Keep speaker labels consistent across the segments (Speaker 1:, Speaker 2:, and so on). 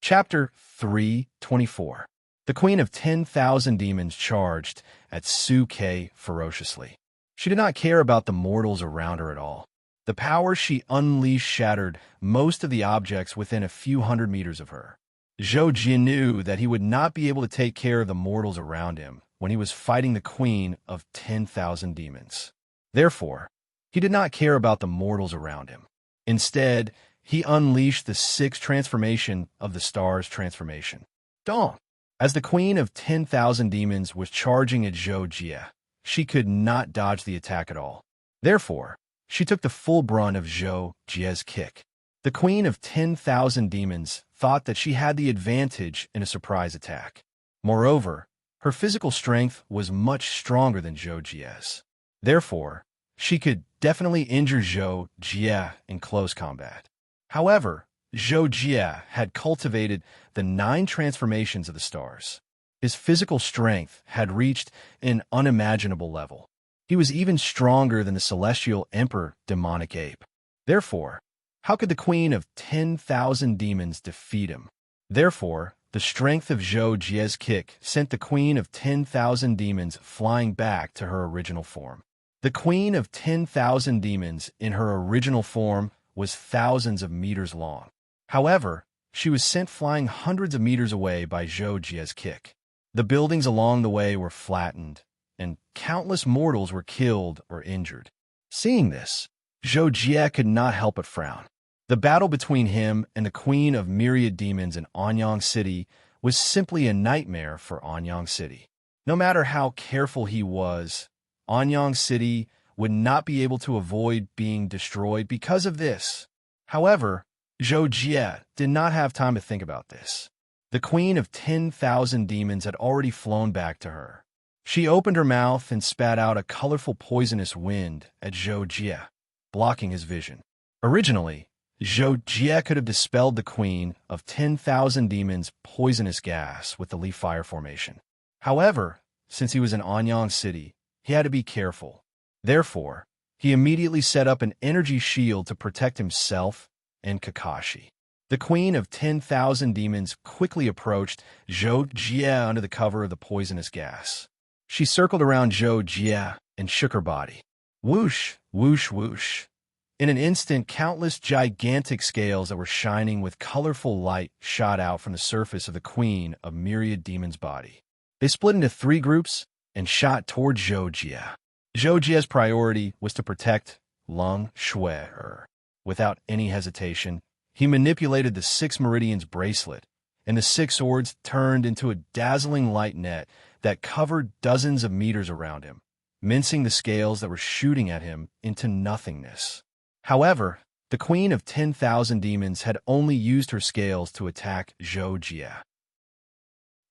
Speaker 1: Chapter 3:24. The Queen of 10,000 Demons charged at Suke ferociously. She did not care about the mortals around her at all. The power she unleashed shattered most of the objects within a few hundred meters of her. Zhou Jie knew that he would not be able to take care of the mortals around him when he was fighting the Queen of 10,000 Demons. Therefore, he did not care about the mortals around him. Instead, he unleashed the sixth transformation of the star's transformation. Dawn. As the Queen of 10,000 Demons was charging at Zhou Jie, she could not dodge the attack at all. Therefore, she took the full brunt of Zhou Jie's kick. The Queen of 10,000 Demons thought that she had the advantage in a surprise attack. Moreover, her physical strength was much stronger than Zhou Jie's. Therefore, she could definitely injure Zhou Jie in close combat. However, Zhou Jie had cultivated the 9 transformations of the stars. His physical strength had reached an unimaginable level. He was even stronger than the celestial emperor demonic ape. Therefore, how could the Queen of 10,000 Demons defeat him? Therefore, the strength of Zhou Jie's kick sent the Queen of 10,000 Demons flying back to her original form. The Queen of 10,000 Demons in her original form was thousands of meters long. However, she was sent flying hundreds of meters away by Zhou Jie's kick. The buildings along the way were flattened, and countless mortals were killed or injured. Seeing this, Zhou Jie could not help but frown. The battle between him and the Queen of Myriad Demons in Anyang City was simply a nightmare for Anyang City. No matter how careful he was, Anyang City would not be able to avoid being destroyed because of this. However, Zhou Jie did not have time to think about this. The Queen of 10,000 Demons had already flown back to her. She opened her mouth and spat out a colorful poisonous wind at Zhou Jie, blocking his vision. Originally, Zhou Jie could have dispelled the Queen of 10,000 Demons' poisonous gas with the leaf fire formation. However, since he was in Anyang City, he had to be careful. Therefore, he immediately set up an energy shield to protect himself and Kakashi. The Queen of 10,000 Demons quickly approached Zhou Jie under the cover of the poisonous gas. She circled around Zhou Jie and shook her body. Whoosh, whoosh, whoosh. In an instant, countless gigantic scales that were shining with colorful light shot out from the surface of the Queen of Myriad Demons' body. They split into 3 groups and shot toward Zhou Jie. Zhou Jie's priority was to protect Lung Shui. Without any hesitation, he manipulated the 6 Meridians bracelet, and the 6 swords turned into a dazzling light net that covered dozens of meters around him, mincing the scales that were shooting at him into nothingness. However, the Queen of 10,000 Demons had only used her scales to attack Zhou Jie.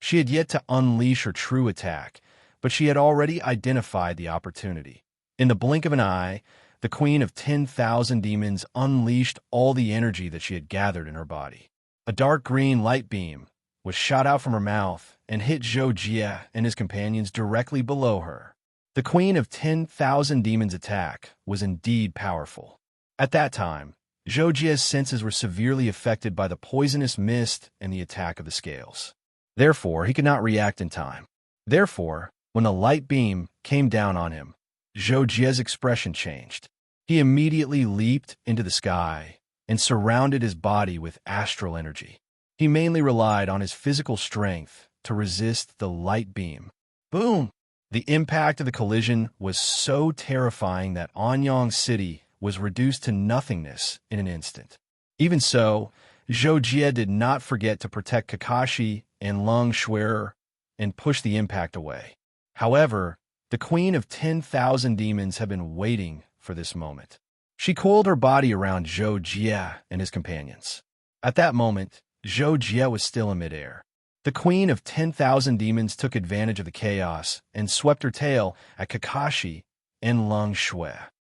Speaker 1: She had yet to unleash her true attack, but she had already identified the opportunity. In the blink of an eye, the Queen of 10,000 Demons unleashed all the energy that she had gathered in her body. A dark green light beam was shot out from her mouth and hit Zhou Jie and his companions directly below her. The Queen of 10,000 Demons' attack was indeed powerful. At that time, Zhou Jie's senses were severely affected by the poisonous mist and the attack of the scales. Therefore, he could not react in time. Therefore, when the light beam came down on him, Zhou Jie's expression changed. He immediately leaped into the sky and surrounded his body with astral energy. He mainly relied on his physical strength to resist the light beam. Boom! The impact of the collision was so terrifying that Anyang City was reduced to nothingness in an instant. Even so, Zhou Jie did not forget to protect Kakashi and Lung Shui and push the impact away. However, the Queen of 10,000 Demons had been waiting for this moment. She coiled her body around Zhou Jie and his companions. At that moment, Zhou Jie was still in midair. The Queen of 10,000 Demons took advantage of the chaos and swept her tail at Kakashi and Lung Shui.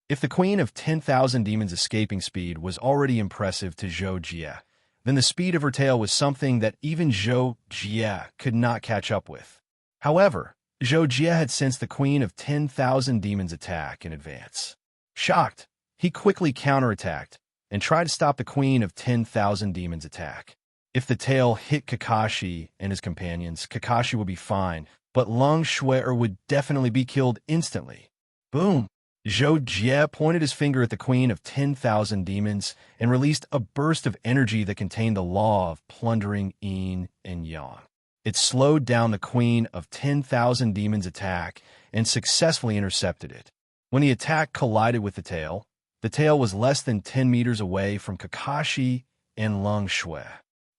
Speaker 1: If the Queen of 10,000 Demons' escaping speed was already impressive to Zhou Jie, then the speed of her tail was something that even Zhou Jie could not catch up with. However, Zhou Jie had sensed the Queen of 10,000 Demons' attack in advance. Shocked, he quickly counterattacked and tried to stop the Queen of 10,000 Demons' attack. If the tail hit Kakashi and his companions, Kakashi would be fine, but Long Shui would definitely be killed instantly. Boom! Zhou Jie pointed his finger at the Queen of 10,000 Demons and released a burst of energy that contained the law of plundering yin and yang. It slowed down the Queen of 10,000 Demons' attack and successfully intercepted it. When the attack collided with the tail was less than 10 meters away from Kakashi and Long Shui.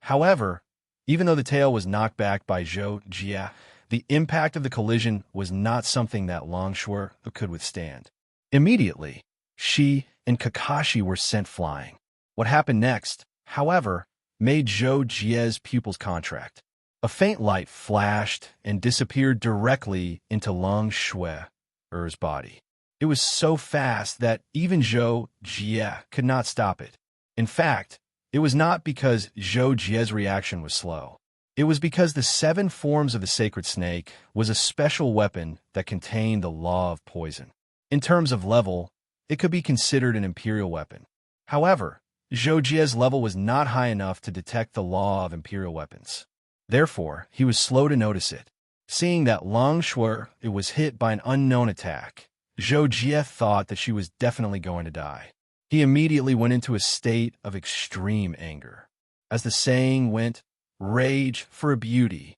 Speaker 1: However, even though the tail was knocked back by Zhou Jie, the impact of the collision was not something that Long Shui could withstand. Immediately, she and Kakashi were sent flying. What happened next, however, made Zhou Jie's pupils contract. A faint light flashed and disappeared directly into Long Shui's body. It was so fast that even Zhou Jie could not stop it. In fact, it was not because Zhou Jie's reaction was slow. It was because the 7 forms of the sacred snake was a special weapon that contained the law of poison. In terms of level, it could be considered an imperial weapon. However, Zhou Jie's level was not high enough to detect the law of imperial weapons. Therefore, he was slow to notice it. Seeing that Long Shui was hit by an unknown attack, Zhou Jie thought that she was definitely going to die. He immediately went into a state of extreme anger. As the saying went, rage for a beauty.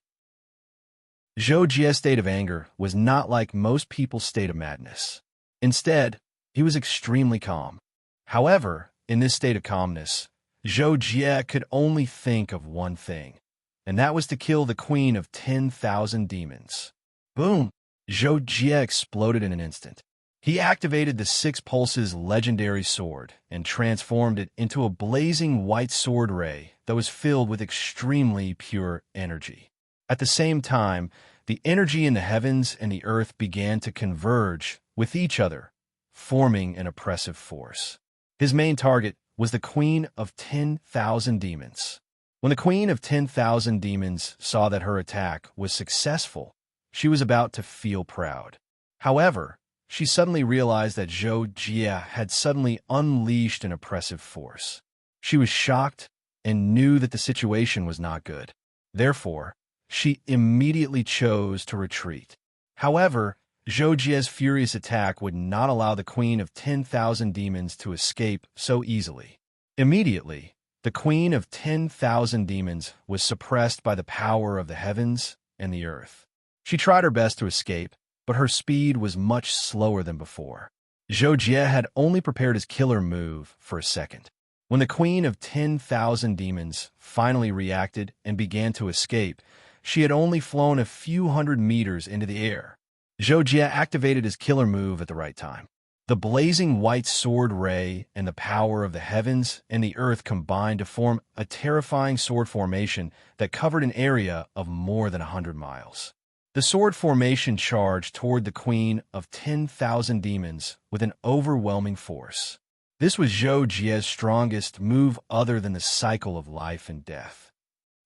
Speaker 1: Zhou Jie's state of anger was not like most people's state of madness. Instead, he was extremely calm. However, in this state of calmness, Zhou Jie could only think of one thing, and that was to kill the Queen of 10,000 Demons. Boom! Zhou Jie exploded in an instant. He activated the 6 Pulses legendary sword and transformed it into a blazing white sword ray that was filled with extremely pure energy. At the same time, the energy in the heavens and the earth began to converge with each other, forming an oppressive force. His main target was the Queen of 10,000 Demons. When the Queen of 10,000 Demons saw that her attack was successful, she was about to feel proud. However, she suddenly realized that Zhou Jie had suddenly unleashed an oppressive force. She was shocked and knew that the situation was not good. Therefore, she immediately chose to retreat. However, Zhou Jie's furious attack would not allow the Queen of 10,000 Demons to escape so easily. Immediately, the Queen of 10,000 Demons was suppressed by the power of the heavens and the earth. She tried her best to escape, but her speed was much slower than before. Zhou Jie had only prepared his killer move for a second. When the Queen of 10,000 Demons finally reacted and began to escape, she had only flown a few hundred meters into the air. Zhou Jie activated his killer move at the right time. The blazing white sword ray and the power of the heavens and the earth combined to form a terrifying sword formation that covered an area of more than 100 miles. The sword formation charged toward the Queen of 10,000 Demons with an overwhelming force. This was Zhou Jie's strongest move other than the cycle of life and death.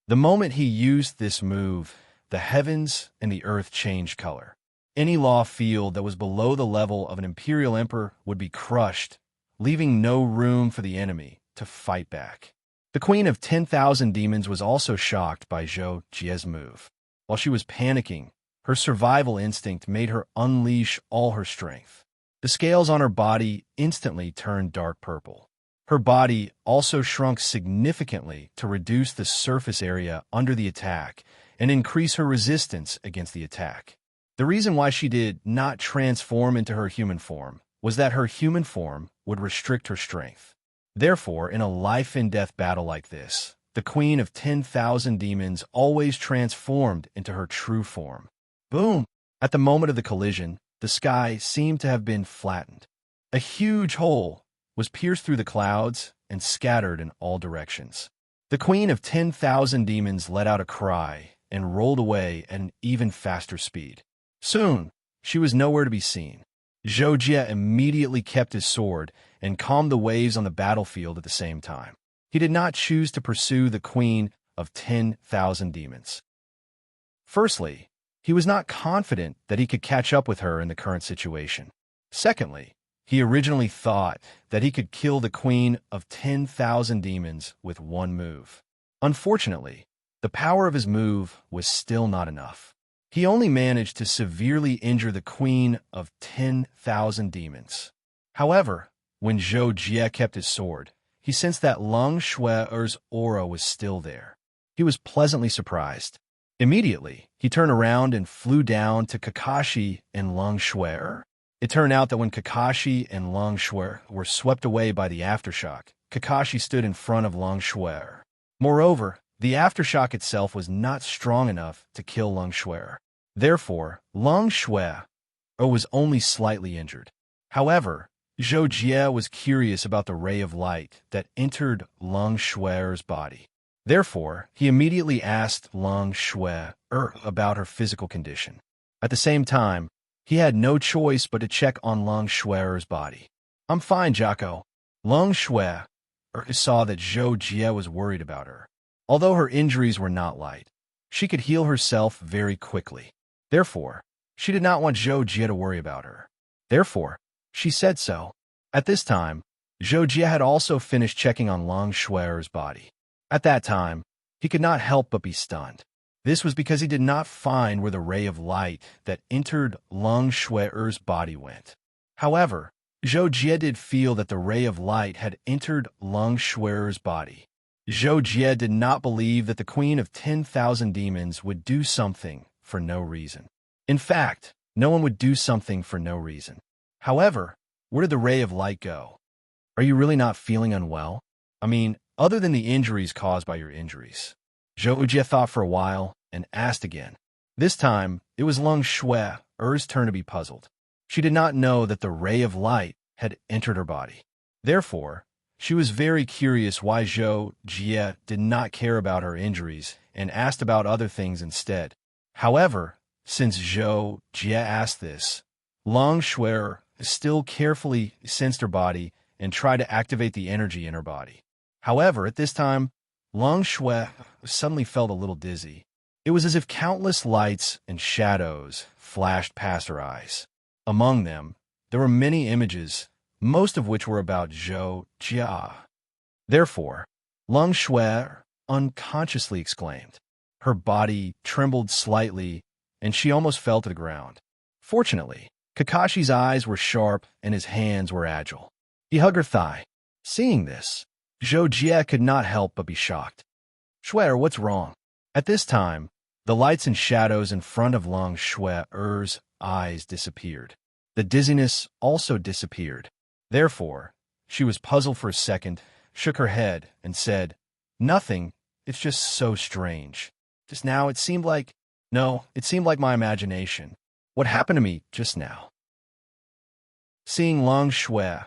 Speaker 1: The moment he used this move, the heavens and the earth changed color. Any law field that was below the level of an imperial emperor would be crushed, leaving no room for the enemy to fight back. The Queen of 10,000 Demons was also shocked by Zhou Jie's move. While she was panicking, her survival instinct made her unleash all her strength. The scales on her body instantly turned dark purple. Her body also shrunk significantly to reduce the surface area under the attack and increase her resistance against the attack. The reason why she did not transform into her human form was that her human form would restrict her strength. Therefore, in a life-and-death battle like this, the Queen of 10,000 Demons always transformed into her true form. Boom! At the moment of the collision, the sky seemed to have been flattened. A huge hole was pierced through the clouds and scattered in all directions. The Queen of 10,000 Demons let out a cry and rolled away at an even faster speed. Soon, she was nowhere to be seen. Zhou Jie immediately kept his sword and calmed the waves on the battlefield at the same time. He did not choose to pursue the Queen of 10,000 Demons. Firstly, he was not confident that he could catch up with her in the current situation. Secondly, he originally thought that he could kill the Queen of 10,000 Demons with one move. Unfortunately, the power of his move was still not enough. He only managed to severely injure the queen of 10,000 demons. However, when Zhou Jie kept his sword, he sensed that Long Shue's aura was still there. He was pleasantly surprised. Immediately, he turned around and flew down to Kakashi and Long Shui. It turned out that when Kakashi and Long Shui were swept away by the aftershock, Kakashi stood in front of Long Shui. Moreover, the aftershock itself was not strong enough to kill Long Shui. Therefore, Long Shui was only slightly injured. However, Zhou Jie was curious about the ray of light that entered Long Shui's body. Therefore, he immediately asked Long Shui about her physical condition. At the same time, he had no choice but to check on Long Shui's body. "I'm fine, Jocko." Long Shui saw that Zhou Jie was worried about her. Although her injuries were not light, she could heal herself very quickly. Therefore, she did not want Zhou Jie to worry about her. Therefore, she said so. At this time, Zhou Jie had also finished checking on Long Shui's body. At that time, he could not help but be stunned. This was because he did not find where the ray of light that entered Long Shui's body went. However, Zhou Jie did feel that the ray of light had entered Long Shui's body. Zhou Jie did not believe that the queen of 10,000 demons would do something for no reason. In fact, no one would do something for no reason. However, where did the ray of light go? Are you really not feeling unwell? I mean, other than the injuries caused by your injuries. Zhou Jie thought for a while and asked again. This time, it was Long Shui's turn to be puzzled. She did not know that the ray of light had entered her body. Therefore, she was very curious why Zhou Jie did not care about her injuries and asked about other things instead. However, since Zhou Jie asked this, Long Shui still carefully sensed her body and tried to activate the energy in her body. However, at this time, Long Shui suddenly felt a little dizzy. It was as if countless lights and shadows flashed past her eyes. Among them, there were many images, most of which were about Zhou Jie. Therefore, Long Shui unconsciously exclaimed. Her body trembled slightly, and she almost fell to the ground. Fortunately, Kakashi's eyes were sharp and his hands were agile. He hugged her thigh. Seeing this, Zhou Jie could not help but be shocked. "Shui, what's wrong?" At this time, the lights and shadows in front of Long Shui's eyes disappeared. The dizziness also disappeared. Therefore, she was puzzled for a second, shook her head, and said, "Nothing, it's just so strange. Just now it seemed like my imagination. What happened to me just now?" Seeing Long Shui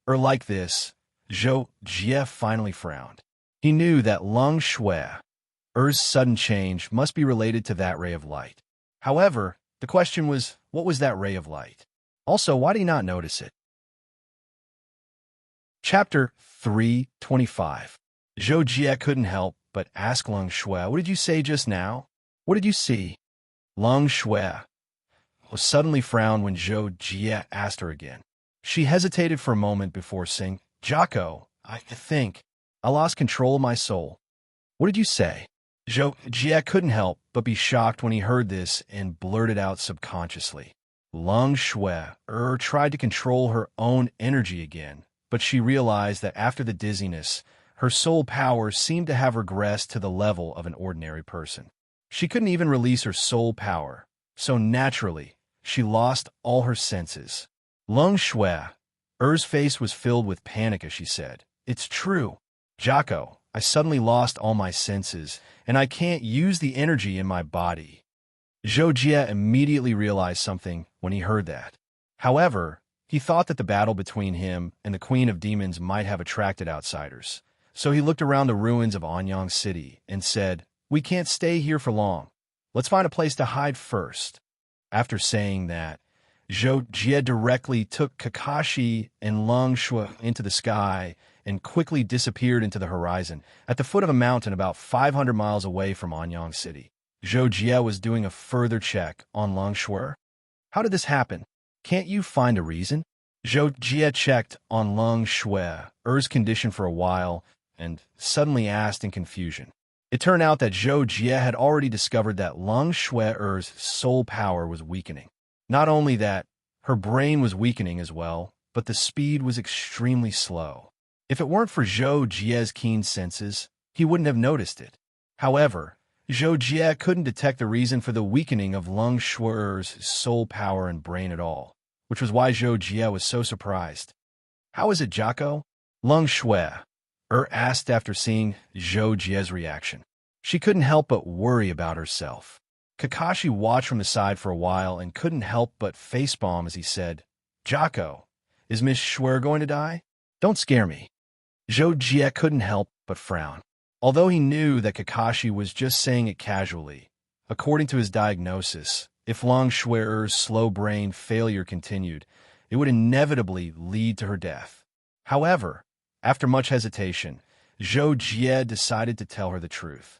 Speaker 1: like this, Zhou Jie finally frowned. He knew that Long Shui's sudden change must be related to that ray of light. However, the question was, what was that ray of light? Also, why did he not notice it? Chapter 325. Zhou Jie couldn't help but ask Long Shui, "What did you say just now? What did you see?" Long Shui suddenly frowned when Zhou Jie asked her again. She hesitated for a moment before saying, "Jocko, I think I lost control of my soul." "What did you say?" Zhou Jie couldn't help but be shocked when he heard this and blurted out subconsciously. Long Shui tried to control her own energy again, but she realized that after the dizziness, her soul power seemed to have regressed to the level of an ordinary person. She couldn't even release her soul power, so naturally, she lost all her senses. Long Shui's face was filled with panic as she said, "It's true. Jocko, I suddenly lost all my senses, and I can't use the energy in my body." Zhou Jie immediately realized something when he heard that. However, he thought that the battle between him and the Queen of Demons might have attracted outsiders. So he looked around the ruins of Anyang City and said, "We can't stay here for long. Let's find a place to hide first." After saying that, Zhou Jie directly took Kakashi and Long Shui into the sky and quickly disappeared into the horizon at the foot of a mountain about 500 miles away from Anyang City. Zhou Jie was doing a further check on Long Shui. "How did this happen? Can't you find a reason?" Zhou Jie checked on Long Shui's condition for a while and suddenly asked in confusion. It turned out that Zhou Jie had already discovered that Leng Shui-er's soul power was weakening. Not only that, her brain was weakening as well, but the speed was extremely slow. If it weren't for Zhou Jie's keen senses, he wouldn't have noticed it. However, Zhou Jie couldn't detect the reason for the weakening of Leng Shui-er's soul power and brain at all, which was why Zhou Jie was so surprised. "How is it, Jocko?" Leng Shui-er asked after seeing Zhou Jie's reaction. She couldn't help but worry about herself. Kakashi watched from the side for a while and couldn't help but facepalm as he said, "Jocko, is Miss Shui going to die? Don't scare me." Zhou Jie couldn't help but frown. Although he knew that Kakashi was just saying it casually, according to his diagnosis, if Leng Shui-er's slow brain failure continued, it would inevitably lead to her death. However, after much hesitation, Zhou Jie decided to tell her the truth.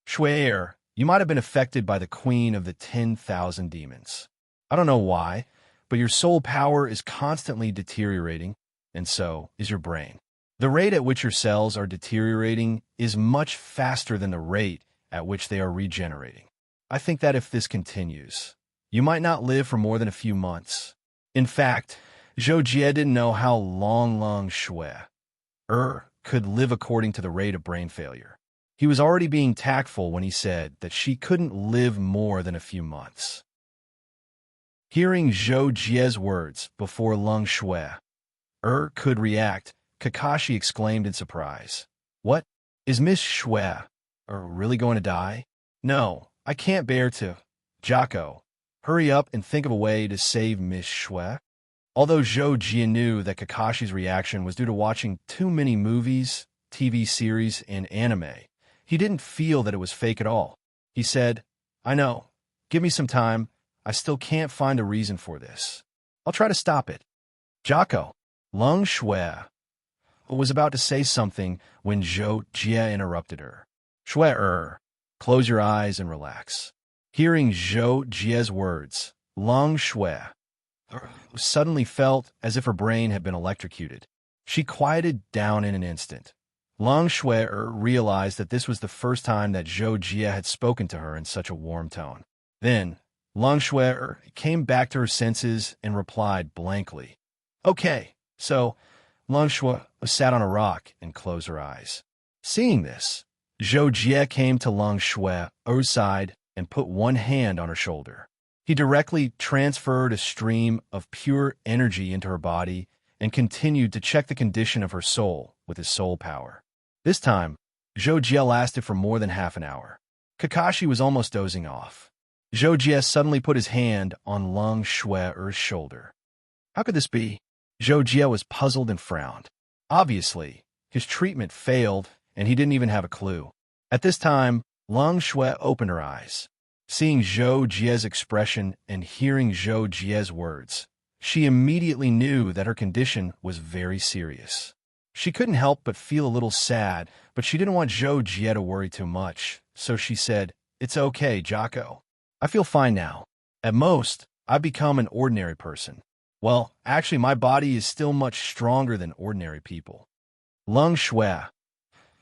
Speaker 1: "Shui-er, you might have been affected by the Queen of the 10,000 Demons. I don't know why, but your soul power is constantly deteriorating, and so is your brain. The rate at which your cells are deteriorating is much faster than the rate at which they are regenerating. I think that if this continues, you might not live for more than a few months." In fact, Zhou Jie didn't know how long Leng Shui-er could live according to the rate of brain failure. He was already being tactful when he said that she couldn't live more than a few months. Hearing Zhou Jie's words before Leng Shui-er could react, Kakashi exclaimed in surprise, "What? Is Miss Shui-er really going to die? No, I can't bear to. Jocko, hurry up and think of a way to save Miss Shui." Although Zhou Jie knew that Kakashi's reaction was due to watching too many movies, TV series, and anime, he didn't feel that it was fake at all. He said, "I know. Give me some time. I still can't find a reason for this. I'll try to stop it." "Jocko." Leng Shui was about to say something when Zhou Jie interrupted her. "Shui-er, close your eyes and relax." Hearing Zhou Jie's words, Leng Shui suddenly felt as if her brain had been electrocuted. She quieted down in an instant. Leng Shui realized that this was the first time that Zhou Jie had spoken to her in such a warm tone. Then, Leng Shui came back to her senses and replied blankly, "Okay, so..." Leng Shui sat on a rock and closed her eyes. Seeing this, Zhou Jie came to Leng Shui's side and put one hand on her shoulder. He directly transferred a stream of pure energy into her body and continued to check the condition of her soul with his soul power. This time, Zhou Jie lasted for more than half an hour. Kakashi was almost dozing off. Zhou Jie suddenly put his hand on Leng Shui's shoulder. How could this be? Zhou Jie was puzzled and frowned. Obviously, his treatment failed, and he didn't even have a clue. At this time, Leng Shui opened her eyes. Seeing Zhou Jie's expression and hearing Zhou Jie's words, she immediately knew that her condition was very serious. She couldn't help but feel a little sad, but she didn't want Zhou Jie to worry too much, so she said, "It's okay, Jocko. I feel fine now. At most, I've become an ordinary person. Well, actually, my body is still much stronger than ordinary people." Leng Shui,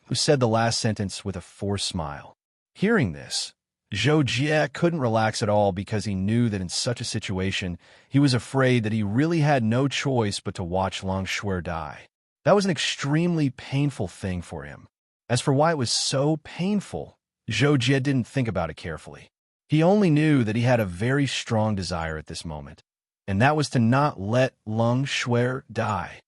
Speaker 1: who said the last sentence with a forced smile. Hearing this, Zhou Jie couldn't relax at all because he knew that in such a situation, he was afraid that he really had no choice but to watch Leng Shui die. That was an extremely painful thing for him. As for why it was so painful, Zhou Jie didn't think about it carefully. He only knew that he had a very strong desire at this moment, and that was to not let Leng Shui die.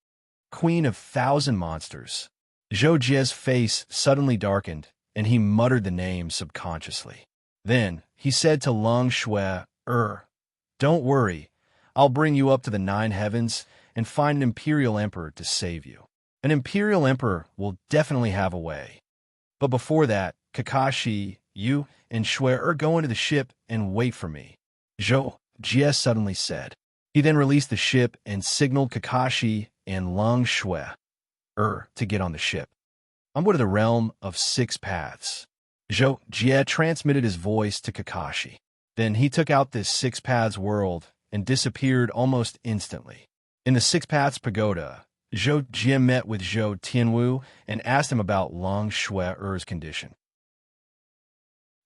Speaker 1: Queen of 1,000 monsters. Zhou Jie's face suddenly darkened, and he muttered the name subconsciously. Then he said to Leng Shui, "Don't worry, I'll bring you up to the 9 heavens and find an Imperial Emperor to save you. An Imperial Emperor will definitely have a way. But before that, Kakashi, you, and Shui go into the ship and wait for me," Zhou Jie suddenly said. He then released the ship and signaled Kakashi and Leng Shui to get on the ship. Onward to the realm of 6 paths. Zhou Jie transmitted his voice to Kakashi. Then he took out this 6 paths world and disappeared almost instantly. In the 6 paths pagoda, Zhou Jie met with Zhou Tianwu and asked him about Leng Shui's condition.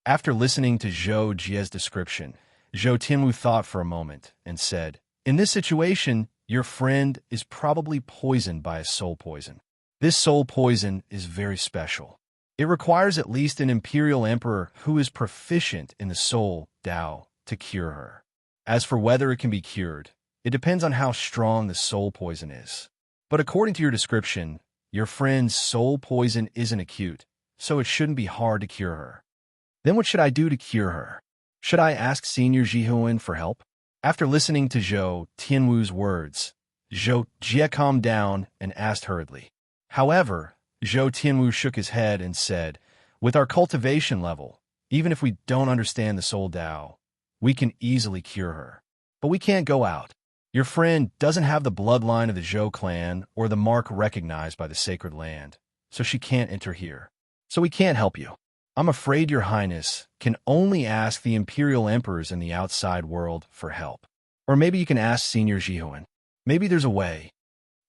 Speaker 1: After listening to Zhou Jie's description, Zhou Tianwu thought for a moment and said, "In this situation, your friend is probably poisoned by a soul poison. This soul poison is very special. It requires at least an imperial emperor who is proficient in the soul Dao to cure her. As for whether it can be cured, it depends on how strong the soul poison is. But according to your description, your friend's soul poison isn't acute, so it shouldn't be hard to cure her. Then what should I do to cure her? Should I ask Senior Jihuan for help?" After listening to Zhou Tianwu's words, Zhou Jie calmed down and asked hurriedly. However, Zhou Tianwu shook his head and said, "With our cultivation level, even if we don't understand the soul Dao, we can easily cure her. But we can't go out. Your friend doesn't have the bloodline of the Zhou clan or the mark recognized by the sacred land, so she can't enter here. So we can't help you. I'm afraid your highness can only ask the imperial emperors in the outside world for help. Or maybe you can ask Senior Jihuan. Maybe there's a way."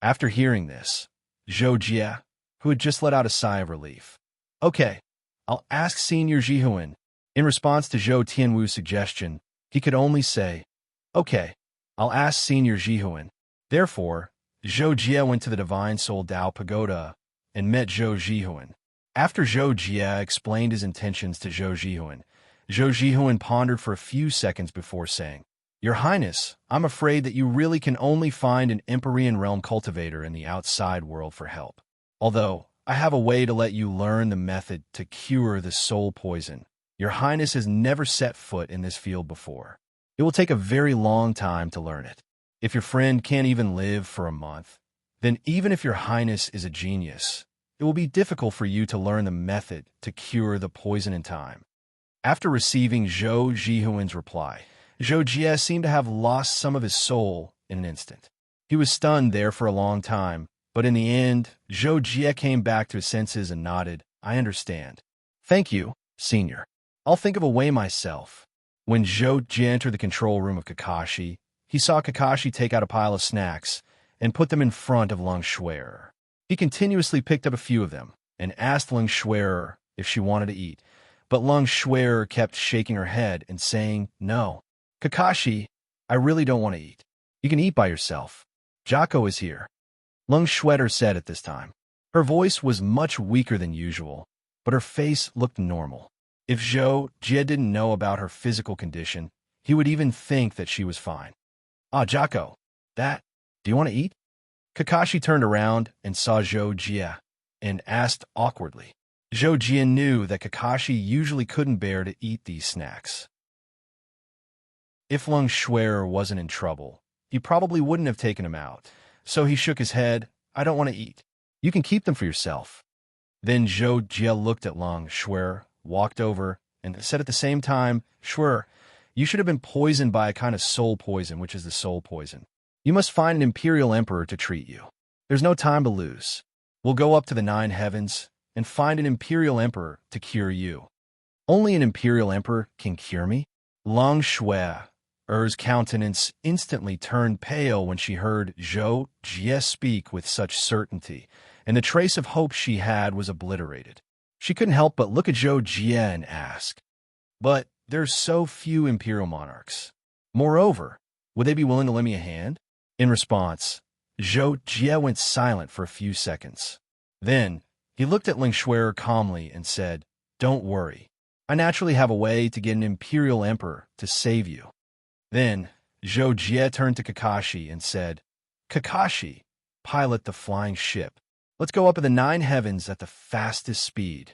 Speaker 1: After hearing this, Zhou Jie, who had just let out a sigh of relief. "Okay, I'll ask Senior Jihuan." In response to Zhou Tianwu's suggestion, he could only say, "Okay, I'll ask Senior Jihuan." Therefore, Zhou Jie went to the Divine Soul Dao Pagoda and met Zhou Jihuan. After Zhou Jie explained his intentions to Zhou Jihuan pondered for a few seconds before saying, "Your Highness, I'm afraid that you really can only find an Empyrean realm cultivator in the outside world for help. Although, I have a way to let you learn the method to cure the soul poison. Your Highness has never set foot in this field before. It will take a very long time to learn it. If your friend can't even live for a month, then even if your Highness is a genius, it will be difficult for you to learn the method to cure the poison in time." After receiving Zhou Jihuan's reply, Zhou Jie seemed to have lost some of his soul in an instant. He was stunned there for a long time, but in the end, Zhou Jie came back to his senses and nodded, "I understand. Thank you, Senior. I'll think of a way myself." When Zhou Jie entered the control room of Kakashi, he saw Kakashi take out a pile of snacks and put them in front of Lung Xuer. He continuously picked up a few of them and asked Lung Xuer if she wanted to eat, but Lung Xuer kept shaking her head and saying, "No. Kakashi, I really don't want to eat. You can eat by yourself. Jocko is here," Lung Xuer said at this time. Her voice was much weaker than usual, but her face looked normal. If Zhou Jie didn't know about her physical condition, he would even think that she was fine. "Ah, Jocko, do you want to eat?" Kakashi turned around and saw Zhou Jie and asked awkwardly. Zhou Jie knew that Kakashi usually couldn't bear to eat these snacks. If Lung Xuer wasn't in trouble, he probably wouldn't have taken him out. So he shook his head. "I don't want to eat. You can keep them for yourself." Then Zhou Jie looked at Lung Xuer, walked over, and said at the same time, "Xuer, you should have been poisoned by a kind of soul poison, which is the soul poison. You must find an imperial emperor to treat you. There's no time to lose. We'll go up to the 9 heavens and find an imperial emperor to cure you." "Only an imperial emperor can cure me?" Lung Xuer's countenance instantly turned pale when she heard Zhou Jie speak with such certainty, and the trace of hope she had was obliterated. She couldn't help but look at Zhou Jie and ask, "But there's so few imperial monarchs. Moreover, would they be willing to lend me a hand?" In response, Zhou Jie went silent for a few seconds. Then, he looked at Lung Xuer calmly and said, "Don't worry. I naturally have a way to get an imperial emperor to save you." Then, Zhou Jie turned to Kakashi and said, "Kakashi, pilot the flying ship. Let's go up to the 9 heavens at the fastest speed."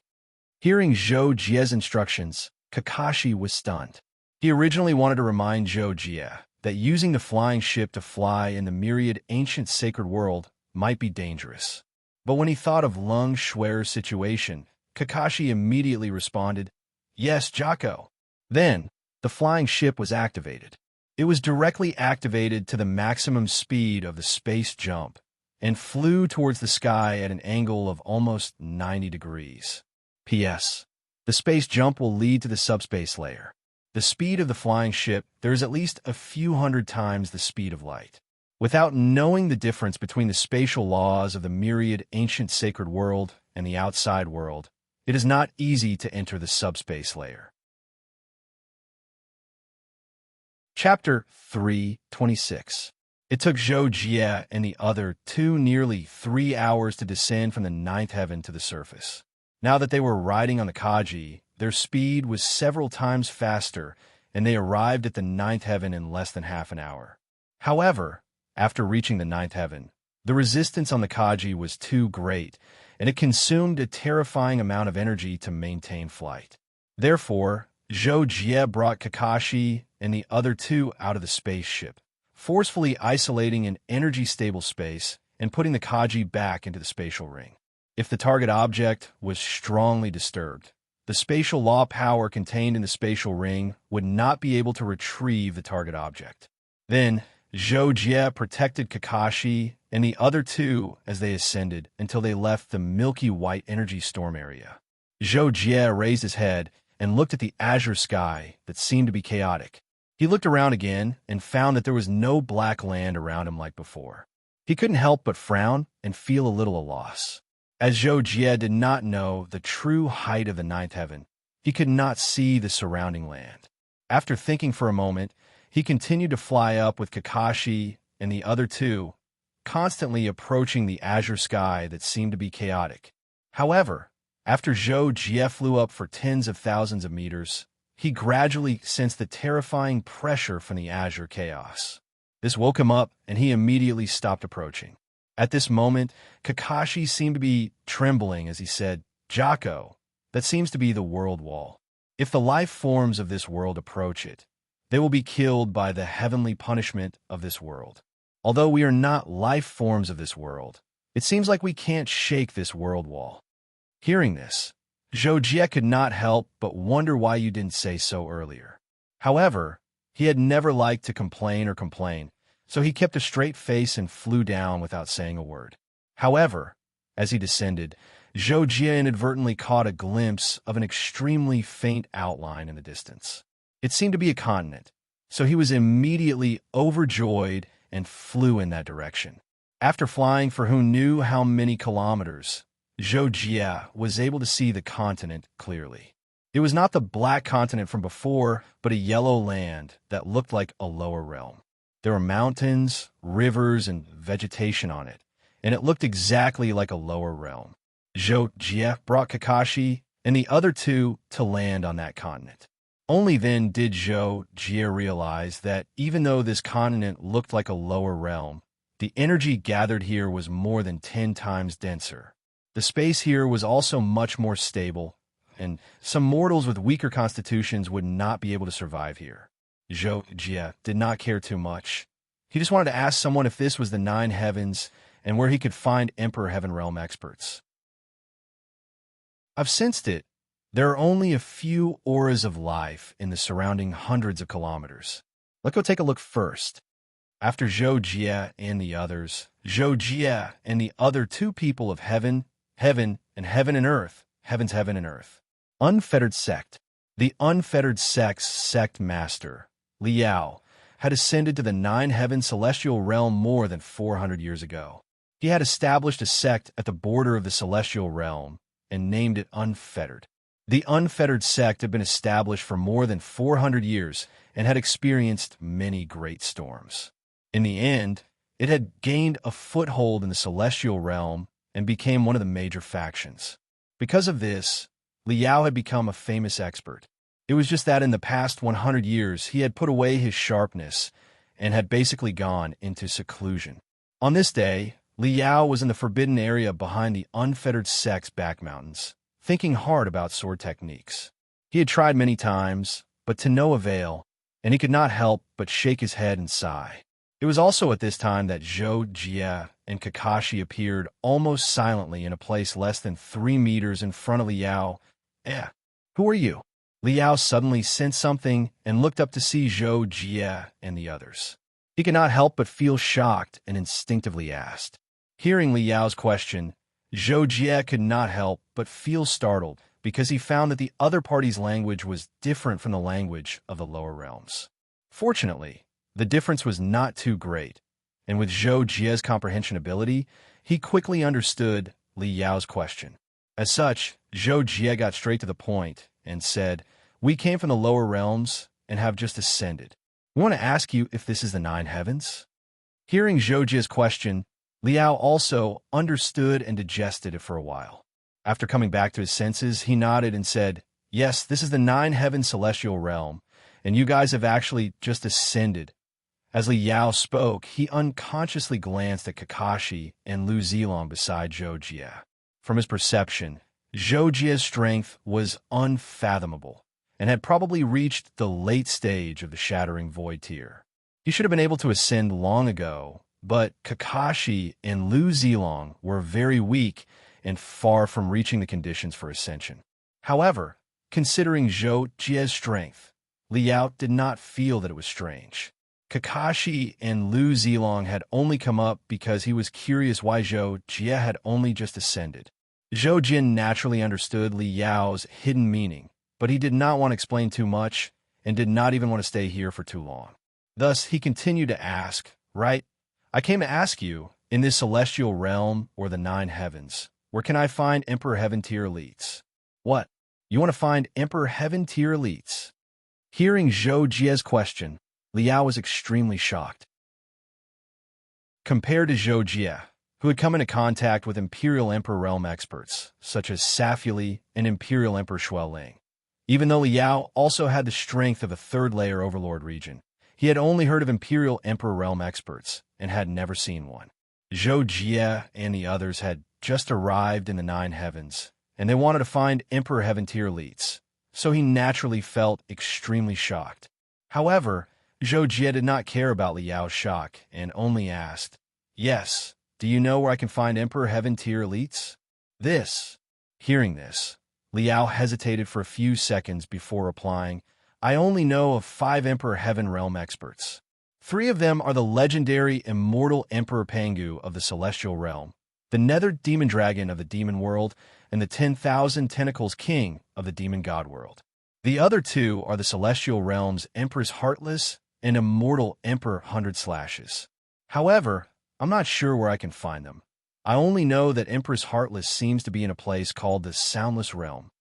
Speaker 1: Hearing Zhou Jie's instructions, Kakashi was stunned. He originally wanted to remind Zhou Jie that using the flying ship to fly in the myriad ancient sacred world might be dangerous. But when he thought of Lung Xuer's situation, Kakashi immediately responded, "Yes, Jocko." Then, the flying ship was activated. It was directly activated to the maximum speed of the space jump and flew towards the sky at an angle of almost 90 degrees. P.S. The space jump will lead to the subspace layer. The speed of the flying ship, there is at least a few hundred times the speed of light. Without knowing the difference between the spatial laws of the myriad ancient sacred world and the outside world, it is not easy to enter the subspace layer. Chapter 3:26. It took Zhou Jie and the other two nearly 3 hours to descend from the ninth heaven to the surface. Now that they were riding on the Kaji, their speed was several times faster, and they arrived at the ninth heaven in less than half an hour. However, after reaching the ninth heaven, the resistance on the Kaji was too great, and it consumed a terrifying amount of energy to maintain flight. Therefore, Zhou Jie brought Kakashi and the other two out of the spaceship, forcefully isolating an energy-stable space and putting the Kaji back into the spatial ring. If the target object was strongly disturbed, the spatial law power contained in the spatial ring would not be able to retrieve the target object. Then, Zhou Jie protected Kakashi and the other two as they ascended until they left the milky white energy storm area. Zhou Jie raised his head and looked at the azure sky that seemed to be chaotic. He looked around again and found that there was no black land around him like before. He couldn't help but frown and feel a little at loss. As Zhou Jie did not know the true height of the ninth heaven, he could not see the surrounding land. After thinking for a moment, he continued to fly up with Kakashi and the other two, constantly approaching the azure sky that seemed to be chaotic. However, after Zhou Jie flew up for tens of thousands of meters, he gradually sensed the terrifying pressure from the azure chaos. This woke him up, and he immediately stopped approaching. At this moment, Kakashi seemed to be trembling as he said, "Jocko, that seems to be the world wall. If the life forms of this world approach it, they will be killed by the heavenly punishment of this world. Although we are not life forms of this world, it seems like we can't shake this world wall." Hearing this, Zhou Jie could not help but wonder why you didn't say so earlier. However, he had never liked to complain, so he kept a straight face and flew down without saying a word. However, as he descended, Zhou Jie inadvertently caught a glimpse of an extremely faint outline in the distance. It seemed to be a continent, so he was immediately overjoyed and flew in that direction. After flying for who knew how many kilometers, Zhou Jie was able to see the continent clearly. It was not the black continent from before, but a yellow land that looked like a lower realm. There were mountains, rivers, and vegetation on it, and it looked exactly like a lower realm. Zhou Jie brought Kakashi and the other two to land on that continent. Only then did Zhou Jie realize that even though this continent looked like a lower realm, the energy gathered here was more than 10 times denser. The space here was also much more stable, and some mortals with weaker constitutions would not be able to survive here. Zhou Jie did not care too much. He just wanted to ask someone if this was the nine heavens and where he could find Emperor Heaven Realm experts. "I've sensed it. There are only a few auras of life in the surrounding hundreds of kilometers. Let's go take a look first." After Zhou Jie and the others, Zhou Jie and the other two people of heaven and earth, heaven's heaven and earth. Unfettered sect. The unfettered sect's sect master, Liao, had ascended to the nine-heaven celestial realm more than 400 years ago. He had established a sect at the border of the celestial realm and named it Unfettered. The unfettered sect had been established for more than 400 years and had experienced many great storms. In the end, it had gained a foothold in the celestial realm and became one of the major factions. Because of this, Liao had become a famous expert. It was just that in the past 100 years, he had put away his sharpness and had basically gone into seclusion. On this day, Liao was in the forbidden area behind the unfettered sect's back mountains, thinking hard about sword techniques. He had tried many times, but to no avail, and he could not help but shake his head and sigh. It was also at this time that Zhou Jie and Kakashi appeared almost silently in a place less than 3 meters in front of Liao. Who are you?" Liao suddenly sensed something and looked up to see Zhou Jie and the others. He could not help but feel shocked and instinctively asked. Hearing Liao's question, Zhou Jie could not help but feel startled because he found that the other party's language was different from the language of the lower realms. Fortunately, the difference was not too great, and with Zhou Jie's comprehension ability, he quickly understood Liao's question. As such, Zhou Jie got straight to the point and said, "We came from the lower realms and have just ascended. We want to ask you if this is the nine heavens? Hearing Zhou Jie's question, Liao also understood and digested it for a while. After coming back to his senses, he nodded and said, "Yes, this is the nine-heaven celestial realm, and you guys have actually just ascended." As Liao spoke, he unconsciously glanced at Kakashi and Lu Zilong beside Zhou Jie. From his perception, Zhou Jie's strength was unfathomable and had probably reached the late stage of the shattering void tier. He should have been able to ascend long ago, but Kakashi and Lu Zilong were very weak and far from reaching the conditions for ascension. However, considering Zhou Jie's strength, Liao did not feel that it was strange. Kakashi and Lu Zilong had only come up because he was curious why Zhou Jie had only just ascended. Zhou Jin naturally understood Liao's hidden meaning, but he did not want to explain too much and did not even want to stay here for too long. Thus, he continued to ask, "Right? I came to ask you, in this celestial realm or the nine heavens, where can I find Emperor Heaven tier elites?" "What? You want to find Emperor Heaven tier elites?" Hearing Zhou Jie's question, Liao was extremely shocked. Compared to Zhou Jie, who had come into contact with Imperial Emperor realm experts, such as Safuli and Imperial Emperor Xueling, even though Liao also had the strength of a third-layer overlord region, he had only heard of Imperial Emperor realm experts and had never seen one. Zhou Jie and the others had just arrived in the nine heavens, and they wanted to find Emperor Heaven tier elites, so he naturally felt extremely shocked. However, Zhou Jie did not care about Liao's shock and only asked, "Yes, do you know where I can find Emperor Heaven tier elites?" Hearing this, Liao hesitated for a few seconds before replying, "I only know of 5 Emperor Heaven realm experts. 3 of them are the legendary immortal Emperor Pangu of the Celestial Realm, the Nether Demon Dragon of the Demon World, and the 10,000 Tentacles King of the Demon God World. The other 2 are the Celestial Realm's Empress Heartless and Immortal Emperor 100 Slashes. However, I'm not sure where I can find them. I only know that Empress Heartless seems to be in a place called the Soundless Realm.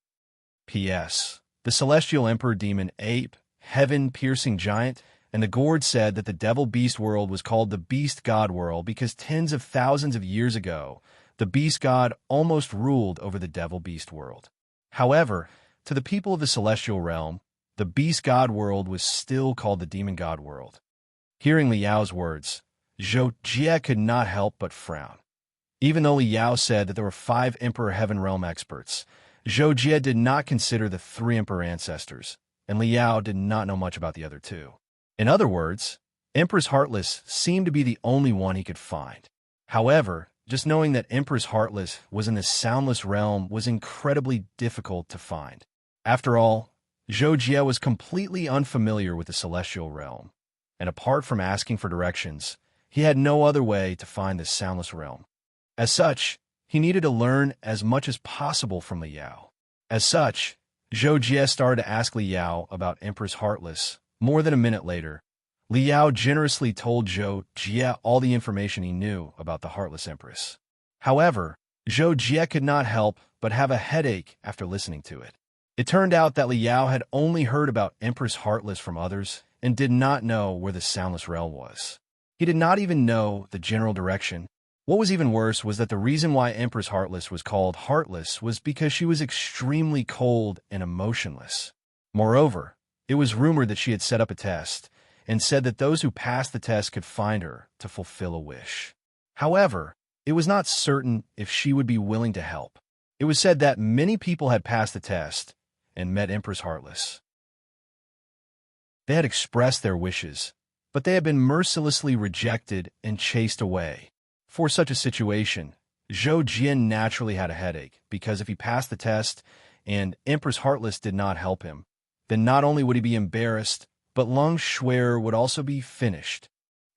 Speaker 1: P.S. The Celestial Emperor Demon Ape, Heaven-Piercing Giant, and the Gourd said that the Devil Beast World was called the Beast God World because tens of thousands of years ago, the Beast God almost ruled over the Devil Beast World. However, to the people of the Celestial Realm, the Beast God World was still called the Demon God World." Hearing Liao's words, Zhou Jie could not help but frown. Even though Liao said that there were 5 Emperor Heaven realm experts, Zhou Jie did not consider the 3 Emperor ancestors, and Liao did not know much about the other 2. In other words, Empress Heartless seemed to be the only one he could find. However, just knowing that Empress Heartless was in the Soundless Realm was incredibly difficult to find. After all, Zhou Jie was completely unfamiliar with the Celestial Realm, and apart from asking for directions, he had no other way to find the Soundless Realm. As such, he needed to learn as much as possible from Liao. As such, Zhou Jie started to ask Liao about Empress Heartless. More than a minute later, Liao generously told Zhou Jie all the information he knew about the Heartless Empress. However, Zhou Jie could not help but have a headache after listening to it. It turned out that Liao had only heard about Empress Heartless from others and did not know where the Soundless Realm was. He did not even know the general direction. What was even worse was that the reason why Empress Heartless was called Heartless was because she was extremely cold and emotionless. Moreover, it was rumored that she had set up a test and said that those who passed the test could find her to fulfill a wish. However, it was not certain if she would be willing to help. It was said that many people had passed the test and met Empress Heartless. They had expressed their wishes, but they had been mercilessly rejected and chased away. For such a situation, Zhou Jie naturally had a headache, because if he passed the test and Empress Heartless did not help him, then not only would he be embarrassed, but Lung Xuer would also be finished.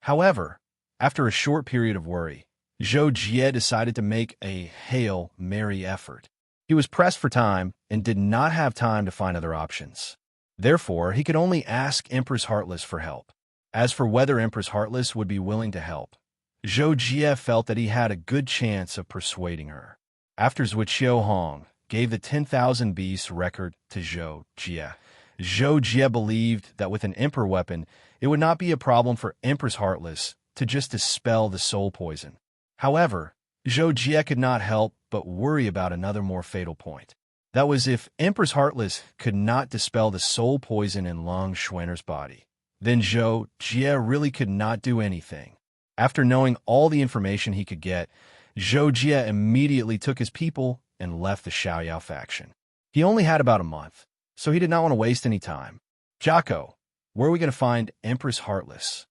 Speaker 1: However, after a short period of worry, Zhou Jie decided to make a Hail Mary effort. He was pressed for time and did not have time to find other options. Therefore, he could only ask Empress Heartless for help. As for whether Empress Heartless would be willing to help, Zhou Jie felt that he had a good chance of persuading her. After Zhuqiu Hong gave the 10,000 beasts record to Zhou Jie, Zhou Jie believed that with an emperor weapon, it would not be a problem for Empress Heartless to just dispel the soul poison. However, Zhou Jie could not help but worry about another more fatal point. That was if Empress Heartless could not dispel the soul poison in Long Schwenner's body, then Zhou Jie really could not do anything. After knowing all the information he could get, Zhou Jie immediately took his people and left the Xiaoyao faction. He only had about a month, so he did not want to waste any time. "Jocko, where are we going to find Empress Heartless?"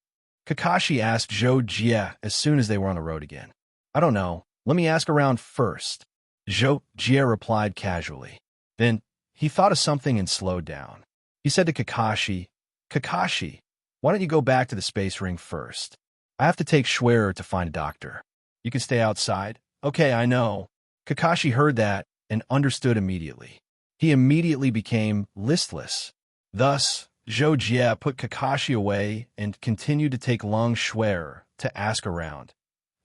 Speaker 1: Kakashi asked Zhou Jie as soon as they were on the road again. "I don't know. Let me ask around first," Zhou Jie replied casually. Then he thought of something and slowed down. He said to Kakashi, "Kakashi, why don't you go back to the space ring first? I have to take Schwerer to find a doctor. You can stay outside." "Okay, I know." Kakashi heard that and understood immediately. He immediately became listless. Thus, Zhou Jie put Kakashi away and continued to take Long Schwerer to ask around.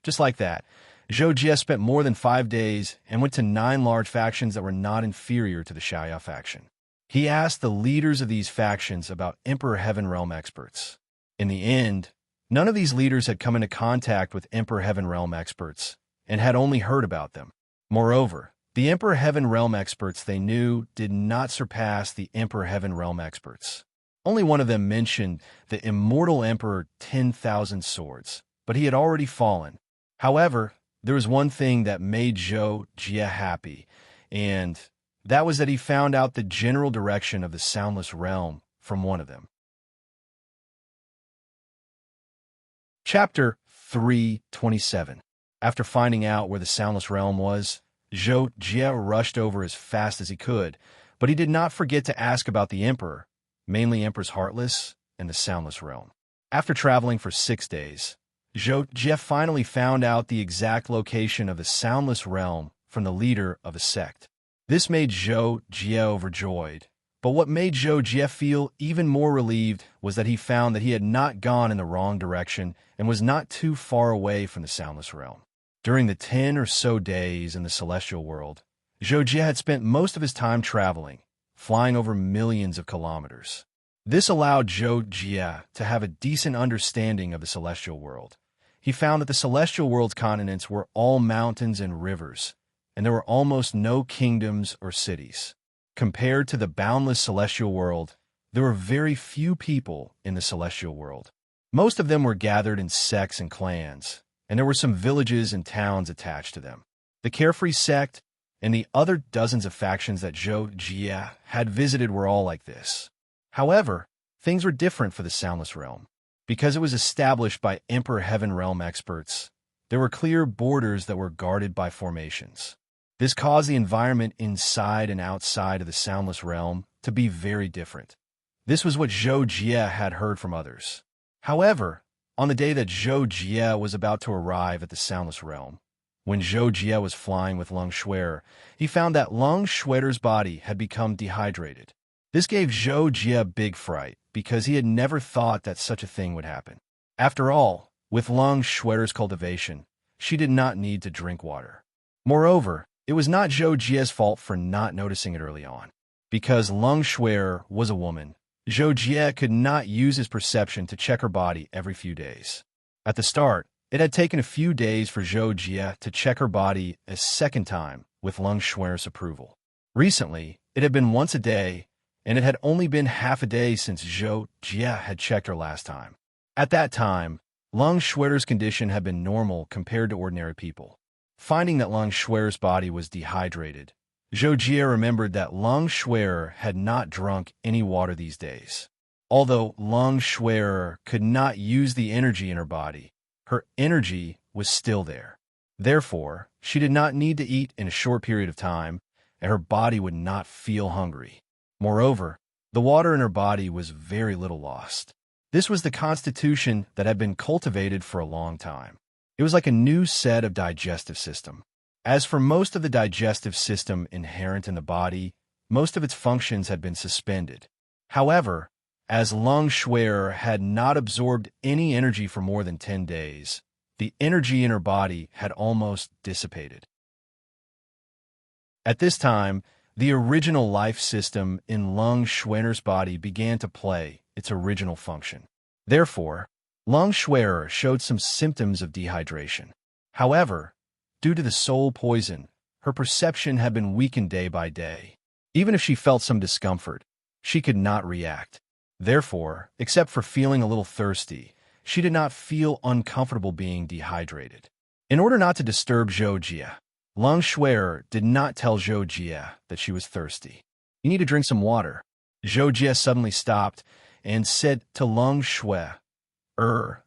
Speaker 1: Just like that, Zhou Jie spent more than 5 days and went to 9 large factions that were not inferior to the Xiaoyao faction. He asked the leaders of these factions about Emperor Heaven Realm experts. In the end, none of these leaders had come into contact with Emperor Heaven Realm experts and had only heard about them. Moreover, the Emperor Heaven Realm experts they knew did not surpass the Emperor Heaven Realm experts. Only one of them mentioned the immortal Emperor 10,000 Swords, but he had already fallen. However, there was one thing that made Zhou Jie happy, and that was that he found out the general direction of the Soundless Realm from one of them. Chapter 327. After finding out where the Soundless Realm was, Zhou Jie rushed over as fast as he could, but he did not forget to ask about the Emperor, mainly Empress Heartless, and the Soundless Realm. After traveling for 6 days, Zhou Jie finally found out the exact location of the Soundless Realm from the leader of a sect. This made Zhou Jie overjoyed, but what made Zhou Jie feel even more relieved was that he found that he had not gone in the wrong direction and was not too far away from the Soundless Realm. During the 10 or so days in the Celestial World, Zhou Jie had spent most of his time traveling, flying over millions of kilometers. This allowed Zhou Jie to have a decent understanding of the Celestial World. He found that the Celestial World's continents were all mountains and rivers, and there were almost no kingdoms or cities. Compared to the boundless Celestial World, there were very few people in the Celestial World. Most of them were gathered in sects and clans, and there were some villages and towns attached to them. The Carefree sect and the other dozens of factions that Zhou Jie had visited were all like this. However, things were different for the Soundless Realm. Because it was established by Emperor Heaven Realm experts, there were clear borders that were guarded by formations. This caused the environment inside and outside of the Soundless Realm to be very different. This was what Zhou Jie had heard from others. However, on the day that Zhou Jie was about to arrive at the Soundless Realm, when Zhou Jie was flying with Long Schwerer, he found that Long Schwerer's body had become dehydrated. This gave Zhou Jie a big fright, because he had never thought that such a thing would happen. After all, with Long Schwerer's cultivation, she did not need to drink water. Moreover, it was not Zhou Jie's fault for not noticing it early on. Because Long Schwerer was a woman, Zhou Jie could not use his perception to check her body every few days. At the start, it had taken a few days for Zhou Jie to check her body a second time with Long Schwerer's approval. Recently, it had been once a day, and it had only been half a day since Zhou Jie had checked her last time. At that time, Long Schwerer's condition had been normal compared to ordinary people. Finding that Long Schwerer's body was dehydrated, Zhou Jie remembered that Long Schwerer had not drunk any water these days. Although Long Schwerer could not use the energy in her body, her energy was still there. Therefore, she did not need to eat in a short period of time, and her body would not feel hungry. Moreover, the water in her body was very little lost. This was the constitution that had been cultivated for a long time. It was like a new set of digestive system. As for most of the digestive system inherent in the body, most of its functions had been suspended. However, as Long Schwerer had not absorbed any energy for more than 10 days, the energy in her body had almost dissipated. At this time, The original life system in Lung Schwerner's body began to play its original function. Therefore, Lung Schwerer showed some symptoms of dehydration. However, due to the soul poison, her perception had been weakened day by day. Even if she felt some discomfort, she could not react. Therefore, except for feeling a little thirsty, she did not feel uncomfortable being dehydrated. In order not to disturb Zhou Jie, Lung Schwerer did not tell Zhou Jie that she was thirsty. "You need to drink some water." Zhou Jie suddenly stopped and said to Lung Schwerer,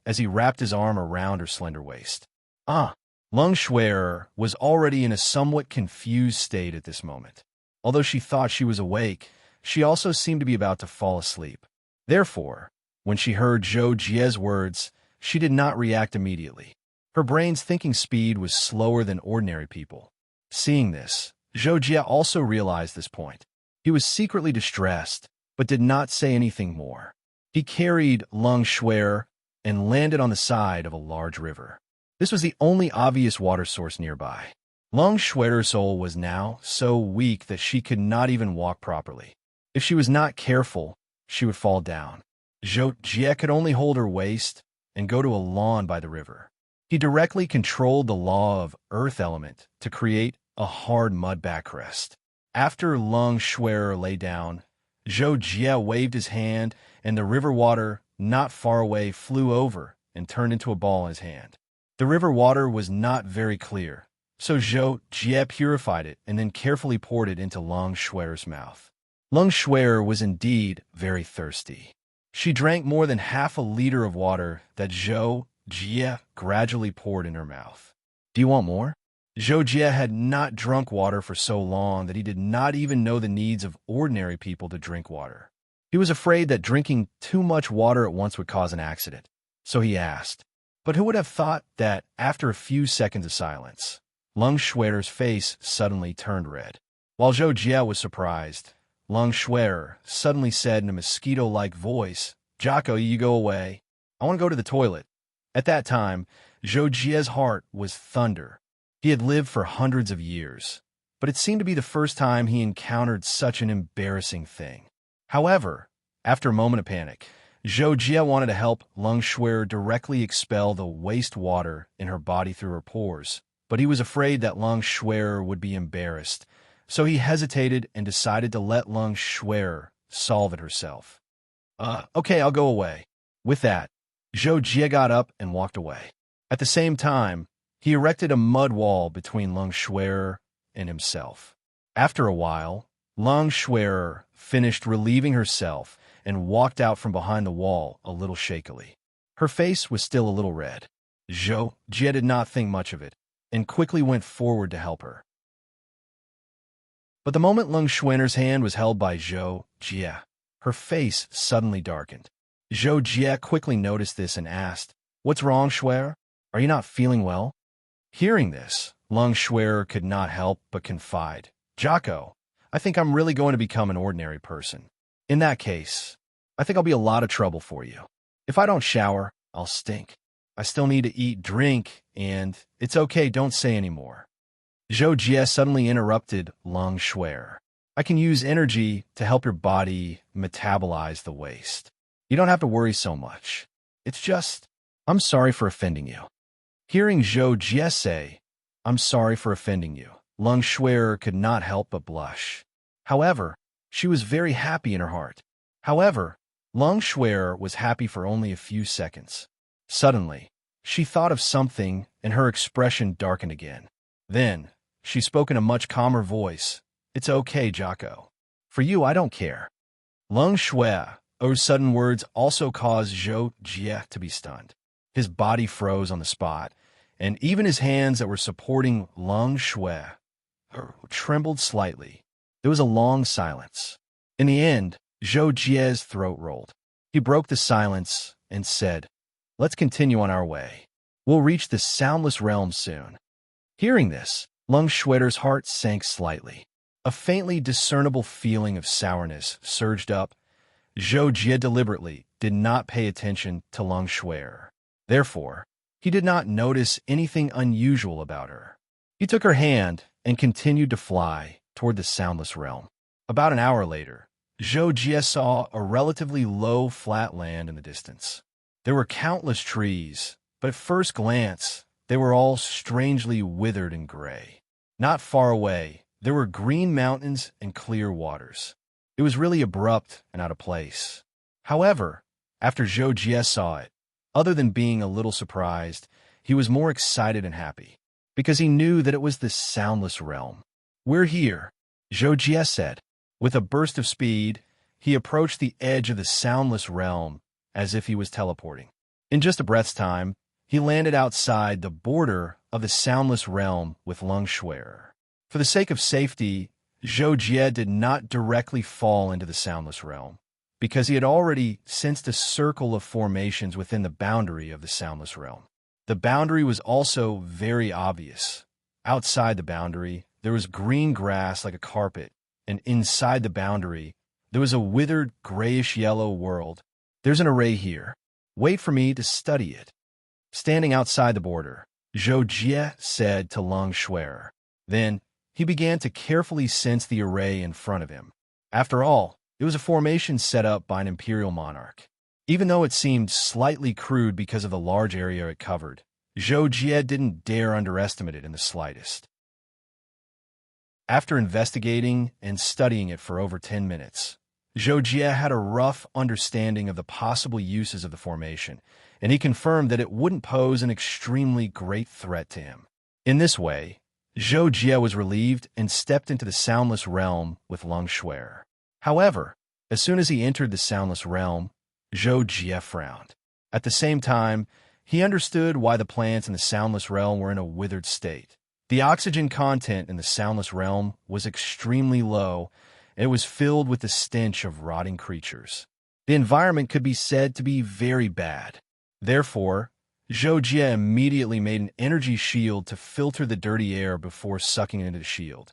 Speaker 1: as he wrapped his arm around her slender waist. Lung Schwerer was already in a somewhat confused state at this moment. Although she thought she was awake, she also seemed to be about to fall asleep. Therefore, when she heard Zhou Jie's words, she did not react immediately. Her brain's thinking speed was slower than ordinary people. Seeing this, Zhou Jie also realized this point. He was secretly distressed, but did not say anything more. He carried Lung Schwerer and landed on the side of a large river. This was the only obvious water source nearby. Lung Schwerer's soul was now so weak that she could not even walk properly. If she was not careful, she would fall down. Zhou Jie could only hold her waist and go to a lawn by the river. He directly controlled the law of earth element to create a hard mud backrest. After Lung Schwerer lay down, Zhou Jie waved his hand, and the river water not far away flew over and turned into a ball in his hand. The river water was not very clear, so Zhou Jie purified it and then carefully poured it into Lung Schwerer's mouth. Lung Schwerer was indeed very thirsty. She drank more than half a liter of water that Zhou Jie gradually poured in her mouth. "Do you want more?" Zhou Jie had not drunk water for so long that he did not even know the needs of ordinary people to drink water. He was afraid that drinking too much water at once would cause an accident, so he asked. But who would have thought that after a few seconds of silence, Lung Schwerer's face suddenly turned red. While Zhou Jie was surprised, Lung Schwerer suddenly said in a mosquito-like voice, "Jocko, you go away. I want to go to the toilet." At that time, Zhou Jie's heart was thunder. He had lived for hundreds of years, but it seemed to be the first time he encountered such an embarrassing thing. However, after a moment of panic, Zhou Jie wanted to help Lung Schwerer directly expel the waste water in her body through her pores, but he was afraid that Lung Schwerer would be embarrassed, so he hesitated and decided to let Lung Schwerer solve it herself. Okay, I'll go away." With that, Zhou Jie got up and walked away. At the same time, he erected a mud wall between Lung Schwerer and himself. After a while, Lung Schwerer finished relieving herself and walked out from behind the wall a little shakily. Her face was still a little red. Zhou Jie did not think much of it and quickly went forward to help her. But the moment Lung Schwerner's hand was held by Zhou Jie, her face suddenly darkened. Zhou Jie quickly noticed this and asked, "What's wrong, Schwerer? Are you not feeling well?" Hearing this, Lung Schwerer could not help but confide, "Jocko, I think I'm really going to become an ordinary person. In that case, I think I'll be a lot of trouble for you. If I don't shower, I'll stink. I still need to eat, drink, and it's okay, don't say any more." Zhou Jie suddenly interrupted Lung Schwerer. "I can use energy to help your body metabolize the waste. You don't have to worry so much. It's just, I'm sorry for offending you." Hearing Zhou Jie say, "I'm sorry for offending you," Lung Schwerer could not help but blush. However, she was very happy in her heart. However, Lung Schwerer was happy for only a few seconds. Suddenly, she thought of something and her expression darkened again. Then, she spoke in a much calmer voice, "It's okay, Jocko. For you, I don't care." Lung Schwerer's sudden words also caused Zhou Jie to be stunned. His body froze on the spot, and even his hands that were supporting Lung Schwerer trembled slightly. There was a long silence. In the end, Zhou Jie's throat rolled. He broke the silence and said, "Let's continue on our way. We'll reach the soundless realm soon." Hearing this, Lung Schwerer's heart sank slightly. A faintly discernible feeling of sourness surged up. Zhou Jie deliberately did not pay attention to Lung Schwerer. Therefore, he did not notice anything unusual about her. He took her hand and continued to fly, toward the soundless realm. About an hour later, Zhou Jie saw a relatively low, flat land in the distance. There were countless trees, but at first glance, they were all strangely withered and gray. Not far away, there were green mountains and clear waters. It was really abrupt and out of place. However, after Zhou Jie saw it, other than being a little surprised, he was more excited and happy, because he knew that it was the soundless realm. "We're here," Zhou Jie said. With a burst of speed, he approached the edge of the soundless realm as if he was teleporting. In just a breath's time, he landed outside the border of the soundless realm with Lung Shuer. For the sake of safety, Zhou Jie did not directly fall into the soundless realm, because he had already sensed a circle of formations within the boundary of the soundless realm. The boundary was also very obvious. Outside the boundary, there was green grass like a carpet, and inside the boundary, there was a withered grayish-yellow world. "There's an array here. Wait for me to study it." Standing outside the border, Zhou Jie said to Lung Shuer. Then, he began to carefully sense the array in front of him. After all, it was a formation set up by an imperial monarch. Even though it seemed slightly crude because of the large area it covered, Zhou Jie didn't dare underestimate it in the slightest. After investigating and studying it for over 10 minutes, Zhou Jie had a rough understanding of the possible uses of the formation, and he confirmed that it wouldn't pose an extremely great threat to him. In this way, Zhou Jie was relieved and stepped into the soundless realm with Lung Shuer. However, as soon as he entered the soundless realm, Zhou Jie frowned. At the same time, he understood why the plants in the soundless realm were in a withered state. The oxygen content in the soundless realm was extremely low, and it was filled with the stench of rotting creatures. The environment could be said to be very bad. Therefore, Zhou Jie immediately made an energy shield to filter the dirty air before sucking it into the shield.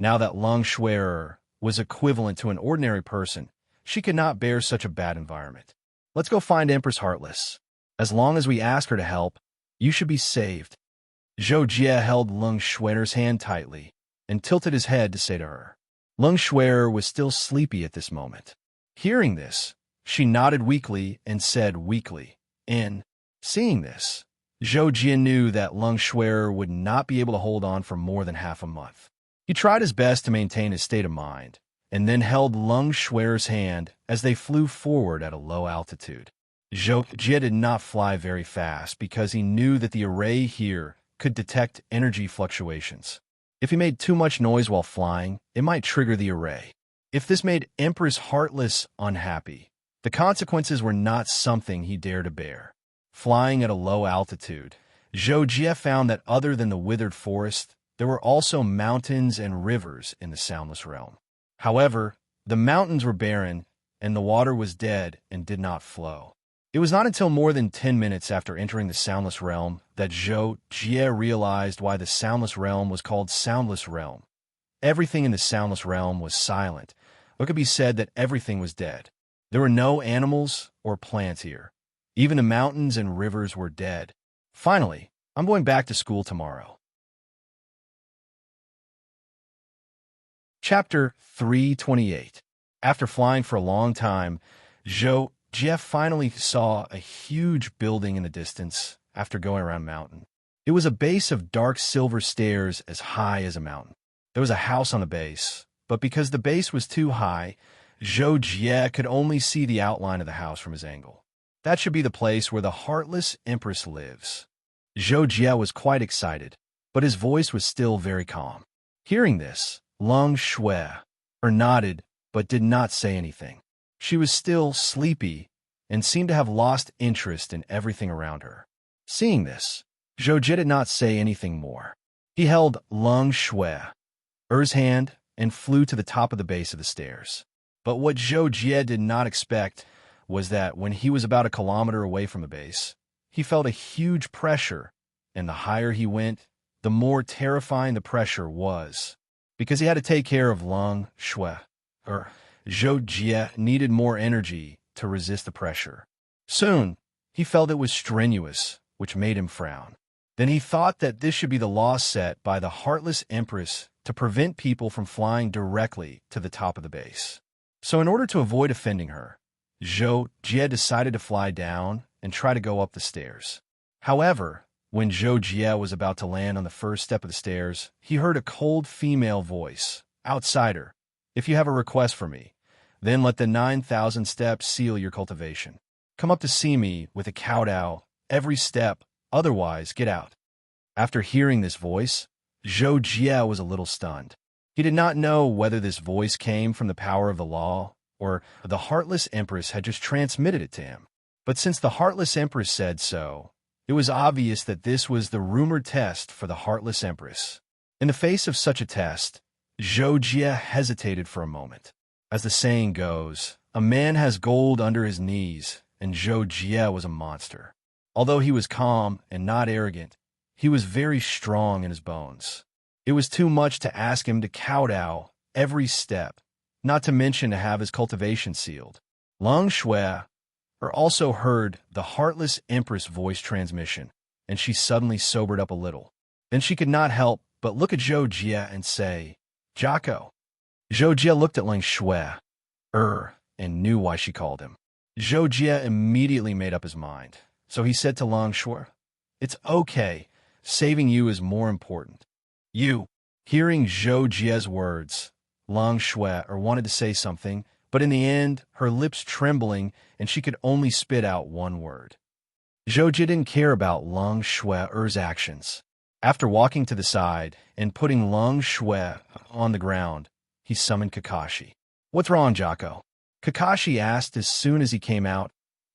Speaker 1: Now that Lung Shuer was equivalent to an ordinary person, she could not bear such a bad environment. "Let's go find Empress Heartless. As long as we ask her to help, you should be saved." Zhou Jie held Lung Shuer's hand tightly and tilted his head to say to her. Lung Shuer was still sleepy at this moment. Hearing this, she nodded weakly and said weakly, "In." Seeing this, Zhou Jie knew that Lung Shuer would not be able to hold on for more than half a month. He tried his best to maintain his state of mind, and then held Lung Shuer's hand as they flew forward at a low altitude. Zhou Jie did not fly very fast because he knew that the array here could detect energy fluctuations. If he made too much noise while flying, it might trigger the array. If this made Empress Heartless unhappy, the consequences were not something he dared to bear. Flying at a low altitude, Zhou Jie found that other than the withered forest, there were also mountains and rivers in the soundless realm. However, the mountains were barren, and the water was dead and did not flow. It was not until more than 10 minutes after entering the soundless realm that Zhou Jie realized why the soundless realm was called Soundless Realm. Everything in the soundless realm was silent. It could be said that everything was dead. There were no animals or plants here. Even the mountains and rivers were dead. Finally, I'm going back to school tomorrow. Chapter 328. After flying for a long time, Zhou Jie finally saw a huge building in the distance after going around a mountain. It was a base of dark silver stairs as high as a mountain. There was a house on the base, but because the base was too high, Zhou Jie could only see the outline of the house from his angle. That should be the place where the Heartless Empress lives. Zhou Jie was quite excited, but his voice was still very calm. Hearing this, Lung Shuer nodded but did not say anything. She was still sleepy and seemed to have lost interest in everything around her. Seeing this, Zhou Jie did not say anything more. He held Lung Shuer's hand and flew to the top of the base of the stairs. But what Zhou Jie did not expect was that when he was about a kilometer away from the base, he felt a huge pressure, and the higher he went, the more terrifying the pressure was. Because he had to take care of Lung Shuer, Zhou Jie needed more energy to resist the pressure. Soon, he felt it was strenuous, which made him frown. Then he thought that this should be the law set by the Heartless Empress to prevent people from flying directly to the top of the base. So in order to avoid offending her, Zhou Jie decided to fly down and try to go up the stairs. However, when Zhou Jie was about to land on the first step of the stairs, he heard a cold female voice. "Outsider, if you have a request for me, then let the 9,000 steps seal your cultivation. Come up to see me with a kowtow every step, otherwise get out." After hearing this voice, Zhou Jie was a little stunned. He did not know whether this voice came from the power of the law or the Heartless Empress had just transmitted it to him. But since the Heartless Empress said so, it was obvious that this was the rumored test for the Heartless Empress. In the face of such a test, Zhou Jie hesitated for a moment. As the saying goes, a man has gold under his knees, and Zhou Jie was a monster. Although he was calm and not arrogant, he was very strong in his bones. It was too much to ask him to kowtow every step, not to mention to have his cultivation sealed. Lang Shui also heard the Heartless Empress voice transmission, and she suddenly sobered up a little. Then she could not help but look at Zhou Jie and say, "Jocko." Zhou Jie looked at Lang Shui, and knew why she called him. Zhou Jie immediately made up his mind, so he said to Lang Shui, "It's okay. Saving you is more important." "You." Hearing Zhou Jie's words, Lang Shui wanted to say something, but in the end, her lips trembling, and she could only spit out one word. Zhou Jie didn't care about Lang Shui's actions. After walking to the side and putting Lang Shui on the ground, he summoned Kakashi. "What's wrong, Jocko?" Kakashi asked as soon as he came out,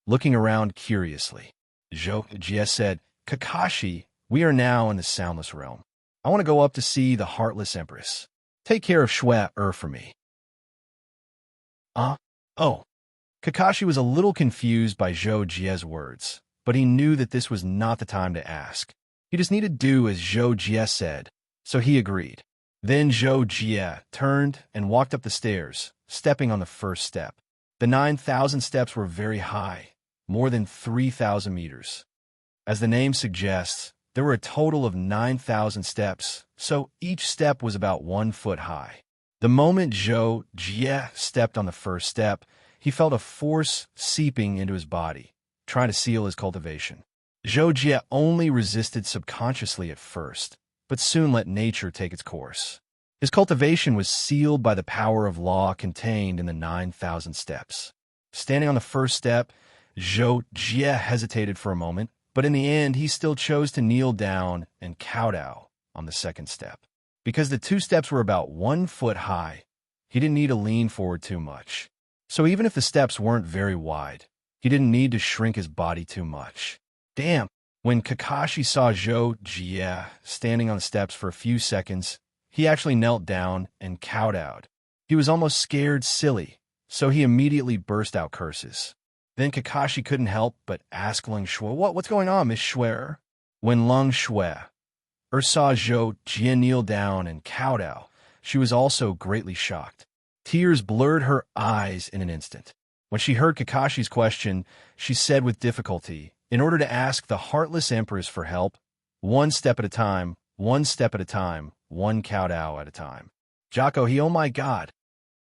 Speaker 1: looking around curiously. Zhou Jie said, "Kakashi, we are now in the Soundless Realm. I want to go up to see the Heartless Empress. Take care of Shui for me." Oh. Kakashi was a little confused by Zhou Jie's words, but he knew that this was not the time to ask. He just needed to do as Zhou Jie said, so he agreed. Then Zhou Jie turned and walked up the stairs, stepping on the first step. The 9,000 steps were very high, more than 3,000 meters. As the name suggests, there were a total of 9,000 steps, so each step was about 1 foot high. The moment Zhou Jie stepped on the first step, he felt a force seeping into his body, trying to seal his cultivation. Zhou Jie only resisted subconsciously at first, but soon let nature take its course. His cultivation was sealed by the power of law contained in the 9,000 steps. Standing on the first step, Zhou Jie hesitated for a moment, but in the end he still chose to kneel down and kowtow on the second step. Because the 2 steps were about 1 foot high, he didn't need to lean forward too much. So even if the steps weren't very wide, he didn't need to shrink his body too much. Damn! When Kakashi saw Zhou Jie standing on the steps for a few seconds, he actually knelt down and kowtowed. He was almost scared silly, so he immediately burst out curses. Then Kakashi couldn't help but ask Lang Shui, What's going on, Miss Shui?" When Lang Shui saw Zhou Jie kneel down and kowtow, she was also greatly shocked. Tears blurred her eyes in an instant. When she heard Kakashi's question, she said with difficulty, in order to ask the Heartless Empress for help, 1 step at a time, 1 step at a time, 1 kowtow at a time. Jocko, oh my God.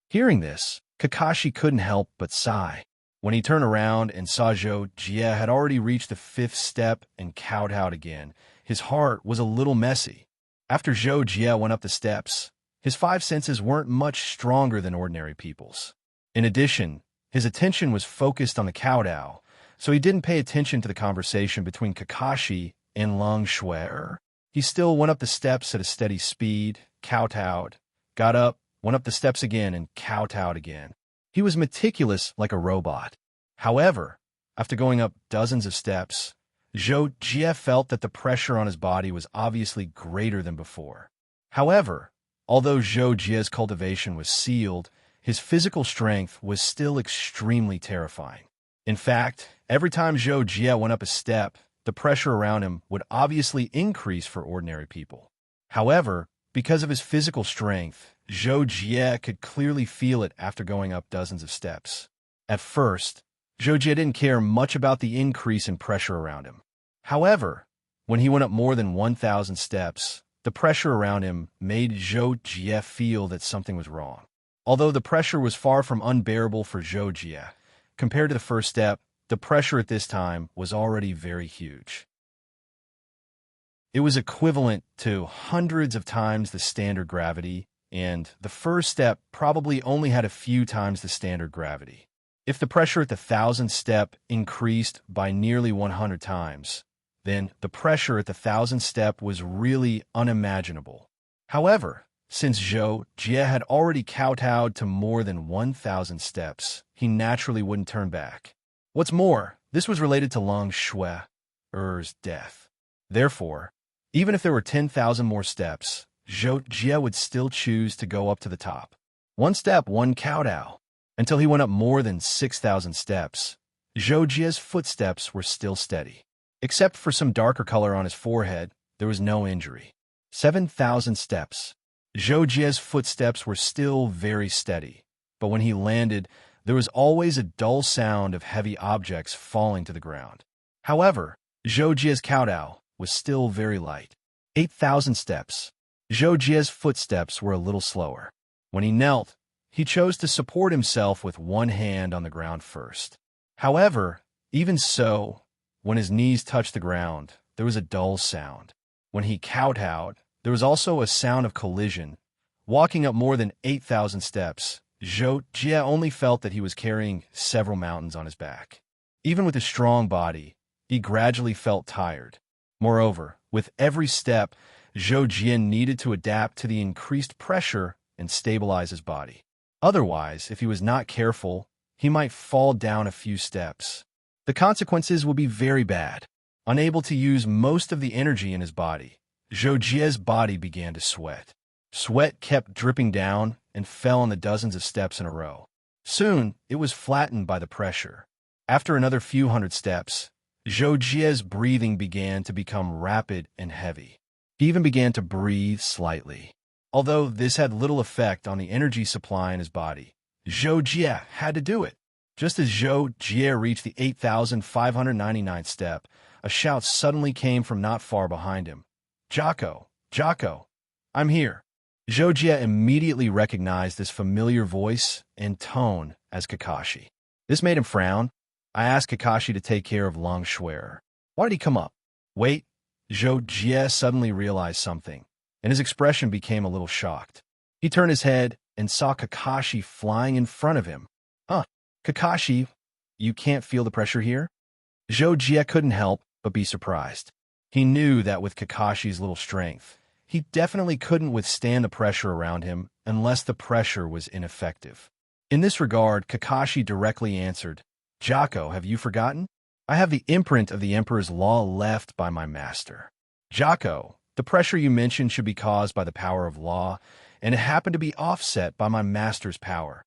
Speaker 1: Hearing this, Kakashi couldn't help but sigh. When he turned around and saw Zhou Jie had already reached the 5th step and kowtowed again, his heart was a little messy. After Zhou Jie went up the steps, his 5 senses weren't much stronger than ordinary people's. In addition, his attention was focused on the kowtow, so he didn't pay attention to the conversation between Kakashi and Lang Shui. He still went up the steps at a steady speed, kowtowed, got up, went up the steps again, and kowtowed again. He was meticulous like a robot. However, after going up dozens of steps, Zhou Jie felt that the pressure on his body was obviously greater than before. However, although Zhou Jie's cultivation was sealed, his physical strength was still extremely terrifying. In fact, every time Zhou Jie went up a step, the pressure around him would obviously increase for ordinary people. However, because of his physical strength, Zhou Jie could clearly feel it after going up dozens of steps. At first, Zhou Jie didn't care much about the increase in pressure around him. However, when he went up more than 1,000 steps, The pressure around him made Zhou Jie feel that something was wrong. Although the pressure was far from unbearable for Zhou Jie, compared to the first step, the pressure at this time was already very huge. It was equivalent to hundreds of times the standard gravity, and the first step probably only had a few times the standard gravity. If the pressure at the 1000th step increased by nearly 100 times, then the pressure at the 1000th step was really unimaginable. However, since Zhou Jie had already kowtowed to more than 1,000 steps, he naturally wouldn't turn back. What's more, this was related to Long Shui's death. Therefore, even if there were 10,000 more steps, Zhou Jie would still choose to go up to the top. One step, one kowtow. Until he went up more than 6,000 steps, Zhou Jie's footsteps were still steady. Except for some darker color on his forehead, there was no injury. 7,000 steps. Zhou Jie's footsteps were still very steady, but when he landed, there was always a dull sound of heavy objects falling to the ground. However, Zhou Jie's kowtow was still very light. 8,000 steps. Zhou Jie's footsteps were a little slower. When he knelt, he chose to support himself with one hand on the ground first. However, even so, when his knees touched the ground, there was a dull sound. When he kowtowed, there was also a sound of collision. Walking up more than 8,000 steps, Zhou Jie only felt that he was carrying several mountains on his back. Even with his strong body, he gradually felt tired. Moreover, with every step, Zhou Jie needed to adapt to the increased pressure and stabilize his body. Otherwise, if he was not careful, he might fall down a few steps. The consequences would be very bad. Unable to use most of the energy in his body, Zhou Jie's body began to sweat. Sweat kept dripping down and fell on the dozens of steps in a row. Soon, it was flattened by the pressure. After another few hundred steps, Zhou Jie's breathing began to become rapid and heavy. He even began to breathe slightly. Although this had little effect on the energy supply in his body, Zhou Jie had to do it. Just as Zhou Jie reached the 8,599th step, a shout suddenly came from not far behind him. "Jocko! Jocko! I'm here!" Zhou Jie immediately recognized this familiar voice and tone as Kakashi. This made him frown. I asked Kakashi to take care of Long Shui. Why did he come up? Wait, Zhou Jie suddenly realized something, and his expression became a little shocked. He turned his head and saw Kakashi flying in front of him. Kakashi, you can't feel the pressure here? Zhou Jie couldn't help but be surprised. He knew that with Kakashi's little strength, he definitely couldn't withstand the pressure around him unless the pressure was ineffective. In this regard, Kakashi directly answered, "Jocko, have you forgotten? I have the imprint of the Emperor's law left by my master. Jocko, the pressure you mentioned should be caused by the power of law, and it happened to be offset by my master's power."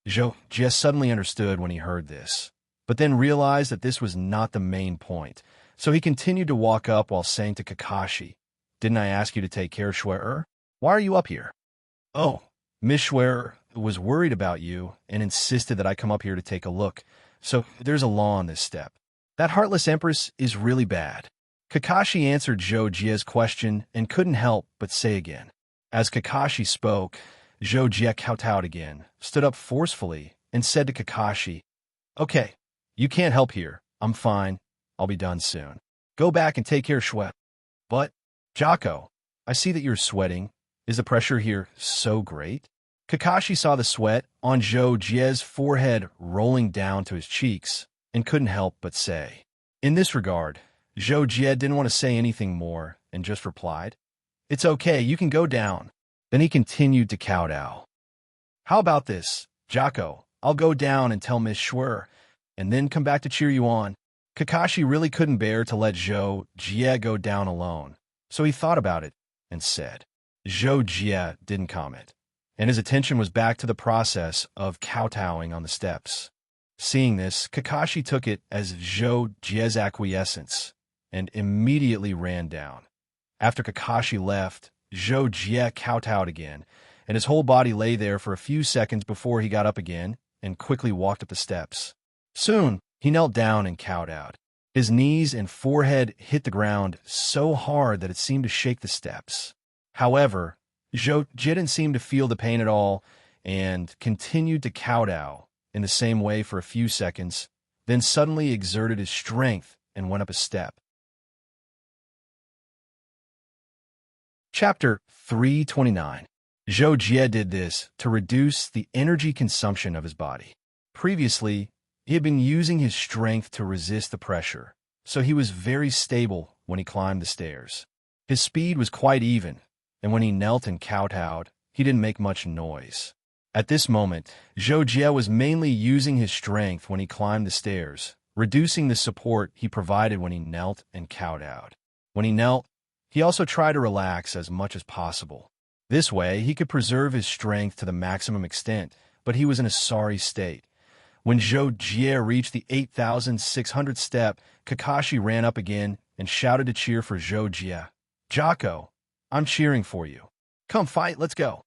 Speaker 1: Zhou Jie suddenly understood when he heard this, but then realized that this was not the main point, so he continued to walk up while saying to Kakashi, "Didn't I ask you to take care of Shui? Why are you up here?" "Oh, Miss Shui was worried about you and insisted that I come up here to take a look, so there's a law on this step. That heartless empress is really bad." Kakashi answered Zhou Jie's question and couldn't help but say again. As Kakashi spoke, Zhou Jie kowtowed again, stood up forcefully, and said to Kakashi, "Okay, you can't help here. I'm fine. I'll be done soon. Go back and take care of Shui." "But, Jocko, I see that you're sweating. Is the pressure here so great?" Kakashi saw the sweat on Zhou Jie's forehead rolling down to his cheeks and couldn't help but say. In this regard, Zhou Jie didn't want to say anything more and just replied, "It's okay, you can go down." Then he continued to kowtow. "How about this, Jocko? I'll go down and tell Miss Shui, and then come back to cheer you on." Kakashi really couldn't bear to let Zhou Jie go down alone, so he thought about it and said. Zhou Jie didn't comment, and his attention was back to the process of kowtowing on the steps. Seeing this, Kakashi took it as Zhou Jie's acquiescence and immediately ran down. After Kakashi left, Zhou Jie kowtowed again, and his whole body lay there for a few seconds before he got up again and quickly walked up the steps. Soon, he knelt down and kowtowed. His knees and forehead hit the ground so hard that it seemed to shake the steps. However, Zhou Jie didn't seem to feel the pain at all and continued to kowtow in the same way for a few seconds, then suddenly exerted his strength and went up a step. Chapter 329. Zhou Jie did this to reduce the energy consumption of his body. Previously, he had been using his strength to resist the pressure, so he was very stable when he climbed the stairs. His speed was quite even, and when he knelt and kowtowed, he didn't make much noise. At this moment, Zhou Jie was mainly using his strength when he climbed the stairs, reducing the support he provided when he knelt and kowtowed. When he knelt, he also tried to relax as much as possible. This way, he could preserve his strength to the maximum extent, but he was in a sorry state. When Zhou Jie reached the 8,600th step, Kakashi ran up again and shouted to cheer for Zhou Jie. "Jocko, I'm cheering for you. Come fight, let's go."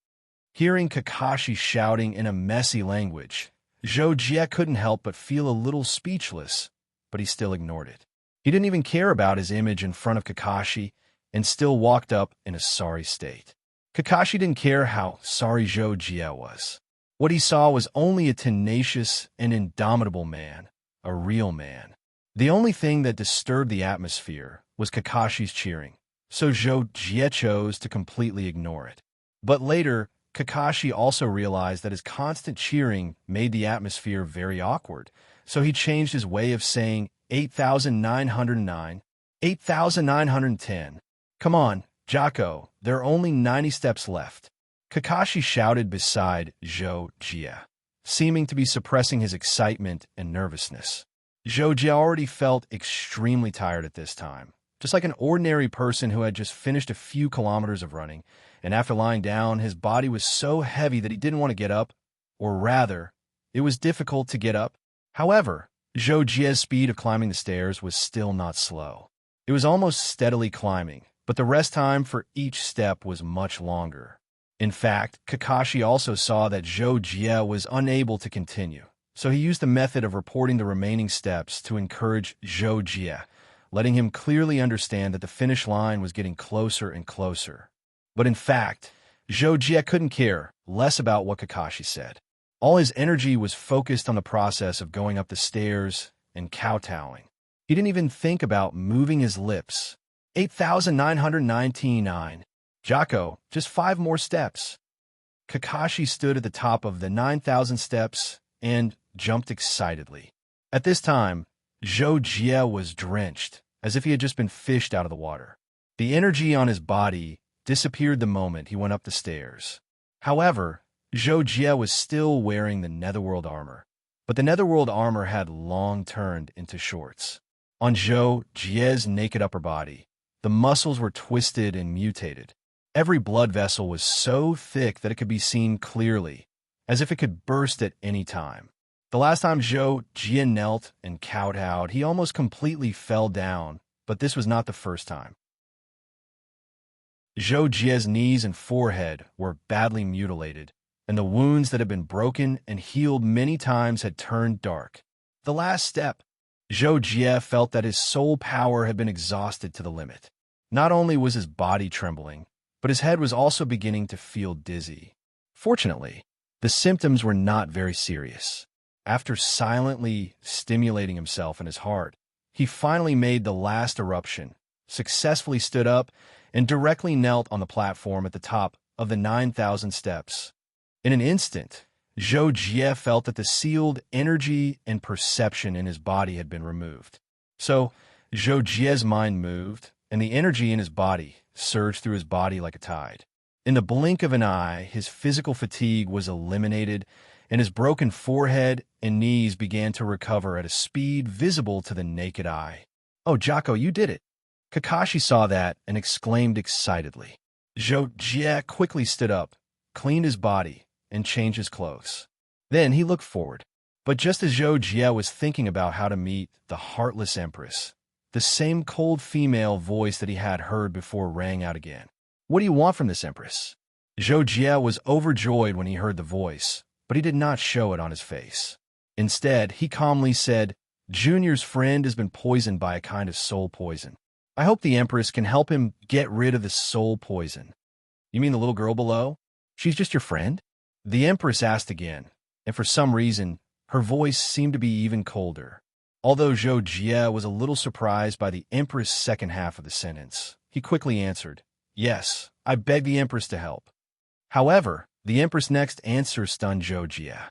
Speaker 1: Hearing Kakashi shouting in a messy language, Zhou Jie couldn't help but feel a little speechless, but he still ignored it. He didn't even care about his image in front of Kakashi and still walked up in a sorry state. Kakashi didn't care how sorry Zhou Jie was. What he saw was only a tenacious and indomitable man, a real man. The only thing that disturbed the atmosphere was Kakashi's cheering, so Zhou Jie chose to completely ignore it. But later, Kakashi also realized that his constant cheering made the atmosphere very awkward, so he changed his way of saying 8,909, 8,910. "Come on, Jocko, there are only 90 steps left." Kakashi shouted beside Zhou Jie, seeming to be suppressing his excitement and nervousness. Zhou Jie already felt extremely tired at this time, just like an ordinary person who had just finished a few kilometers of running, and after lying down, his body was so heavy that he didn't want to get up, or rather, it was difficult to get up. However, Zhou Jie's speed of climbing the stairs was still not slow. It was almost steadily climbing, but the rest time for each step was much longer. In fact, Kakashi also saw that Zhou Jie was unable to continue, so he used the method of reporting the remaining steps to encourage Zhou Jie, letting him clearly understand that the finish line was getting closer and closer. But in fact, Zhou Jie couldn't care less about what Kakashi said. All his energy was focused on the process of going up the stairs and kowtowing. He didn't even think about moving his lips. 8,999. "Jocko, just 5 more steps." Kakashi stood at the top of the 9,000 steps and jumped excitedly. At this time, Zhou Jie was drenched, as if he had just been fished out of the water. The energy on his body disappeared the moment he went up the stairs. However, Zhou Jie was still wearing the Netherworld armor, but the Netherworld armor had long turned into shorts. On Zhou Jie's naked upper body, the muscles were twisted and mutated. Every blood vessel was so thick that it could be seen clearly, as if it could burst at any time. The last time Zhou Jie knelt and kowtowed, he almost completely fell down, but this was not the first time. Zhou Jie's knees and forehead were badly mutilated, and the wounds that had been broken and healed many times had turned dark. The last step, Zhou Jie felt that his soul power had been exhausted to the limit. Not only was his body trembling, but his head was also beginning to feel dizzy. Fortunately, the symptoms were not very serious. After silently stimulating himself and his heart, he finally made the last eruption, successfully stood up, and directly knelt on the platform at the top of the 9,000 steps. In an instant, Zhou Jie felt that the sealed energy and perception in his body had been removed. So, Zhou Jie's mind moved, and the energy in his body surged through his body like a tide. In the blink of an eye, his physical fatigue was eliminated, and his broken forehead and knees began to recover at a speed visible to the naked eye. "Oh, Jocko, you did it!" Kakashi saw that and exclaimed excitedly. Zhou Jie quickly stood up, cleaned his body, and changed his clothes. Then he looked forward. But just as Zhou Jie was thinking about how to meet the Heartless Empress, the same cold female voice that he had heard before rang out again. "What do you want from this Empress?" Zhou Jie was overjoyed when he heard the voice, but he did not show it on his face. Instead, he calmly said, Junior's friend has been poisoned by a kind of soul poison. I hope the Empress can help him get rid of the soul poison. You mean the little girl below? She's just your friend? The Empress asked again, and for some reason, her voice seemed to be even colder. Although Zhou Jie was a little surprised by the Empress' second half of the sentence, he quickly answered, "Yes, I beg the Empress to help." However, the Empress' next answer stunned Zhou Jie.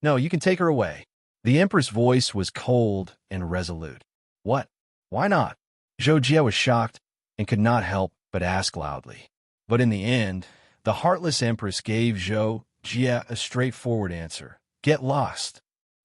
Speaker 1: "No, you can take her away." The Empress' voice was cold and resolute. "What? Why not?" Zhou Jie was shocked and could not help but ask loudly. But in the end, the heartless Empress gave Zhou Jie a straightforward answer: "Get lost."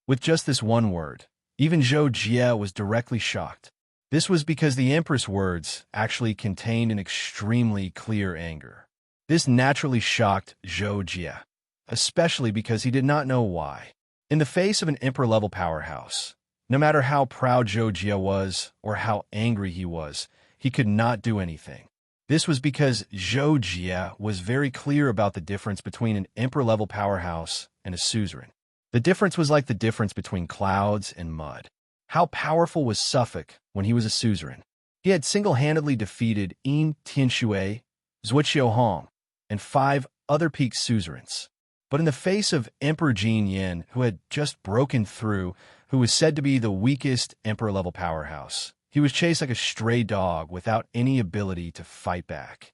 Speaker 1: With just this one word, even Zhou Jie was directly shocked. This was because the Empress' words actually contained an extremely clear anger. This naturally shocked Zhou Jie, especially because he did not know why. In the face of an emperor-level powerhouse, no matter how proud Zhou Jie was or how angry he was, he could not do anything. This was because Zhou Jie was very clear about the difference between an emperor-level powerhouse and a suzerain. The difference was like the difference between clouds and mud. How powerful was Suffolk when he was a suzerain? He had single-handedly defeated Yin Tianshui, Zuoqiu Hong, and 5 other peak suzerains. But in the face of Emperor Jin Yin, who had just broken through, who was said to be the weakest emperor-level powerhouse, he was chased like a stray dog without any ability to fight back.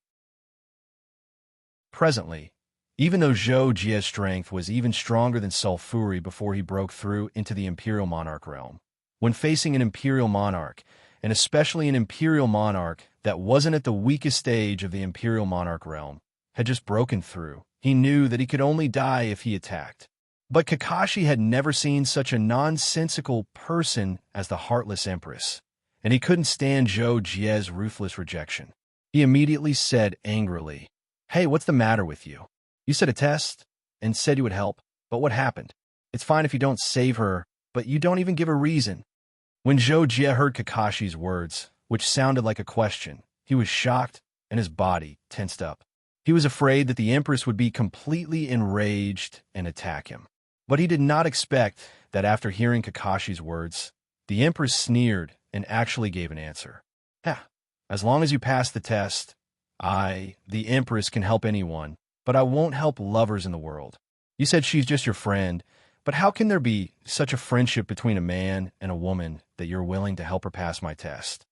Speaker 1: Presently, even though Zhou Jie's strength was even stronger than Sulfuri before he broke through into the Imperial Monarch realm, when facing an Imperial Monarch, and especially an Imperial Monarch that wasn't at the weakest stage of the Imperial Monarch realm, had just broken through, he knew that he could only die if he attacked. But Kakashi had never seen such a nonsensical person as the Heartless Empress, and he couldn't stand Zhou Jie's ruthless rejection. He immediately said angrily, "Hey, what's the matter with you? You said a test and said you would help, but what happened? It's fine if you don't save her, but you don't even give a reason." When Zhou Jie heard Kakashi's words, which sounded like a question, he was shocked and his body tensed up. He was afraid that the Empress would be completely enraged and attack him. But he did not expect that after hearing Kakashi's words, the Empress sneered and actually gave an answer. "Yeah, as long as you pass the test, the Empress, can help anyone, but I won't help lovers in the world. You said she's just your friend, but how can there be such a friendship between a man and a woman that you're willing to help her pass my test?"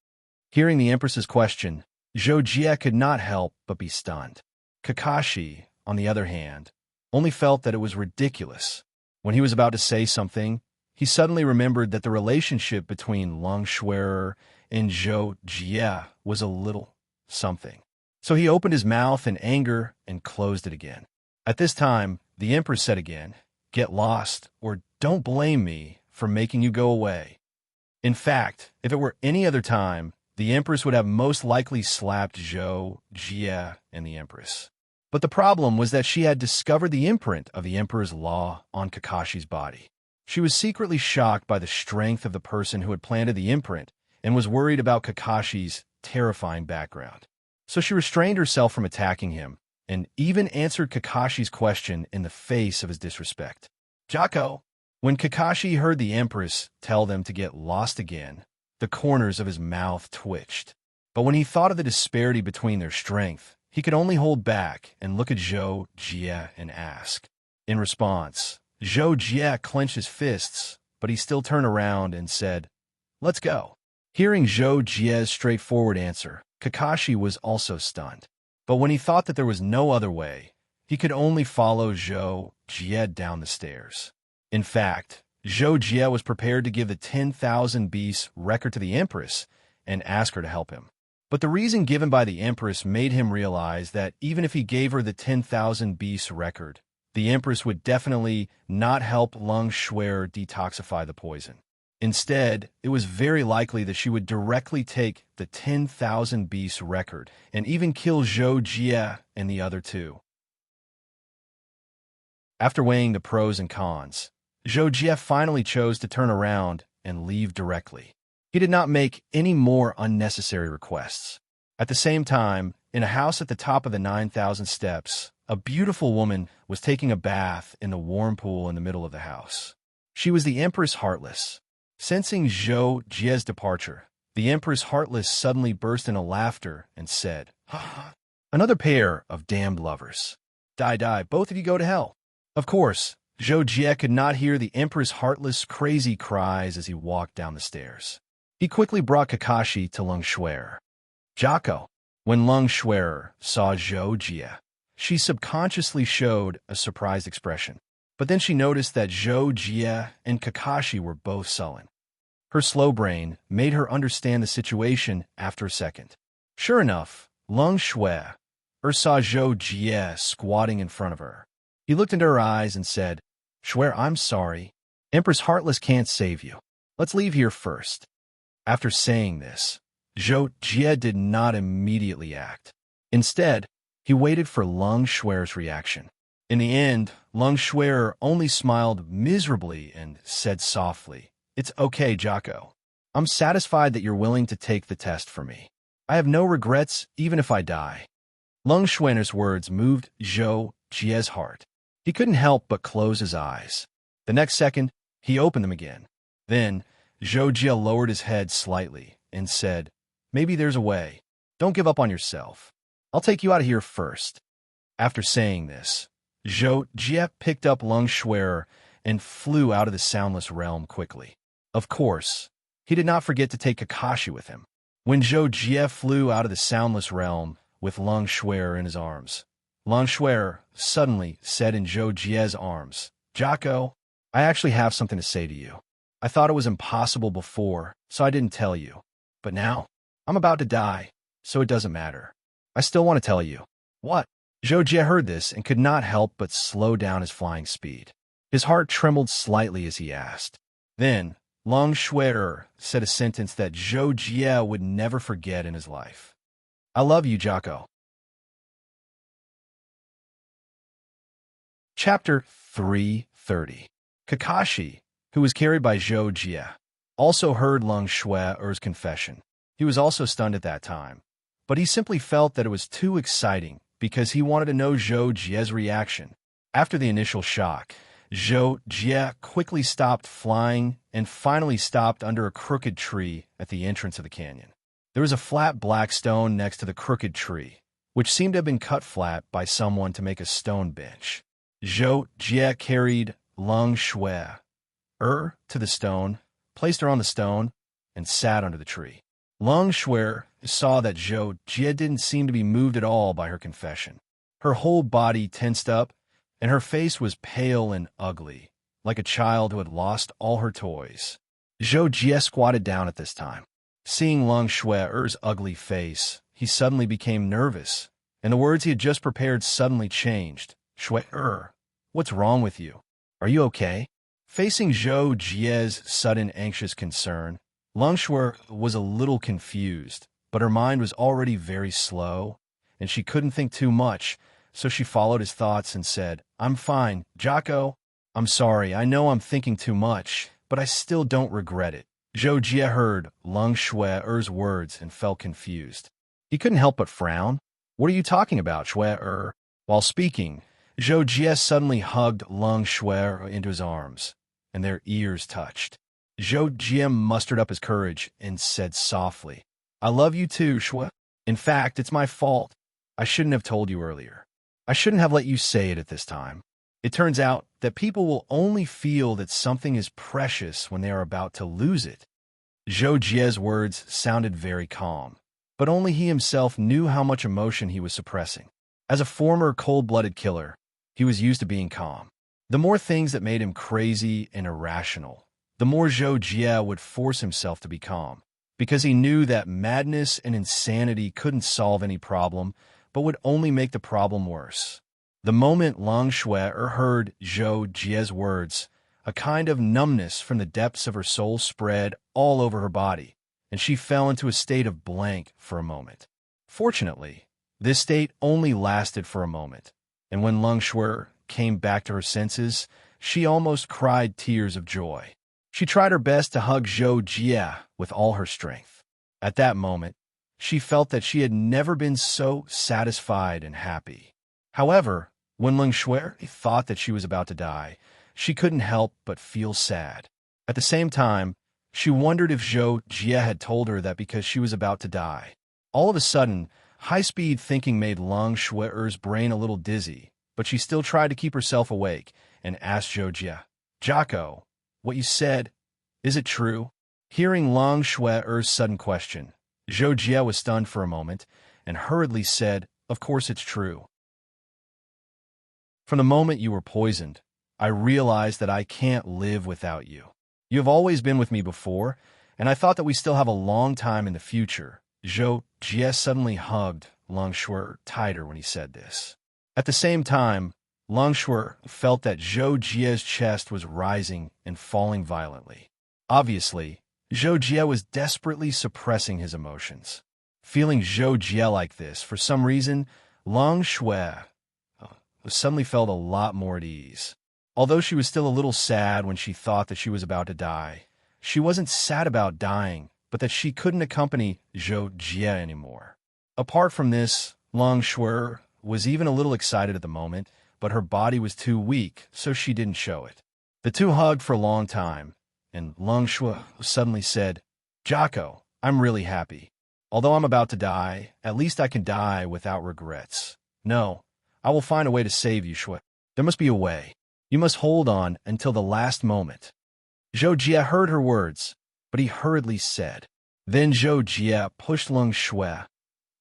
Speaker 1: Hearing the Empress's question, Zhou Jie could not help but be stunned. Kakashi, on the other hand, only felt that it was ridiculous. When he was about to say something, he suddenly remembered that the relationship between Lung Xuerer and Zhou Jie was a little something. So he opened his mouth in anger and closed it again. At this time, the Empress said again, "Get lost, or don't blame me for making you go away." In fact, if it were any other time, the Empress would have most likely slapped Zhou Jie and the Empress. But the problem was that she had discovered the imprint of the Emperor's law on Kakashi's body. She was secretly shocked by the strength of the person who had planted the imprint and was worried about Kakashi's terrifying background. So she restrained herself from attacking him and even answered Kakashi's question in the face of his disrespect. "Jocko!" When Kakashi heard the Empress tell them to get lost again, the corners of his mouth twitched. But when he thought of the disparity between their strength, he could only hold back and look at Zhou Jie and ask. In response, Zhou Jie clenched his fists, but he still turned around and said, "Let's go." Hearing Zhou Jie's straightforward answer, Kakashi was also stunned. But when he thought that there was no other way, he could only follow Zhou Jie down the stairs. In fact, Zhou Jie was prepared to give the 10,000 beasts record to the Empress and ask her to help him. But the reason given by the Empress made him realize that even if he gave her the 10,000 beasts record, the Empress would definitely not help Lung Xuerer detoxify the poison. Instead, it was very likely that she would directly take the 10,000 beasts record and even kill Zhou Jie and the other two. After weighing the pros and cons, Zhou Jie finally chose to turn around and leave directly. He did not make any more unnecessary requests. At the same time, in a house at the top of the 9,000 steps, a beautiful woman was taking a bath in the warm pool in the middle of the house. She was the Empress Heartless. Sensing Zhou Jie's departure, the Empress Heartless suddenly burst into laughter and said, "Another pair of damned lovers. Die, both of you go to hell." Of course, Zhou Jie could not hear the Empress Heartless' crazy cries as he walked down the stairs. He quickly brought Kakashi to Lung Xuer. Jocko. When Lung Xuer saw Zhou Jie, she subconsciously showed a surprised expression. But then she noticed that Zhou Jie and Kakashi were both sullen. Her slow brain made her understand the situation after a second. Sure enough, Lung Xuer saw Zhou Jie squatting in front of her. He looked into her eyes and said, "Xuer, I'm sorry. Empress Heartless can't save you. Let's leave here first." After saying this, Zhou Jie did not immediately act. Instead, he waited for Lung Xuer's reaction. In the end, Lung Xuer only smiled miserably and said softly, "It's okay, Jocko. I'm satisfied that you're willing to take the test for me. I have no regrets, even if I die." Lung Xuer's words moved Zhou Jie's heart. He couldn't help but close his eyes. The next second, he opened them again. Then, Zhou Jie lowered his head slightly and said, "Maybe there's a way. Don't give up on yourself. I'll take you out of here first." After saying this, Zhou Jie picked up Lung Xuer and flew out of the soundless realm quickly. Of course, he did not forget to take Kakashi with him. When Zhou Jie flew out of the soundless realm with Lung Xuer in his arms, Lung Xuer suddenly said in Zhou Jie's arms, "Jocko, I actually have something to say to you. I thought it was impossible before, so I didn't tell you. But now, I'm about to die, so it doesn't matter. I still want to tell you." "What?" Zhou Jie heard this and could not help but slow down his flying speed. His heart trembled slightly as he asked. Then, Lung Xuer said a sentence that Zhou Jie would never forget in his life. "I love you, Jocko." Chapter 330. Kakashi, who was carried by Zhou Jie, also heard Lung Xuer's confession. He was also stunned at that time, but he simply felt that it was too exciting because he wanted to know Zhou Jie's reaction. After the initial shock, Zhou Jie quickly stopped flying and finally stopped under a crooked tree at the entrance of the canyon. There was a flat black stone next to the crooked tree, which seemed to have been cut flat by someone to make a stone bench. Zhou Jie carried Lung Xuer to the stone, placed her on the stone, and sat under the tree. Lung Xuer saw that Zhou Jie didn't seem to be moved at all by her confession. Her whole body tensed up, and her face was pale and ugly, like a child who had lost all her toys. Zhou Jie squatted down at this time. Seeing Lung Xuer's ugly face, he suddenly became nervous, and the words he had just prepared suddenly changed. "Xuer, what's wrong with you? Are you okay?" Facing Zhou Jie's sudden anxious concern, Lung Xuer was a little confused, but her mind was already very slow, and she couldn't think too much, so she followed his thoughts and said, "I'm fine, Jocko. I'm sorry, I know I'm thinking too much, but I still don't regret it." Zhou Jie heard Lung Xuer's words and felt confused. He couldn't help but frown. "What are you talking about, Xuer?" While speaking, Zhou Jie suddenly hugged Lung Xuer into his arms, and their ears touched. Zhou Jie mustered up his courage and said softly, "I love you too, Xuer. In fact, it's my fault. I shouldn't have told you earlier. I shouldn't have let you say it at this time. It turns out that people will only feel that something is precious when they are about to lose it." Zhou Jie's words sounded very calm, but only he himself knew how much emotion he was suppressing. As a former cold-blooded killer, he was used to being calm. The more things that made him crazy and irrational, the more Zhou Jie would force himself to be calm, because he knew that madness and insanity couldn't solve any problem, but would only make the problem worse. The moment Lung Xuer heard Zhou Jie's words, a kind of numbness from the depths of her soul spread all over her body, and she fell into a state of blank for a moment. Fortunately, this state only lasted for a moment, and when Lung Xuer came back to her senses, she almost cried tears of joy. She tried her best to hug Zhou Jie with all her strength. At that moment, she felt that she had never been so satisfied and happy. However, when Lung Xuer thought that she was about to die, she couldn't help but feel sad. At the same time, She wondered if Zhou Jie had told her that because she was about to die. All of a sudden, high-speed thinking made Lang Shui's brain a little dizzy, but she still tried to keep herself awake and asked Zhou Jie, "Jocko, what you said, is it true?" Hearing Lang Shui's sudden question, Zhou Jie was stunned for a moment and hurriedly said, "Of course it's true. From the moment you were poisoned, I realized that I can't live without you. You have always been with me before, and I thought that we still have a long time in the future." Zhou Jie suddenly hugged Lang Shui tighter when he said this. At the same time, Lang Shui felt that Zhou Jie's chest was rising and falling violently. Obviously, Zhou Jie was desperately suppressing his emotions. Feeling Zhou Jie like this, for some reason, Lang Shui suddenly felt a lot more at ease. Although she was still a little sad when she thought that she was about to die, she wasn't sad about dying, but that she couldn't accompany Zhou Jie anymore. Apart from this, Lang Shui was even a little excited at the moment, but her body was too weak, so she didn't show it. The two hugged for a long time, and Lang Shui suddenly said, "Jocko, I'm really happy. Although I'm about to die, at least I can die without regrets. No, I will find a way to save you, Shui. There must be a way. You must hold on until the last moment." Zhou Jie heard her words, but he hurriedly said. Then Zhou Jie pushed Lang Shui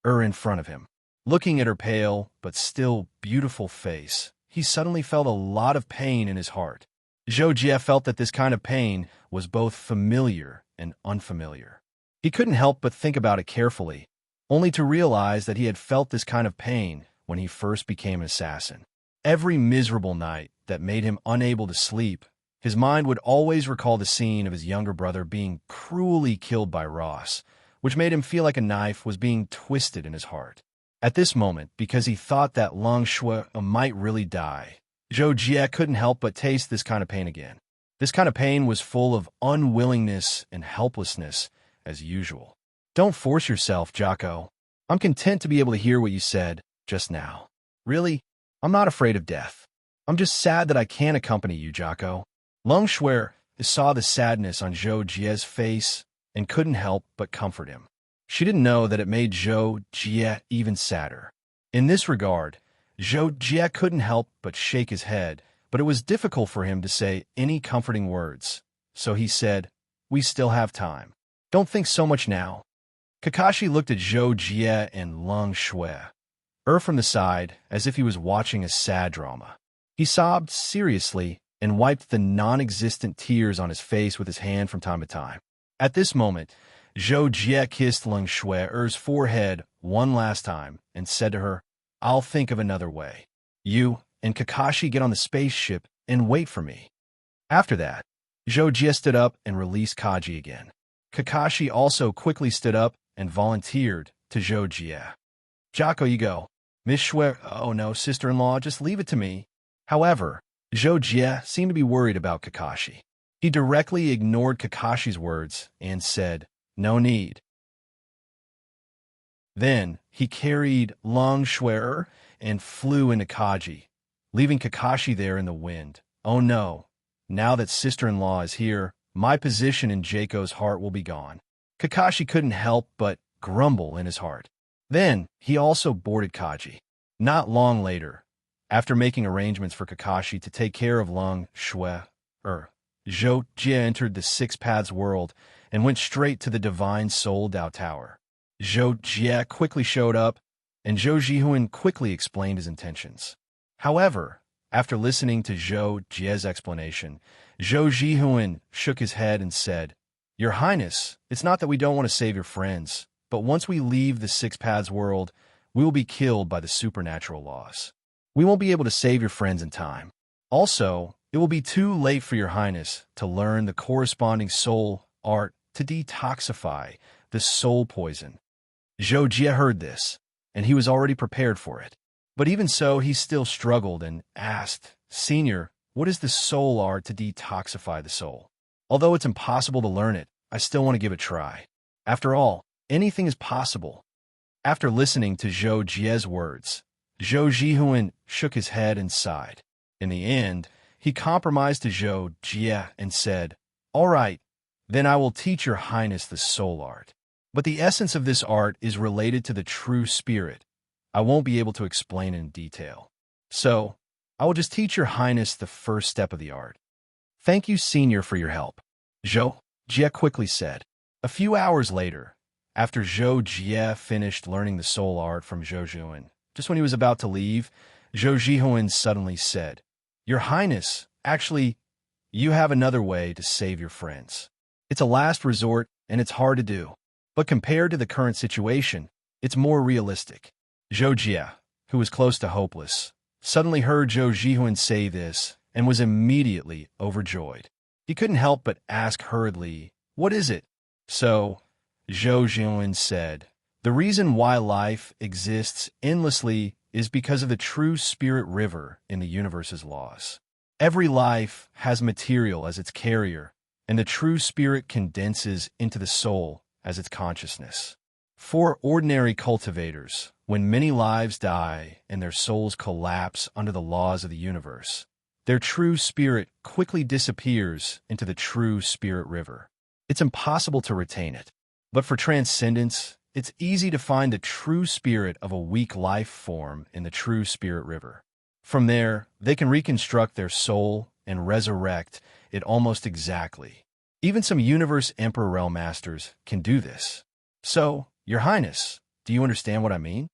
Speaker 1: in front of him. Looking at her pale but still beautiful face, he suddenly felt a lot of pain in his heart. Zhou Jie felt that this kind of pain was both familiar and unfamiliar. He couldn't help but think about it carefully, only to realize that he had felt this kind of pain when he first became an assassin. Every miserable night that made him unable to sleep, his mind would always recall the scene of his younger brother being cruelly killed by Ross, which made him feel like a knife was being twisted in his heart. At this moment, because he thought that Lang Shui might really die, Zhou Jie couldn't help but taste this kind of pain again. This kind of pain was full of unwillingness and helplessness, as usual. "Don't force yourself, Jocko. I'm content to be able to hear what you said just now. Really, I'm not afraid of death. I'm just sad that I can't accompany you, Jocko." Lang Shui saw the sadness on Zhou Jie's face and couldn't help but comfort him. She didn't know that it made Zhou Jie even sadder. In this regard, Zhou Jie couldn't help but shake his head, but it was difficult for him to say any comforting words. So he said, "We still have time. Don't think so much now." Kakashi looked at Zhou Jie and Lang Shui from the side as if he was watching a sad drama. He sobbed seriously and wiped the non-existent tears on his face with his hand from time to time. At this moment, Zhou Jie kissed Lang Shui's forehead one last time and said to her, "I'll think of another way. You and Kakashi get on the spaceship and wait for me." After that, Zhou Jie stood up and released Kaji again. Kakashi also quickly stood up and volunteered to Zhou Jie. "Jocko, you go. Miss Shui, oh no, sister-in-law, just leave it to me." However, Zhou Jie seemed to be worried about Kakashi. He directly ignored Kakashi's words and said, "No need." Then he carried Lang Shui and flew into Kaji, leaving Kakashi there in the wind. "Oh no, now that sister-in-law is here, my position in Jaco's heart will be gone." Kakashi couldn't help but grumble in his heart. Then he also boarded Kaji. Not long later, after making arrangements for Kakashi to take care of Lang Shui, Zhou Jie entered the Six Paths world and went straight to the Divine Soul Dao Tower. Zhou Jie quickly showed up, and Zhou Jihuan quickly explained his intentions. However, after listening to Zhou Jie's explanation, Zhou Jihuan shook his head and said, "Your Highness, it's not that we don't want to save your friends, but once we leave the Six Paths world, we will be killed by the supernatural laws. We won't be able to save your friends in time. Also, it will be too late for your Highness to learn the corresponding soul art to detoxify the soul poison." Zhou Jie heard this, and he was already prepared for it. But even so, he still struggled and asked, "Senior, what is the soul art to detoxify the soul? Although it's impossible to learn it, I still want to give it a try. After all, anything is possible." After listening to Zhou Jie's words, Zhou Jihuan shook his head and sighed. In the end, he compromised to Zhou Jie and said, "All right, Then I will teach your highness the soul art. But the essence of this art is related to the true spirit. I won't be able to explain in detail. So, I will just teach your highness the first step of the art. Thank you, senior, for your help, Zhou Jie quickly said. A few hours later, after Zhou Jie finished learning the soul art from Zhou Zhihuan, just when he was about to leave, Zhou Zhihuan suddenly said, "Your highness, actually, you have another way to save your friends. It's a last resort, and it's hard to do. But compared to the current situation, it's more realistic." Zhou Jie, who was close to hopeless, suddenly heard Zhou Zhihuan say this and was immediately overjoyed. He couldn't help but ask hurriedly, "What is it?" So, Zhou Zhihuan said, "The reason why life exists endlessly is because of the true spirit river in the universe's laws. Every life has material as its carrier, and the true spirit condenses into the soul as its consciousness. For ordinary cultivators, when many lives die and their souls collapse under the laws of the universe, their true spirit quickly disappears into the true spirit river. It's impossible to retain it. But for transcendence, it's easy to find the true spirit of a weak life form in the true spirit river. From there, they can reconstruct their soul and resurrect it almost exactly. Even some Universe Emperor Realm Masters can do this. So, Your Highness, do you understand what I mean?"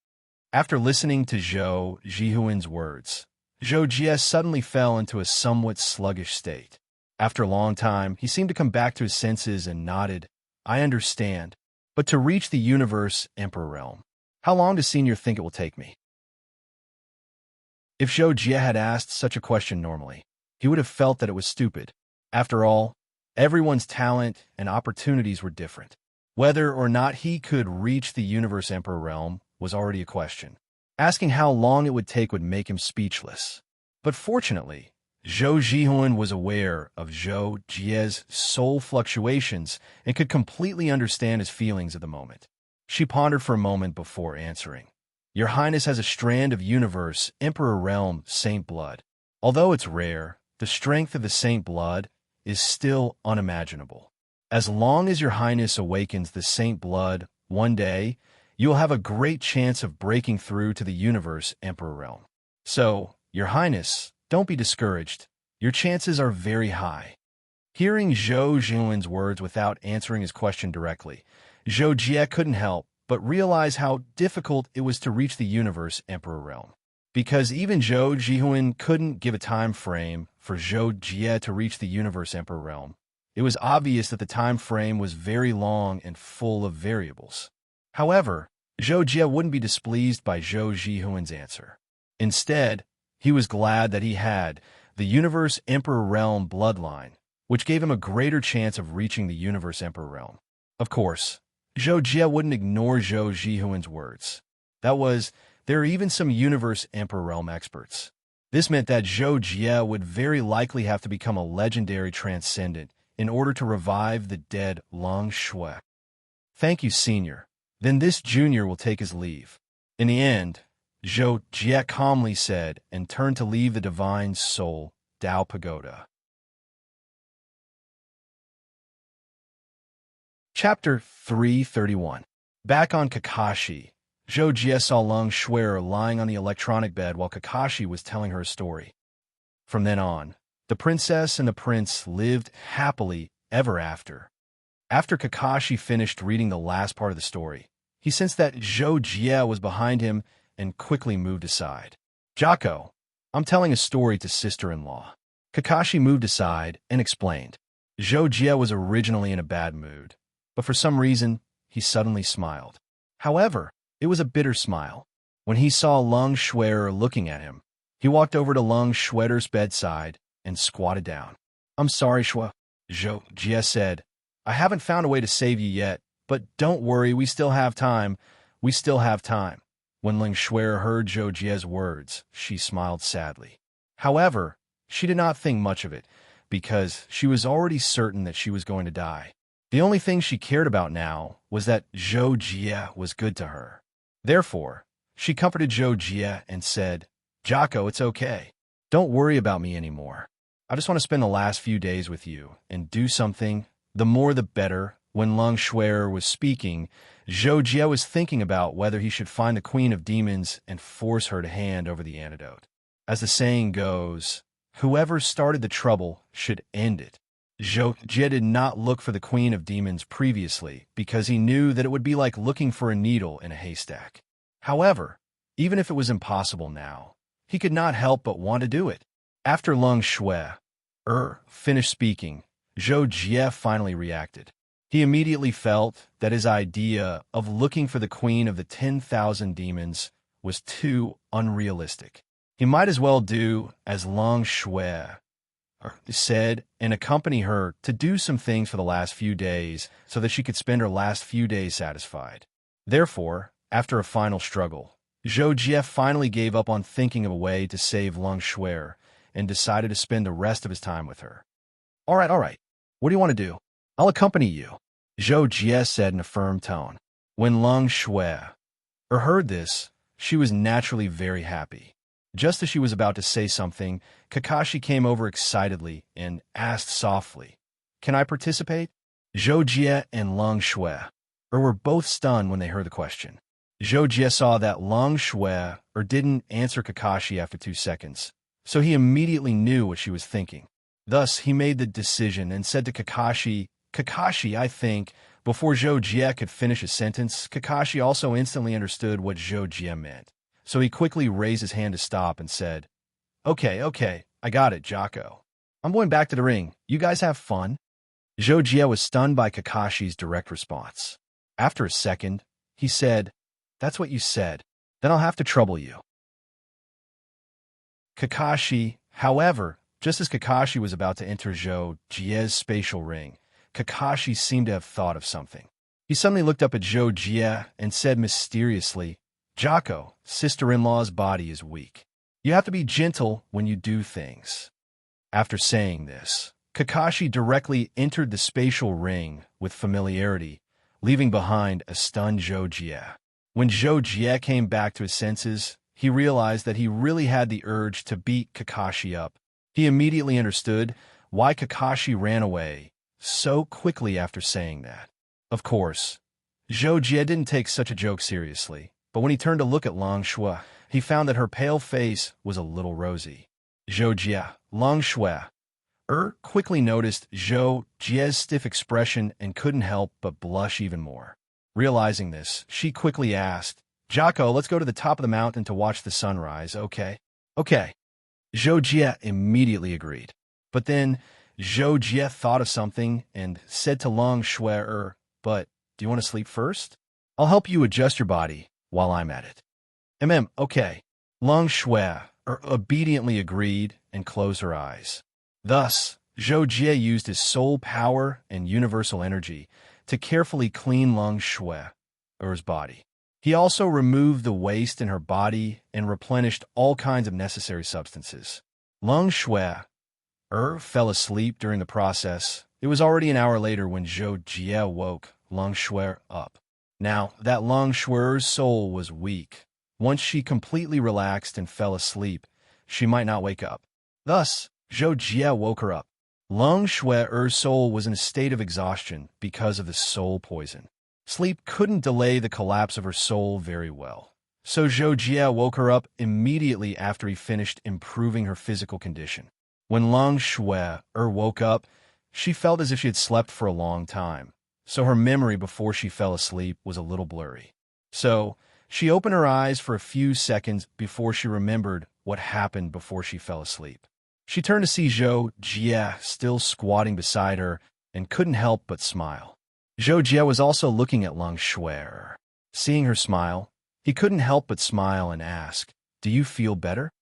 Speaker 1: After listening to Zhou Zhihuan's words, Zhou Jie suddenly fell into a somewhat sluggish state. After a long time, he seemed to come back to his senses and nodded, "I understand. But to reach the Universe Emperor Realm, how long does Senior think it will take me?" If Zhou Jie had asked such a question normally, he would have felt that it was stupid. After all, everyone's talent and opportunities were different. Whether or not he could reach the Universe Emperor Realm was already a question. Asking how long it would take would make him speechless. But fortunately, Zhou Zhihuan was aware of Zhou Jie's soul fluctuations and could completely understand his feelings at the moment. She pondered for a moment before answering. "Your Highness has a strand of Universe Emperor Realm Saint Blood. Although it's rare, the strength of the Saint Blood is still unimaginable. As long as Your Highness awakens the Saint Blood one day, you'll have a great chance of breaking through to the Universe Emperor Realm. So, Your Highness, don't be discouraged. Your chances are very high." Hearing Zhou Zhihuan's words without answering his question directly, Zhou Jie couldn't help but realize how difficult it was to reach the Universe Emperor Realm. Because even Zhou Zhihuan couldn't give a time frame for Zhou Jie to reach the Universe Emperor Realm, it was obvious that the time frame was very long and full of variables. However, Zhou Jie wouldn't be displeased by Zhou Zhihuan's answer. Instead, he was glad that he had the Universe Emperor Realm bloodline, which gave him a greater chance of reaching the Universe Emperor Realm. Of course, Zhou Jie wouldn't ignore Zhou Zhihuan's words. That was, there are even some Universe Emperor Realm experts. This meant that Zhou Jie would very likely have to become a legendary transcendent in order to revive the dead Long Shui. "Thank you, Senior. Then this junior will take his leave." In the end, Zhou Jie calmly said and turned to leave the Divine Soul Dao Pagoda. Chapter 331. Back on Kakashi, Zhou Jie saw Lung Shui lying on the electronic bed while Kakashi was telling her a story. From then on, the princess and the prince lived happily ever after. After Kakashi finished reading the last part of the story, he sensed that Zhou Jie was behind him and quickly moved aside. "Jocko, I'm telling a story to sister-in-law." Kakashi moved aside and explained. Zhou Jie was originally in a bad mood, but for some reason, he suddenly smiled. However, it was a bitter smile. When he saw Lung Shui looking at him, he walked over to Lung Shui's bedside and squatted down. "I'm sorry, Shui," Zhou Jie said. "I haven't found a way to save you yet, but don't worry, we still have time. We still have time." When Lung Shui heard Zhou Jie's words, she smiled sadly. However, she did not think much of it, because she was already certain that she was going to die. The only thing she cared about now was that Zhou Jie was good to her. Therefore, she comforted Zhou Jie and said, "Jocko, it's okay. Don't worry about me anymore. I just want to spend the last few days with you and do something The more the better. When Long Shui was speaking, Zhou Jie was thinking about whether he should find the Queen of Demons and force her to hand over the antidote. As the saying goes, whoever started the trouble should end it. Zhou Jie did not look for the Queen of Demons previously because he knew that it would be like looking for a needle in a haystack. However, even if it was impossible now, he could not help but want to do it. After Long Shui finished speaking, Zhou Jie finally reacted. He immediately felt that his idea of looking for the Queen of the 10,000 Demons was too unrealistic. He might as well do as Long Shui said and accompany her to do some things for the last few days so that she could spend her last few days satisfied. Therefore, after a final struggle, Zhou Jie finally gave up on thinking of a way to save Long Shui and decided to spend the rest of his time with her. All right. What do you want to do? I'll accompany you, Zhou Jie said in a firm tone. When Long Shui heard this, she was naturally very happy. Just as she was about to say something, Kakashi came over excitedly and asked softly, "Can I participate?" Zhou Jie and Long Shui were both stunned when they heard the question. Zhou Jie saw that Long Shui didn't answer Kakashi after 2 seconds, so he immediately knew what she was thinking. Thus, he made the decision and said to Kakashi, "Kakashi, I think." Before Zhou Jie could finish his sentence, Kakashi also instantly understood what Zhou Jie meant. So he quickly raised his hand to stop and said, Okay, I got it, Jocko. I'm going back to the ring. You guys have fun?" Zhou Jie was stunned by Kakashi's direct response. After a second, he said, "That's what you said. Then I'll have to trouble you." Kakashi, however, just as Kakashi was about to enter Zhou Jie's spatial ring, Kakashi seemed to have thought of something. He suddenly looked up at Zhou Jie and said mysteriously, "Jocko, sister-in-law's body is weak. You have to be gentle when you do things." After saying this, Kakashi directly entered the spatial ring with familiarity, leaving behind a stunned Zhou Jie. When Zhou Jie came back to his senses, he realized that he really had the urge to beat Kakashi up. He immediately understood why Kakashi ran away so quickly after saying that. Of course, Zhou Jie didn't take such a joke seriously, but when he turned to look at Long Shui, he found that her pale face was a little rosy. Zhou Jie, Long Shui, quickly noticed Zhou Jie's stiff expression and couldn't help but blush even more. Realizing this, she quickly asked, "Jocko, let's go to the top of the mountain to watch the sunrise, okay?" "Okay." Zhou Jie immediately agreed. But then Zhou Jie thought of something and said to Long Shui, "But do you want to sleep first? I'll help you adjust your body while I'm at it." Okay. Long Shui obediently agreed and closed her eyes. Thus, Zhou Jie used his soul power and universal energy to carefully clean Long Shui's body. He also removed the waste in her body and replenished all kinds of necessary substances. Long Shui fell asleep during the process. It was already an hour later when Zhou Jie woke Long Shui up. Now that Long Shui's soul was weak, once she completely relaxed and fell asleep, she might not wake up. Thus, Zhou Jie woke her up. Long Shui's soul was in a state of exhaustion because of the soul poison. Sleep couldn't delay the collapse of her soul very well. So Zhou Jie woke her up immediately after he finished improving her physical condition. When Long Shui woke up, she felt as if she had slept for a long time, so her memory before she fell asleep was a little blurry. So she opened her eyes for a few seconds before she remembered what happened before she fell asleep. She turned to see Zhou Jie still squatting beside her and couldn't help but smile. Zhou Jie was also looking at Long Shui. Seeing her smile, he couldn't help but smile and ask, "Do you feel better?"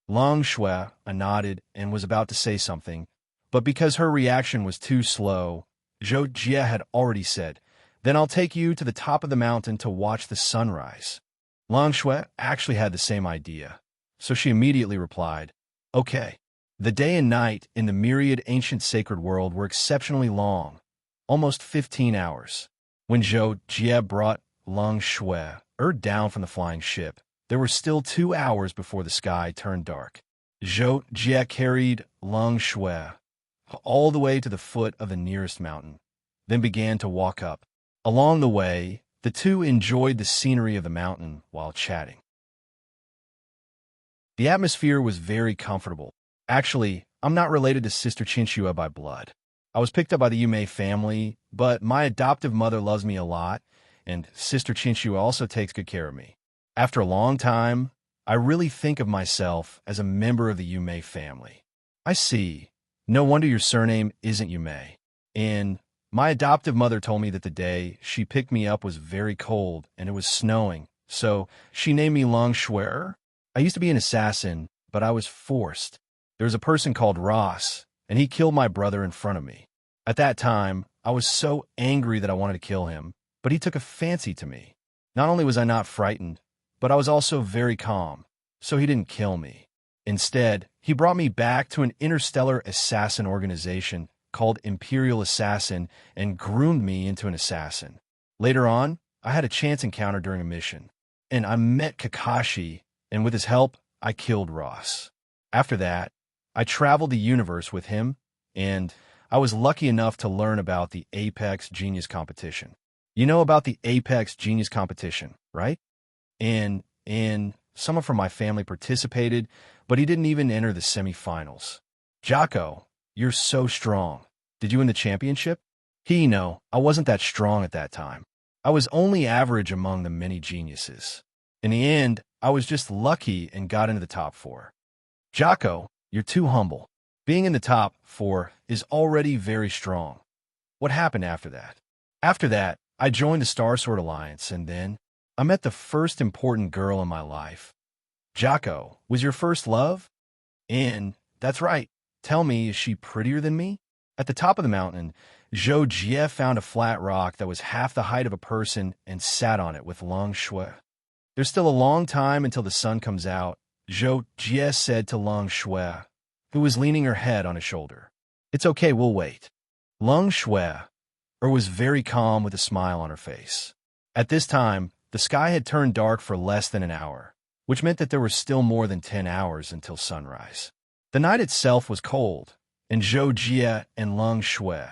Speaker 1: Long Shui nodded and was about to say something, but because her reaction was too slow, Zhou Jie had already said, "Then I'll take you to the top of the mountain to watch the sunrise." Long Shui actually had the same idea, so she immediately replied, "Okay." The day and night in the myriad ancient sacred world were exceptionally long, almost 15 hours. When Zhou Jie brought Long Shui down from the flying ship, there were still 2 hours before the sky turned dark. Zhou Jie carried Long Shui all the way to the foot of the nearest mountain. then began to walk up. Along the way, the two enjoyed the scenery of the mountain while chatting. The atmosphere was very comfortable. Actually, I'm not related to Sister Chinchua by blood. I was picked up by the Yume family, but my adoptive mother loves me a lot, and Sister Chinchua also takes good care of me. After a long time, I really think of myself as a member of the Yume family. I see. No wonder your surname isn't Yume. And my adoptive mother told me that the day she picked me up was very cold and it was snowing, so she named me Long Schwer. I used to be an assassin, but I was forced. There was a person called Ross, and he killed my brother in front of me. At that time, I was so angry that I wanted to kill him, but he took a fancy to me. Not only was I not frightened, but I was also very calm, so he didn't kill me. Instead, he brought me back to an interstellar assassin organization called Imperial Assassin and groomed me into an assassin. Later on, I had a chance encounter during a mission, and I met Kakashi, and with his help, I killed Ross. After that, I traveled the universe with him, and I was lucky enough to learn about the Apex Genius Competition. You know about the Apex Genius Competition, right? And someone from my family participated, but he didn't even enter the semifinals. Jocko, you're so strong. Did you win the championship? No, I wasn't that strong at that time. I was only average among the many geniuses. In the end, I was just lucky and got into the top 4. Jocko, you're too humble. Being in the top 4 is already very strong. What happened after that? After that, I joined the Star Sword Alliance, and then I met the first important girl in my life. Jocko, was your first love? And that's right. Tell me, is she prettier than me? At the top of the mountain, Zhou Jie found a flat rock that was half the height of a person and sat on it with Long Shui. There's still a long time until the sun comes out, Zhou Jie said to Long Shui, who was leaning her head on his shoulder. It's okay, we'll wait. Long Shui was very calm with a smile on her face. At this time, the sky had turned dark for less than an hour, which meant that there were still more than 10 hours until sunrise. The night itself was cold, and Zhou Jie and Long Shui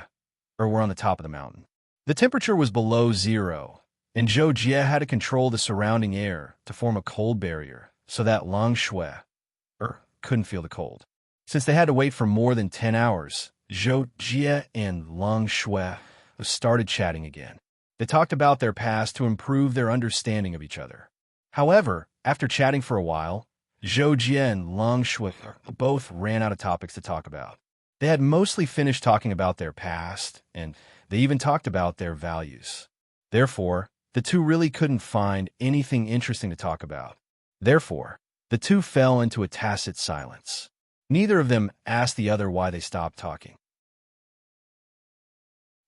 Speaker 1: were on the top of the mountain. The temperature was below 0, and Zhou Jie had to control the surrounding air to form a cold barrier so that Long Shui couldn't feel the cold. Since they had to wait for more than 10 hours, Zhou Jie and Long Shui started chatting again. They talked about their past to improve their understanding of each other. However, after chatting for a while, Zhou Jie and Long Shui both ran out of topics to talk about. They had mostly finished talking about their past, and they even talked about their values. Therefore, the two really couldn't find anything interesting to talk about. Therefore, the two fell into a tacit silence. Neither of them asked the other why they stopped talking.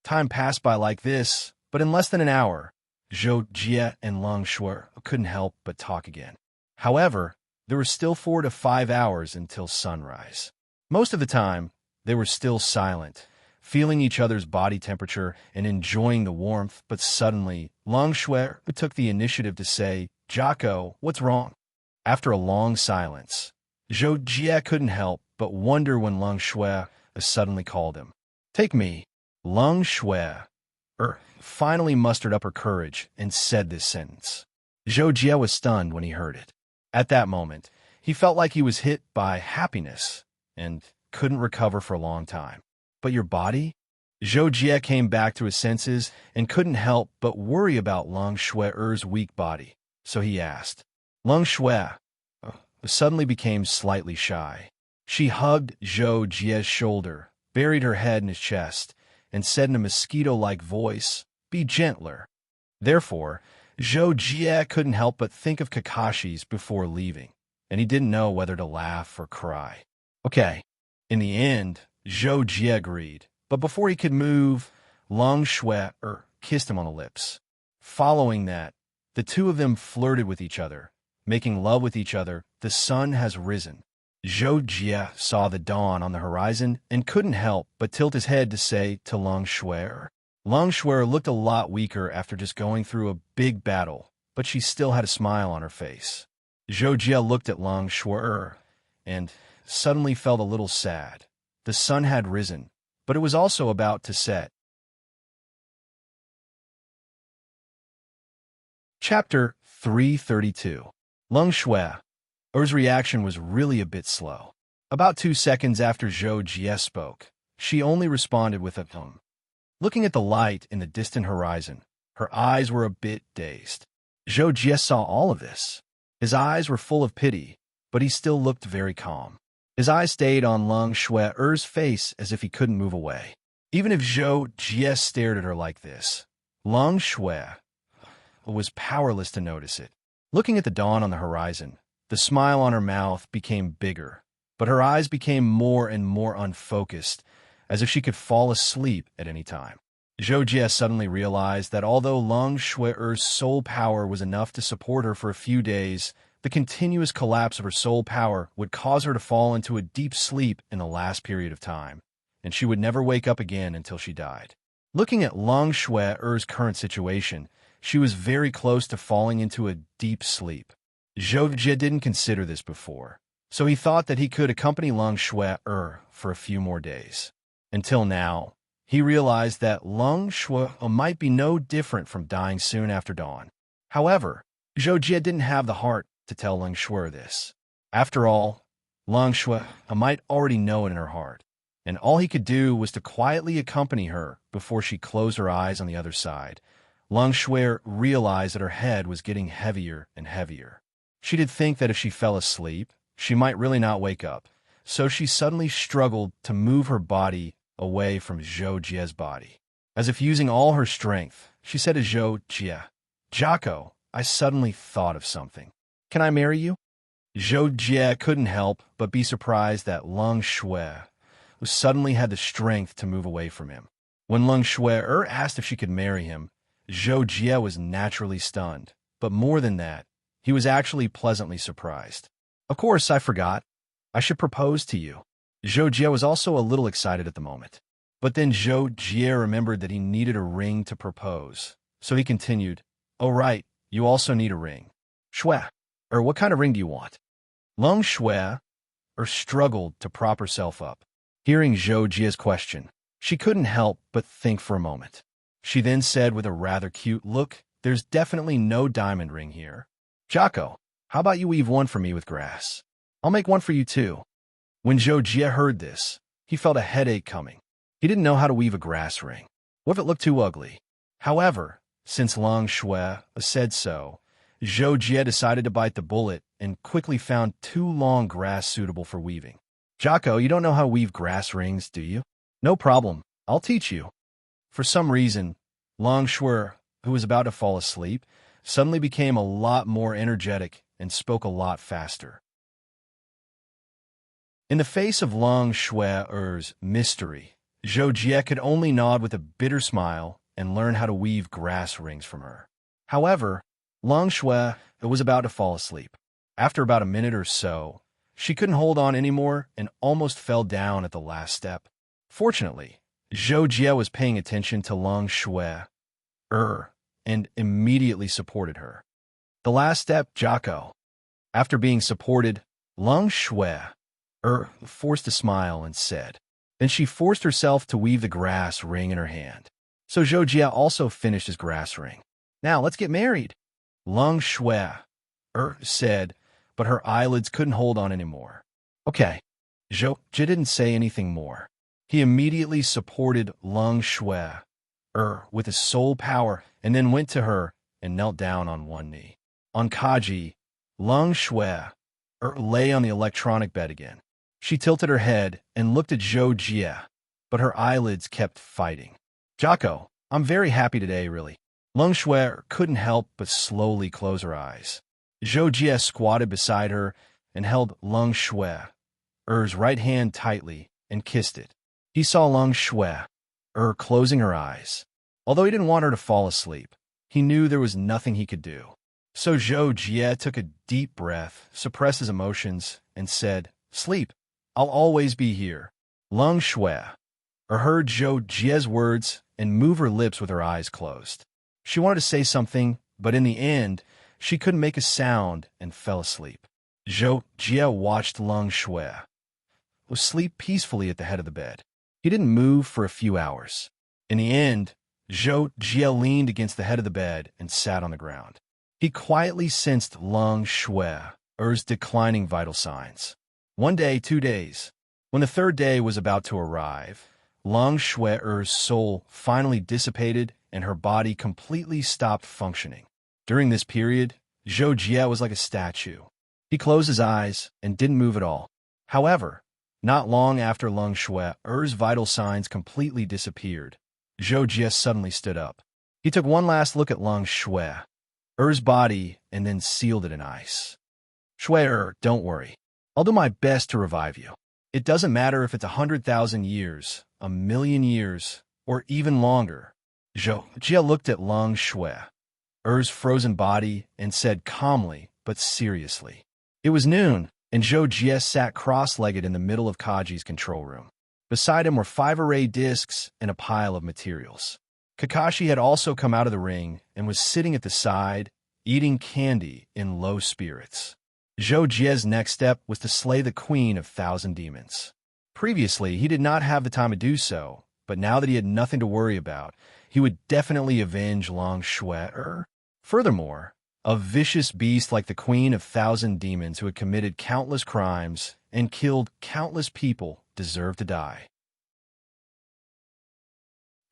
Speaker 1: Time passed by like this, but in less than an hour, Zhou Jie and Long Shui couldn't help but talk again. However, there were still 4 to 5 hours until sunrise. Most of the time, they were still silent, feeling each other's body temperature and enjoying the warmth, but suddenly, Long Shui took the initiative to say, Jocko, what's wrong? After a long silence, Zhou Jie couldn't help but wonder when Long Shui suddenly called him. Take me. Long Shui finally mustered up her courage and said this sentence. Zhou Jie was stunned when he heard it. At that moment, he felt like he was hit by happiness and couldn't recover for a long time. But your body? Zhou Jie came back to his senses and couldn't help but worry about Long Shui's weak body, so he asked. Long Shui suddenly became slightly shy. She hugged Zhou Jie's shoulder, buried her head in his chest, and said in a mosquito-like voice, Be gentler. Therefore, Zhou Jie couldn't help but think of Kakashi's before leaving, and he didn't know whether to laugh or cry. Okay. In the end, Zhou Jie agreed, but before he could move, Long Shui kissed him on the lips. Following that, the two of them flirted with each other, making love with each other. The sun has risen. Zhou Jie saw the dawn on the horizon and couldn't help but tilt his head to say to Long Shui. Long Shui looked a lot weaker after just going through a big battle, but she still had a smile on her face. Zhou Jie looked at Long Shui and suddenly felt a little sad. The sun had risen, but it was also about to set. Chapter 332. Lung Shui. Er's reaction was really a bit slow. About 2 seconds after Zhou Jie spoke, she only responded with a hum. Looking at the light in the distant horizon, her eyes were a bit dazed. Zhou Jie saw all of this. His eyes were full of pity, but he still looked very calm. His eyes stayed on Lung Shui-er's face as if he couldn't move away. Even if Zhou Jie stared at her like this, Lung Shui was powerless to notice it. Looking at the dawn on the horizon, the smile on her mouth became bigger, but her eyes became more and more unfocused, as if she could fall asleep at any time. Zhou Jie suddenly realized that although Lung Shui-er's soul power was enough to support her for a few days, the continuous collapse of her soul power would cause her to fall into a deep sleep in the last period of time, and she would never wake up again until she died. Looking at Lung Shui-er's current situation, she was very close to falling into a deep sleep. Zhou Jie didn't consider this before, so he thought that he could accompany Lung Shui-er for a few more days. Until now, he realized that Lung Shui might be no different from dying soon after dawn. However, Zhou Jie didn't have the heart to tell Lung Shui this. After all, Lung Shui might already know it in her heart, and all he could do was to quietly accompany her before she closed her eyes on the other side. Lung Shui realized that her head was getting heavier and heavier. She did think that if she fell asleep, she might really not wake up, so she suddenly struggled to move her body away from Zhou Jie's body. As if using all her strength, she said to Zhou Jie, "Jocko, I suddenly thought of something. Can I marry you?" Zhou Jie couldn't help but be surprised that Lung Shui suddenly had the strength to move away from him. When Lung Shui asked if she could marry him, Zhou Jie was naturally stunned, but more than that, he was actually pleasantly surprised. "Of course, I forgot. I should propose to you." Zhou Jie was also a little excited at the moment. But then Zhou Jie remembered that he needed a ring to propose, so he continued, "Oh right, you also need a ring. Shui, what kind of ring do you want?" Lung Shui struggled to prop herself up. Hearing Zhou Jie's question, she couldn't help but think for a moment. She then said with a rather cute look, "There's definitely no diamond ring here. Jocko, how about you weave one for me with grass? I'll make one for you too." When Zhou Jie heard this, he felt a headache coming. He didn't know how to weave a grass ring. What if it looked too ugly? However, since Lung Shui said so, Zhou Jie decided to bite the bullet and quickly found 2 long grass suitable for weaving. "Jocko, you don't know how to weave grass rings, do you?" "No problem. I'll teach you." For some reason, Lung Shui, who was about to fall asleep, suddenly became a lot more energetic and spoke a lot faster. In the face of Lung Shui-er's mystery, Zhou Jie could only nod with a bitter smile and learn how to weave grass rings from her. However, Lung Shui was about to fall asleep. After about a minute or so, she couldn't hold on anymore and almost fell down at the last step. Fortunately, Zhou Jie was paying attention to Lung Shui and immediately supported her. The last step, Jocko. After being supported, Lung Shui forced a smile and said. Then she forced herself to weave the grass ring in her hand. So Zhou Jie also finished his grass ring. "Now let's get married," Lung Shui said, but her eyelids couldn't hold on anymore. "Okay." Zhou Jie didn't say anything more. He immediately supported Lung Shui with his soul power and then went to her and knelt down on one knee. On Kaji, Lung Shui lay on the electronic bed again. She tilted her head and looked at Zhou Jie, but her eyelids kept fighting. "Jocko, I'm very happy today, really." Lung Shui couldn't help but slowly close her eyes. Zhou Jie squatted beside her and held Lung Shui-er's right hand tightly and kissed it. He saw Lung Shui closing her eyes. Although he didn't want her to fall asleep, he knew there was nothing he could do. So Zhou Jie took a deep breath, suppressed his emotions, and said, "Sleep. I'll always be here." Lung Shui heard Zhou Jie's words and moved her lips with her eyes closed. She wanted to say something, but in the end, she couldn't make a sound and fell asleep. Zhou Jie watched Lung Shui sleep peacefully at the head of the bed. He didn't move for a few hours. In the end, Zhou Jie leaned against the head of the bed and sat on the ground. He quietly sensed Lang Shui's declining vital signs. 1 day, 2 days. When the third day was about to arrive, Lang Shui's soul finally dissipated and her body completely stopped functioning. During this period, Zhou Jie was like a statue. He closed his eyes and didn't move at all. However, not long after Lang Shui's vital signs completely disappeared, Zhou Jie suddenly stood up. He took one last look at Lang Shui's body and then sealed it in ice. Shui, don't worry. I'll do my best to revive you. It doesn't matter if it's 100,000 years, 1,000,000 years, or even longer. Zhou Jie looked at Lang Shui's frozen body and said calmly but seriously. It was noon, and Zhou Jie sat cross-legged in the middle of Kaji's control room. Beside him were 5 array discs and a pile of materials. Kakashi had also come out of the ring and was sitting at the side, eating candy in low spirits. Zhou Jie's next step was to slay the Queen of 1,000 Demons. Previously, he did not have the time to do so, but now that he had nothing to worry about, he would definitely avenge Lang Shui. Furthermore, a vicious beast like the Queen of 1,000 Demons who had committed countless crimes and killed countless people deserved to die.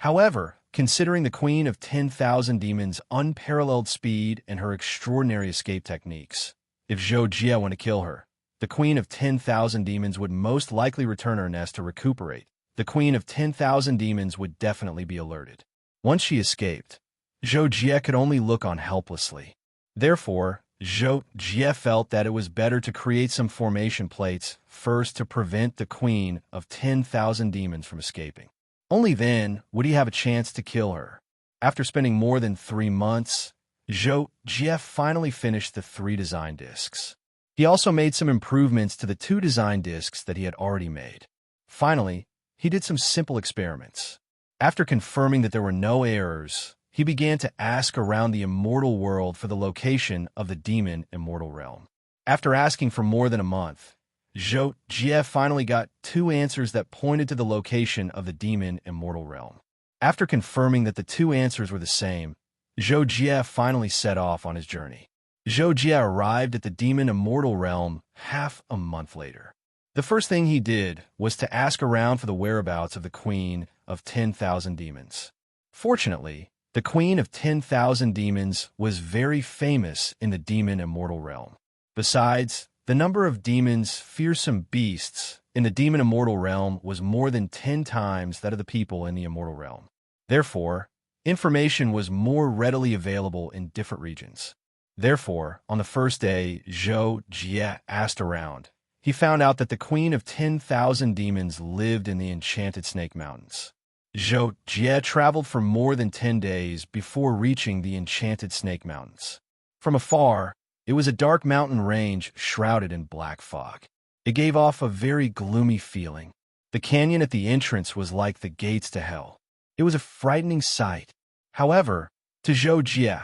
Speaker 1: However, considering the Queen of 10,000 Demons' unparalleled speed and her extraordinary escape techniques, if Zhou Jie went to kill her, the Queen of 10,000 Demons would most likely return her nest to recuperate. The Queen of 10,000 Demons would definitely be alerted. Once she escaped, Zhou Jie could only look on helplessly. Therefore, Zhou Jie felt that it was better to create some formation plates first to prevent the Queen of 10,000 Demons from escaping. Only then would he have a chance to kill her. After spending more than 3 months, Zhou Jie finally finished the 3 design discs. He also made some improvements to the 2 design discs that he had already made. Finally, he did some simple experiments. After confirming that there were no errors, he began to ask around the immortal world for the location of the demon immortal realm. After asking for more than a month, Zhou Jie finally got 2 answers that pointed to the location of the demon immortal realm. After confirming that the 2 answers were the same, Zhou Jie finally set off on his journey. Zhou Jie arrived at the demon immortal realm half a month later. The first thing he did was to ask around for the whereabouts of the Queen of 10,000 Demons. Fortunately, the Queen of 10,000 Demons was very famous in the demon immortal realm. Besides, the number of demons, fearsome beasts, in the demon immortal realm was more than 10 times that of the people in the immortal realm. Therefore, information was more readily available in different regions. Therefore, on the first day, Zhou Jie asked around. He found out that the Queen of 10,000 Demons lived in the Enchanted Snake Mountains. Zhou Jie traveled for more than 10 days before reaching the Enchanted Snake Mountains. From afar, it was a dark mountain range shrouded in black fog. It gave off a very gloomy feeling. The canyon at the entrance was like the gates to hell. It was a frightening sight. However, to Zhou Jie,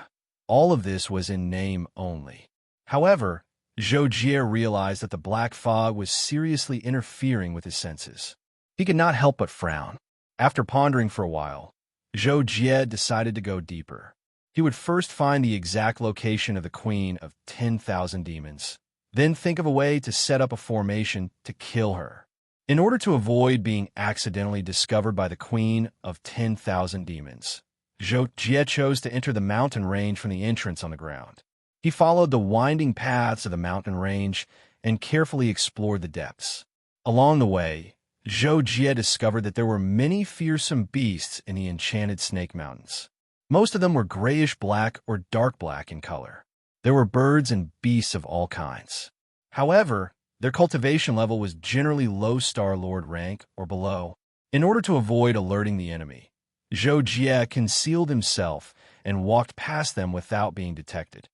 Speaker 1: all of this was in name only. However, Zhou Jie realized that the black fog was seriously interfering with his senses. He could not help but frown. After pondering for a while, Zhou Jie decided to go deeper. He would first find the exact location of the Queen of 10,000 Demons, then think of a way to set up a formation to kill her. In order to avoid being accidentally discovered by the Queen of 10,000 Demons, Zhou Jie chose to enter the mountain range from the entrance on the ground. He followed the winding paths of the mountain range and carefully explored the depths. Along the way, Zhou Jie discovered that there were many fearsome beasts in the Enchanted Snake Mountains. Most of them were grayish-black or dark black in color. There were birds and beasts of all kinds. However, their cultivation level was generally low Star Lord rank or below. In order to avoid alerting the enemy, Zhou Jie concealed himself and walked past them without being detected.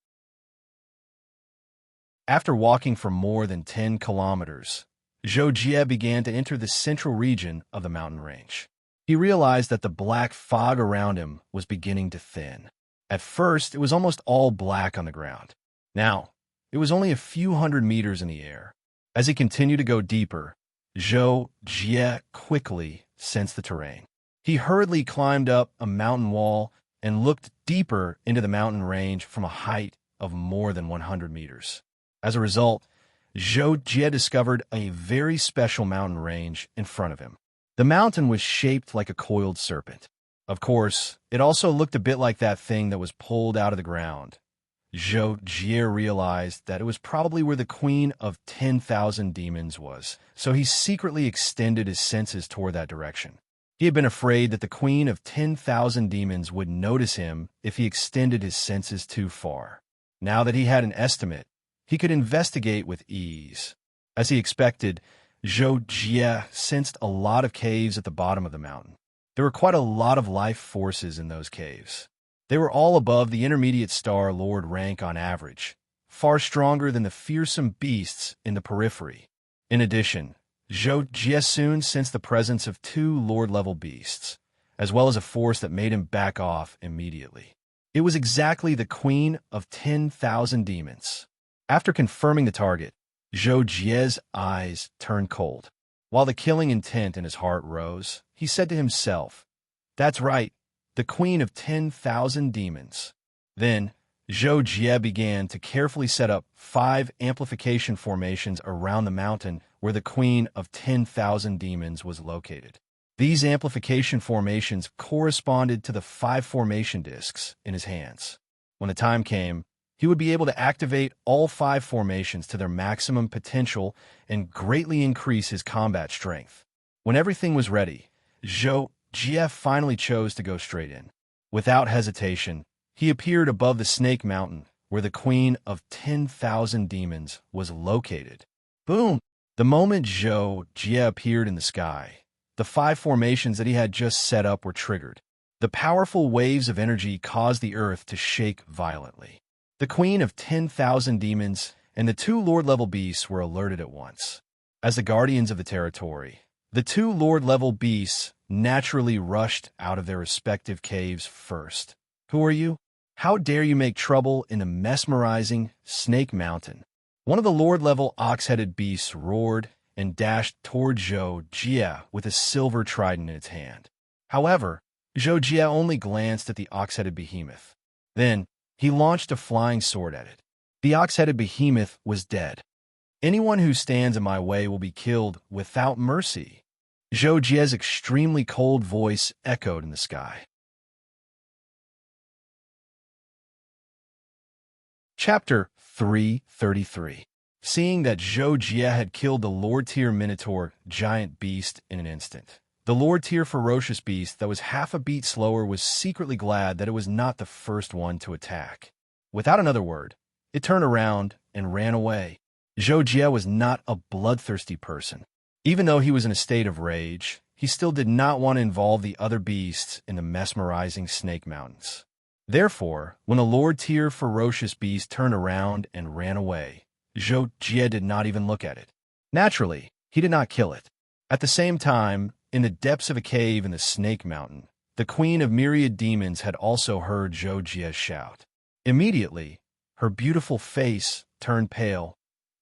Speaker 1: After walking for more than 10 kilometers, Zhou Jie began to enter the central region of the mountain range. He realized that the black fog around him was beginning to thin. At first, it was almost all black on the ground. Now, it was only a few hundred meters in the air. As he continued to go deeper, Zhou Jie quickly sensed the terrain. He hurriedly climbed up a mountain wall and looked deeper into the mountain range from a height of more than 100 meters. As a result, Zhou Jie discovered a very special mountain range in front of him. The mountain was shaped like a coiled serpent. Of course, it also looked a bit like that thing that was pulled out of the ground. Zhou Jie realized that it was probably where the Queen of 10,000 Demons was, so he secretly extended his senses toward that direction. He had been afraid that the Queen of 10,000 Demons would notice him if he extended his senses too far. Now that he had an estimate, he could investigate with ease. As he expected, Zhou Jie sensed a lot of caves at the bottom of the mountain. There were quite a lot of life forces in those caves. They were all above the intermediate Star Lord rank on average, far stronger than the fearsome beasts in the periphery. In addition, Zhou Jie soon sensed the presence of 2 Lord-level beasts, as well as a force that made him back off immediately. It was exactly the Queen of 10,000 Demons. After confirming the target, Zhou Jie's eyes turned cold. While the killing intent in his heart rose, he said to himself, "That's right, the Queen of 10,000 Demons." Then, Zhou Jie began to carefully set up 5 amplification formations around the mountain where the Queen of 10,000 Demons was located. These amplification formations corresponded to the 5 formation discs in his hands. When the time came, he would be able to activate all 5 formations to their maximum potential and greatly increase his combat strength. When everything was ready, Zhou Jie finally chose to go straight in. Without hesitation, he appeared above the Snake Mountain, where the Queen of 10,000 Demons was located. Boom! The moment Zhou Jie appeared in the sky, the 5 formations that he had just set up were triggered. The powerful waves of energy caused the earth to shake violently. The Queen of 10,000 Demons and the 2 Lord-level beasts were alerted at once. As the guardians of the territory, the 2 Lord-level beasts naturally rushed out of their respective caves first. "Who are you? How dare you make trouble in the mesmerizing Snake Mountain?" One of the Lord-level ox-headed beasts roared and dashed toward Zhou Jie with a silver trident in its hand. However, Zhou Jie only glanced at the ox-headed behemoth. Then, he launched a flying sword at it. The ox-headed behemoth was dead. "Anyone who stands in my way will be killed without mercy." Zhou Jie's extremely cold voice echoed in the sky. Chapter 333. Seeing that Zhou Jie had killed the Lord-tier Minotaur giant beast in an instant, the Lord-tier ferocious beast that was half a beat slower was secretly glad that it was not the first one to attack. Without another word, it turned around and ran away. Zhou Jie was not a bloodthirsty person. Even though he was in a state of rage, he still did not want to involve the other beasts in the mesmerizing Snake Mountains. Therefore, when the Lord-tier ferocious beast turned around and ran away, Zhou Jie did not even look at it. Naturally, he did not kill it. At the same time, in the depths of a cave in the Snake Mountain, the Queen of Myriad Demons had also heard Zhou Jie shout. Immediately, her beautiful face turned pale.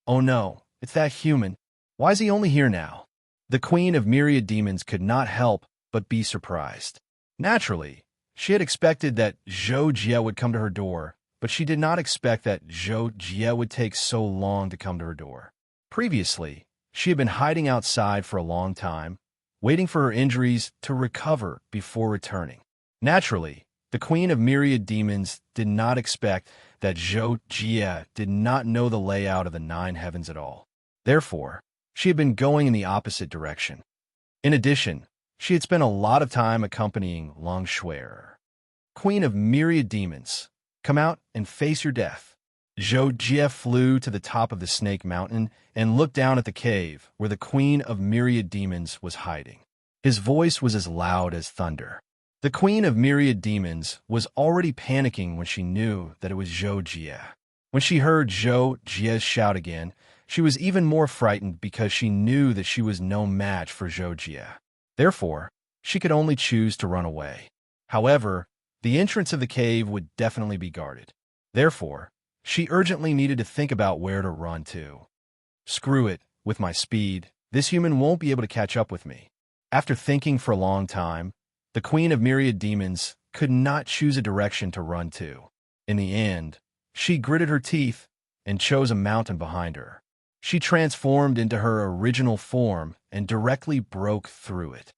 Speaker 1: "Oh no, it's that human. Why is he only here now?" The Queen of Myriad Demons could not help but be surprised. Naturally, she had expected that Zhou Jie would come to her door, but she did not expect that Zhou Jie would take so long to come to her door. Previously, she had been hiding outside for a long time, waiting for her injuries to recover before returning. Naturally, the Queen of Myriad Demons did not expect that Zhou Jie did not know the layout of the 9 heavens at all. Therefore, she had been going in the opposite direction. In addition, she had spent a lot of time accompanying Long Shuer. "Queen of Myriad Demons, come out and face your death." Zhou Jie flew to the top of the Snake Mountain and looked down at the cave where the Queen of Myriad Demons was hiding. His voice was as loud as thunder. The Queen of Myriad Demons was already panicking when she knew that it was Zhou Jie. When she heard Zhou Jie's shout again, she was even more frightened because she knew that she was no match for Zhou Jie. Therefore, she could only choose to run away. However, the entrance of the cave would definitely be guarded. Therefore, she urgently needed to think about where to run to. "Screw it, with my speed, this human won't be able to catch up with me." After thinking for a long time, the Queen of Myriad Demons could not choose a direction to run to. In the end, She gritted her teeth and chose a mountain behind her. She transformed into her original form and directly broke through it.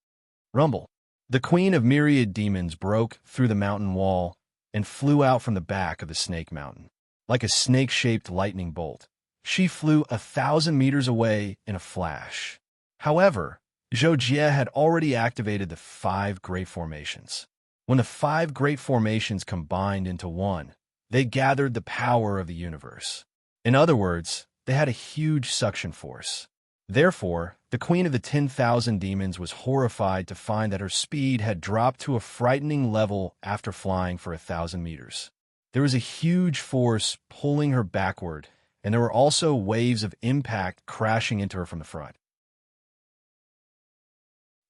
Speaker 1: Rumble. The queen of myriad demons broke through the mountain wall and flew out from the back of the snake mountain. Like a snake-shaped lightning bolt, she flew 1,000 meters away in a flash. However, Zhou Jie had already activated the 5 great formations. When the 5 great formations combined into one, they gathered the power of the universe. In other words, they had a huge suction force. Therefore, the queen of the 10,000 demons was horrified to find that her speed had dropped to a frightening level after flying for 1,000 meters. There was a huge force pulling her backward, and there were also waves of impact crashing into her from the front.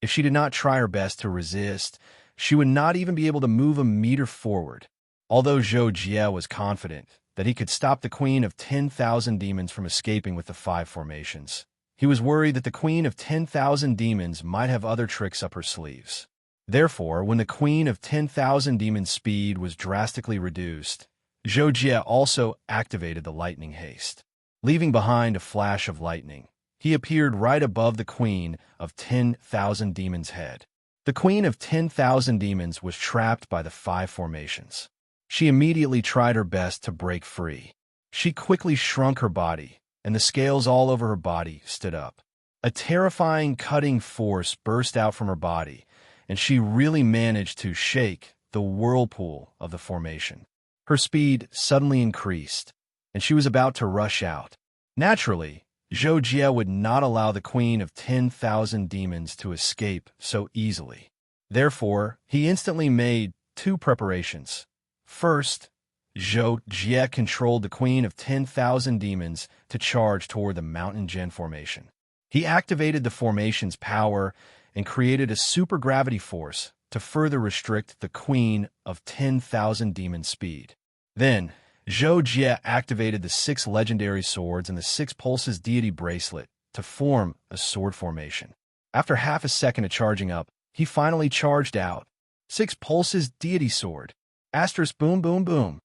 Speaker 1: If she did not try her best to resist, she would not even be able to move a meter forward. Although Zhou Jie was confident that he could stop the queen of 10,000 demons from escaping with the 5 formations, he was worried that the queen of 10,000 demons might have other tricks up her sleeves. Therefore, when the queen of 10,000 demons' speed was drastically reduced, Zhou Jie also activated the lightning haste. Leaving behind a flash of lightning, he appeared right above the queen of 10,000 demons' head. The queen of 10,000 demons was trapped by the 5 formations. She immediately tried her best to break free. She quickly shrunk her body, and the scales all over her body stood up. A terrifying cutting force burst out from her body, and she really managed to shake the whirlpool of the formation. Her speed suddenly increased, and she was about to rush out. Naturally, Zhou Jie would not allow the queen of 10,000 demons to escape so easily. Therefore, he instantly made 2 preparations. First, Zhou Jie controlled the queen of 10,000 demons to charge toward the Mountain Gen formation. He activated the formation's power and created a supergravity force to further restrict the queen of 10,000 demons' speed. Then, Zhou Jie activated the 6 legendary swords and the 6 pulses deity bracelet to form a sword formation. After half a second of charging up, he finally charged out. 6 pulses deity sword. Asterisk boom boom boom.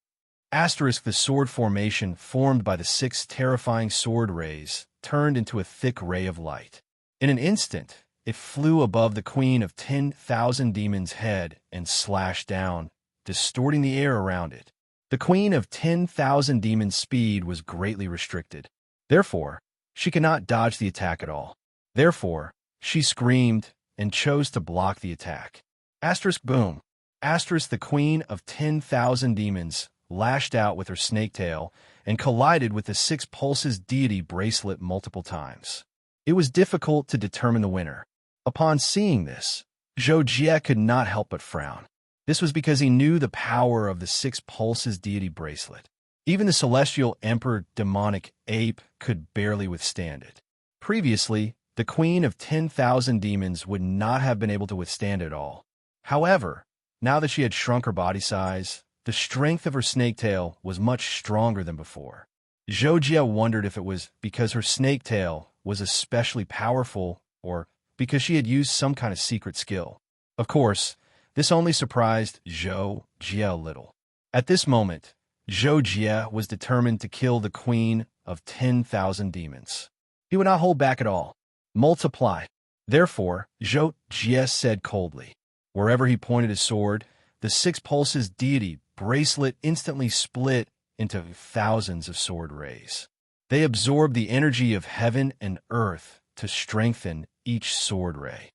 Speaker 1: Asterisk the sword formation formed by the 6 terrifying sword rays turned into a thick ray of light. In an instant, it flew above the queen of 10,000 demons' head and slashed down, distorting the air around it. The queen of 10,000 demons' speed was greatly restricted. Therefore, she could not dodge the attack at all. Therefore, she screamed and chose to block the attack. Asterisk boom. Asterisk the queen of 10,000 demons lashed out with her snake tail and collided with the 6 pulses deity bracelet multiple times. It was difficult to determine the winner. Upon seeing this, Zhou Jie could not help but frown. This was because he knew the power of the 6 pulses deity bracelet. Even the celestial emperor demonic ape could barely withstand it. Previously, the queen of 10,000 demons would not have been able to withstand it all. However, now that she had shrunk her body size, the strength of her snake tail was much stronger than before. Zhou Jie wondered if it was because her snake tail was especially powerful or because she had used some kind of secret skill. Of course, this only surprised Zhou Jie a little. At this moment, Zhou Jie was determined to kill the queen of 10,000 demons. He would not hold back at all. Multiply. Therefore, Zhou Jie said coldly. Wherever he pointed his sword, the 6 pulses deity bracelet instantly split into thousands of sword rays. They absorbed the energy of heaven and earth to strengthen each sword ray.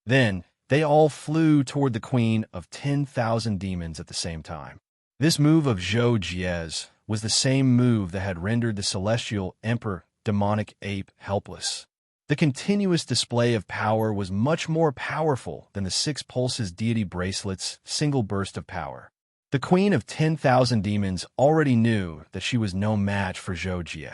Speaker 1: Then, they all flew toward the queen of 10,000 demons at the same time. This move of Zhou Jie's was the same move that had rendered the celestial emperor demonic ape helpless. The continuous display of power was much more powerful than the 6 pulses deity bracelet's single burst of power. The queen of 10,000 demons already knew that she was no match for Zhou Jie.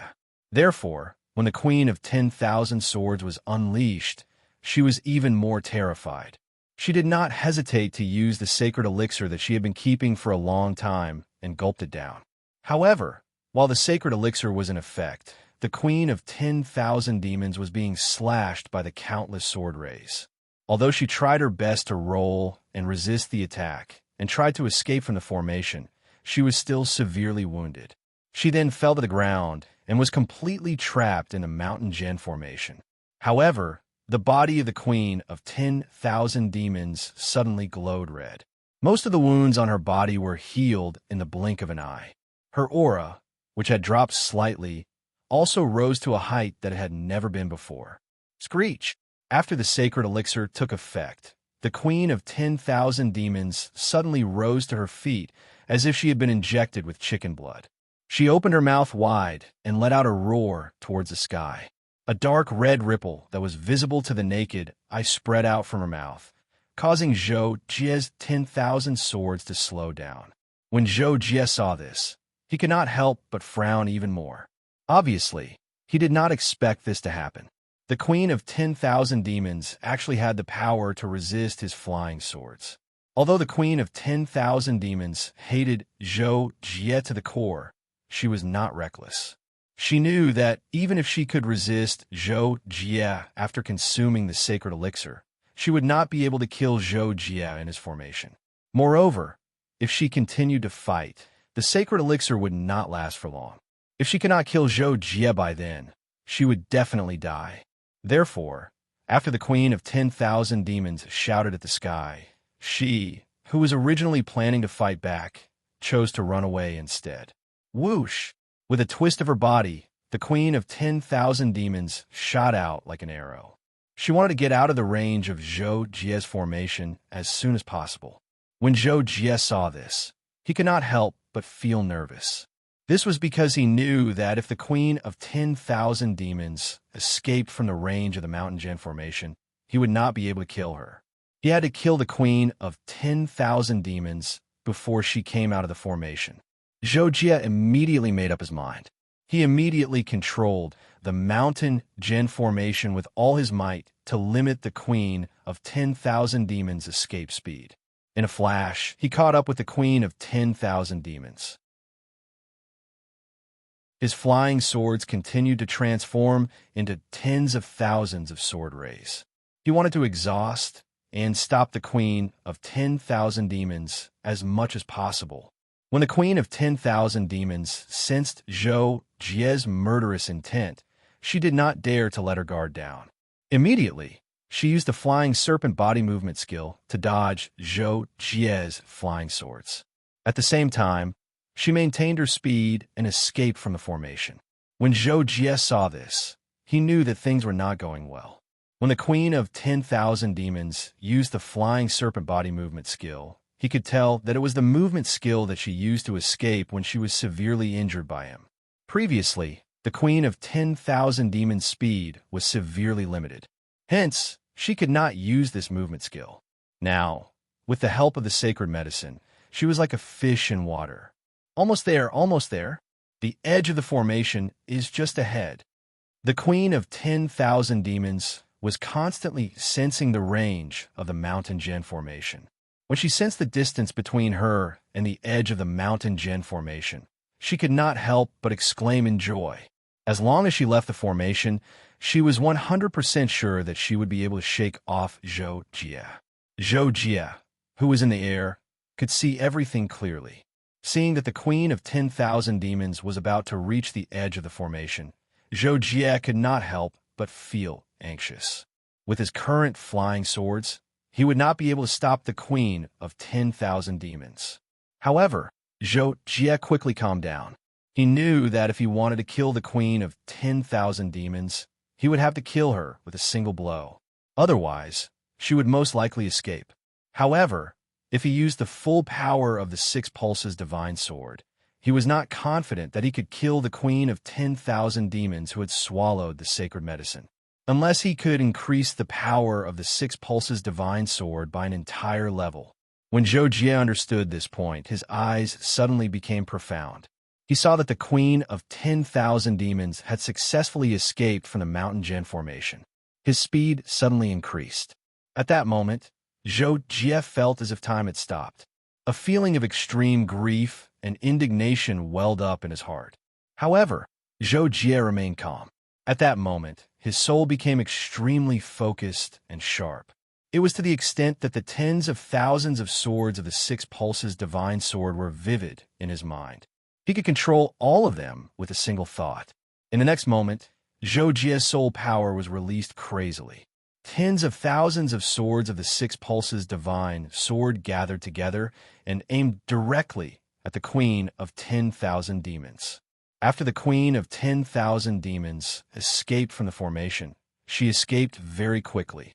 Speaker 1: Therefore, when the queen of 10,000 swords was unleashed, she was even more terrified. She did not hesitate to use the sacred elixir that she had been keeping for a long time and gulped it down. However, while the sacred elixir was in effect, the queen of 10,000 demons was being slashed by the countless sword rays. Although she tried her best to roll and resist the attack and tried to escape from the formation, she was still severely wounded. She then fell to the ground and was completely trapped in the Mountain Gen formation. However, the body of the Queen of 10,000 Demons suddenly glowed red. Most of the wounds on her body were healed in the blink of an eye. Her aura, which had dropped slightly, also rose to a height that it had never been before. Screech! After the sacred elixir took effect, the Queen of 10,000 Demons suddenly rose to her feet as if she had been injected with chicken blood. She opened her mouth wide and let out a roar towards the sky. A dark red ripple that was visible to the naked eye spread out from her mouth, causing Zhou Jie's 10,000 swords to slow down. When Zhou Jie saw this, he could not help but frown even more. Obviously, he did not expect this to happen. The Queen of 10,000 Demons actually had the power to resist his flying swords. Although the Queen of 10,000 Demons hated Zhou Jie to the core, she was not reckless. She knew that even if she could resist Zhou Jie after consuming the sacred elixir, she would not be able to kill Zhou Jie in his formation. Moreover, if she continued to fight, the sacred elixir would not last for long. If she could not kill Zhou Jie by then, she would definitely die. Therefore, after the Queen of 10,000 Demons shouted at the sky, she, who was originally planning to fight back, chose to run away instead. Whoosh! With a twist of her body, the Queen of 10,000 Demons shot out like an arrow. She wanted to get out of the range of Zhou Jie's formation as soon as possible. When Zhou Jie saw this, he could not help but feel nervous. This was because he knew that if the Queen of 10,000 Demons escaped from the range of the Mountain Gen formation, he would not be able to kill her. He had to kill the Queen of 10,000 Demons before she came out of the formation. Zhou Jie immediately made up his mind. He immediately controlled the Mountain Gen formation with all his might to limit the Queen of 10,000 Demons' escape speed. In a flash, he caught up with the Queen of 10,000 Demons. His flying swords continued to transform into tens of thousands of sword rays. He wanted to exhaust and stop the Queen of 10,000 Demons as much as possible. When the Queen of 10,000 Demons sensed Zhou Jie's murderous intent, she did not dare to let her guard down. Immediately, she used the flying serpent body movement skill to dodge Zhou Jie's flying swords. At the same time, she maintained her speed and escaped from the formation. When Zhou Jie saw this, he knew that things were not going well. When the Queen of 10,000 Demons used the flying serpent body movement skill, he could tell that it was the movement skill that she used to escape when she was severely injured by him. Previously, the Queen of 10,000 Demons' speed was severely limited. Hence, she could not use this movement skill. Now, with the help of the sacred medicine, she was like a fish in water. Almost there, almost there. The edge of the formation is just ahead. The Queen of 10,000 Demons was constantly sensing the range of the Mountain Gen formation. When she sensed the distance between her and the edge of the Mountain Gen formation, she could not help but exclaim in joy. As long as she left the formation, she was 100% sure that she would be able to shake off Zhou Jie. Zhou Jie, who was in the air, could see everything clearly. Seeing that the Queen of 10,000 Demons was about to reach the edge of the formation, Zhou Jie could not help but feel anxious. With his current flying swords, he would not be able to stop the Queen of 10,000 Demons. However, Zhou Jie quickly calmed down. He knew that if he wanted to kill the Queen of 10,000 Demons, he would have to kill her with a single blow. Otherwise, she would most likely escape. However, if he used the full power of the Six Pulses Divine Sword, he was not confident that he could kill the Queen of 10,000 Demons who had swallowed the sacred medicine. Unless he could increase the power of the Six Pulses Divine Sword by an entire level. When Zhou Jie understood this point, his eyes suddenly became profound. He saw that the Queen of 10,000 Demons had successfully escaped from the Mountain Gen formation. His speed suddenly increased. At that moment, Zhou Jie felt as if time had stopped. A feeling of extreme grief and indignation welled up in his heart. However, Zhou Jie remained calm. At that moment, his soul became extremely focused and sharp. It was to the extent that the tens of thousands of swords of the six pulses divine sword were vivid in his mind. He could control all of them with a single thought. In the next moment, Zhou Jie's soul power was released crazily. Tens of thousands of swords of the six pulses divine sword gathered together and aimed directly at the queen of 10,000 demons. After the queen of 10,000 demons escaped from the formation, she escaped very quickly.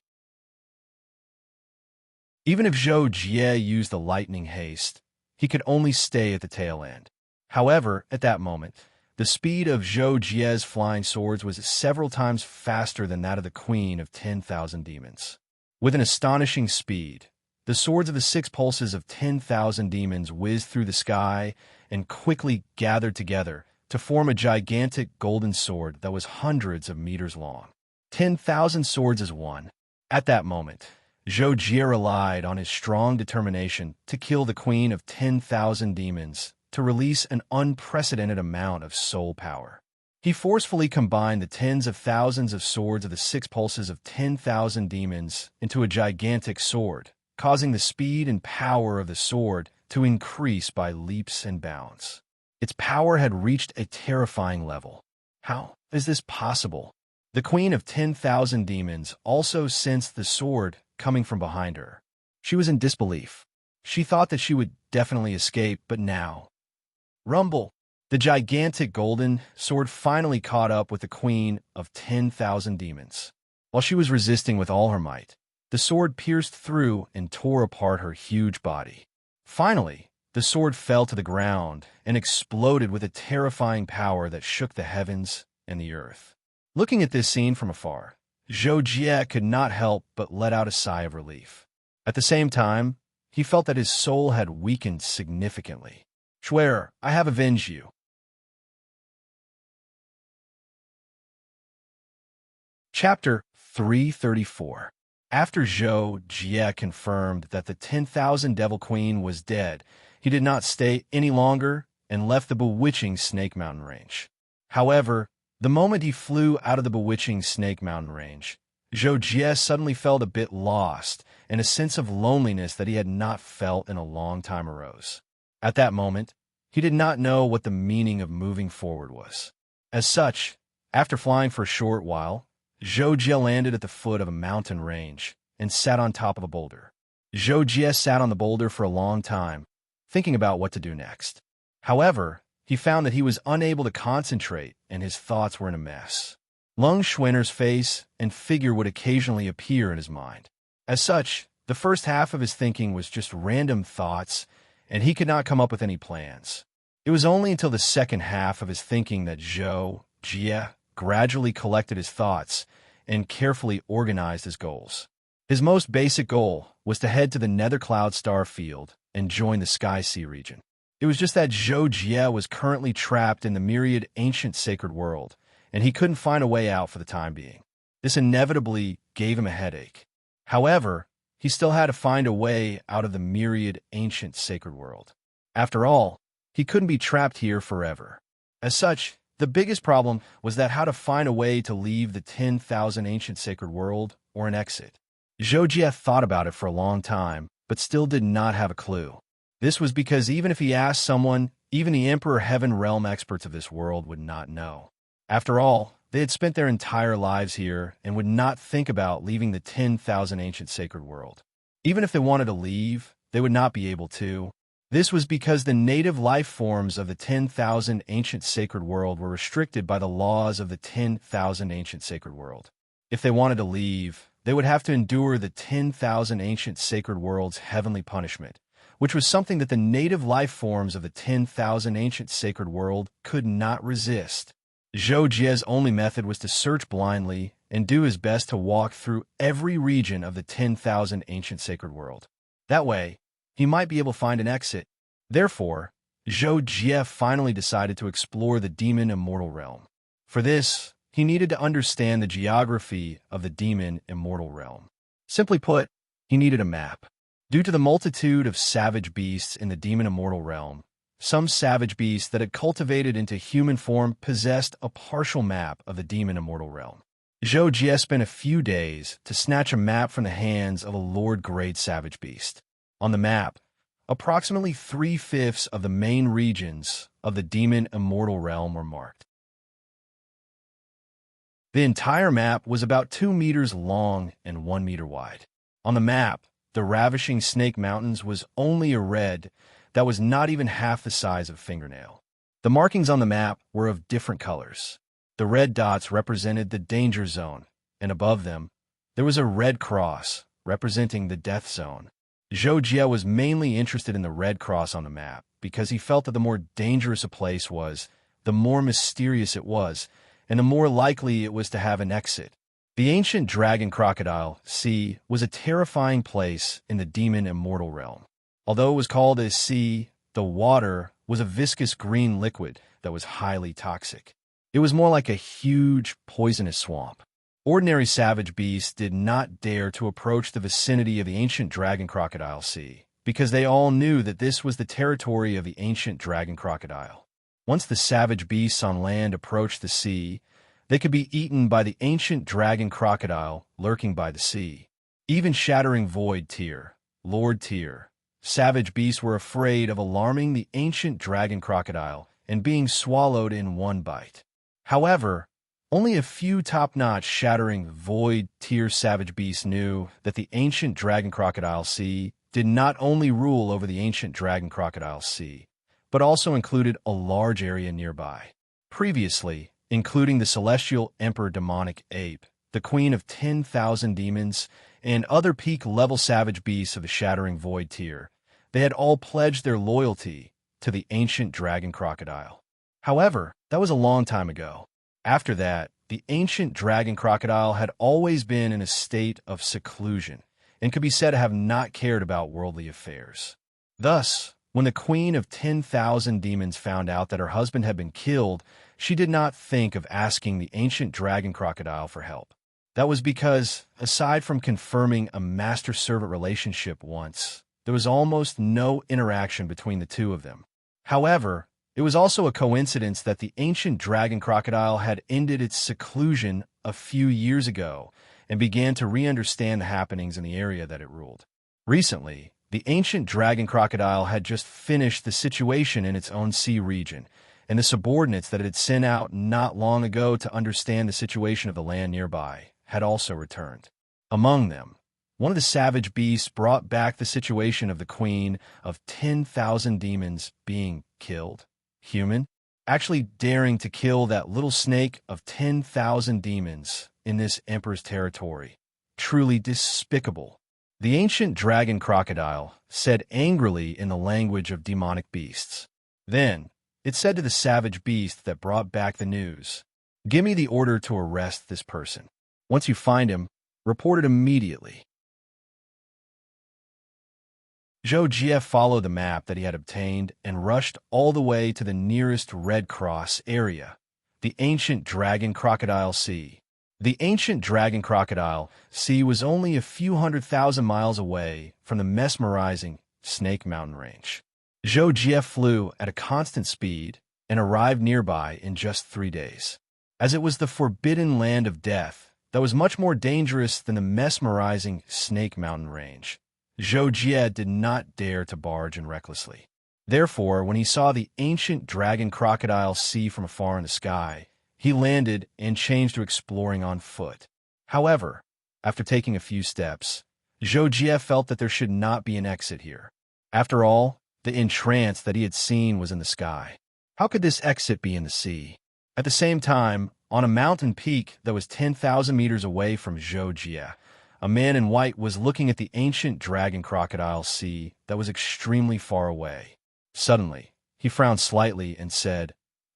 Speaker 1: Even if Zhou Jie used the lightning haste, he could only stay at the tail end. However, at that moment, the speed of Zhou Jie's flying swords was several times faster than that of the queen of 10,000 demons. With an astonishing speed, the swords of the six pulses of 10,000 demons whizzed through the sky and quickly gathered together to form a gigantic golden sword that was hundreds of meters long. 10,000 swords as one. At that moment, Zhou Jie relied on his strong determination to kill the queen of 10,000 demons to release an unprecedented amount of soul power. He forcefully combined the tens of thousands of swords of the six pulses of 10,000 demons into a gigantic sword, causing the speed and power of the sword to increase by leaps and bounds. Its power had reached a terrifying level. How is this possible? The queen of 10,000 demons also sensed the sword coming from behind her. She was in disbelief. She thought that she would definitely escape, but now... Rumble! The gigantic golden sword finally caught up with the queen of 10,000 demons. While she was resisting with all her might, the sword pierced through and tore apart her huge body. Finally, the sword fell to the ground and exploded with a terrifying power that shook the heavens and the earth. Looking at this scene from afar, Zhou Jie could not help but let out a sigh of relief. At the same time, he felt that his soul had weakened significantly. Schwerer, I have avenged you. Chapter 334. After Zhou Jie confirmed that the 10,000 Devil Queen was dead, he did not stay any longer and left the bewitching Snake Mountain Range. However, the moment he flew out of the bewitching Snake Mountain Range, Zhou Jie suddenly felt a bit lost, and a sense of loneliness that he had not felt in a long time arose. At that moment, he did not know what the meaning of moving forward was. As such, after flying for a short while, Zhou Jie landed at the foot of a mountain range and sat on top of a boulder. Zhou Jie sat on the boulder for a long time, thinking about what to do next. However, he found that he was unable to concentrate and his thoughts were in a mess. Lung Schwenner's face and figure would occasionally appear in his mind. As such, the first half of his thinking was just random thoughts, and he could not come up with any plans. It was only until the second half of his thinking that Zhou Jie gradually collected his thoughts and carefully organized his goals. His most basic goal was to head to the Nether Cloud Star Field and join the Sky Sea region. It was just that Zhou Jie was currently trapped in the myriad ancient sacred world, and he couldn't find a way out for the time being. This inevitably gave him a headache. However, he still had to find a way out of the myriad ancient sacred world. After all, he couldn't be trapped here forever. As such, the biggest problem was that how to find a way to leave the 10,000 ancient sacred world or an exit. Zhou Jie thought about it for a long time, but still did not have a clue. This was because even if he asked someone, even the Emperor Heaven Realm experts of this world would not know. After all, they had spent their entire lives here and would not think about leaving the 10,000 ancient sacred world. Even if they wanted to leave, they would not be able to. This was because the native life forms of the 10,000 ancient sacred world were restricted by the laws of the 10,000 ancient sacred world. If they wanted to leave, they would have to endure the 10,000 ancient sacred world's heavenly punishment, which was something that the native life forms of the 10,000 ancient sacred world could not resist. Zhou Jie's only method was to search blindly and do his best to walk through every region of the 10,000 ancient sacred world. That way, he might be able to find an exit. Therefore, Zhou Jie finally decided to explore the demon immortal realm. For this, he needed to understand the geography of the demon immortal realm. Simply put, he needed a map. Due to the multitude of savage beasts in the demon immortal realm, some savage beasts that had cultivated into human form possessed a partial map of the demon immortal realm. Zhou Jie spent a few days to snatch a map from the hands of a lord-grade savage beast. On the map, approximately 3/5 of the main regions of the demon immortal realm were marked. The entire map was about 2 meters long and 1 meter wide. On the map, the ravishing Snake Mountains was only a red that was not even half the size of a fingernail. The markings on the map were of different colors. The red dots represented the danger zone, and above them, there was a red cross representing the death zone. Zhou Jie was mainly interested in the red cross on the map because he felt that the more dangerous a place was, the more mysterious it was, and the more likely it was to have an exit. The ancient dragon crocodile sea was a terrifying place in the demon immortal realm. Although it was called a sea, the water was a viscous green liquid that was highly toxic. It was more like a huge, poisonous swamp. Ordinary savage beasts did not dare to approach the vicinity of the ancient dragon crocodile sea, because they all knew that this was the territory of the ancient dragon crocodile. Once the savage beasts on land approached the sea, they could be eaten by the ancient dragon crocodile lurking by the sea. Even shattering void Tyr, Lord Tyr, savage beasts were afraid of alarming the ancient dragon crocodile and being swallowed in one bite. However, only a few top-notch shattering void Tyr savage beasts knew that the ancient dragon crocodile sea did not only rule over the ancient dragon crocodile sea, but also included a large area nearby. Previously, including the celestial emperor demonic ape, the queen of 10,000 demons, and other peak-level savage beasts of the shattering void Tyr, they had all pledged their loyalty to the ancient dragon crocodile. However, that was a long time ago. After that, the ancient dragon crocodile had always been in a state of seclusion and could be said to have not cared about worldly affairs. Thus, when the queen of 10,000 demons found out that her husband had been killed, she did not think of asking the ancient dragon crocodile for help. That was because, aside from confirming a master-servant relationship once, there was almost no interaction between the two of them. However, it was also a coincidence that the ancient dragon crocodile had ended its seclusion a few years ago and began to re-understand the happenings in the area that it ruled. Recently, the ancient dragon crocodile had just finished the situation in its own sea region, and the subordinates that it had sent out not long ago to understand the situation of the land nearby had also returned. Among them, one of the savage beasts brought back the situation of the queen of 10,000 demons being killed. Human, actually daring to kill that little snake of 10,000 demons in this emperor's territory. Truly despicable. The ancient dragon crocodile said angrily in the language of demonic beasts. Then, it said to the savage beast that brought back the news, "Give me the order to arrest this person. Once you find him, report it immediately." Zhou Jie followed the map that he had obtained and rushed all the way to the nearest Red Cross area, the ancient dragon crocodile sea. The ancient dragon crocodile sea was only a few 100,000 miles away from the mesmerizing Snake Mountain range. Zhou Jie flew at a constant speed and arrived nearby in just 3 days. As it was the forbidden land of death that was much more dangerous than the mesmerizing Snake Mountain range, Zhou Jie did not dare to barge in recklessly. Therefore, when he saw the ancient dragon crocodile sea from afar in the sky, he landed and changed to exploring on foot. However, after taking a few steps, Zhou Jie felt that there should not be an exit here. After all, the entrance that he had seen was in the sky. How could this exit be in the sea? At the same time, on a mountain peak that was 10,000 meters away from Zhou Jie, a man in white was looking at the ancient dragon crocodile sea that was extremely far away. Suddenly, he frowned slightly and said,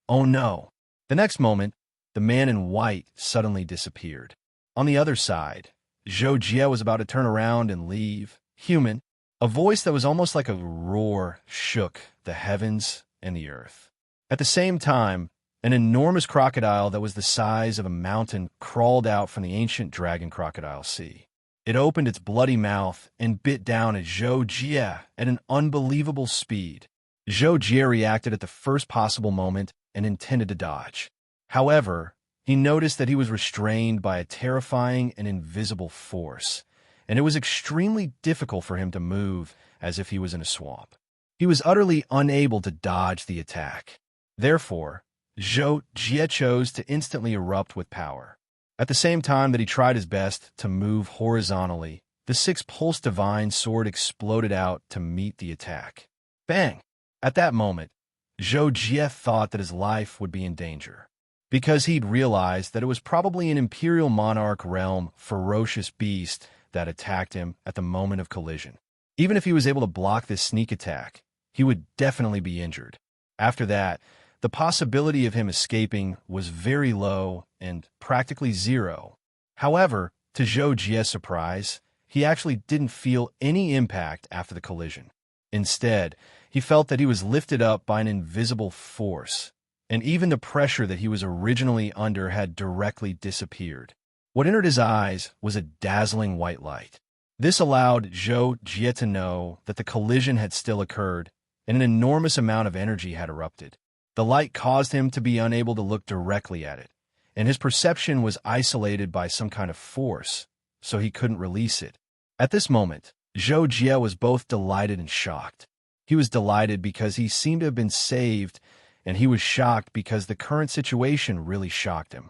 Speaker 1: "Oh no." The next moment, the man in white suddenly disappeared. On the other side, Zhou Jie was about to turn around and leave. Human, a voice that was almost like a roar shook the heavens and the earth. At the same time, an enormous crocodile that was the size of a mountain crawled out from the ancient dragon crocodile sea. It opened its bloody mouth and bit down at Zhou Jie at an unbelievable speed. Zhou Jie reacted at the first possible moment and intended to dodge. However, he noticed that he was restrained by a terrifying and invisible force, and it was extremely difficult for him to move as if he was in a swamp. He was utterly unable to dodge the attack. Therefore, Zhou Jie chose to instantly erupt with power. At the same time that he tried his best to move horizontally, the six-pulse divine sword exploded out to meet the attack. Bang! At that moment, Zhou Jie thought that his life would be in danger, because he'd realized that it was probably an Imperial Monarch realm ferocious beast that attacked him at the moment of collision. Even if he was able to block this sneak attack, he would definitely be injured. After that, the possibility of him escaping was very low and practically zero. However, to Zhou Jie's surprise, he actually didn't feel any impact after the collision. Instead, he felt that he was lifted up by an invisible force, and even the pressure that he was originally under had directly disappeared. What entered his eyes was a dazzling white light. This allowed Zhou Jie to know that the collision had still occurred, and an enormous amount of energy had erupted. The light caused him to be unable to look directly at it, and his perception was isolated by some kind of force, so he couldn't release it. At this moment, Zhou Jie was both delighted and shocked. He was delighted because he seemed to have been saved, and he was shocked because the current situation really shocked him.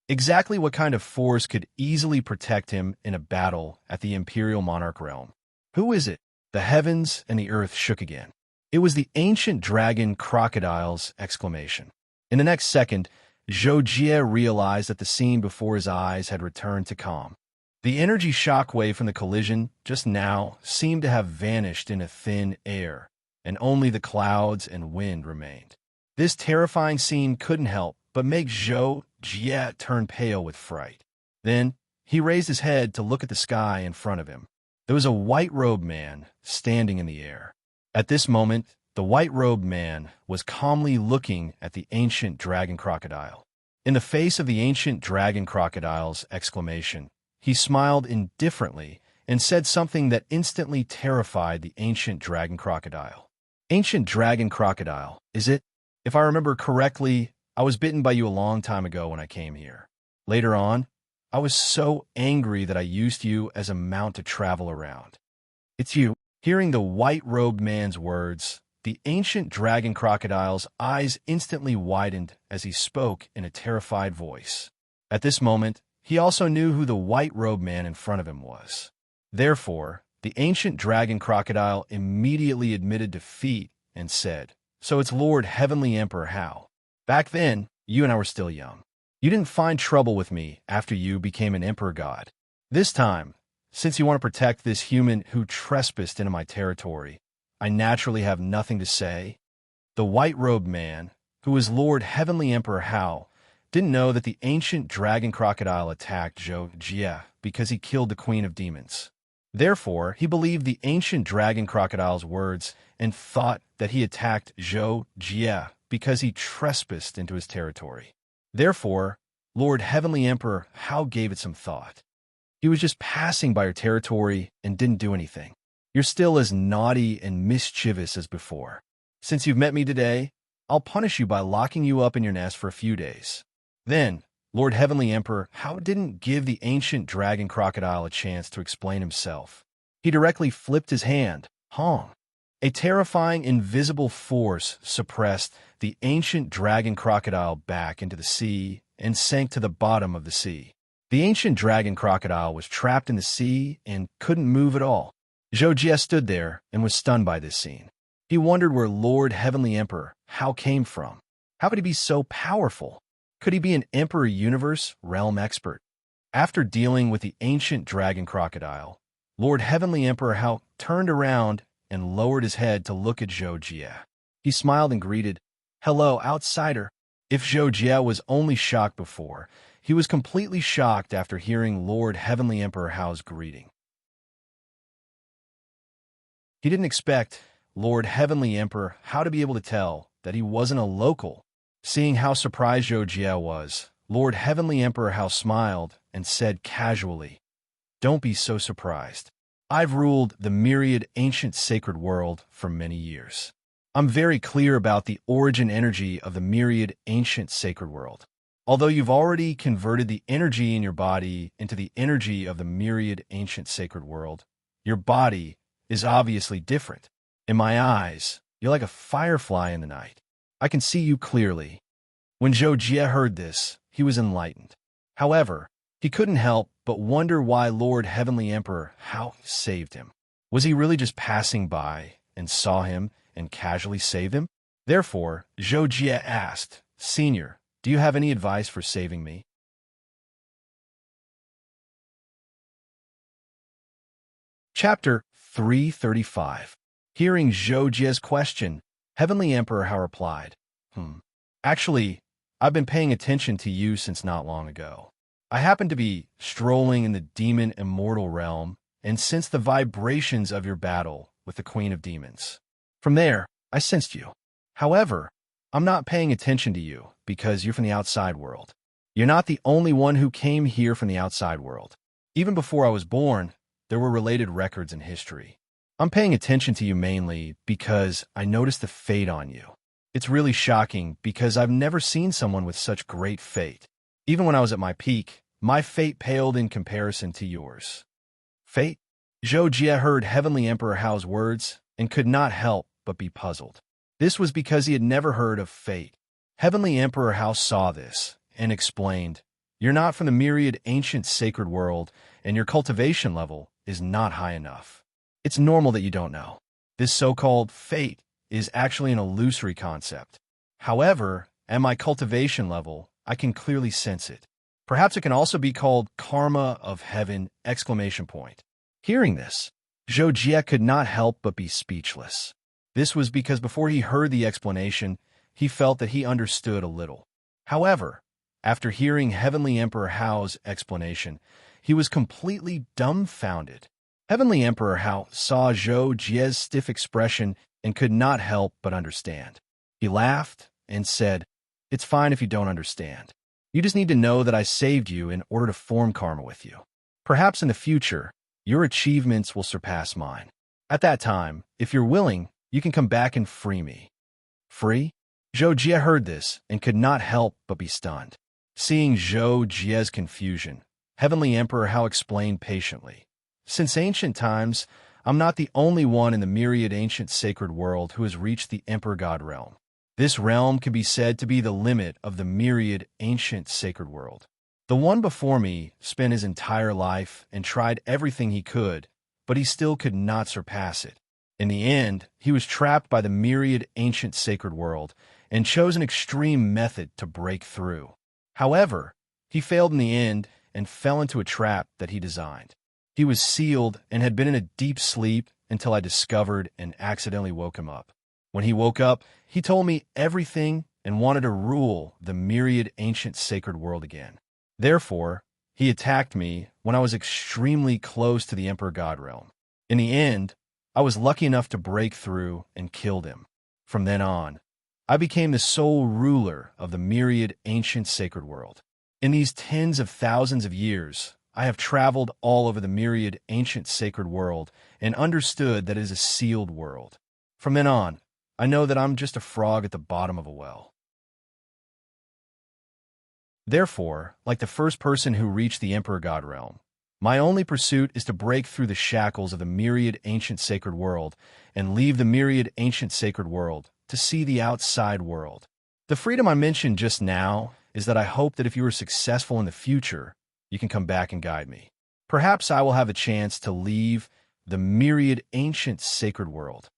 Speaker 1: Exactly what kind of force could easily protect him in a battle at the Imperial Monarch realm? Who is it? The heavens and the earth shook again. It was the ancient dragon crocodile's exclamation. In the next second, Zhou Jie realized that the scene before his eyes had returned to calm. The energy shockwave from the collision just now seemed to have vanished in a thin air, and only the clouds and wind remained. This terrifying scene couldn't help but make Zhou Jie turn pale with fright. Then, he raised his head to look at the sky in front of him. There was a white-robed man standing in the air. At this moment, the white-robed man was calmly looking at the ancient dragon crocodile. In the face of the ancient dragon crocodile's exclamation, he smiled indifferently and said something that instantly terrified the ancient dragon crocodile. Ancient dragon crocodile, is it? If I remember correctly, I was bitten by you a long time ago when I came here. Later on, I was so angry that I used you as a mount to travel around. It's you. Hearing the white-robed man's words, the ancient dragon crocodile's eyes instantly widened as he spoke in a terrified voice. At this moment, he also knew who the white-robed man in front of him was. Therefore, the ancient dragon crocodile immediately admitted defeat and said, "So it's Lord Heavenly Emperor Hao. Back then, you and I were still young. You didn't find trouble with me after you became an emperor god. This time, since you want to protect this human who trespassed into my territory, I naturally have nothing to say." The white-robed man, who was Lord Heavenly Emperor Hao, didn't know that the ancient dragon crocodile attacked Zhou Jie because he killed the Queen of Demons. Therefore, he believed the ancient dragon crocodile's words and thought that he attacked Zhou Jie because he trespassed into his territory. Therefore, Lord Heavenly Emperor Hao gave it some thought. He was just passing by your territory and didn't do anything. You're still as naughty and mischievous as before. Since you've met me today, I'll punish you by locking you up in your nest for a few days. Then, Lord Heavenly Emperor Hao didn't give the ancient dragon crocodile a chance to explain himself. He directly flipped his hand, Hong. A terrifying invisible force suppressed the ancient dragon crocodile back into the sea and sank to the bottom of the sea. The ancient dragon crocodile was trapped in the sea and couldn't move at all. Zhou Jie stood there and was stunned by this scene. He wondered where Lord Heavenly Emperor Hao came from. How could he be so powerful? Could he be an Emperor Universe realm expert? After dealing with the ancient dragon crocodile, Lord Heavenly Emperor Hao turned around and lowered his head to look at Zhou Jie. He smiled and greeted, "Hello, outsider." If Zhou Jie was only shocked before, he was completely shocked after hearing Lord Heavenly Emperor Hao's greeting. He didn't expect Lord Heavenly Emperor Hao to be able to tell that he wasn't a local. Seeing how surprised Zhou Jie was, Lord Heavenly Emperor Hao smiled and said casually, "Don't be so surprised. I've ruled the myriad ancient sacred world for many years. I'm very clear about the origin energy of the myriad ancient sacred world. Although you've already converted the energy in your body into the energy of the myriad ancient sacred world, your body is obviously different. In my eyes, you're like a firefly in the night. I can see you clearly. When Zhou Jie heard this, he was enlightened. However, he couldn't help but wonder why Lord Heavenly Emperor Hao saved him. Was he really just passing by and saw him and casually saved him? Therefore, Zhou Jie asked, "Senior, do you have any advice for saving me?" Chapter 335. Hearing Zhou Jie's question, Heavenly Emperor Hao replied, Actually, I've been paying attention to you since not long ago. I happened to be strolling in the demon immortal realm and sensed the vibrations of your battle with the Queen of Demons. From there, I sensed you. However, I'm not paying attention to you because you're from the outside world. You're not the only one who came here from the outside world. Even before I was born, there were related records in history. I'm paying attention to you mainly because I noticed the fate on you. It's really shocking because I've never seen someone with such great fate. Even when I was at my peak, my fate paled in comparison to yours. Fate? Zhou Jie heard Heavenly Emperor Hao's words and could not help but be puzzled. This was because he had never heard of fate. Heavenly Emperor Hao saw this and explained, "You're not from the myriad ancient sacred world, and your cultivation level is not high enough. It's normal that you don't know. This so-called fate is actually an illusory concept. However, at my cultivation level, I can clearly sense it. Perhaps it can also be called karma of heaven! Hearing this, Zhou Jie could not help but be speechless. This was because before he heard the explanation, he felt that he understood a little. However, after hearing Heavenly Emperor Hao's explanation, he was completely dumbfounded. Heavenly Emperor Hao saw Zhou Jie's stiff expression and could not help but understand. He laughed and said, "It's fine if you don't understand. You just need to know that I saved you in order to form karma with you. Perhaps in the future, your achievements will surpass mine. At that time, if you're willing, you can come back and free me." Free? Zhou Jie heard this and could not help but be stunned. Seeing Zhou Jie's confusion, Heavenly Emperor Hao explained patiently, "Since ancient times, I'm not the only one in the myriad ancient sacred world who has reached the Emperor God realm. This realm can be said to be the limit of the myriad ancient sacred world. The one before me spent his entire life and tried everything he could, but he still could not surpass it. In the end, he was trapped by the myriad ancient sacred world and chose an extreme method to break through. However, he failed in the end and fell into a trap that he designed. He was sealed and had been in a deep sleep until I discovered and accidentally woke him up. When he woke up, he told me everything and wanted to rule the myriad ancient sacred world again. Therefore, he attacked me when I was extremely close to the Emperor God realm. In the end, I was lucky enough to break through and killed him. From then on, I became the sole ruler of the myriad ancient sacred world. In these tens of thousands of years, I have traveled all over the myriad ancient sacred world and understood that it is a sealed world. From then on, I know that I'm just a frog at the bottom of a well. Therefore, like the first person who reached the Emperor God realm, my only pursuit is to break through the shackles of the myriad ancient sacred world and leave the myriad ancient sacred world to see the outside world. The freedom I mentioned just now is that I hope that if you are successful in the future, you can come back and guide me. Perhaps I will have a chance to leave the myriad ancient sacred world."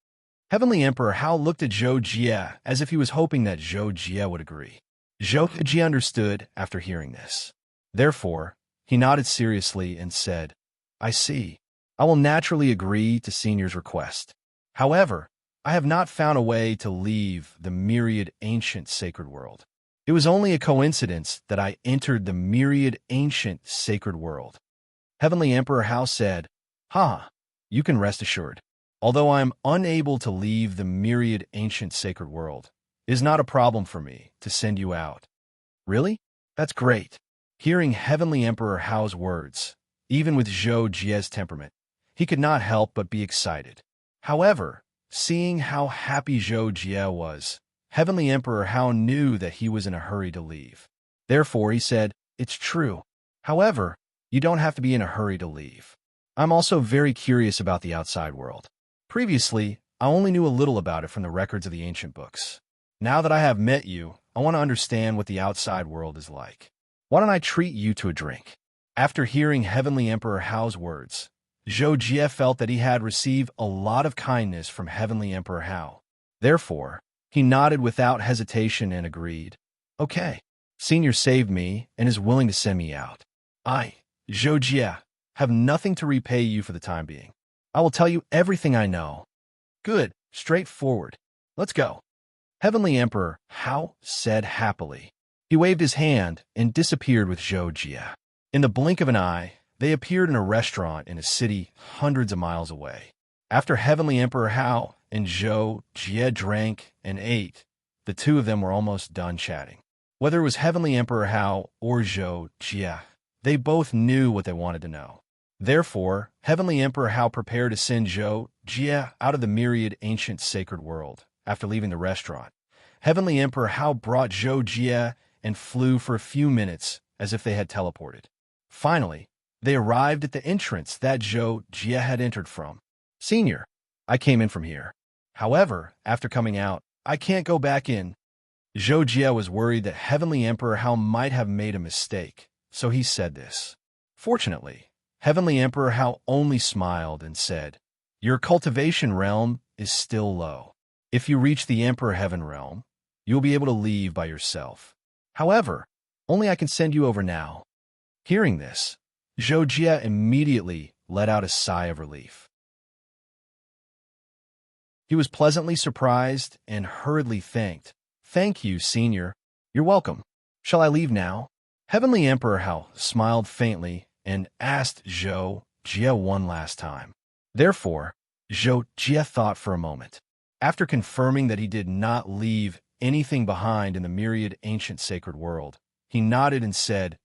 Speaker 1: Heavenly Emperor Hao looked at Zhou Jie as if he was hoping that Zhou Jie would agree. Zhou Jie understood after hearing this. Therefore, he nodded seriously and said, "I see. I will naturally agree to Senior's request. However, I have not found a way to leave the myriad ancient sacred world. It was only a coincidence that I entered the myriad ancient sacred world." Heavenly Emperor Hao said, You can rest assured. Although I am unable to leave the myriad ancient sacred world, it is not a problem for me to send you out." "Really? That's great." Hearing Heavenly Emperor Hao's words, even with Zhou Jie's temperament, he could not help but be excited. However, Seeing how happy Zhou Jie was, Heavenly Emperor Hao knew that he was in a hurry to leave. Therefore, he said, "It's true. However, you don't have to be in a hurry to leave. I'm also very curious about the outside world. Previously, I only knew a little about it from the records of the ancient books. Now that I have met you, I want to understand what the outside world is like. Why don't I treat you to a drink?" After hearing Heavenly Emperor Hao's words, Zhou Jie felt that he had received a lot of kindness from Heavenly Emperor Hao. Therefore, he nodded without hesitation and agreed. "Okay, Senior saved me and is willing to send me out. I, Zhou Jie, have nothing to repay you for the time being. I will tell you everything I know." "Good, straightforward. Let's go," Heavenly Emperor Hao said happily. He waved his hand and disappeared with Zhou Jie. In the blink of an eye, they appeared in a restaurant in a city hundreds of miles away. After Heavenly Emperor Hao and Zhou Jie drank and ate, the two of them were almost done chatting. Whether it was Heavenly Emperor Hao or Zhou Jie, they both knew what they wanted to know. Therefore, Heavenly Emperor Hao prepared to send Zhou Jie out of the myriad ancient sacred world. After leaving the restaurant, Heavenly Emperor Hao brought Zhou Jie and flew for a few minutes as if they had teleported. Finally, they arrived at the entrance that Zhou Jie had entered from. "Senior, I came in from here. However, after coming out, I can't go back in." Zhou Jie was worried that Heavenly Emperor Hao might have made a mistake, so he said this. Fortunately, Heavenly Emperor Hao only smiled and said, "Your cultivation realm is still low. If you reach the Emperor Heaven realm, you'll be able to leave by yourself. However, only I can send you over now." Hearing this, Zhou Jie immediately let out a sigh of relief. He was pleasantly surprised and hurriedly thanked. "Thank you, Senior. You're welcome. Shall I leave now?" Heavenly Emperor Hao smiled faintly and asked Zhou Jie one last time. Therefore, Zhou Jie thought for a moment. After confirming that he did not leave anything behind in the myriad ancient sacred world, he nodded and said,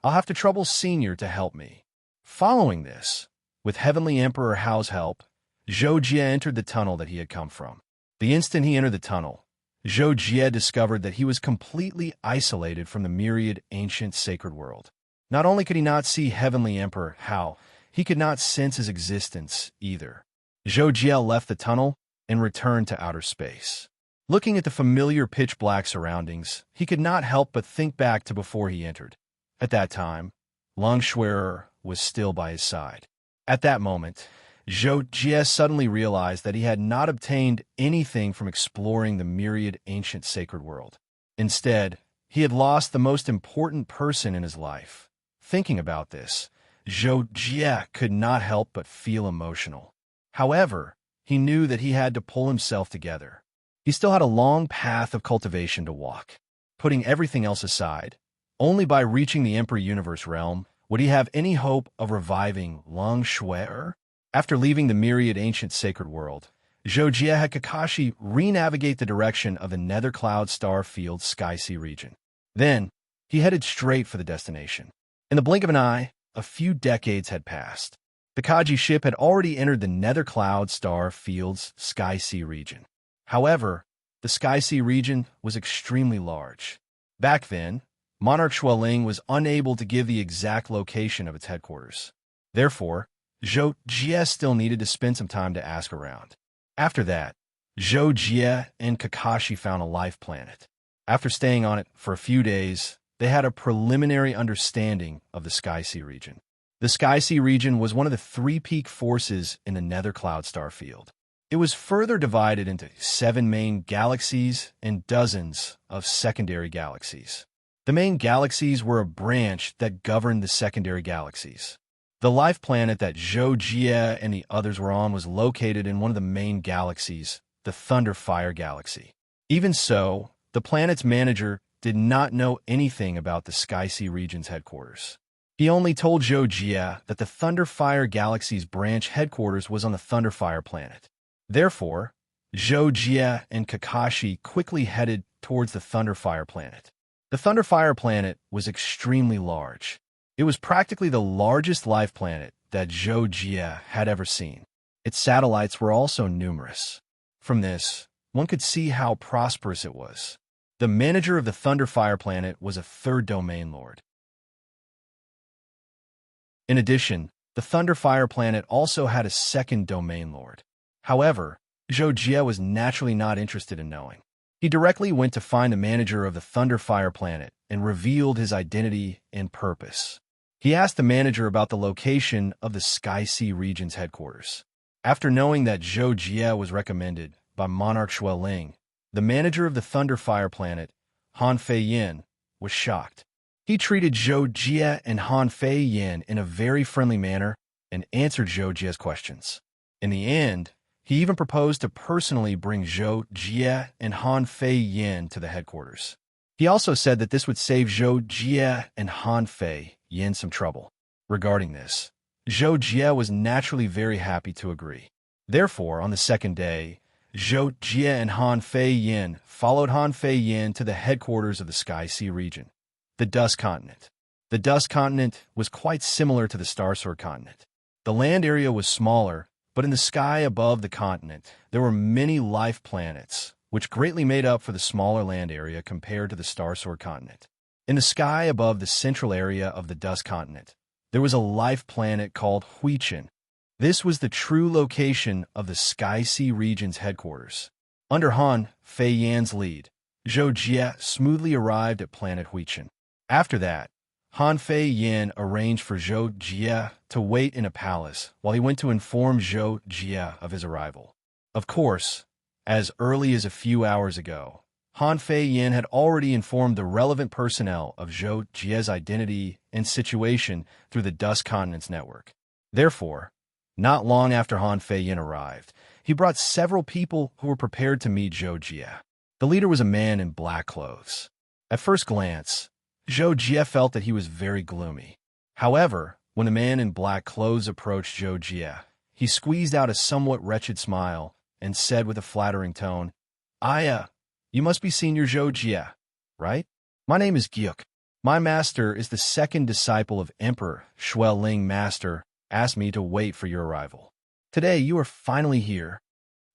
Speaker 1: "I'll have to trouble Senior to help me." Following this, with Heavenly Emperor Hao's help, Zhou Jie entered the tunnel that he had come from. The instant he entered the tunnel, Zhou Jie discovered that he was completely isolated from the myriad ancient sacred world. Not only could he not see Heavenly Emperor Hao, he could not sense his existence either. Zhou Jie left the tunnel and returned to outer space. Looking at the familiar pitch-black surroundings, he could not help but think back to before he entered. At that time, Long Schwerer was still by his side. At that moment, Zhou Jie suddenly realized that he had not obtained anything from exploring the myriad ancient sacred world. Instead, he had lost the most important person in his life. Thinking about this, Zhou Jie could not help but feel emotional. However, he knew that he had to pull himself together. He still had a long path of cultivation to walk. Putting everything else aside, only by reaching the Emperor Universe realm would he have any hope of reviving Long Schwerer. After leaving the myriad ancient sacred world, Zhou Jie had Kakashi re-navigate the direction of the Nether Cloud Star Field Sky Sea region. Then, he headed straight for the destination. In the blink of an eye, a few decades had passed. The Kaji ship had already entered the Nether Cloud Star Field's Sky Sea region. However, the Sky Sea region was extremely large. Back then, Monarch Xueling was unable to give the exact location of its headquarters. Therefore, Zhou Jie still needed to spend some time to ask around. After that, Zhou Jie and Kakashi found a life planet. After staying on it for a few days, they had a preliminary understanding of the Sky Sea region. The Sky Sea region was one of the three peak forces in the Nether Cloud Star Field. It was further divided into 7 main galaxies and dozens of secondary galaxies. The main galaxies were a branch that governed the secondary galaxies. The life planet that Zhou Jie and the others were on was located in one of the main galaxies, the Thunderfire Galaxy. Even so, the planet's manager did not know anything about the Sky Sea region's headquarters. He only told Zhou Jie that the Thunderfire Galaxy's branch headquarters was on the Thunderfire planet. Therefore, Zhou Jie and Kakashi quickly headed towards the Thunderfire planet. The Thunderfire planet was extremely large. It was practically the largest life planet that Zhou Jie had ever seen. Its satellites were also numerous. From this, one could see how prosperous it was. The manager of the Thunderfire planet was a third domain lord. In addition, the Thunderfire planet also had a second domain lord. However, Zhou Jie was naturally not interested in knowing. He directly went to find the manager of the Thunderfire planet and revealed his identity and purpose. He asked the manager about the location of the Sky Sea region's headquarters. After knowing that Zhou Jie was recommended by Monarch Xueling, the manager of the Thunderfire planet, Han Fei Yin, was shocked. He treated Zhou Jie and Han Fei Yin in a very friendly manner and answered Zhou Jie's questions. In the end, he even proposed to personally bring Zhou Jie and Han Fei Yin to the headquarters. He also said that this would save Zhou Jie and Han Fei Yin some trouble. Regarding this, Zhou Jie was naturally very happy to agree. Therefore, on the second day, Zhou Jie and Han Fei Yin followed Han Fei Yin to the headquarters of the Sky Sea region, the Dust Continent. The Dust Continent was quite similar to the Starsword Continent. The land area was smaller, but in the sky above the continent, there were many life planets, which greatly made up for the smaller land area compared to the Starsword Continent. In the sky above the central area of the Dust Continent, there was a life planet called Huichin. This was the true location of the Sky Sea region's headquarters. Under Han Fei Yan's lead, Zhou Jie smoothly arrived at planet Huichin. After that, Han Fei Yin arranged for Zhou Jie to wait in a palace while he went to inform Zhou Jie of his arrival. Of course, as early as a few hours ago, Han Fei Yin had already informed the relevant personnel of Zhou Jie's identity and situation through the Dust Continent's network. Therefore, not long after Han Fei Yin arrived, he brought several people who were prepared to meet Zhou Jie. The leader was a man in black clothes. At first glance, Zhou Jie felt that he was very gloomy. However, when the man in black clothes approached Zhou Jie, he squeezed out a somewhat wretched smile and said with a flattering tone, You must be Senior Zhou Jie, right? My name is Gyuk. My master is the second disciple of Emperor Xueling. Master asked me to wait for your arrival. Today you are finally here.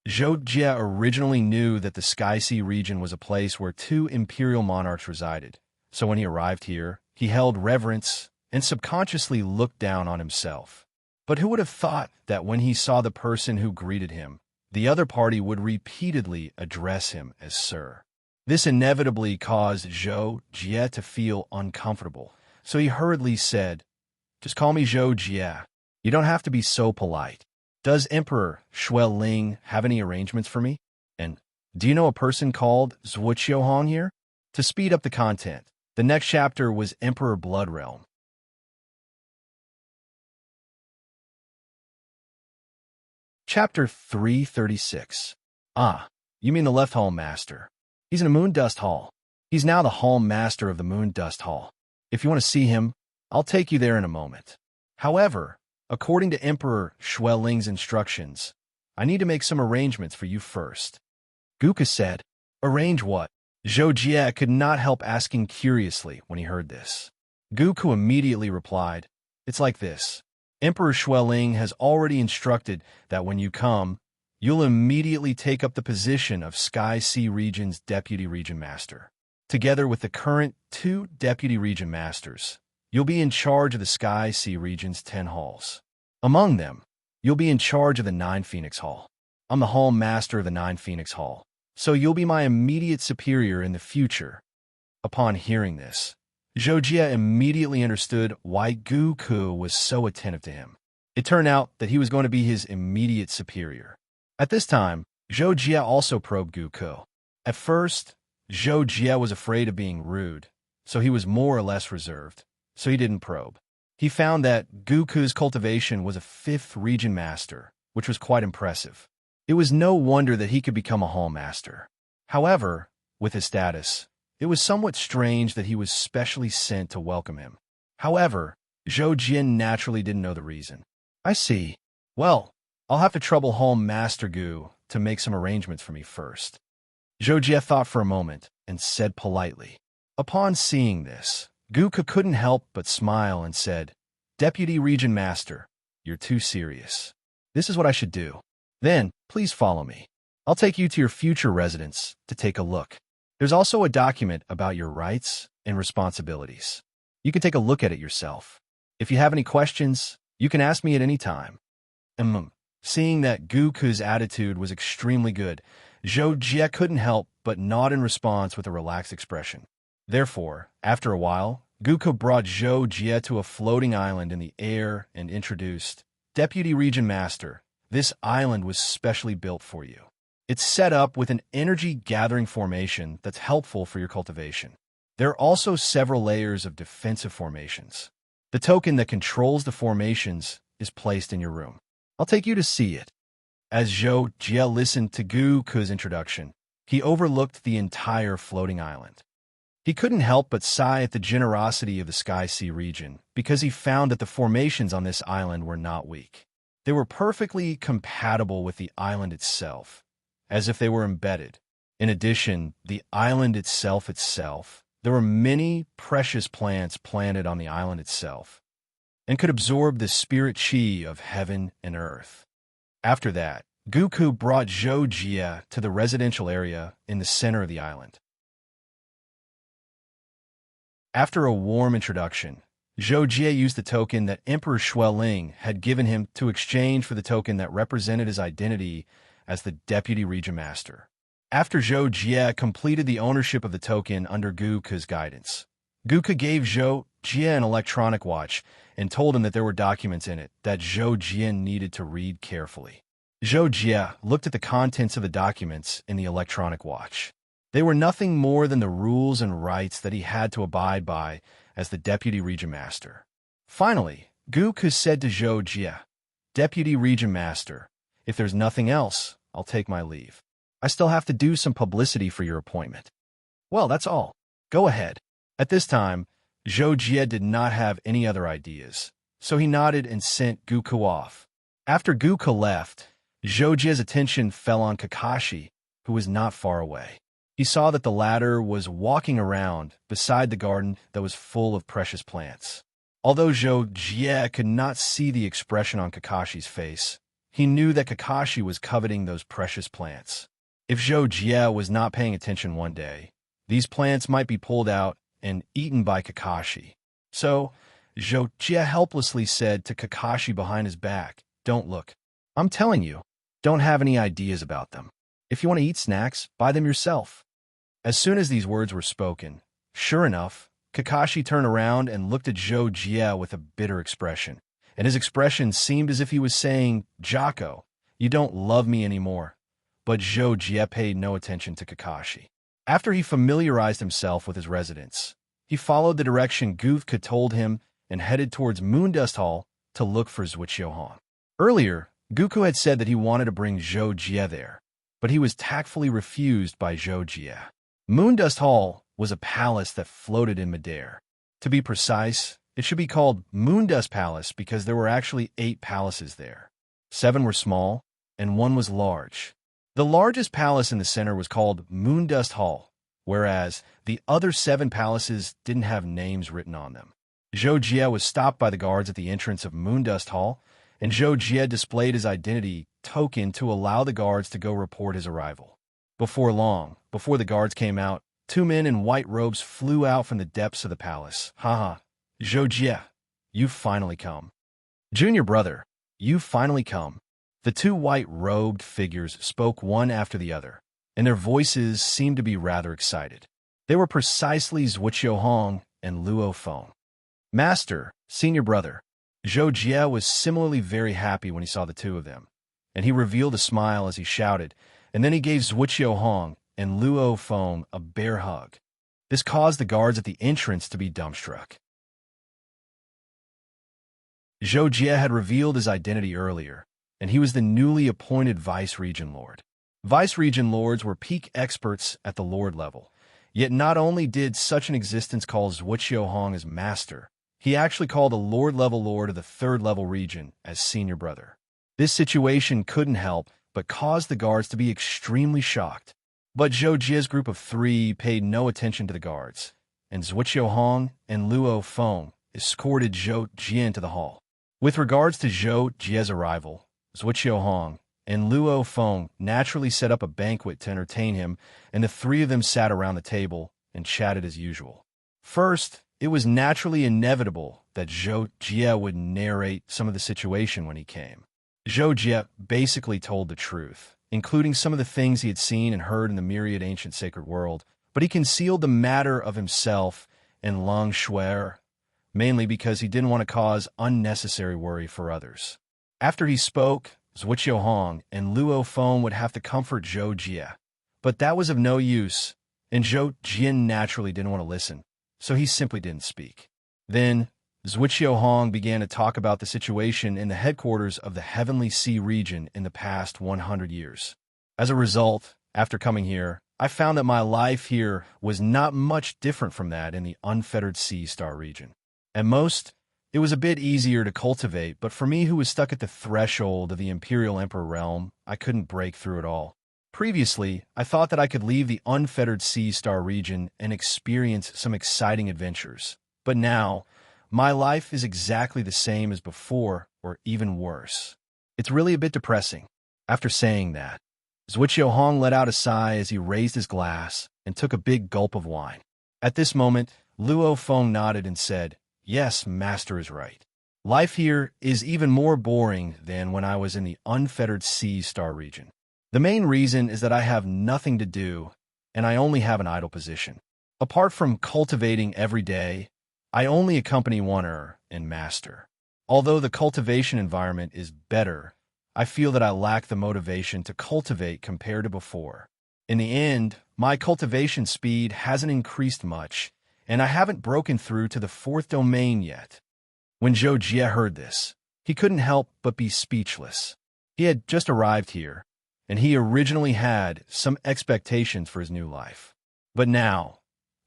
Speaker 1: Zhou Jie originally knew that the Sky Sea region was a place where two imperial monarchs resided, so when he arrived here, he held reverence and subconsciously looked down on himself. But who would have thought that when he saw the person who greeted him, the other party would repeatedly address him as Sir? This inevitably caused Zhou Jie to feel uncomfortable, so he hurriedly said, Just call me Zhou Jie. You don't have to be so polite. Does Emperor Xueling have any arrangements for me? And do you know a person called Zhuqiuhong here? To speed up the content, the next chapter was Emperor Blood Realm. Chapter 336. You mean the Left Hall Master. He's in a Moon Dust Hall. He's now the Hall Master of the Moon Dust Hall. If you want to see him, I'll take you there in a moment. However, according to Emperor Xueling's instructions, I need to make some arrangements for you first. Guka said, Arrange what? Zhou Jie could not help asking curiously when he heard this. Guku immediately replied, It's like this. Emperor Xueling has already instructed that when you come, you'll immediately take up the position of Sky Sea Region's Deputy Region Master. Together with the current 2 Deputy Region Masters, you'll be in charge of the Sky Sea Region's 10 halls. Among them, you'll be in charge of the 9 Phoenix Hall. I'm the Hall Master of the 9 Phoenix Hall, so you'll be my immediate superior in the future. Upon hearing this, Zhou Jie immediately understood why Guku was so attentive to him. It turned out that he was going to be his immediate superior. At this time, Zhou Jie also probed Guku. At first, Zhou Jie was afraid of being rude, so he was more or less reserved, so he didn't probe. He found that Guku's cultivation was a 5th region master, which was quite impressive. It was no wonder that he could become a hall master. However, with his status, it was somewhat strange that he was specially sent to welcome him. However, Zhou Jin naturally didn't know the reason. I see. Well, I'll have to trouble Hall Master Gu to make some arrangements for me first. Zhou Jie thought for a moment and said politely. Upon seeing this, Guka couldn't help but smile and said, Deputy Region Master, you're too serious. This is what I should do. Then, please follow me. I'll take you to your future residence to take a look. There's also a document about your rights and responsibilities. You can take a look at it yourself. If you have any questions, you can ask me at any time. Seeing that Guku's attitude was extremely good, Zhou Jie couldn't help but nod in response with a relaxed expression. Therefore, after a while, Guku brought Zhou Jie to a floating island in the air and introduced, Deputy Region Master, this island was specially built for you. It's set up with an energy-gathering formation that's helpful for your cultivation. There are also several layers of defensive formations. The token that controls the formations is placed in your room. I'll take you to see it. As Zhou Jie listened to Guku's introduction, he overlooked the entire floating island. He couldn't help but sigh at the generosity of the Sky Sea region because he found that the formations on this island were not weak. They were perfectly compatible with the island itself, as if they were embedded. In addition, the island itself, there were many precious plants planted on the island itself and could absorb the spirit chi of heaven and earth. After that, Guku brought Zhou Jie to the residential area in the center of the island. After a warm introduction, Zhou Jie used the token that Emperor Xueling had given him to exchange for the token that represented his identity as the Deputy Region Master. After Zhou Jie completed the ownership of the token under Guku's guidance, Guku gave Zhou Jie an electronic watch and told him that there were documents in it that Zhou Jie needed to read carefully. Zhou Jie looked at the contents of the documents in the electronic watch. They were nothing more than the rules and rights that he had to abide by as the Deputy Region Master. Finally, Guku said to Zhou Jie, Deputy Region Master, if there's nothing else, I'll take my leave. I still have to do some publicity for your appointment. Well, that's all. Go ahead. At this time, Zhou Jie did not have any other ideas, so he nodded and sent Guku off. After Guku left, Zhou Jie's attention fell on Kakashi, who was not far away. He saw that the latter was walking around beside the garden that was full of precious plants. Although Zhou Jie could not see the expression on Kakashi's face, he knew that Kakashi was coveting those precious plants. If Zhou Jie was not paying attention one day, these plants might be pulled out and eaten by Kakashi. So, Zhou Jie helplessly said to Kakashi behind his back, Don't look. I'm telling you, don't have any ideas about them. If you want to eat snacks, buy them yourself. As soon as these words were spoken, sure enough, Kakashi turned around and looked at Zhou Jie with a bitter expression, and his expression seemed as if he was saying, Jocko, you don't love me anymore. But Zhou Jie paid no attention to Kakashi. After he familiarized himself with his residence, he followed the direction Guku told him and headed towards Moondust Hall to look for Zhuqiuhong. Earlier, Guku had said that he wanted to bring Zhou Jie there, but he was tactfully refused by Zhou Jie. Moondust Hall was a palace that floated in midair. To be precise, it should be called Moondust Palace because there were actually 8 palaces there. 7 were small, and 1 was large. The largest palace in the center was called Moondust Hall, whereas the other 7 palaces didn't have names written on them. Zhou Jie was stopped by the guards at the entrance of Moondust Hall, and Zhou Jie displayed his identity token to allow the guards to go report his arrival. Before long, before the guards came out, 2 men in white robes flew out from the depths of the palace. Haha, Zhou Jie, you've finally come. Junior brother, you've finally come. The 2 white-robed figures spoke one after the other, and their voices seemed to be rather excited. They were precisely Zhuqiuhong and Luo Feng. Master, senior brother. Zhou Jie was similarly very happy when he saw the 2 of them, and he revealed a smile as he shouted, and then he gave Zhuqiuhong and Luo Feng a bear hug. This caused the guards at the entrance to be dumbstruck. Zhou Jie had revealed his identity earlier, and he was the newly appointed Vice-Region Lord. Vice-Region Lords were peak experts at the Lord level, yet not only did such an existence call Zhuqiuhong as Master, he actually called a Lord-level Lord of the 3rd level region as Senior Brother. This situation couldn't help but caused the guards to be extremely shocked. But Zhou Jie's group of 3 paid no attention to the guards, and Zhuqiuhong and Luo Feng escorted Zhou Jie into the hall. With regards to Zhou Jie's arrival, Hong, and Luo Feng naturally set up a banquet to entertain him, and the three of them sat around the table and chatted as usual. First, it was naturally inevitable that Zhou Jie would narrate some of the situation when he came. Zhou Jie basically told the truth, including some of the things he had seen and heard in the myriad ancient sacred world, but he concealed the matter of himself and Lang Shuer, mainly because he didn't want to cause unnecessary worry for others. After he spoke, Hong and Luo Feng would have to comfort Zhou Jie, but that was of no use, and Zhou Jie naturally didn't want to listen, so he simply didn't speak. Then, Hong began to talk about the situation in the headquarters of the Heavenly Sea region in the past 100 years. As a result, after coming here, I found that my life here was not much different from that in the unfettered Sea Star region. At most, it was a bit easier to cultivate, but for me who was stuck at the threshold of the Imperial Emperor realm, I couldn't break through it all. Previously, I thought that I could leave the unfettered Sea Star region and experience some exciting adventures. But now, my life is exactly the same as before, or even worse. It's really a bit depressing. After saying that, Hong let out a sigh as he raised his glass and took a big gulp of wine. At this moment, Luo Feng nodded and said, "Yes, Master is right. Life here is even more boring than when I was in the unfettered Sea Star region. The main reason is that I have nothing to do, and I only have an idle position. Apart from cultivating every day, I only accompany one and Master. Although the cultivation environment is better, I feel that I lack the motivation to cultivate compared to before. In the end, my cultivation speed hasn't increased much, and I haven't broken through to the 4th domain yet." When Zhou Jie heard this, he couldn't help but be speechless. He had just arrived here, and he originally had some expectations for his new life. But now,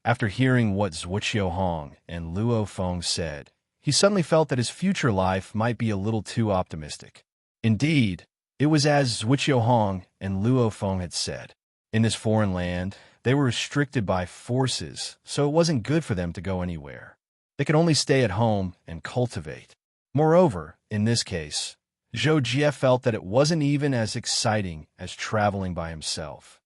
Speaker 1: after hearing what Hong and Luo Feng said, he suddenly felt that his future life might be a little too optimistic. Indeed, it was as Hong and Luo Feng had said. In this foreign land, they were restricted by forces, so it wasn't good for them to go anywhere. They could only stay at home and cultivate. Moreover, in this case, Zhou Jie felt that it wasn't even as exciting as traveling by himself.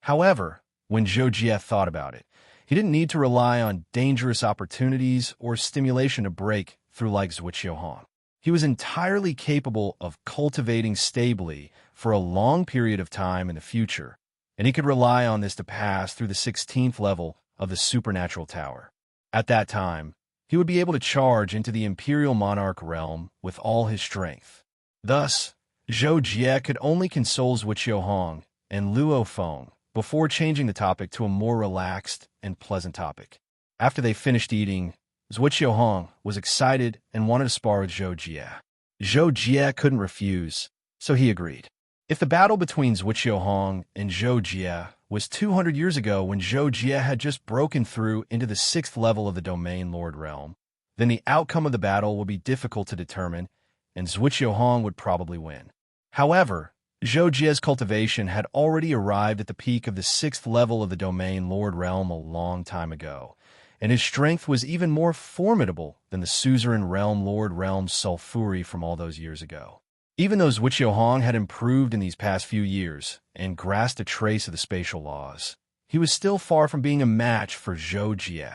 Speaker 1: However, when Zhou Jie thought about it, he didn't need to rely on dangerous opportunities or stimulation to break through like Hong. He was entirely capable of cultivating stably for a long period of time in the future, and he could rely on this to pass through the 16th level of the supernatural tower. At that time, he would be able to charge into the Imperial Monarch realm with all his strength. Thus, Zhou Jie could only console Hong and Luo Feng before changing the topic to a more relaxed and pleasant topic. After they finished eating, Hong was excited and wanted to spar with Zhou Jie. Zhou Jie couldn't refuse, so he agreed. If the battle between Hong and Zhou Jie was 200 years ago when Zhou Jie had just broken through into the 6th level of the Domain Lord realm, then the outcome of the battle would be difficult to determine, and Hong would probably win. However, Zhou Jie's cultivation had already arrived at the peak of the 6th level of the Domain Lord realm a long time ago, and his strength was even more formidable than the suzerain realm Lord realm Sulfuri from all those years ago. Even though Hong had improved in these past few years and grasped a trace of the spatial laws, he was still far from being a match for Zhou Jie.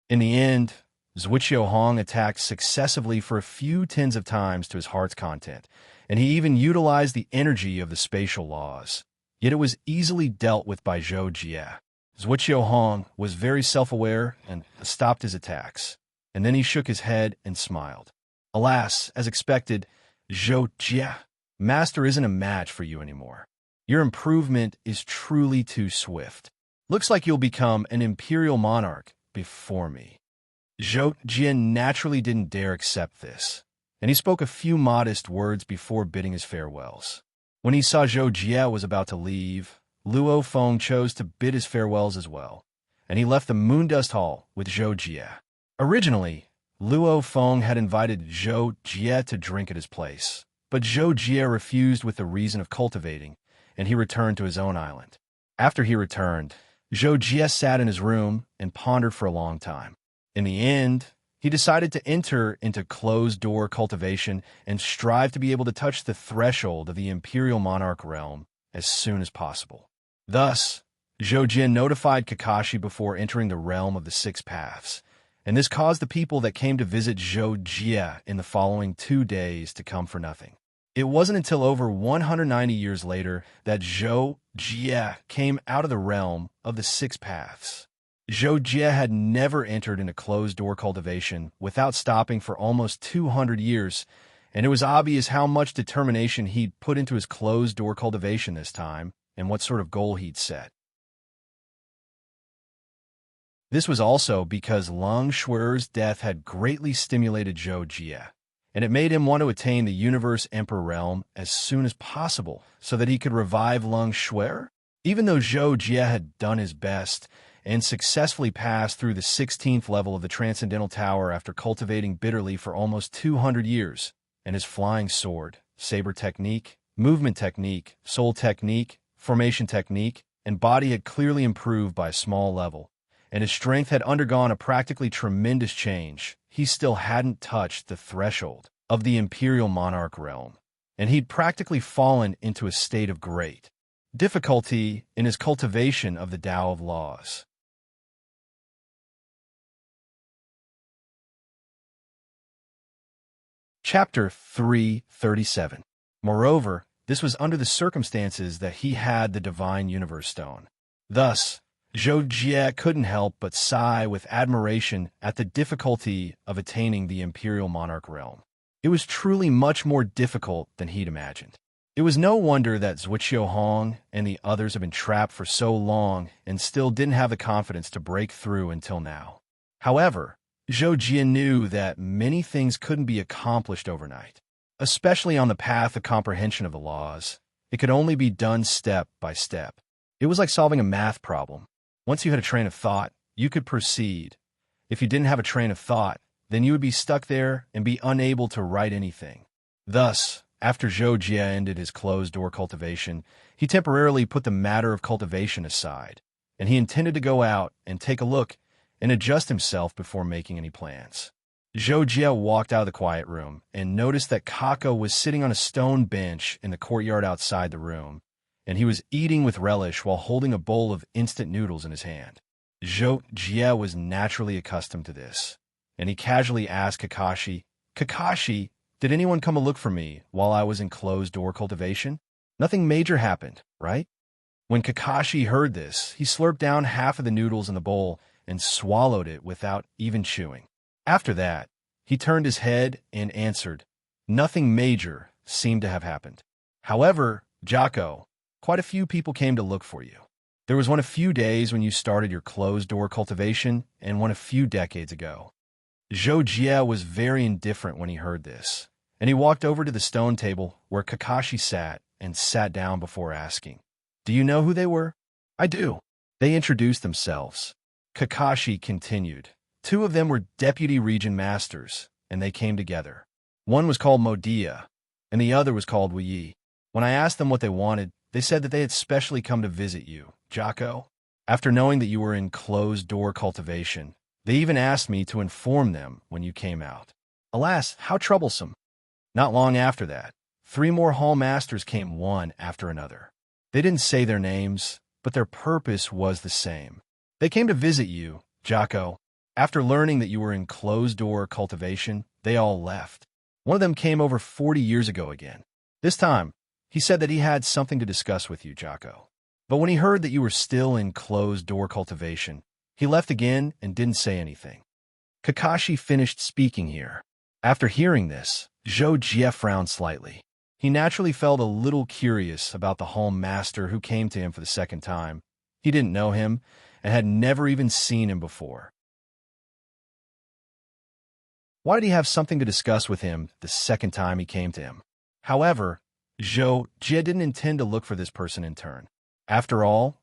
Speaker 1: In the end, Hong attacked successively for a few tens of times to his heart's content, and he even utilized the energy of the spatial laws. Yet it was easily dealt with by Zhou Jie. Hong was very self-aware and stopped his attacks, and then he shook his head and smiled. Alas, as expected, Zhou Jie, Master isn't a match for you anymore. Your improvement is truly too swift. Looks like you'll become an Imperial Monarch before me. Zhou Jie naturally didn't dare accept this, and he spoke a few modest words before bidding his farewells. When he saw Zhou Jie was about to leave, Luo Feng chose to bid his farewells as well, and he left the Moondust Hall with Zhou Jie. Originally, Luo Feng had invited Zhou Jie to drink at his place, but Zhou Jie refused with the reason of cultivating, and he returned to his own island. After he returned, Zhou Jie sat in his room and pondered for a long time. In the end, He decided to enter into closed-door cultivation and strive to be able to touch the threshold of the imperial monarch realm as soon as possible. Thus, Zhou Jie notified Kakashi before entering the realm of the Six Paths, and this caused the people that came to visit Zhou Jie in the following 2 days to come for nothing. It wasn't until over 190 years later that Zhou Jie came out of the realm of the Six Paths. Zhou Jie had never entered into closed-door cultivation without stopping for almost 200 years, and it was obvious how much determination he'd put into his closed-door cultivation this time and what sort of goal he'd set. This was also because Leng Shui's death had greatly stimulated Zhou Jie, and it made him want to attain the Universe Emperor realm as soon as possible so that he could revive Leng Shui. Even though Zhou Jie had done his best and successfully passed through the 16th level of the Transcendental Tower after cultivating bitterly for almost 200 years, and his flying sword, saber technique, movement technique, soul technique, formation technique, and body had clearly improved by a small level, and his strength had undergone a practically tremendous change, he still hadn't touched the threshold of the Imperial Monarch realm, and he'd practically fallen into a state of great difficulty in his cultivation of the Tao of Laws. Chapter 337. Moreover, this was under the circumstances that he had the Divine Universe Stone. Thus, Zhou Jie couldn't help but sigh with admiration at the difficulty of attaining the Imperial Monarch realm. It was truly much more difficult than he'd imagined. It was no wonder that Zuiqiu Hong and the others had been trapped for so long and still didn't have the confidence to break through until now. However, Zhou Jie knew that many things couldn't be accomplished overnight, especially on the path of comprehension of the laws. It could only be done step by step. It was like solving a math problem. Once you had a train of thought, you could proceed. If you didn't have a train of thought, then you would be stuck there and be unable to write anything. Thus, after Zhou Jie ended his closed-door cultivation, he temporarily put the matter of cultivation aside, and he intended to go out and take a look and adjust himself before making any plans. Zhou Jie walked out of the quiet room and noticed that Kako was sitting on a stone bench in the courtyard outside the room, and he was eating with relish while holding a bowl of instant noodles in his hand. Zhou Jie was naturally accustomed to this, and he casually asked Kakashi, "Kakashi, did anyone come to look for me while I was in closed-door cultivation? Nothing major happened, right?" When Kakashi heard this, he slurped down half of the noodles in the bowl and swallowed it without even chewing. After that, he turned his head and answered, "Nothing major seemed to have happened. However, Jocko, quite a few people came to look for you. There was one a few days when you started your closed-door cultivation and one a few decades ago." Zhou Jie was very indifferent when he heard this, and he walked over to the stone table where Kakashi sat and sat down before asking, "Do you know who they were?" "I do." They introduced themselves. Kakashi continued, "Two of them were deputy region masters, and they came together. One was called Modia, and the other was called Wuyi. When I asked them what they wanted, they said that they had specially come to visit you, Jocko. After knowing that you were in closed-door cultivation, they even asked me to inform them when you came out. Alas, how troublesome. Not long after that, 3 more hall masters came one after another. They didn't say their names, but their purpose was the same. They came to visit you, Jocko. After learning that you were in closed-door cultivation, they all left. One of them came over 40 years ago again. This time, he said that he had something to discuss with you, Jocko. But when he heard that you were still in closed-door cultivation, he left again and didn't say anything." Kakashi finished speaking here. After hearing this, Zhou Jie frowned slightly. He naturally felt a little curious about the hall master who came to him for the second time. He didn't know him and had never even seen him before. Why did he have something to discuss with him the second time he came to him? However, Zhou Jie didn't intend to look for this person in turn. After all,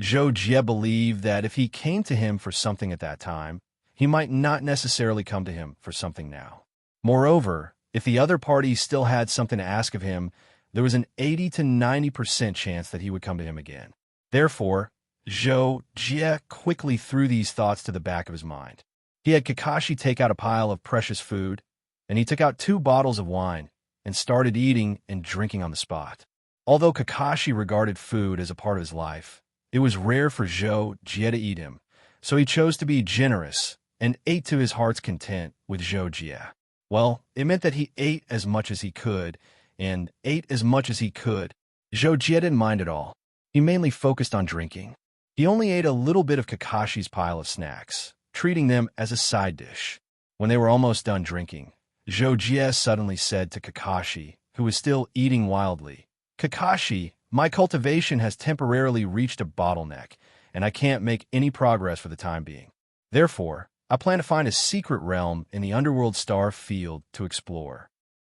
Speaker 1: Zhou Jie believed that if he came to him for something at that time, he might not necessarily come to him for something now. Moreover, if the other party still had something to ask of him, there was an 80 to 90% chance that he would come to him again. Therefore, Zhou Jie quickly threw these thoughts to the back of his mind. He had Kakashi take out a pile of precious food, and he took out 2 bottles of wine and started eating and drinking on the spot. Although Kakashi regarded food as a part of his life, it was rare for Zhou Jie to eat him, so he chose to be generous and ate to his heart's content with Zhou Jie. Well, it meant that he ate as much as he could, and ate as much as he could. Zhou Jie didn't mind at all. He mainly focused on drinking. He only ate a little bit of Kakashi's pile of snacks, treating them as a side dish. When they were almost done drinking, Zhou Jie suddenly said to Kakashi, who was still eating wildly, "Kakashi, my cultivation has temporarily reached a bottleneck, and I can't make any progress for the time being. Therefore, I plan to find a secret realm in the underworld star field to explore."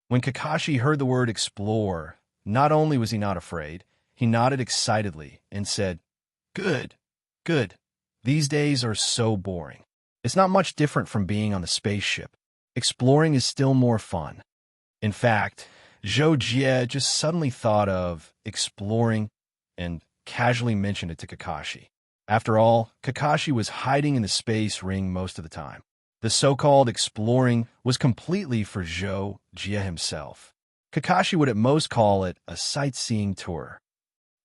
Speaker 1: When Kakashi heard the word explore, not only was he not afraid, he nodded excitedly and said, "Good, good. These days are so boring. It's not much different from being on the spaceship. Exploring is still more fun." In fact, Zhou Jie just suddenly thought of exploring and casually mentioned it to Kakashi. After all, Kakashi was hiding in the space ring most of the time. The so-called exploring was completely for Zhou Jie himself. Kakashi would at most call it a sightseeing tour.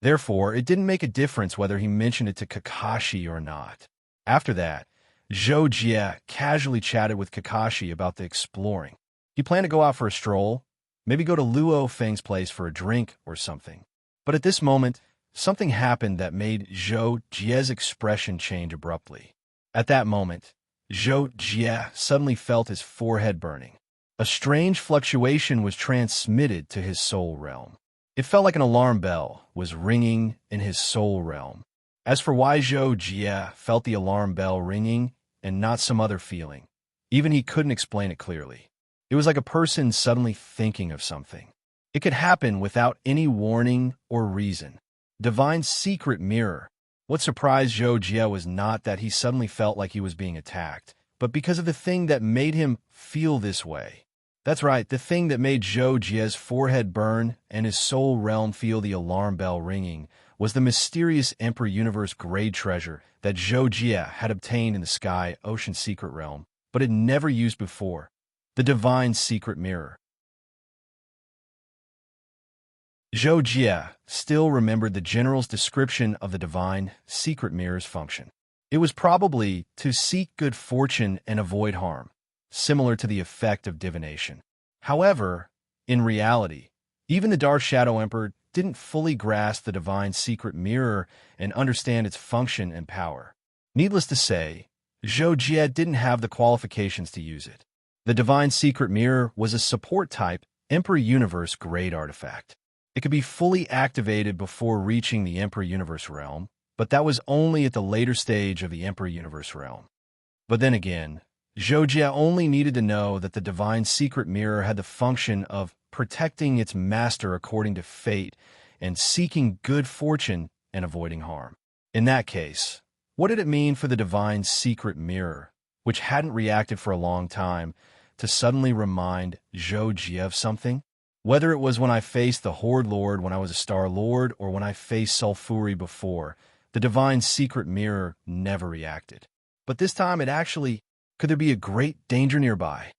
Speaker 1: Therefore, it didn't make a difference whether he mentioned it to Kakashi or not. After that, Zhou Jie casually chatted with Kakashi about the exploring. He planned to go out for a stroll, maybe go to Luo Feng's place for a drink or something. But at this moment, something happened that made Zhou Jie's expression change abruptly. At that moment, Zhou Jie suddenly felt his forehead burning. A strange fluctuation was transmitted to his soul realm. It felt like an alarm bell was ringing in his soul realm. As for why Zhou Jie felt the alarm bell ringing and not some other feeling, even he couldn't explain it clearly. It was like a person suddenly thinking of something. It could happen without any warning or reason. Divine secret mirror. What surprised Zhou Jie was not that he suddenly felt like he was being attacked, but because of the thing that made him feel this way. That's right, the thing that made Zhou Jie's forehead burn and his soul realm feel the alarm bell ringing was the mysterious Emperor Universe grade treasure that Zhou Jie had obtained in the Sky Ocean Secret Realm, but had never used before, the Divine Secret Mirror. Zhou Jie still remembered the general's description of the Divine Secret Mirror's function. It was probably to seek good fortune and avoid harm, similar to the effect of divination. However, in reality, even the Dark Shadow Emperor didn't fully grasp the Divine Secret Mirror and understand its function and power. Needless to say, Zhou Jie didn't have the qualifications to use it. The Divine Secret Mirror was a support-type Emperor Universe grade artifact. It could be fully activated before reaching the Emperor Universe realm, but that was only at the later stage of the Emperor Universe realm. But then again, Zhou Jie only needed to know that the Divine Secret Mirror had the function of protecting its master according to fate and seeking good fortune and avoiding harm. In that case, what did it mean for the Divine Secret Mirror, which hadn't reacted for a long time, to suddenly remind Zhou Jie of something? Whether it was when I faced the Horde Lord when I was a Star Lord or when I faced Sulfuri before, the Divine Secret Mirror never reacted. But this time it actually, could there be a great danger nearby?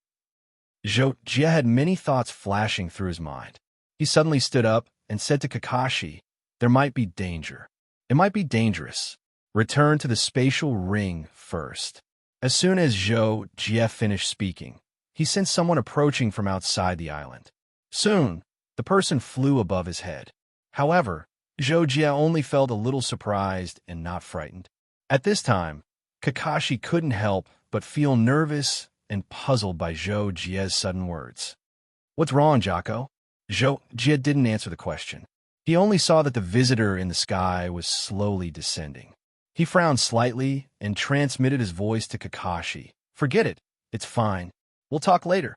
Speaker 1: Zhou Jie had many thoughts flashing through his mind. He suddenly stood up and said to Kakashi, "There might be danger. It might be dangerous. Return to the spatial ring first." As soon as Zhou Jie finished speaking, he sensed someone approaching from outside the island. Soon, the person flew above his head. However, Zhou Jie only felt a little surprised and not frightened. At this time, Kakashi couldn't help but feel nervous and puzzled by Zhou Jie's sudden words. "What's wrong, Jocko?" Zhou Jie didn't answer the question. He only saw that the visitor in the sky was slowly descending. He frowned slightly and transmitted his voice to Kakashi. "Forget it. It's fine. We'll talk later."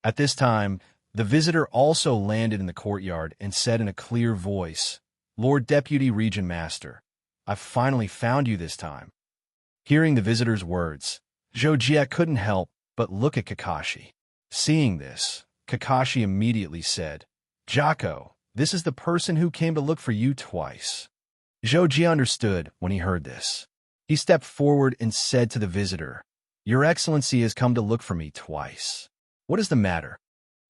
Speaker 1: At this time, the visitor also landed in the courtyard and said in a clear voice, "Lord Deputy Region Master, I've finally found you this time." Hearing the visitor's words, Zhou Jie couldn't help but look at Kakashi. Seeing this, Kakashi immediately said, "Jocko, this is the person who came to look for you twice." Zhou Jie understood when he heard this. He stepped forward and said to the visitor, Your Excellency has come to look for me twice. What is the matter?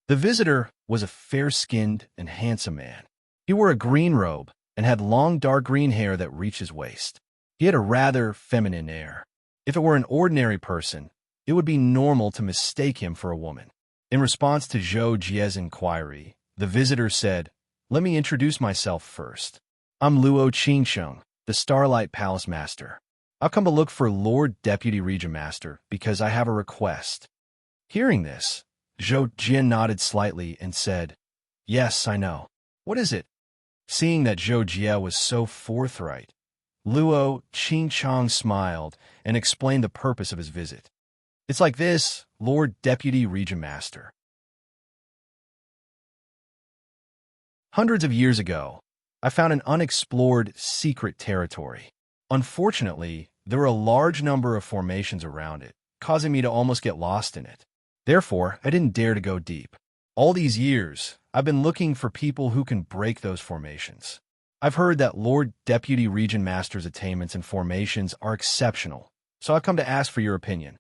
Speaker 1: The visitor was a fair-skinned and handsome man. He wore a green robe and had long dark green hair that reached his waist. He had a rather feminine air. If it were an ordinary person, it would be normal to mistake him for a woman. In response to Zhou Jie's inquiry, the visitor said, "Let me introduce myself first. I'm Luo Qingsheng, the Starlight Palace Master. I've come to look for Lord Deputy Region Master because I have a request." Hearing this, Zhou Jie nodded slightly and said, "Yes, I know. What is it?" Seeing that Zhou Jie was so forthright, Luo Qingsheng smiled and explained the purpose of his visit. "It's like this, Lord Deputy Region Master. Hundreds of years ago, I found an unexplored secret territory. Unfortunately, there were a large number of formations around it, causing me to almost get lost in it. Therefore, I didn't dare to go deep. All these years, I've been looking for people who can break those formations. I've heard that Lord Deputy Region Master's attainments and formations are exceptional, so I've come to ask for your opinion.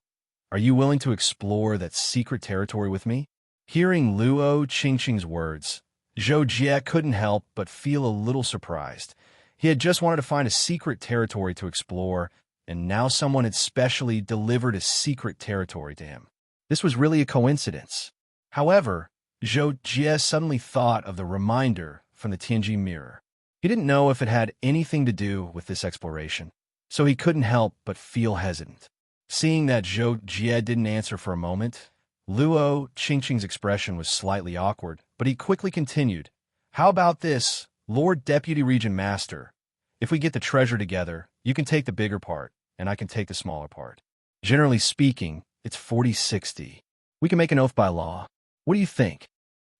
Speaker 1: Are you willing to explore that secret territory with me?" Hearing Luo Qingsheng's words, Zhou Jie couldn't help but feel a little surprised. He had just wanted to find a secret territory to explore, and now someone had specially delivered a secret territory to him. This was really a coincidence. However, Zhou Jie suddenly thought of the reminder from the Tianji mirror. He didn't know if it had anything to do with this exploration, so he couldn't help but feel hesitant. Seeing that Zhou Jie didn't answer for a moment, Luo Qingsheng's expression was slightly awkward, but he quickly continued, "How about this, Lord Deputy Region Master? If we get the treasure together, you can take the bigger part, and I can take the smaller part. Generally speaking, it's 40-60. We can make an oath by law. What do you think?"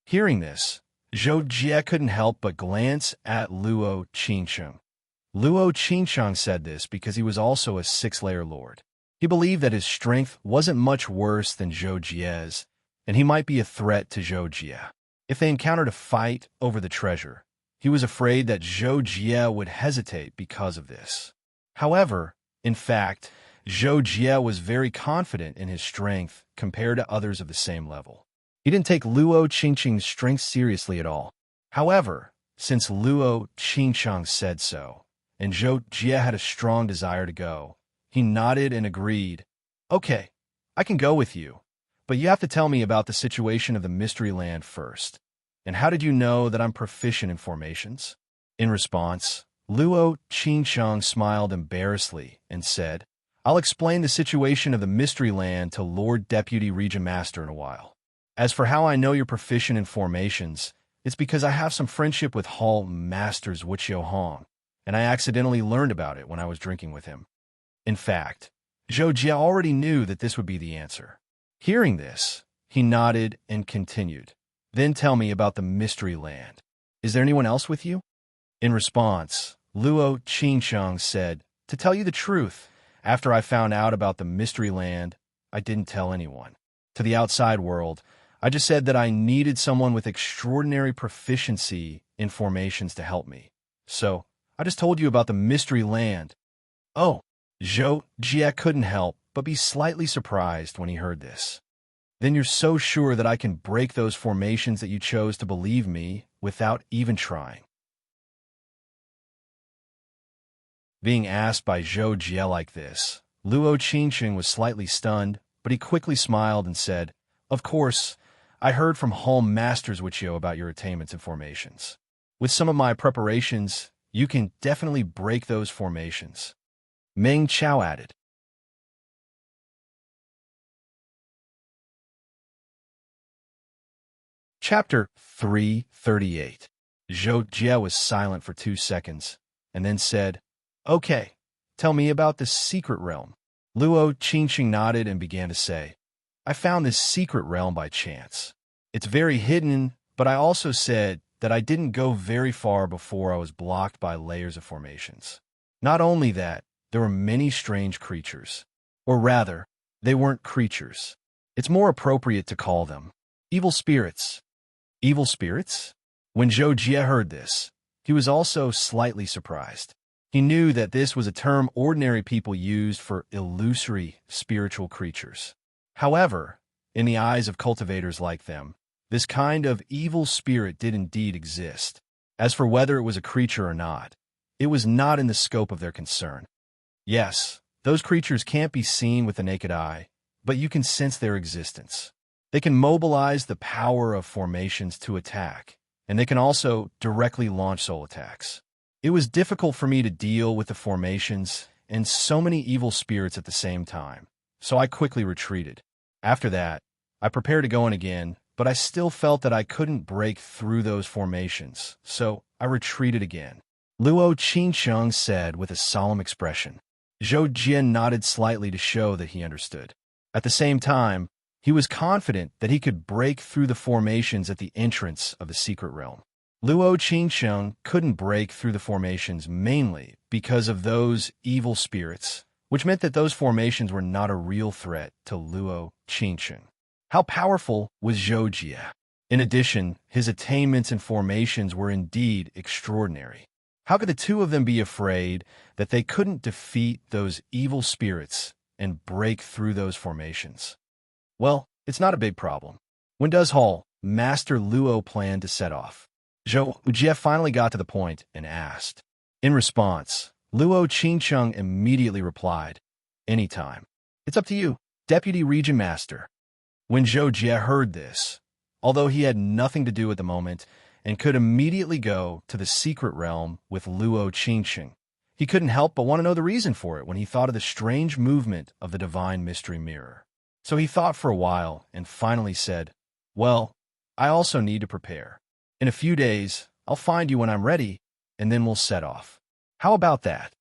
Speaker 1: Hearing this, Zhou Jie couldn't help but glance at Luo Qingsheng. Luo Qingsheng said this because he was also a six-layer lord. He believed that his strength wasn't much worse than Zhou Jie's, and he might be a threat to Zhou Jie. If they encountered a fight over the treasure, he was afraid that Zhou Jie would hesitate because of this. However, in fact, Zhou Jie was very confident in his strength compared to others of the same level. He didn't take Luo Qingsheng's strength seriously at all. However, since Luo Qingsheng said so, and Zhou Jie had a strong desire to go, he nodded and agreed. "Okay, I can go with you, but you have to tell me about the situation of the Mystery Land first. And how did you know that I'm proficient in formations?" In response, Luo Qingsheng smiled embarrassedly and said, "I'll explain the situation of the Mystery Land to Lord Deputy Region Master in a while. As for how I know you're proficient in formations, it's because I have some friendship with Hall Masters Wuqiu Hong, and I accidentally learned about it when I was drinking with him." In fact, Zhou Jie already knew that this would be the answer. Hearing this, he nodded and continued, "Then tell me about the Mystery Land. Is there anyone else with you?" In response, Luo Qingsheng said, "To tell you the truth, after I found out about the Mystery Land, I didn't tell anyone. To the outside world, I just said that I needed someone with extraordinary proficiency in formations to help me. So, I just told you about the Mystery Land." Oh, Zhou Jie couldn't help but be slightly surprised when he heard this. "Then you're so sure that I can break those formations that you chose to believe me without even trying?" Being asked by Zhou Jie like this, Luo Qingsheng was slightly stunned, but he quickly smiled and said, "Of course, I heard from Hall Masters Wuqiu about your attainments and formations. With some of my preparations, you can definitely break those formations." Meng Chao added. Chapter 338. Zhou Jie was silent for 2 seconds, and then said, "Okay, tell me about the secret realm." Luo Qingsheng nodded and began to say, "I found this secret realm by chance. It's very hidden, but I also said that I didn't go very far before I was blocked by layers of formations. Not only that, there were many strange creatures. Or rather, they weren't creatures. It's more appropriate to call them evil spirits." Evil spirits? When Zhou Jie heard this, he was also slightly surprised. He knew that this was a term ordinary people used for illusory spiritual creatures. However, in the eyes of cultivators like them, this kind of evil spirit did indeed exist. As for whether it was a creature or not, it was not in the scope of their concern. Yes, those creatures can't be seen with the naked eye, but you can sense their existence. They can mobilize the power of formations to attack, and they can also directly launch soul attacks. It was difficult for me to deal with the formations and so many evil spirits at the same time, so I quickly retreated. After that, I prepared to go in again, but I still felt that I couldn't break through those formations, so I retreated again. Luo Qingcheng said with a solemn expression. Zhou Jian nodded slightly to show that he understood. At the same time, he was confident that he could break through the formations at the entrance of the secret realm. Luo Qingcheng couldn't break through the formations mainly because of those evil spirits, which meant that those formations were not a real threat to Luo Qingcheng. How powerful was Zhou Jie? In addition, his attainments and formations were indeed extraordinary. How could the two of them be afraid that they couldn't defeat those evil spirits and break through those formations? Well, it's not a big problem. When does Hall, Master Luo plan to set off? Zhou Jie finally got to the point and asked. In response, Luo Qingcheng immediately replied, anytime. It's up to you, Deputy Region Master. When Zhou Jie heard this, although he had nothing to do at the moment and could immediately go to the secret realm with Luo Qingcheng, he couldn't help but want to know the reason for it when he thought of the strange movement of the divine mystery mirror. So he thought for a while and finally said, well, I also need to prepare. In a few days, I'll find you when I'm ready, and then we'll set off. How about that?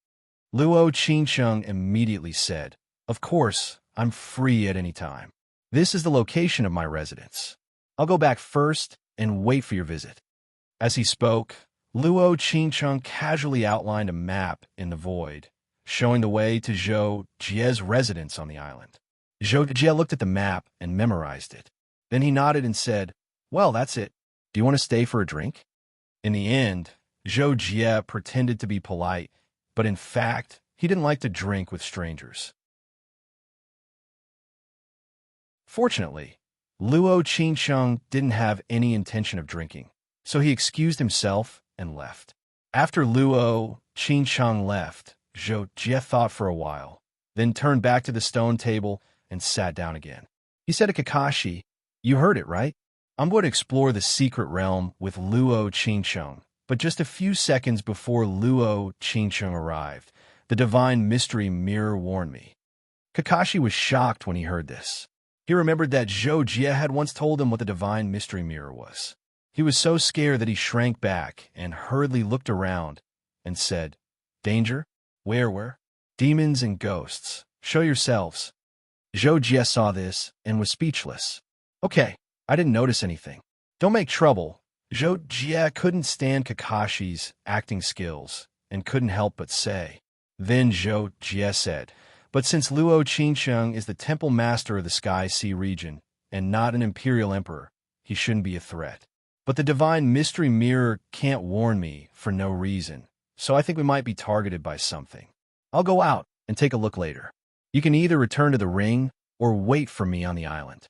Speaker 1: Luo Qingcheng immediately said, of course, I'm free at any time. This is the location of my residence. I'll go back first and wait for your visit. As he spoke, Luo Qingcheng casually outlined a map in the void, showing the way to Zhou Jie's residence on the island. Zhou Jie looked at the map and memorized it. Then he nodded and said, well, that's it. Do you want to stay for a drink? In the end, Zhou Jie pretended to be polite, but in fact, he didn't like to drink with strangers. Fortunately, Luo Qingcheng didn't have any intention of drinking, so he excused himself and left. After Luo Qingcheng left, Zhou Jie thought for a while, then turned back to the stone table and sat down again. He said to Kakashi, you heard it, right? I'm going to explore the secret realm with Luo Qingcheng, but just a few seconds before Luo Qingcheng arrived, the divine mystery mirror warned me. Kakashi was shocked when he heard this. He remembered that Zhou Jie had once told him what the divine mystery mirror was. He was so scared that he shrank back and hurriedly looked around and said, danger? Where? Demons and ghosts. Show yourselves. Zhou Jie saw this and was speechless. Okay, I didn't notice anything. Don't make trouble. Zhou Jie couldn't stand Kakashi's acting skills and couldn't help but say. Then Zhou Jie said, but since Luo Qingcheng is the temple master of the Sky Sea region and not an imperial emperor, he shouldn't be a threat. But the divine mystery mirror can't warn me for no reason, so I think we might be targeted by something. I'll go out and take a look later. You can either return to the ring or wait for me on the island.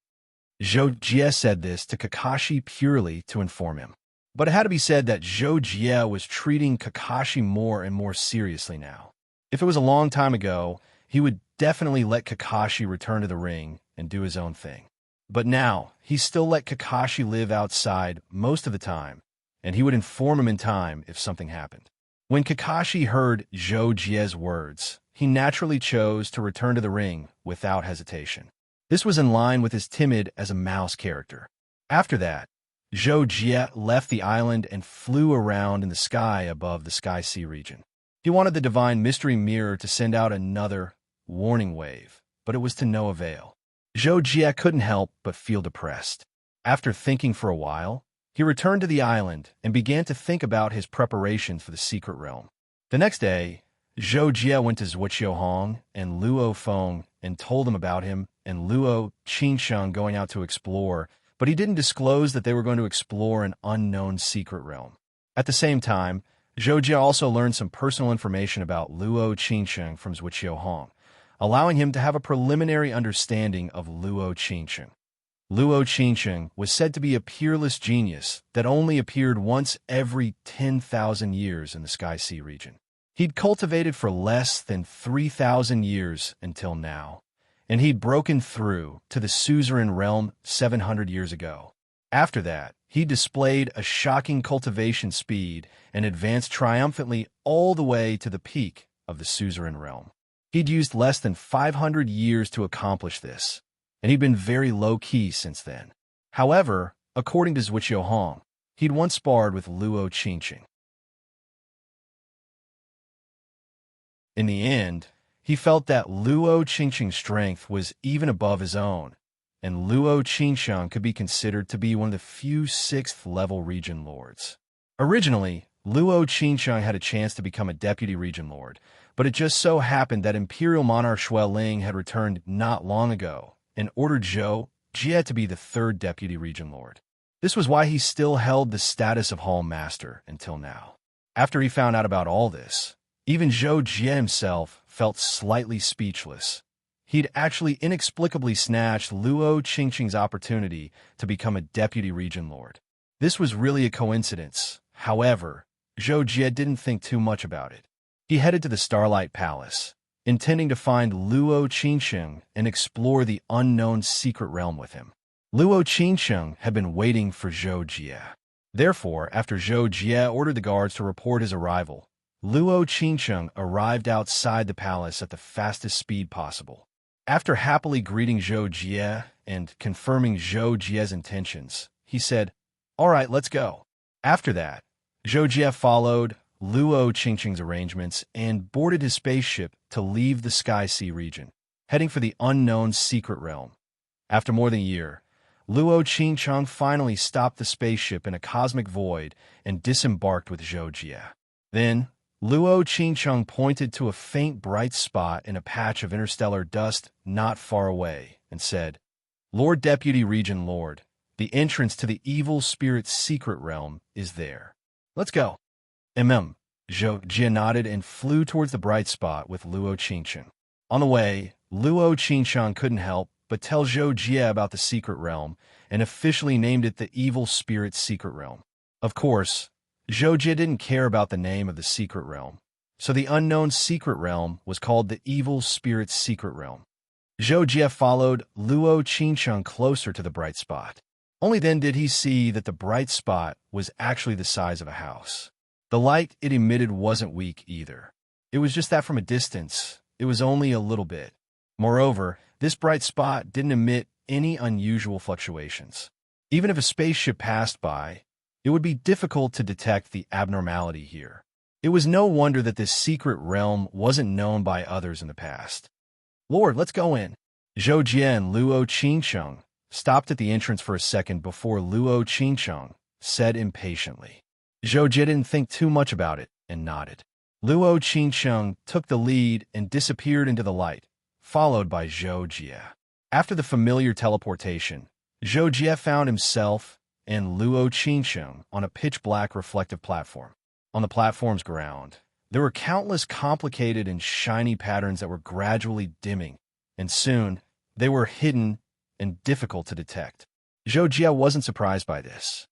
Speaker 1: Zhou Jie said this to Kakashi purely to inform him. But it had to be said that Zhou Jie was treating Kakashi more and more seriously now. If it was a long time ago, he would definitely let Kakashi return to the ring and do his own thing. But now, he still let Kakashi live outside most of the time, and he would inform him in time if something happened. When Kakashi heard Zhou Jie's words, he naturally chose to return to the ring without hesitation. This was in line with his timid as a mouse character. After that, Zhou Jie left the island and flew around in the sky above the Sky Sea region. He wanted the divine mystery mirror to send out another warning wave, but it was to no avail. Zhou Jie couldn't help but feel depressed. After thinking for a while, he returned to the island and began to think about his preparations for the secret realm. The next day, Zhou Jie went to Zhuoqiu Hong and Luo Feng and told them about him and Luo Qingcheng going out to explore, but he didn't disclose that they were going to explore an unknown secret realm. At the same time, Zhou Jie also learned some personal information about Luo Qingsheng from Zhuqiu Hong, allowing him to have a preliminary understanding of Luo Qingsheng. Luo Qingsheng was said to be a peerless genius that only appeared once every 10,000 years in the Sky-Sea region. He'd cultivated for less than 3,000 years until now, and he'd broken through to the suzerain realm 700 years ago. After that, he displayed a shocking cultivation speed and advanced triumphantly all the way to the peak of the suzerain realm. He'd used less than 500 years to accomplish this, and he'd been very low-key since then. However, according to Zhuqiu Hong, he'd once sparred with Luo Qingsheng. In the end, he felt that Luo Qingsheng's strength was even above his own, and Luo Qingsheng could be considered to be one of the few 6th-level region lords. Originally, Luo Qingsheng had a chance to become a deputy region lord, but it just so happened that Imperial Monarch Xueling had returned not long ago and ordered Zhou Jie to be the 3rd deputy region lord. This was why he still held the status of Hall Master until now. After he found out about all this, even Zhou Jie himself felt slightly speechless. He'd actually inexplicably snatched Luo Qingsheng's opportunity to become a deputy region lord. This was really a coincidence. However, Zhou Jie didn't think too much about it. He headed to the Starlight Palace, intending to find Luo Qingsheng and explore the unknown secret realm with him. Luo Qingsheng had been waiting for Zhou Jie. Therefore, after Zhou Jie ordered the guards to report his arrival, Luo Qingsheng arrived outside the palace at the fastest speed possible. After happily greeting Zhou Jie and confirming Zhou Jie's intentions, he said, "All right, let's go." After that, Zhou Jie followed Luo Qingsheng's arrangements and boarded his spaceship to leave the Sky-Sea region, heading for the unknown secret realm. After more than a year, Luo Qingsheng finally stopped the spaceship in a cosmic void and disembarked with Zhou Jie. Then, Luo Qingsheng pointed to a faint bright spot in a patch of interstellar dust not far away and said, "Lord Deputy Region Lord, the entrance to the evil spirit's secret realm is there. Let's go." Zhou Jie nodded and flew towards the bright spot with Luo Qingsheng. On the way, Luo Qingsheng couldn't help but tell Zhou Jie about the secret realm and officially named it the evil spirit's secret realm. Of course, Zhou Jie didn't care about the name of the secret realm, so the unknown secret realm was called the evil spirit's secret realm. Zhou Jie followed Luo Qingsheng closer to the bright spot. Only then did he see that the bright spot was actually the size of a house. The light it emitted wasn't weak either. It was just that from a distance, it was only a little bit. Moreover, this bright spot didn't emit any unusual fluctuations. Even if a spaceship passed by, it would be difficult to detect the abnormality here. It was no wonder that this secret realm wasn't known by others in the past. "Lord, let's go in." Zhou Jie and Luo Qingsheng stopped at the entrance for a second before Luo Qingsheng said impatiently. Zhou Jie didn't think too much about it and nodded. Luo Qingsheng took the lead and disappeared into the light, followed by Zhou Jie. After the familiar teleportation, Zhou Jie found himself and Luo Qingsheng on a pitch-black reflective platform. On the platform's ground, there were countless complicated and shiny patterns that were gradually dimming, and soon they were hidden and difficult to detect. Zhou Jie wasn't surprised by this.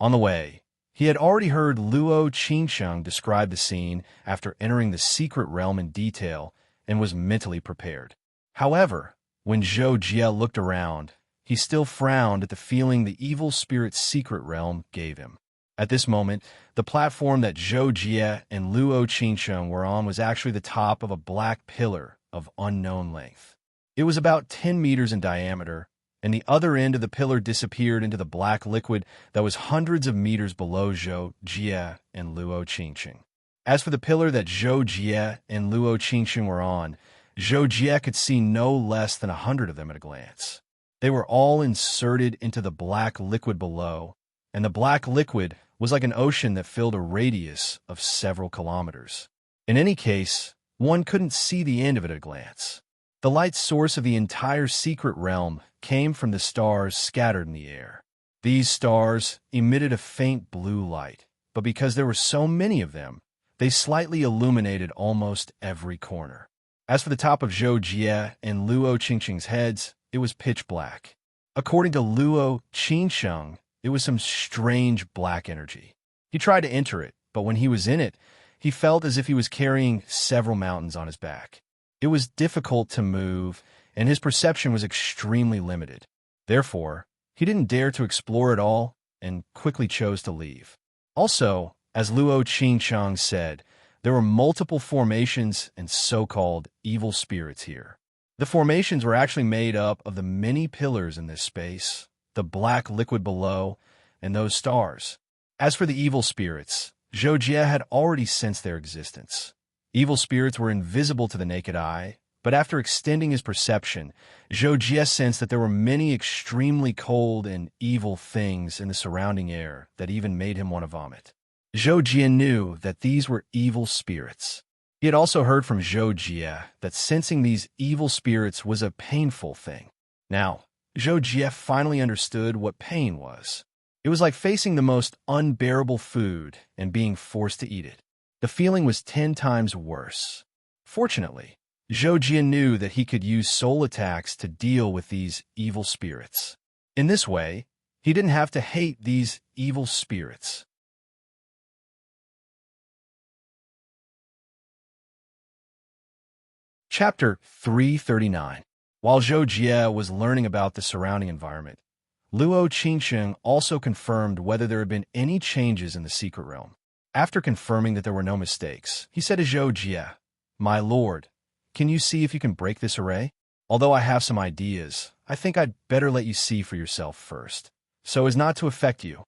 Speaker 1: On the way, he had already heard Luo Qingsheng describe the scene after entering the secret realm in detail and was mentally prepared. However, when Zhou Jie looked around, he still frowned at the feeling the evil spirit's secret realm gave him. At this moment, the platform that Zhou Jie and Luo Qingsheng were on was actually the top of a black pillar of unknown length. It was about 10 meters in diameter, and the other end of the pillar disappeared into the black liquid that was hundreds of meters below Zhou Jie and Luo Qingsheng. As for the pillar that Zhou Jie and Luo Qingsheng were on, Zhou Jie could see no less than 100 of them at a glance. They were all inserted into the black liquid below, and the black liquid was like an ocean that filled a radius of several kilometers. In any case, one couldn't see the end of it at a glance. The light source of the entire secret realm came from the stars scattered in the air. These stars emitted a faint blue light, but because there were so many of them, they slightly illuminated almost every corner. As for the top of Zhou Jie and Luo Qingqing's heads, it was pitch black. According to Luo Qingsheng, it was some strange black energy. He tried to enter it, but when he was in it, he felt as if he was carrying several mountains on his back. It was difficult to move, and his perception was extremely limited. Therefore, he didn't dare to explore it all and quickly chose to leave. Also, as Luo Qingsheng said, there were multiple formations and so-called evil spirits here. The formations were actually made up of the many pillars in this space, the black liquid below, and those stars. As for the evil spirits, Zhou Jie had already sensed their existence. Evil spirits were invisible to the naked eye, but after extending his perception, Zhou Jie sensed that there were many extremely cold and evil things in the surrounding air that even made him want to vomit. Zhou Jie knew that these were evil spirits. He had also heard from Zhou Jie that sensing these evil spirits was a painful thing. Now, Zhou Jie finally understood what pain was. It was like facing the most unbearable food and being forced to eat it. The feeling was 10 times worse. Fortunately, Zhou Jie knew that he could use soul attacks to deal with these evil spirits. In this way, he didn't have to hate these evil spirits. Chapter 339. While Zhou Jie was learning about the surrounding environment, Luo Qingsheng also confirmed whether there had been any changes in the secret realm. After confirming that there were no mistakes, he said to Zhou Jie, "My lord, can you see if you can break this array? Although I have some ideas, I think I'd better let you see for yourself first, so as not to affect you."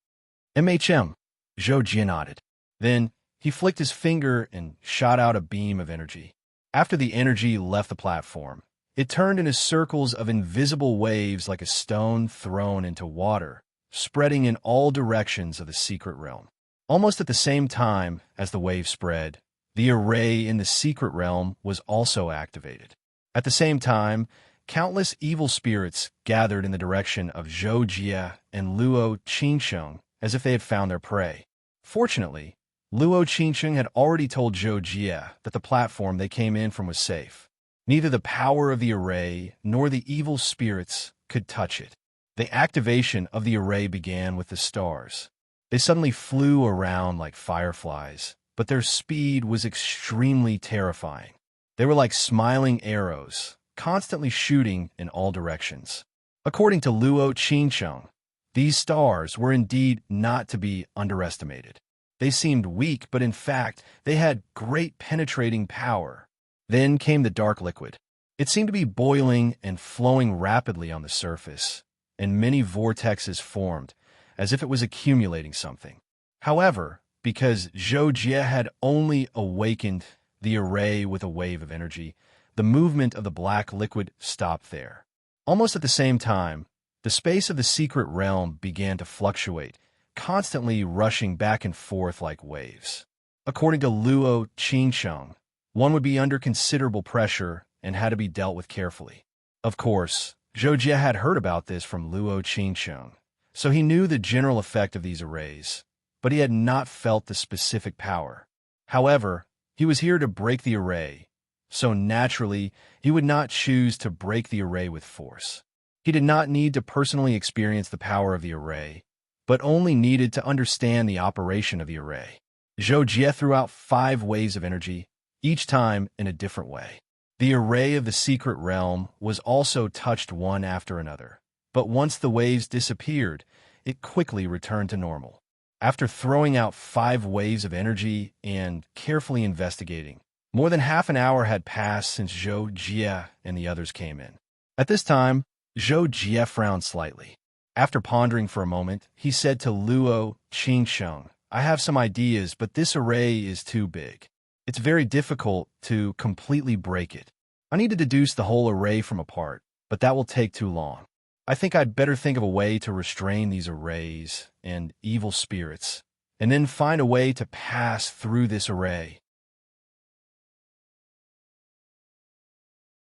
Speaker 1: "MHM," Zhou Jie nodded. Then he flicked his finger and shot out a beam of energy. After the energy left the platform, it turned into circles of invisible waves like a stone thrown into water, spreading in all directions of the secret realm. Almost at the same time as the wave spread, the array in the secret realm was also activated. At the same time, countless evil spirits gathered in the direction of Zhou Jie and Luo Qingsheng as if they had found their prey. Fortunately, Luo Qingsheng had already told Zhou Jie that the platform they came in from was safe. Neither the power of the array nor the evil spirits could touch it. The activation of the array began with the stars. They suddenly flew around like fireflies, but their speed was extremely terrifying. They were like smiling arrows, constantly shooting in all directions. According to Luo Qingsheng, these stars were indeed not to be underestimated. They seemed weak, but in fact, they had great penetrating power. Then came the dark liquid. It seemed to be boiling and flowing rapidly on the surface, and many vortexes formed, as if it was accumulating something. However, because Zhou Jie had only awakened the array with a wave of energy, the movement of the black liquid stopped there. Almost at the same time, the space of the secret realm began to fluctuate, constantly rushing back and forth like waves. According to Luo Qingsheng, one would be under considerable pressure and had to be dealt with carefully. Of course, Zhou Jie had heard about this from Luo Qingsheng, so he knew the general effect of these arrays, but he had not felt the specific power. However, he was here to break the array, so naturally he would not choose to break the array with force. He did not need to personally experience the power of the array, but only needed to understand the operation of the array. Zhou Jie threw out 5 waves of energy, each time in a different way. The array of the secret realm was also touched one after another, but once the waves disappeared, it quickly returned to normal. After throwing out 5 waves of energy and carefully investigating, more than half an hour had passed since Zhou Jie and the others came in. At this time, Zhou Jie frowned slightly. After pondering for a moment, he said to Luo Qingsheng, "I have some ideas, but this array is too big. It's very difficult to completely break it. I need to deduce the whole array from a part, but that will take too long. I think I'd better think of a way to restrain these arrays and evil spirits, and then find a way to pass through this array."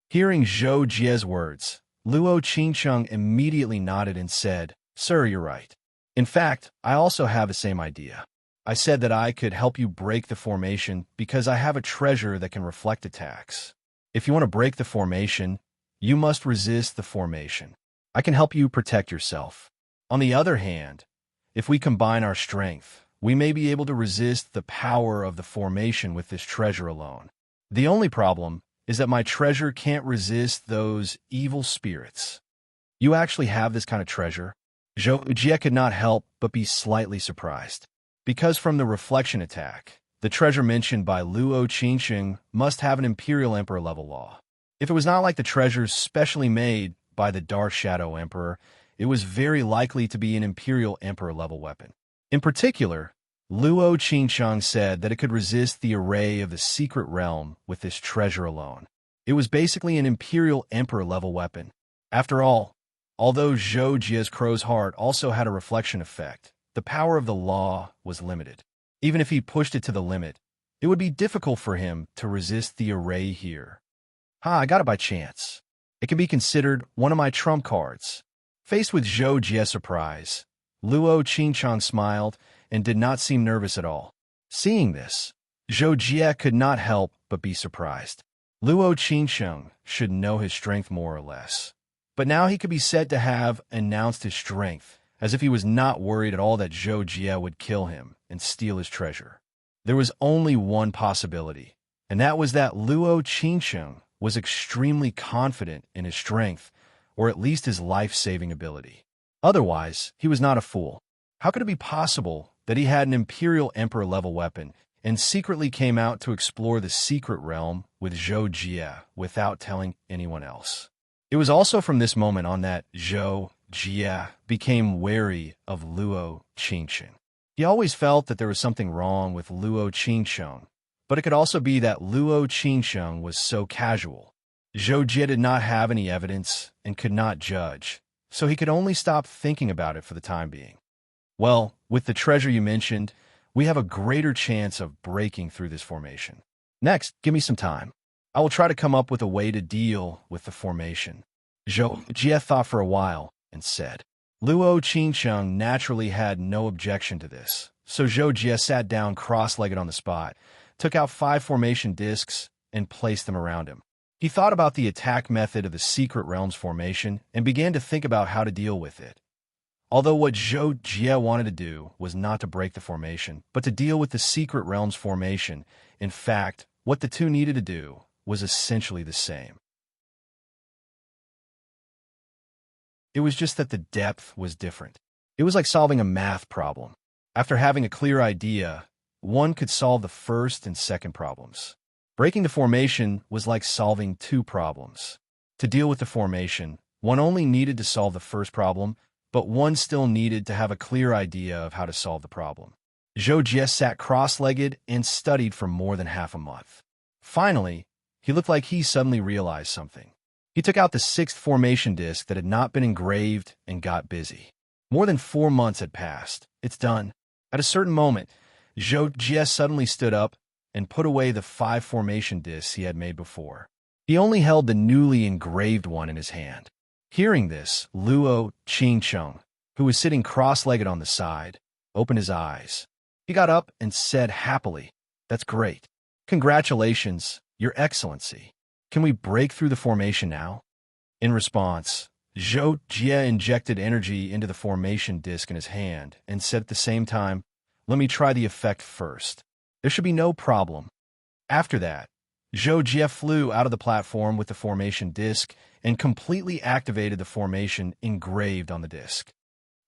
Speaker 1: Hearing Zhou Jie's words, Luo Qingsheng immediately nodded and said, "Sir, you're right. In fact, I also have the same idea. I said that I could help you break the formation because I have a treasure that can reflect attacks. If you want to break the formation, you must resist the formation. I can help you protect yourself. On the other hand, if we combine our strength, we may be able to resist the power of the formation with this treasure alone. The only problem is that my treasure can't resist those evil spirits. You actually have this kind of treasure? Zhou Jie could not help but be slightly surprised. Because from the reflection attack, the treasure mentioned by Luo Qingsheng must have an Imperial Emperor level law. If it was not like the treasures specially made by the Dark Shadow Emperor, it was very likely to be an Imperial Emperor level weapon. In particular, Luo Qingsheng said that it could resist the array of the secret realm with this treasure alone. It was basically an Imperial Emperor level weapon. After all, although Zhou Jie's crow's heart also had a reflection effect, the power of the law was limited. Even if he pushed it to the limit, it would be difficult for him to resist the array here. I got it by chance. It can be considered one of my trump cards. Faced with Zhou Jie's surprise, Luo Qingsheng smiled and did not seem nervous at all. Seeing this, Zhou Jie could not help but be surprised. Luo Qingsheng should know his strength more or less. But now he could be said to have announced his strength, as if he was not worried at all that Zhou Jie would kill him and steal his treasure. There was only one possibility, and that was that Luo Qingsheng was extremely confident in his strength, or at least his life-saving ability. Otherwise, he was not a fool. How could it be possible that he had an Imperial Emperor-level weapon and secretly came out to explore the secret realm with Zhou Jie without telling anyone else? It was also from this moment on that Zhou Jie became wary of Luo Qingsheng. He always felt that there was something wrong with Luo Qingsheng, but it could also be that Luo Qingsheng was so casual. Zhou Jie did not have any evidence and could not judge, so he could only stop thinking about it for the time being. Well, with the treasure you mentioned, we have a greater chance of breaking through this formation. Next, give me some time. I will try to come up with a way to deal with the formation. Zhou Jie thought for a while and said. Luo Qingsheng naturally had no objection to this, so Zhou Jie sat down cross-legged on the spot, took out 5 formation discs, and placed them around him. He thought about the attack method of the Secret Realms formation and began to think about how to deal with it. Although what Zhou Jie wanted to do was not to break the formation, but to deal with the Secret Realms formation, in fact, what the two needed to do was essentially the same. It was just that the depth was different. It was like solving a math problem. After having a clear idea, one could solve the first and second problems. Breaking the formation was like solving 2 problems. To deal with the formation, one only needed to solve the first problem, but one still needed to have a clear idea of how to solve the problem. Zhou Jie sat cross-legged and studied for more than half a month. Finally, he looked like he suddenly realized something. He took out the 6th formation disc that had not been engraved and got busy. More than 4 months had passed. It's done. At a certain moment, Zhou Jie suddenly stood up and put away the 5 formation discs he had made before. He only held the newly engraved one in his hand. Hearing this, Luo Qingsheng, who was sitting cross-legged on the side, opened his eyes. He got up and said happily, "That's great. Congratulations, Your Excellency. Can we break through the formation now?" In response, Zhou Jie injected energy into the formation disc in his hand and said at the same time, "Let me try the effect first. There should be no problem." After that, Zhou Jie flew out of the platform with the formation disc and completely activated the formation engraved on the disc.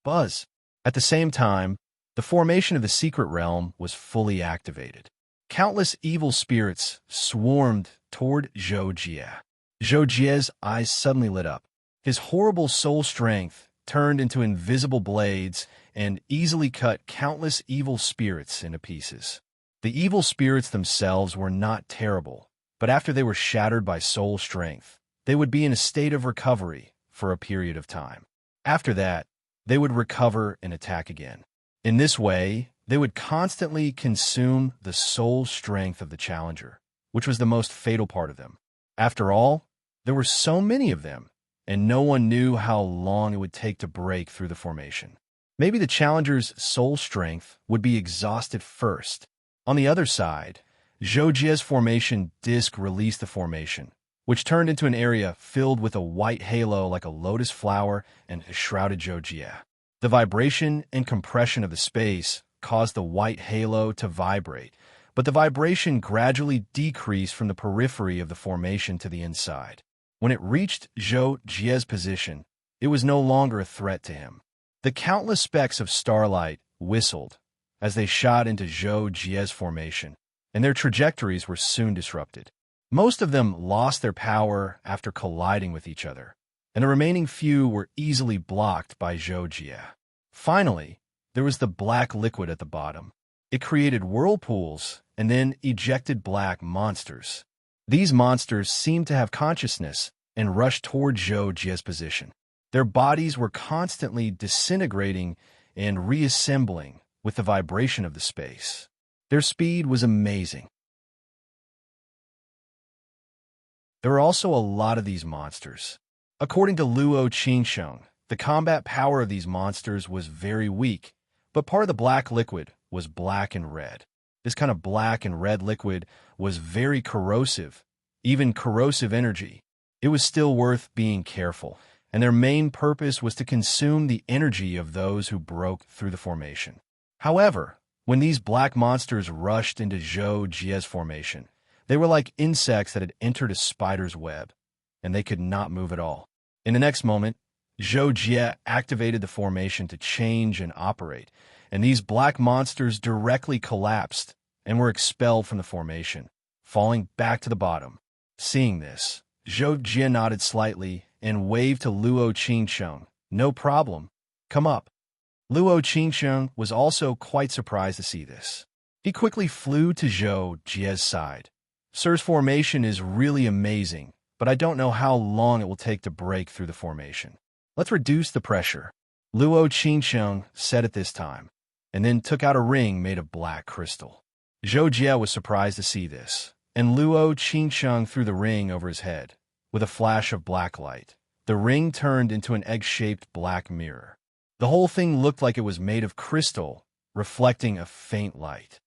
Speaker 1: Buzz! At the same time, the formation of the secret realm was fully activated. Countless evil spirits swarmed toward Zhou Jie. Zhou Jie's eyes suddenly lit up. His horrible soul strength turned into invisible blades and easily cut countless evil spirits into pieces. The evil spirits themselves were not terrible, but after they were shattered by soul strength, they would be in a state of recovery for a period of time. After that, they would recover and attack again. In this way, they would constantly consume the soul strength of the challenger, which was the most fatal part of them. After all, there were so many of them, and no one knew how long it would take to break through the formation. Maybe the challenger's soul strength would be exhausted first. On the other side, Zhou Jie's formation disk released the formation, which turned into an area filled with a white halo like a lotus flower and shrouded Zhou Jie. The vibration and compression of the space caused the white halo to vibrate, but the vibration gradually decreased from the periphery of the formation to the inside. When it reached Zhou Jie's position, it was no longer a threat to him. The countless specks of starlight whistled as they shot into Zhou Jie's formation, and their trajectories were soon disrupted. Most of them lost their power after colliding with each other, and the remaining few were easily blocked by Zhou Jie. Finally, there was the black liquid at the bottom. It created whirlpools and then ejected black monsters. These monsters seemed to have consciousness and rushed toward Zhou Jie's position. Their bodies were constantly disintegrating and reassembling with the vibration of the space. Their speed was amazing. There were also a lot of these monsters. According to Luo Qingsheng, the combat power of these monsters was very weak, but part of the black liquid was black and red. This kind of black and red liquid was very corrosive, even corrosive energy. It was still worth being careful, and their main purpose was to consume the energy of those who broke through the formation. However, when these black monsters rushed into Zhou Jie's formation, they were like insects that had entered a spider's web, and they could not move at all. In the next moment, Zhou Jie activated the formation to change and operate, and these black monsters directly collapsed and were expelled from the formation, falling back to the bottom. Seeing this, Zhou Jie nodded slightly and waved to Luo Qingsheng. "No problem. Come up." Luo Qingsheng was also quite surprised to see this. He quickly flew to Zhou Jie's side. "Sir's formation is really amazing, but I don't know how long it will take to break through the formation. Let's reduce the pressure," Luo Qingsheng said at this time, and then took out a ring made of black crystal. Zhou Jie was surprised to see this, and Luo Qingsheng threw the ring over his head. With a flash of black light, the ring turned into an egg-shaped black mirror. The whole thing looked like it was made of crystal, reflecting a faint light.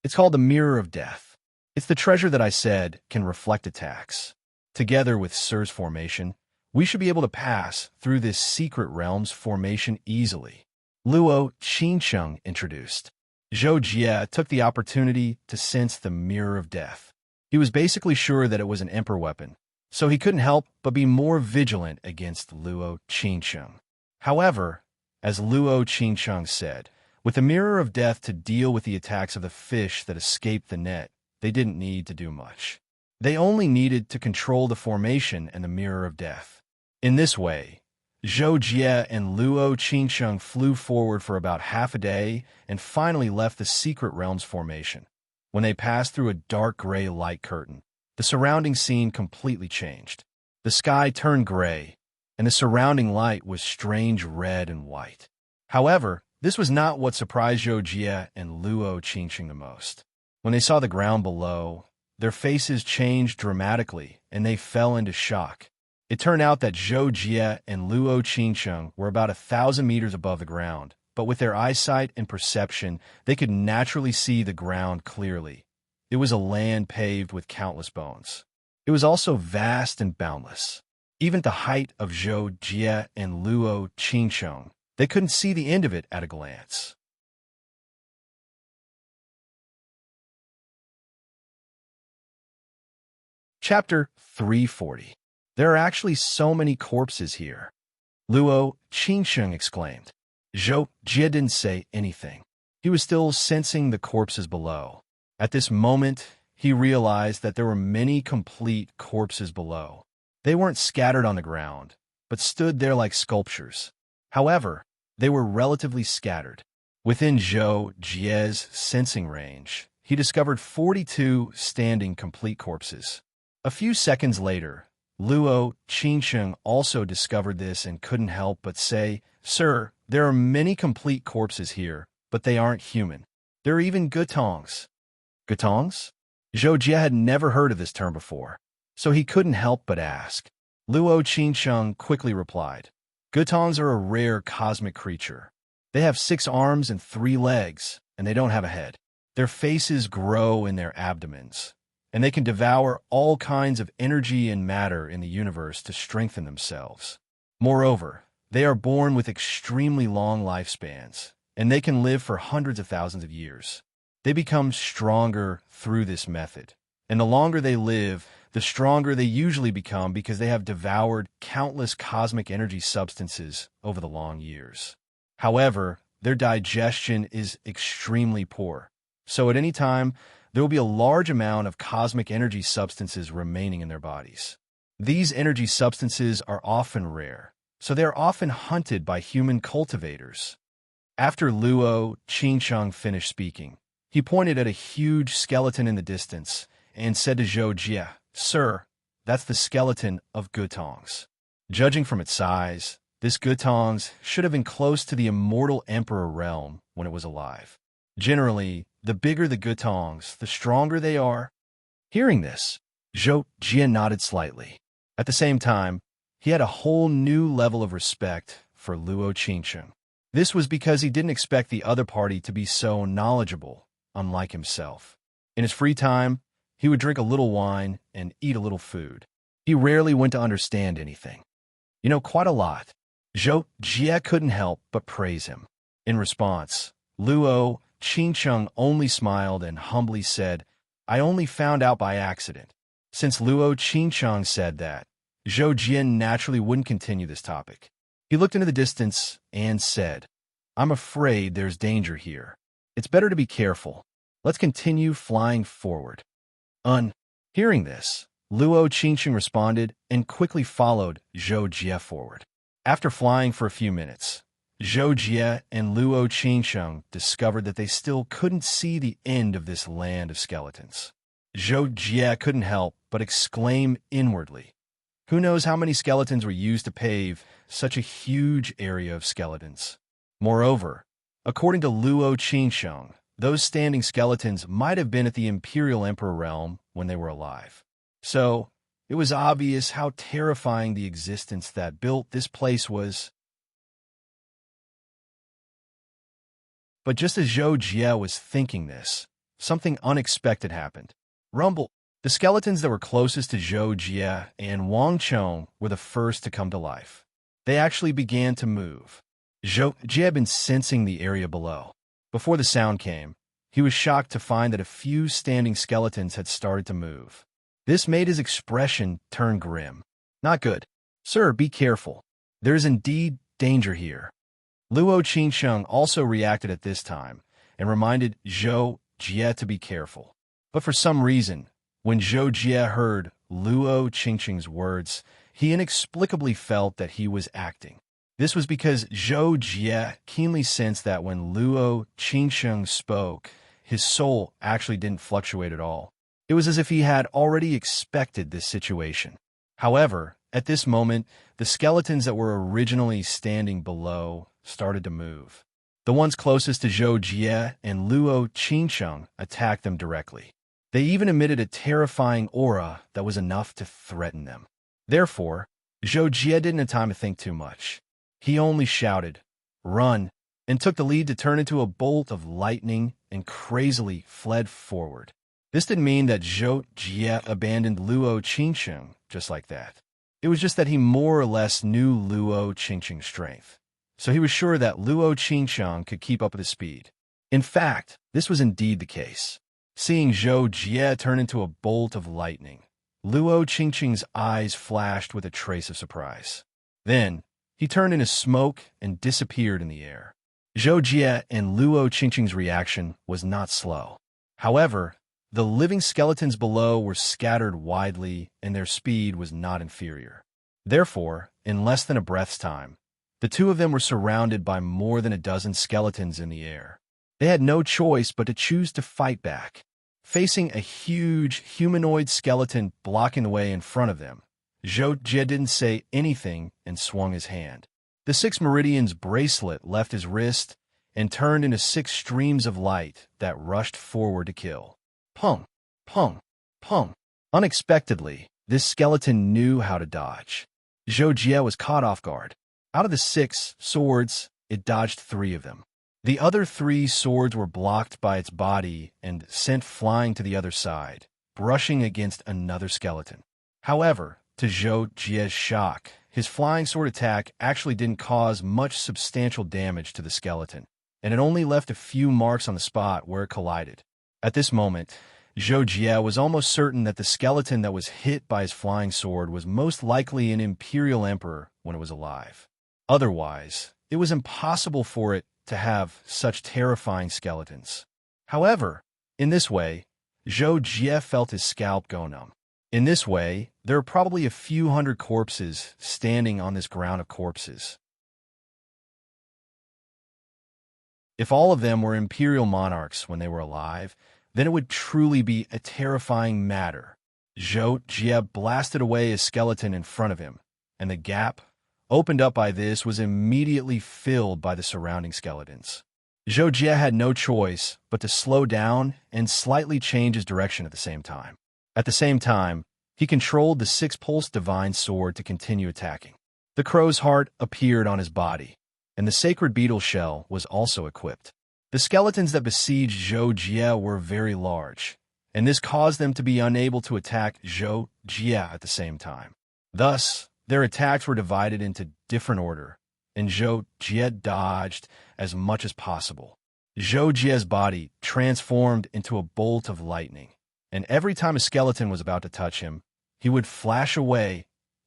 Speaker 1: It's called the Mirror of Death. It's the treasure that I said can reflect attacks. Together with Sir's formation, we should be able to pass through this secret realm's formation easily, Luo Qingsheng introduced. Zhou Jie took the opportunity to sense the Mirror of Death. He was basically sure that it was an emperor weapon, so he couldn't help but be more vigilant against Luo Qingsheng. However, as Luo Qingsheng said, with the Mirror of Death to deal with the attacks of the fish that escaped the net, they didn't need to do much. They only needed to control the formation and the Mirror of Death. In this way, Zhou Jie and Luo Qingsheng flew forward for about half a day and finally left the secret realm's formation. When they passed through a dark gray light curtain, the surrounding scene completely changed. The sky turned gray, and the surrounding light was strange red and white. However, this was not what surprised Zhou Jie and Luo Qingsheng the most. When they saw the ground below, their faces changed dramatically, and they fell into shock. It turned out that Zhou Jie and Luo Qingsheng were about 1,000 meters above the ground, but with their eyesight and perception, they could naturally see the ground clearly. It was a land paved with countless bones. It was also vast and boundless. Even at the height of Zhou Jie and Luo Qingsheng, they couldn't see the end of it at a glance. Chapter 340. There are actually so many corpses here, Luo Qingsheng exclaimed. Zhou Jie didn't say anything. He was still sensing the corpses below. At this moment, he realized that there were many complete corpses below. They weren't scattered on the ground, but stood there like sculptures. However, they were relatively scattered. Within Zhou Jie's sensing range, he discovered 42 standing complete corpses. A few seconds later, Luo Qingsheng also discovered this and couldn't help but say, "Sir, there are many complete corpses here, but they aren't human. There are even gutongs." Gutongs? Zhou Jie had never heard of this term before, so he couldn't help but ask. Luo Qingsheng quickly replied, "Gutongs are a rare cosmic creature. They have 6 arms and 3 legs, and they don't have a head. Their faces grow in their abdomens, and they can devour all kinds of energy and matter in the universe to strengthen themselves. Moreover, they are born with extremely long lifespans, and they can live for hundreds of thousands of years. They become stronger through this method, and the longer they live, the stronger they usually become because they have devoured countless cosmic energy substances over the long years. However, their digestion is extremely poor, so at any time, there will be a large amount of cosmic energy substances remaining in their bodies. These energy substances are often rare, so they are often hunted by human cultivators. After Luo Qingsheng finished speaking, he pointed at a huge skeleton in the distance and said to Zhou Jie, "Sir, that's the skeleton of Gutongs. Judging from its size, this Gutongs should have been close to the immortal emperor realm when it was alive. Generally, the bigger the Gutongs, the stronger they are." Hearing this, Zhou Jie nodded slightly. At the same time, he had a whole new level of respect for Luo Qingsheng. This was because he didn't expect the other party to be so knowledgeable, unlike himself. In his free time, he would drink a little wine and eat a little food. He rarely went to understand anything. Quite a lot. Zhou Jie couldn't help but praise him. In response, Luo Qingsheng only smiled and humbly said, "I only found out by accident." Since Luo Qingsheng said that, Zhou Jie naturally wouldn't continue this topic. He looked into the distance and said, "I'm afraid there's danger here. It's better to be careful. Let's continue flying forward." Hearing this, Luo Qingsheng responded and quickly followed Zhou Jie forward. After flying for a few minutes, Zhou Jie and Luo Qingsheng discovered that they still couldn't see the end of this land of skeletons. Zhou Jie couldn't help but exclaim inwardly, "Who knows how many skeletons were used to pave such a huge area of skeletons?" Moreover, according to Luo Qingsheng, those standing skeletons might have been at the Imperial Emperor realm when they were alive. So, it was obvious how terrifying the existence that built this place was. But just as Zhou Jie was thinking this, something unexpected happened. Rumble! The skeletons that were closest to Zhou Jie and Wang Chong were the first to come to life. They actually began to move. Zhou Jie had been sensing the area below. Before the sound came, he was shocked to find that a few standing skeletons had started to move. This made his expression turn grim. "Not good. Sir, be careful. There is indeed danger here." Luo Qingsheng also reacted at this time and reminded Zhou Jie to be careful. But for some reason, when Zhou Jie heard Luo Qingsheng's words, he inexplicably felt that he was acting. This was because Zhou Jie keenly sensed that when Luo Qingsheng spoke, his soul actually didn't fluctuate at all. It was as if he had already expected this situation. However, at this moment, the skeletons that were originally standing below started to move. The ones closest to Zhou Jie and Luo Qingsheng attacked them directly. They even emitted a terrifying aura that was enough to threaten them. Therefore, Zhou Jie didn't have time to think too much. He only shouted, "Run!" and took the lead to turn into a bolt of lightning and crazily fled forward. This didn't mean that Zhou Jie abandoned Luo Qingsheng just like that. It was just that he more or less knew Luo Qingsheng's strength, so he was sure that Luo Qingsheng could keep up with his speed. In fact, this was indeed the case. Seeing Zhou Jie turn into a bolt of lightning, Luo Qingsheng's eyes flashed with a trace of surprise. Then, he turned into smoke and disappeared in the air. Zhou Jie and Luo Qingsheng's reaction was not slow. However, the living skeletons below were scattered widely, and their speed was not inferior. Therefore, in less than a breath's time, the two of them were surrounded by more than a dozen skeletons in the air. They had no choice but to choose to fight back. Facing a huge humanoid skeleton blocking the way in front of them, Zhou Jie didn't say anything and swung his hand. The 6 meridians bracelet left his wrist and turned into 6 streams of light that rushed forward to kill. Pung, pung, pung. Unexpectedly, this skeleton knew how to dodge. Zhou Jie was caught off guard. Out of the 6 swords, it dodged 3 of them. The other 3 swords were blocked by its body and sent flying to the other side, brushing against another skeleton. However, to Zhou Jie's shock, his flying sword attack actually didn't cause much substantial damage to the skeleton, and it only left a few marks on the spot where it collided. At this moment, Zhou Jie was almost certain that the skeleton that was hit by his flying sword was most likely an imperial emperor when it was alive. Otherwise, it was impossible for it to have such terrifying skeletons. However, in this way, Zhou Jie felt his scalp go numb. In this way, there are probably a few hundred corpses standing on this ground of corpses. If all of them were imperial monarchs when they were alive, then it would truly be a terrifying matter. Zhou Jie blasted away his skeleton in front of him, and the gap, opened up by this, was immediately filled by the surrounding skeletons. Zhou Jie had no choice but to slow down and slightly change his direction at the same time. At the same time, he controlled the 6-pulse divine sword to continue attacking. The crow's heart appeared on his body, and the sacred beetle shell was also equipped. The skeletons that besieged Zhou Jie were very large, and this caused them to be unable to attack Zhou Jie at the same time. Thus, their attacks were divided into different order, and Zhou Jie dodged as much as possible. Zhou Jie's body transformed into a bolt of lightning, and every time a skeleton was about to touch him, he would flash away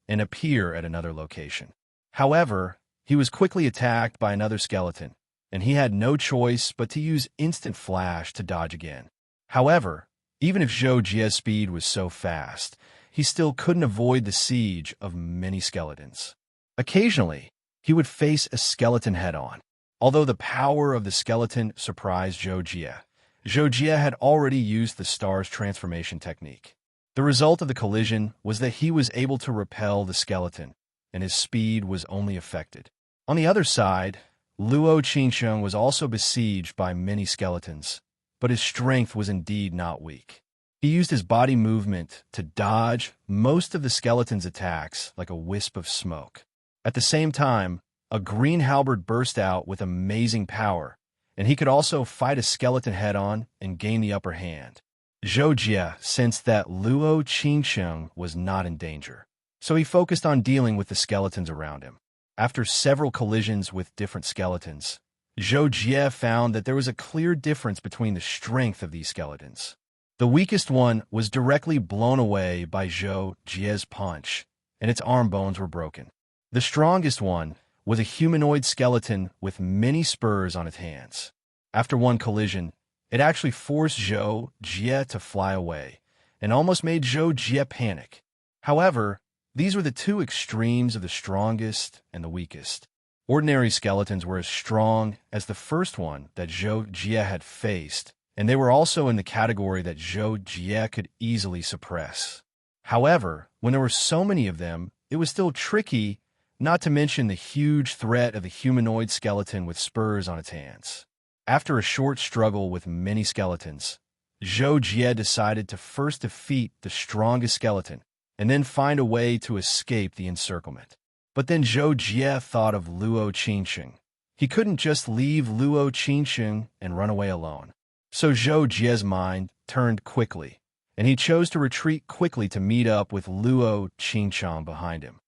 Speaker 1: and appear at another location. However, he was quickly attacked by another skeleton, and he had no choice but to use instant flash to dodge again. However, even if Zhou Jie's speed was so fast, he still couldn't avoid the siege of many skeletons. Occasionally, he would face a skeleton head-on. Although the power of the skeleton surprised Zhou Jie had already used the star's transformation technique. The result of the collision was that he was able to repel the skeleton, and his speed was only affected. On the other side, Luo Qingsheng was also besieged by many skeletons, but his strength was indeed not weak. He used his body movement to dodge most of the skeleton's attacks like a wisp of smoke. At the same time, a green halberd burst out with amazing power, and he could also fight a skeleton head-on and gain the upper hand. Zhou Jie sensed that Luo Qingsheng was not in danger, so he focused on dealing with the skeletons around him. After several collisions with different skeletons, Zhou Jie found that there was a clear difference between the strength of these skeletons. The weakest one was directly blown away by Zhou Jie's punch, and its arm bones were broken. The strongest one was a humanoid skeleton with many spurs on its hands. After one collision, it actually forced Zhou Jie to fly away, and almost made Zhou Jie panic. However, these were the two extremes of the strongest and the weakest. Ordinary skeletons were as strong as the first one that Zhou Jie had faced, and they were also in the category that Zhou Jie could easily suppress. However, when there were so many of them, it was still tricky, not to mention the huge threat of the humanoid skeleton with spurs on its hands. After a short struggle with many skeletons, Zhou Jie decided to first defeat the strongest skeleton, and then find a way to escape the encirclement. But then Zhou Jie thought of Luo Qingsheng. He couldn't just leave Luo Qingsheng and run away alone. So Zhou Jie's mind turned quickly, and he chose to retreat quickly to meet up with Luo Qingsheng behind him.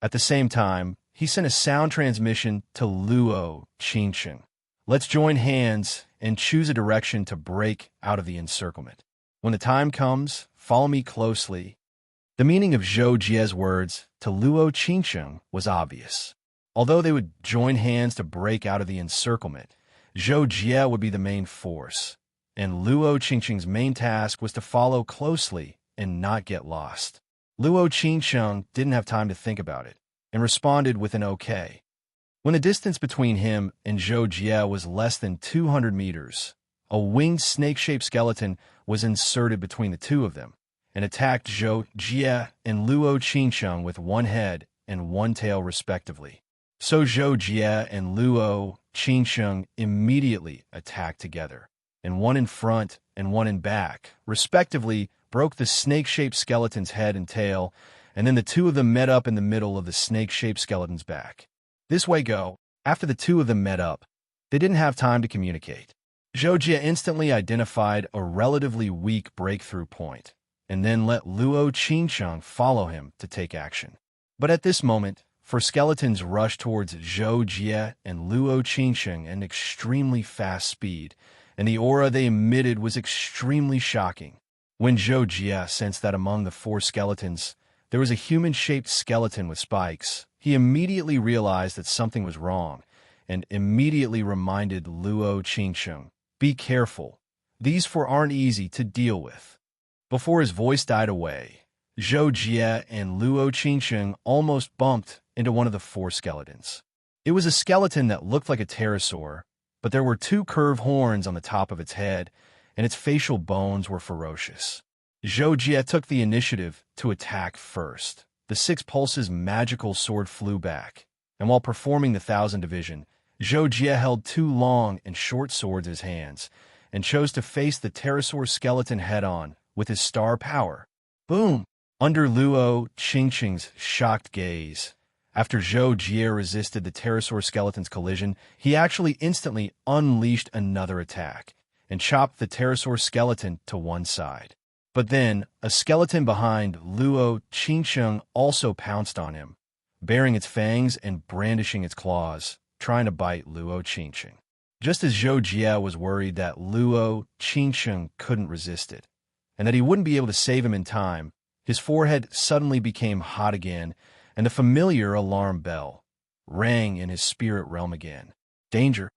Speaker 1: At the same time, he sent a sound transmission to Luo Qingsheng. Let's join hands and choose a direction to break out of the encirclement. When the time comes, follow me closely. The meaning of Zhou Jie's words to Luo Qingsheng was obvious. Although they would join hands to break out of the encirclement, Zhou Jie would be the main force, and Luo Qingsheng's main task was to follow closely and not get lost. Luo Qingsheng didn't have time to think about it, and responded with an okay. When the distance between him and Zhou Jie was less than 200 meters, a winged snake-shaped skeleton was inserted between the two of them, and attacked Zhou Jie and Luo Qingsheng with one head and one tail respectively. So Zhou Jie and Luo Qingsheng immediately attacked together, and one in front and one in back, respectively, broke the snake-shaped skeleton's head and tail, and then the two of them met up in the middle of the snake-shaped skeleton's back. This way go. After the two of them met up, they didn't have time to communicate. Zhou Jie instantly identified a relatively weak breakthrough point, and then let Luo Qingsheng follow him to take action. But at this moment, four skeletons rushed towards Zhou Jie and Luo Qingsheng at an extremely fast speed, and the aura they emitted was extremely shocking. When Zhou Jie sensed that among the four skeletons, there was a human-shaped skeleton with spikes, he immediately realized that something was wrong, and immediately reminded Luo Qingsheng, "Be careful. These four aren't easy to deal with." Before his voice died away, Zhou Jie and Luo Qingsheng almost bumped into one of the four skeletons. It was a skeleton that looked like a pterosaur, but there were two curved horns on the top of its head, and its facial bones were ferocious. Zhou Jie took the initiative to attack first. The Six Pulses magical sword flew back, and while performing the Thousand Division, Zhou Jie held two long and short swords in his hands, and chose to face the pterosaur skeleton head-on with his star power. Boom! Under Luo Qingsheng's shocked gaze, after Zhou Jie resisted the pterosaur skeleton's collision, he actually instantly unleashed another attack, and chopped the pterosaur skeleton to one side. But then, a skeleton behind Luo Qingsheng also pounced on him, baring its fangs and brandishing its claws, trying to bite Luo Qingsheng. Just as Zhou Jie was worried that Luo Qingsheng couldn't resist it, and that he wouldn't be able to save him in time, his forehead suddenly became hot again, and the familiar alarm bell rang in his spirit realm again. Danger!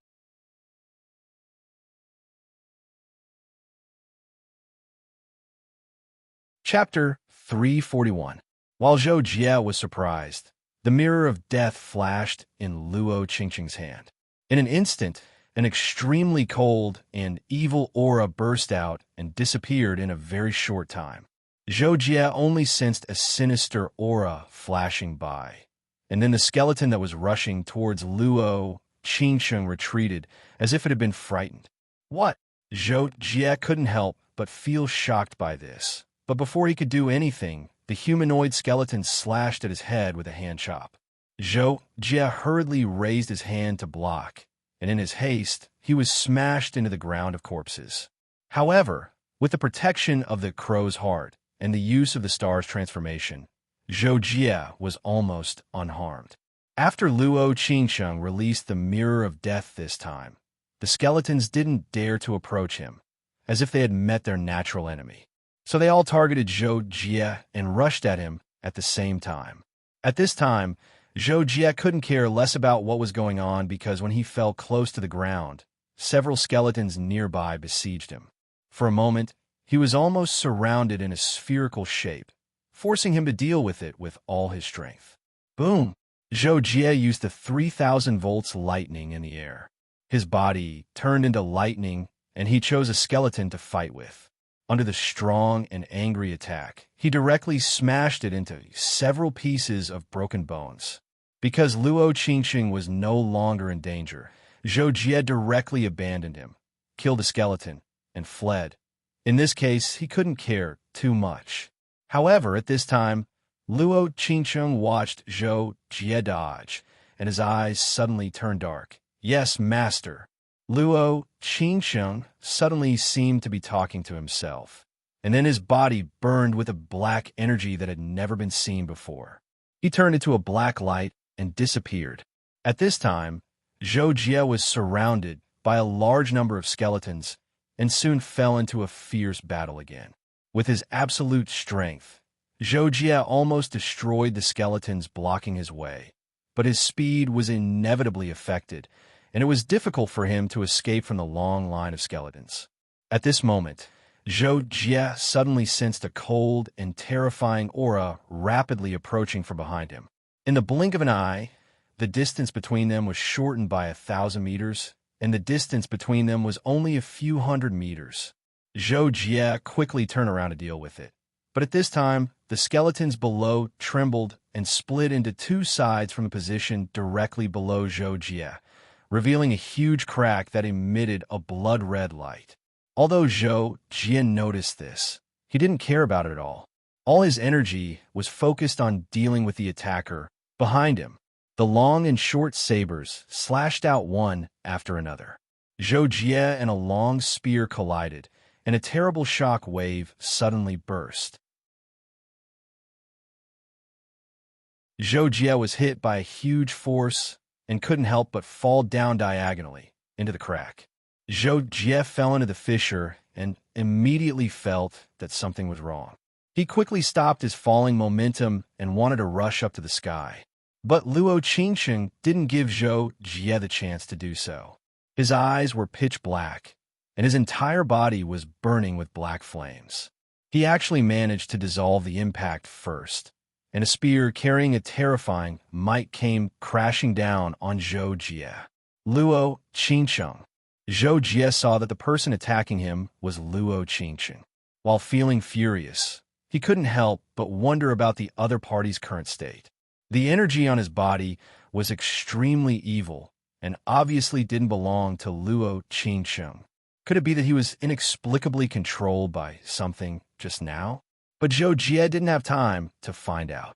Speaker 1: Chapter 341. While Zhou Jie was surprised, the mirror of death flashed in Luo Qingsheng's hand. In an instant, an extremely cold and evil aura burst out and disappeared in a very short time. Zhou Jie only sensed a sinister aura flashing by, and then the skeleton that was rushing towards Luo Qingsheng retreated as if it had been frightened. What? Zhou Jie couldn't help but feel shocked by this. But before he could do anything, the humanoid skeleton slashed at his head with a hand chop. Zhou Jie hurriedly raised his hand to block, and in his haste, he was smashed into the ground of corpses. However, with the protection of the crow's heart and the use of the star's transformation, Zhou Jie was almost unharmed. After Luo Qingsheng released the mirror of death this time, the skeletons didn't dare to approach him, as if they had met their natural enemy. So they all targeted Zhou Jie and rushed at him at the same time. At this time, Zhou Jie couldn't care less about what was going on because when he fell close to the ground, several skeletons nearby besieged him. For a moment, he was almost surrounded in a spherical shape, forcing him to deal with it with all his strength. Boom! Zhou Jie used the 3,000 volts lightning in the air. His body turned into lightning, and he chose a skeleton to fight with. Under the strong and angry attack, he directly smashed it into several pieces of broken bones. Because Luo Qingsheng was no longer in danger, Zhou Jie directly abandoned him, killed the skeleton, and fled. In this case, he couldn't care too much. However, at this time, Luo Qingsheng watched Zhou Jie dodge, and his eyes suddenly turned dark. "Yes, master." Luo Qingsheng suddenly seemed to be talking to himself, and then his body burned with a black energy that had never been seen before. He turned into a black light and disappeared. At this time, Zhou Jie was surrounded by a large number of skeletons and soon fell into a fierce battle again. With his absolute strength, Zhou Jie almost destroyed the skeletons blocking his way, but his speed was inevitably affected, and it was difficult for him to escape from the long line of skeletons. At this moment, Zhou Jie suddenly sensed a cold and terrifying aura rapidly approaching from behind him. In the blink of an eye, the distance between them was shortened by 1,000 meters, and the distance between them was only a few hundred meters. Zhou Jie quickly turned around to deal with it. But at this time, the skeletons below trembled and split into two sides from a position directly below Zhou Jie, revealing a huge crack that emitted a blood-red light. Although Zhou Jie noticed this, he didn't care about it at all. All his energy was focused on dealing with the attacker behind him. The long and short sabers slashed out one after another. Zhou Jie and a long spear collided, and a terrible shock wave suddenly burst. Zhou Jie was hit by a huge force and couldn't help but fall down diagonally into the crack. Zhou Jie fell into the fissure and immediately felt that something was wrong. He quickly stopped his falling momentum and wanted to rush up to the sky. But Luo Qingsheng didn't give Zhou Jie the chance to do so. His eyes were pitch black, and his entire body was burning with black flames. He actually managed to dissolve the impact first, and a spear carrying a terrifying might came crashing down on Zhou Jie. Luo Qingsheng. Zhou Jie saw that the person attacking him was Luo Qingsheng. While feeling furious, he couldn't help but wonder about the other party's current state. The energy on his body was extremely evil and obviously didn't belong to Luo Qingsheng. Could it be that he was inexplicably controlled by something just now? But Zhou Jie didn't have time to find out.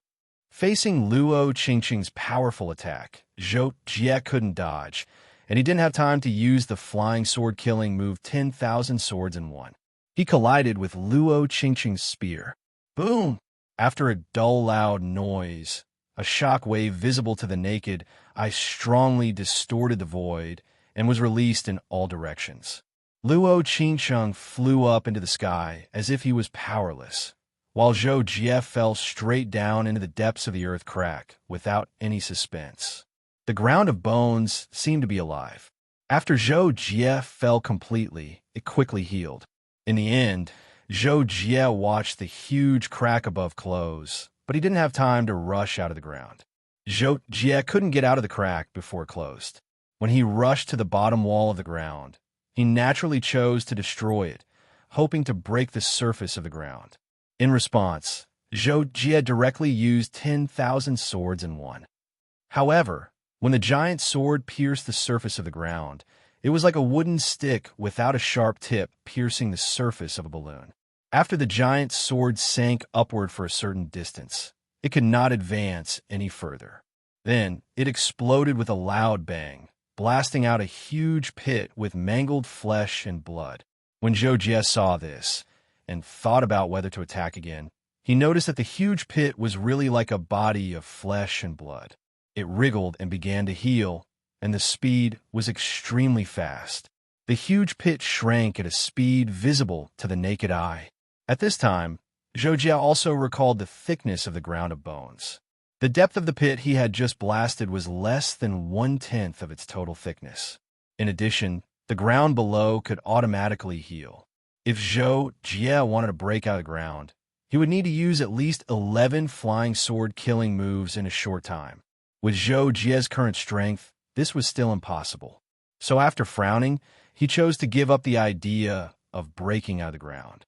Speaker 1: Facing Luo Qingsheng's powerful attack, Zhou Jie couldn't dodge, and he didn't have time to use the flying sword killing move 10,000 swords in one. He collided with Luo Qingsheng's spear. Boom! After a dull, loud noise, a shock wave visible to the naked eye strongly distorted the void and was released in all directions. Luo Qingsheng flew up into the sky as if he was powerless, while Zhou Jie fell straight down into the depths of the earth crack without any suspense. The ground of bones seemed to be alive. After Zhou Jie fell completely, it quickly healed. In the end, Zhou Jie watched the huge crack above close, but he didn't have time to rush out of the ground. Zhou Jie couldn't get out of the crack before it closed. When he rushed to the bottom wall of the ground, he naturally chose to destroy it, hoping to break the surface of the ground. In response, Zhou Jie directly used 10,000 swords in one. However, when the giant sword pierced the surface of the ground, it was like a wooden stick without a sharp tip piercing the surface of a balloon. After the giant sword sank upward for a certain distance, it could not advance any further. Then it exploded with a loud bang, blasting out a huge pit with mangled flesh and blood. When Zhou Jie saw this and thought about whether to attack again, he noticed that the huge pit was really like a body of flesh and blood. It wriggled and began to heal, and the speed was extremely fast. The huge pit shrank at a speed visible to the naked eye. At this time, Zhou Jie also recalled the thickness of the ground of bones. The depth of the pit he had just blasted was less than 1/10 of its total thickness. In addition, the ground below could automatically heal. If Zhou Jie wanted to break out of the ground, he would need to use at least 11 flying sword killing moves in a short time. With Zhou Jie's current strength, this was still impossible. So after frowning, he chose to give up the idea of breaking out of the ground.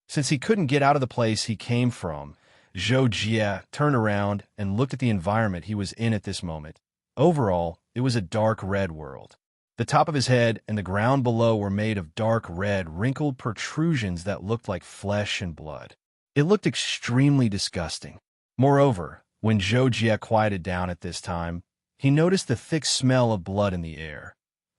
Speaker 1: Since he couldn't get out of the place he came from, Zhou Jie turned around and looked at the environment he was in at this moment. Overall, it was a dark red world. The top of his head and the ground below were made of dark red, wrinkled protrusions that looked like flesh and blood. It looked extremely disgusting. Moreover, when Zhou Jie quieted down at this time, he noticed the thick smell of blood in the air,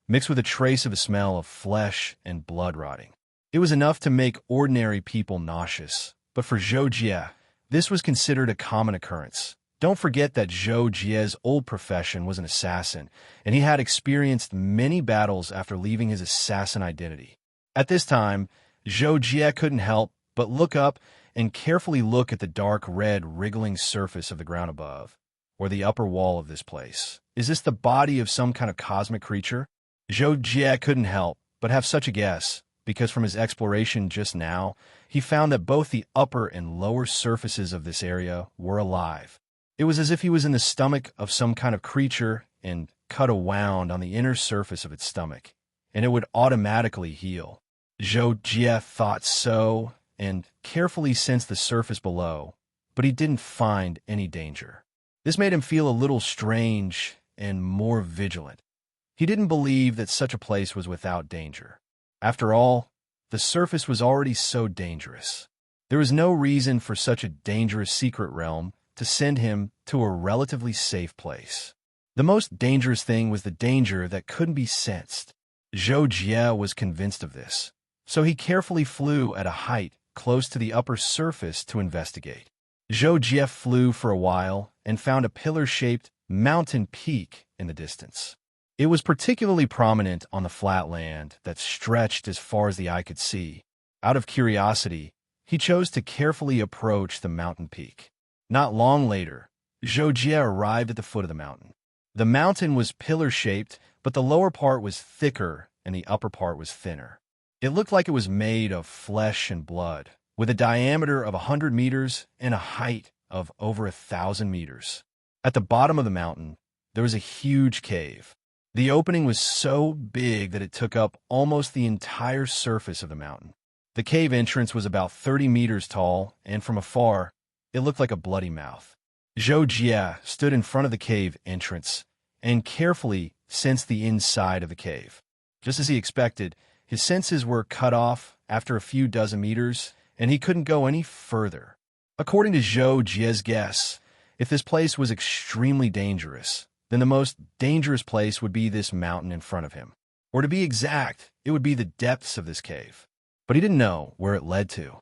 Speaker 1: mixed with a trace of a smell of flesh and blood rotting. It was enough to make ordinary people nauseous, but for Zhou Jie, this was considered a common occurrence. Don't forget that Zhou Jie's old profession was an assassin, and he had experienced many battles after leaving his assassin identity. At this time, Zhou Jie couldn't help but look up and carefully look at the dark red wriggling surface of the ground above, or the upper wall of this place. Is this the body of some kind of cosmic creature? Zhou Jie couldn't help but have such a guess, because from his exploration just now, he found that both the upper and lower surfaces of this area were alive. It was as if he was in the stomach of some kind of creature and cut a wound on the inner surface of its stomach, and it would automatically heal. Zhou Jie thought so and carefully sensed the surface below, but he didn't find any danger. This made him feel a little strange and more vigilant. He didn't believe that such a place was without danger. After all, the surface was already so dangerous. There was no reason for such a dangerous secret realm to send him to a relatively safe place. The most dangerous thing was the danger that couldn't be sensed. Zhou Jie was convinced of this, so he carefully flew at a height close to the upper surface to investigate. Zhou Jie flew for a while and found a pillar-shaped mountain peak in the distance. It was particularly prominent on the flat land that stretched as far as the eye could see. Out of curiosity, he chose to carefully approach the mountain peak. Not long later, Zhou Jie arrived at the foot of the mountain. The mountain was pillar-shaped, but the lower part was thicker and the upper part was thinner. It looked like it was made of flesh and blood, with a diameter of 100 meters and a height of over 1,000 meters. At the bottom of the mountain, there was a huge cave. The opening was so big that it took up almost the entire surface of the mountain. The cave entrance was about 30 meters tall, and from afar, it looked like a bloody mouth. Zhou Jie stood in front of the cave entrance and carefully sensed the inside of the cave. Just as he expected, his senses were cut off after a few dozen meters, and he couldn't go any further. According to Zhou Jie's guess, if this place was extremely dangerous, then the most dangerous place would be this mountain in front of him. Or to be exact, it would be the depths of this cave. But he didn't know where it led to.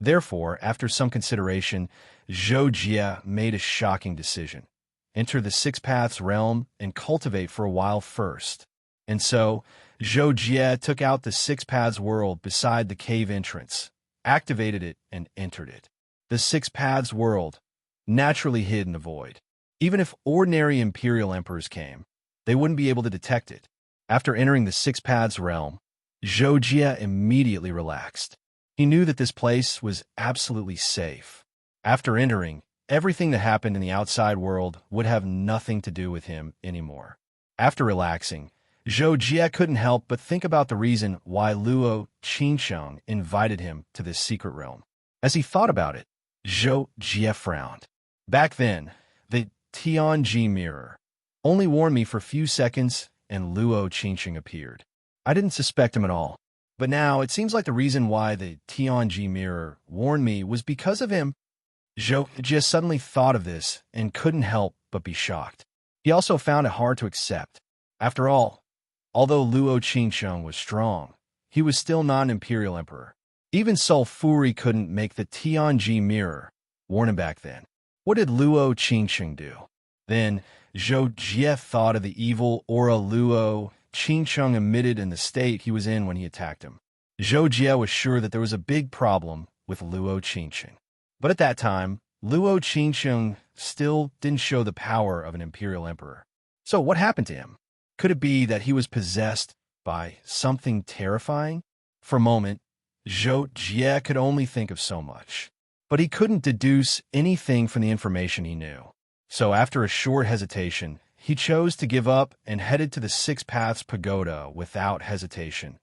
Speaker 1: Therefore, after some consideration, Zhou Jie made a shocking decision. Enter the Six Paths realm and cultivate for a while first. And so, Zhou Jie took out the Six Paths world beside the cave entrance, activated it, and entered it. The Six Paths world naturally hid in the void. Even if ordinary Imperial Emperors came, they wouldn't be able to detect it. After entering the Six Paths realm, Zhou Jie immediately relaxed. He knew that this place was absolutely safe. After entering, everything that happened in the outside world would have nothing to do with him anymore. After relaxing, Zhou Jie couldn't help but think about the reason why Luo Qingsheng invited him to this secret realm. As he thought about it, Zhou Jie frowned. Back then, the Tianji mirror only warned me for a few seconds, and Luo Qingsheng appeared. I didn't suspect him at all, but now it seems like the reason why the Tianji mirror warned me was because of him. Zhou Jie suddenly thought of this and couldn't help but be shocked. He also found it hard to accept. After all, although Luo Qingsheng was strong, he was still not an imperial emperor. Even Sulfuri couldn't make the Tianji mirror warn him back then. What did Luo Qingsheng do? Then Zhou Jie thought of the evil aura Luo Qingsheng emitted in the state he was in when he attacked him. Zhou Jie was sure that there was a big problem with Luo Qingsheng. But at that time, Luo Qingsheng still didn't show the power of an imperial emperor. So what happened to him? Could it be that he was possessed by something terrifying? For a moment, Zhou Jie could only think of so much. But he couldn't deduce anything from the information he knew. So after a short hesitation, he chose to give up and headed to the Six Paths Pagoda without hesitation.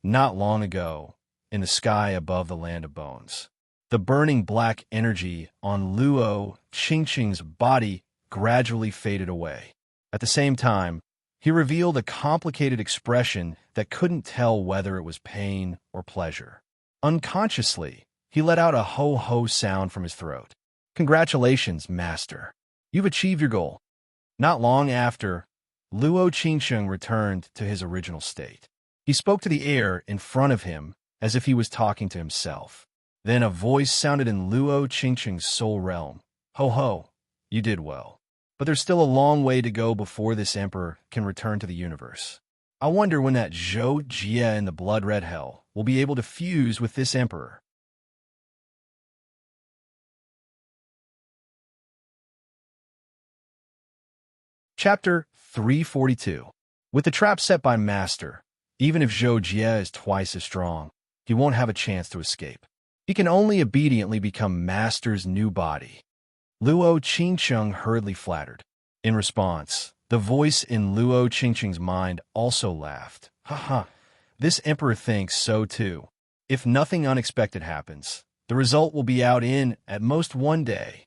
Speaker 1: Not long ago, in the sky above the land of bones, the burning black energy on Luo Qingsheng's body gradually faded away. At the same time, he revealed a complicated expression that couldn't tell whether it was pain or pleasure. Unconsciously, he let out a ho-ho sound from his throat. Congratulations, Master. You've achieved your goal. Not long after, Luo Qingsheng returned to his original state. He spoke to the air in front of him as if he was talking to himself. Then a voice sounded in Luo Qingsheng's soul realm. Ho-ho, you did well. But there's still a long way to go before this emperor can return to the universe. I wonder when that Zhou Jie in the blood-red hell will be able to fuse with this emperor. Chapter 342. With the trap set by Master, even if Zhou Jie is twice as strong, he won't have a chance to escape. He can only obediently become Master's new body. Luo Qingsheng hurriedly flattered. In response, the voice in Luo Qingsheng's mind also laughed. Haha, this emperor thinks so too. If nothing unexpected happens, the result will be out in, at most, one day.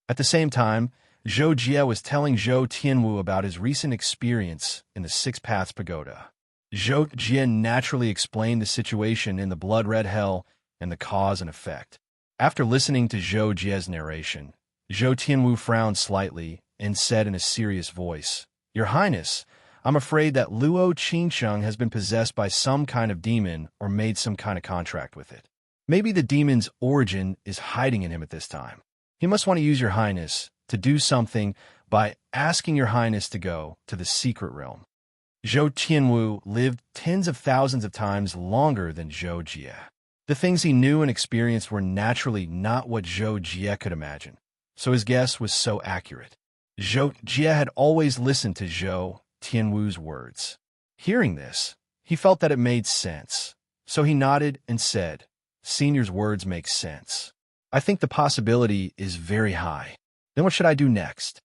Speaker 1: At the same time, Zhou Jie was telling Zhou Tianwu about his recent experience in the Six Paths Pagoda. Zhou Jie naturally explained the situation in the blood-red hell and the cause and effect. After listening to Zhou Jie's narration, Zhou Tianwu frowned slightly and said in a serious voice, "Your Highness, I'm afraid that Luo Qingsheng has been possessed by some kind of demon or made some kind of contract with it. Maybe the demon's origin is hiding in him at this time. He must want to use Your Highness to do something by asking Your Highness to go to the secret realm." Zhou Tianwu lived tens of thousands of times longer than Zhou Jie. The things he knew and experienced were naturally not what Zhou Jie could imagine, so his guess was so accurate. Zhou Jie had always listened to Zhou Tianwu's words. Hearing this, he felt that it made sense, so he nodded and said, "Senior's words make sense. I think the possibility is very high. Then what should I do next?"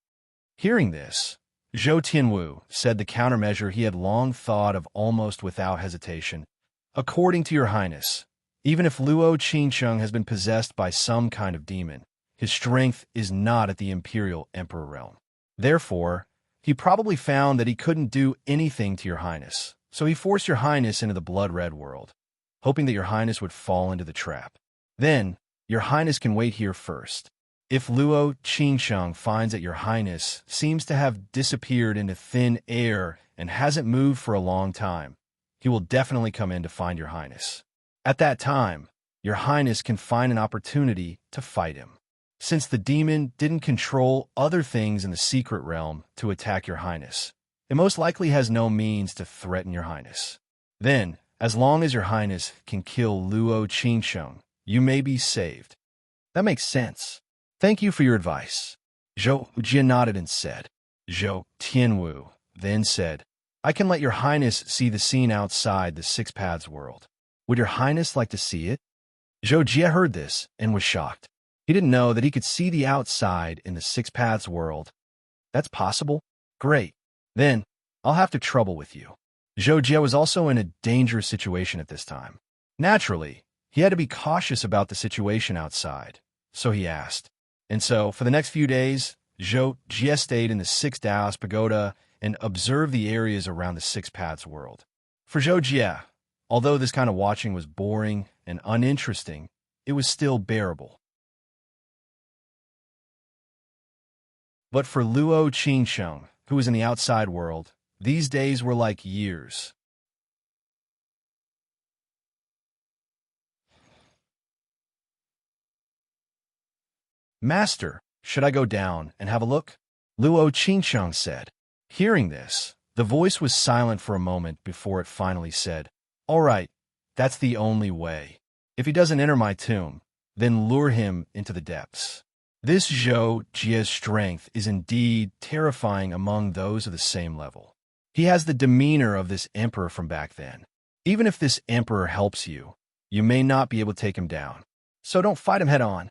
Speaker 1: Hearing this, Zhou Tianwu said the countermeasure he had long thought of almost without hesitation. "According to Your Highness, even if Luo Qingsheng has been possessed by some kind of demon, his strength is not at the Imperial Emperor realm. Therefore, he probably found that he couldn't do anything to Your Highness, so he forced Your Highness into the blood-red world, hoping that Your Highness would fall into the trap. Then, Your Highness can wait here first. If Luo Qingsheng finds that Your Highness seems to have disappeared into thin air and hasn't moved for a long time, he will definitely come in to find Your Highness. At that time, Your Highness can find an opportunity to fight him. Since the demon didn't control other things in the secret realm to attack Your Highness, it most likely has no means to threaten Your Highness. Then, as long as Your Highness can kill Luo Qingsheng, you may be saved." "That makes sense. Thank you for your advice." Zhou Jie nodded and said. Zhou Tianwu then said, "I can let Your Highness see the scene outside the Six Paths world. Would Your Highness like to see it?" Zhou Jie heard this and was shocked. He didn't know that he could see the outside in the Six Paths world. "That's possible? Great. Then, I'll have to trouble with you." Zhou Jie was also in a dangerous situation at this time. Naturally, he had to be cautious about the situation outside, so he asked. And so, for the next few days, Zhou Jie stayed in the Six Taoist Pagoda and observed the areas around the Six Paths world. For Zhou Jie, although this kind of watching was boring and uninteresting, it was still bearable. But for Luo Qingsheng, who was in the outside world, these days were like years. "Master, should I go down and have a look?" Luo Qingsheng said. Hearing this, the voice was silent for a moment before it finally said, "All right, that's the only way. If he doesn't enter my tomb, then lure him into the depths." This Zhou Jie's strength is indeed terrifying among those of the same level. He has the demeanor of this emperor from back then. Even if this emperor helps you, you may not be able to take him down. So don't fight him head on.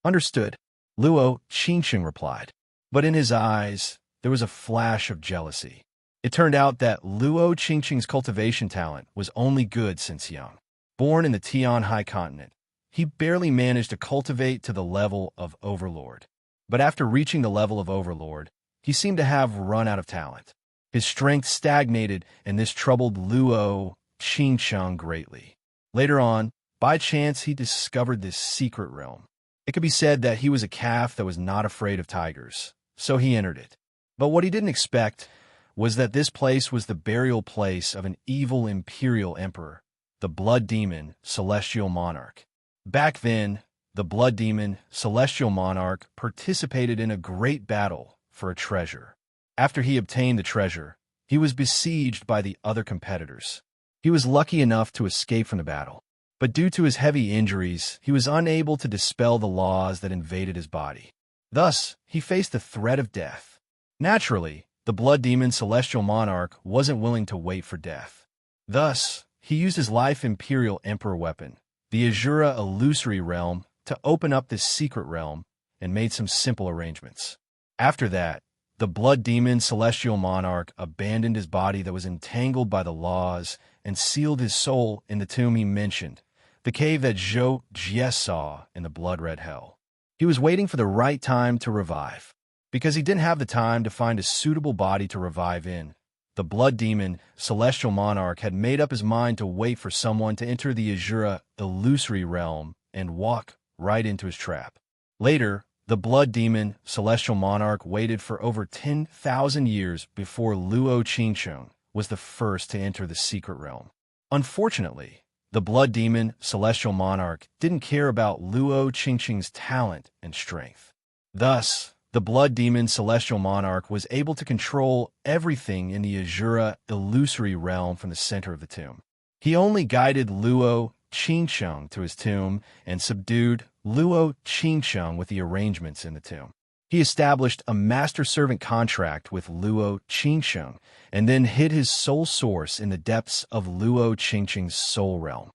Speaker 1: "Understood," Luo Qingsheng replied. But in his eyes, there was a flash of jealousy. It turned out that Luo Qingsheng's cultivation talent was only good since young. Born in the Tian High Continent, he barely managed to cultivate to the level of Overlord. But after reaching the level of Overlord, he seemed to have run out of talent. His strength stagnated, and this troubled Luo Qingsheng greatly. Later on, by chance, he discovered this secret realm. It could be said that he was a calf that was not afraid of tigers, so he entered it. But what he didn't expect was that this place was the burial place of an evil imperial emperor, the blood demon, celestial monarch. Back then, the blood demon, celestial monarch, participated in a great battle for a treasure. After he obtained the treasure, he was besieged by the other competitors. He was lucky enough to escape from the battle, but due to his heavy injuries, he was unable to dispel the laws that invaded his body. Thus, he faced the threat of death. Naturally, the blood demon celestial monarch wasn't willing to wait for death. Thus, he used his life imperial emperor weapon, the Azura illusory realm, to open up this secret realm and made some simple arrangements. After that, the blood demon celestial monarch abandoned his body that was entangled by the laws and sealed his soul in the tomb he mentioned, the cave that Zhou Jie saw in the blood-red hell. He was waiting for the right time to revive. Because he didn't have the time to find a suitable body to revive in, the blood demon, celestial monarch, had made up his mind to wait for someone to enter the Azura illusory realm and walk right into his trap. Later, the blood demon, celestial monarch, waited for over 10,000 years before Luo Qingsheng was the first to enter the secret realm. Unfortunately, the blood demon, celestial monarch, didn't care about Luo Qingsheng's talent and strength. Thus, the blood demon, celestial monarch, was able to control everything in the Azura illusory realm from the center of the tomb. He only guided Luo Qingsheng to his tomb and subdued Luo Qingsheng with the arrangements in the tomb. He established a master-servant contract with Luo Qingsheng and then hid his soul source in the depths of Luo Qingsheng's soul realm.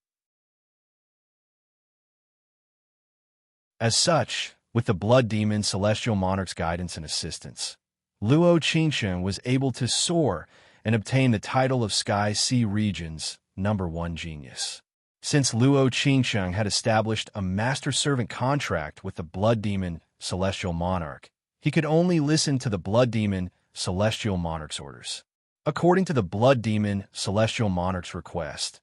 Speaker 1: As such, with the blood demon, celestial monarch's guidance and assistance, Luo Qingsheng was able to soar and obtain the title of Sky Sea Region's #1 genius. Since Luo Qingsheng had established a master-servant contract with the blood demon, celestial monarch, he could only listen to the blood demon, celestial monarch's orders. According to the blood demon, celestial monarch's request,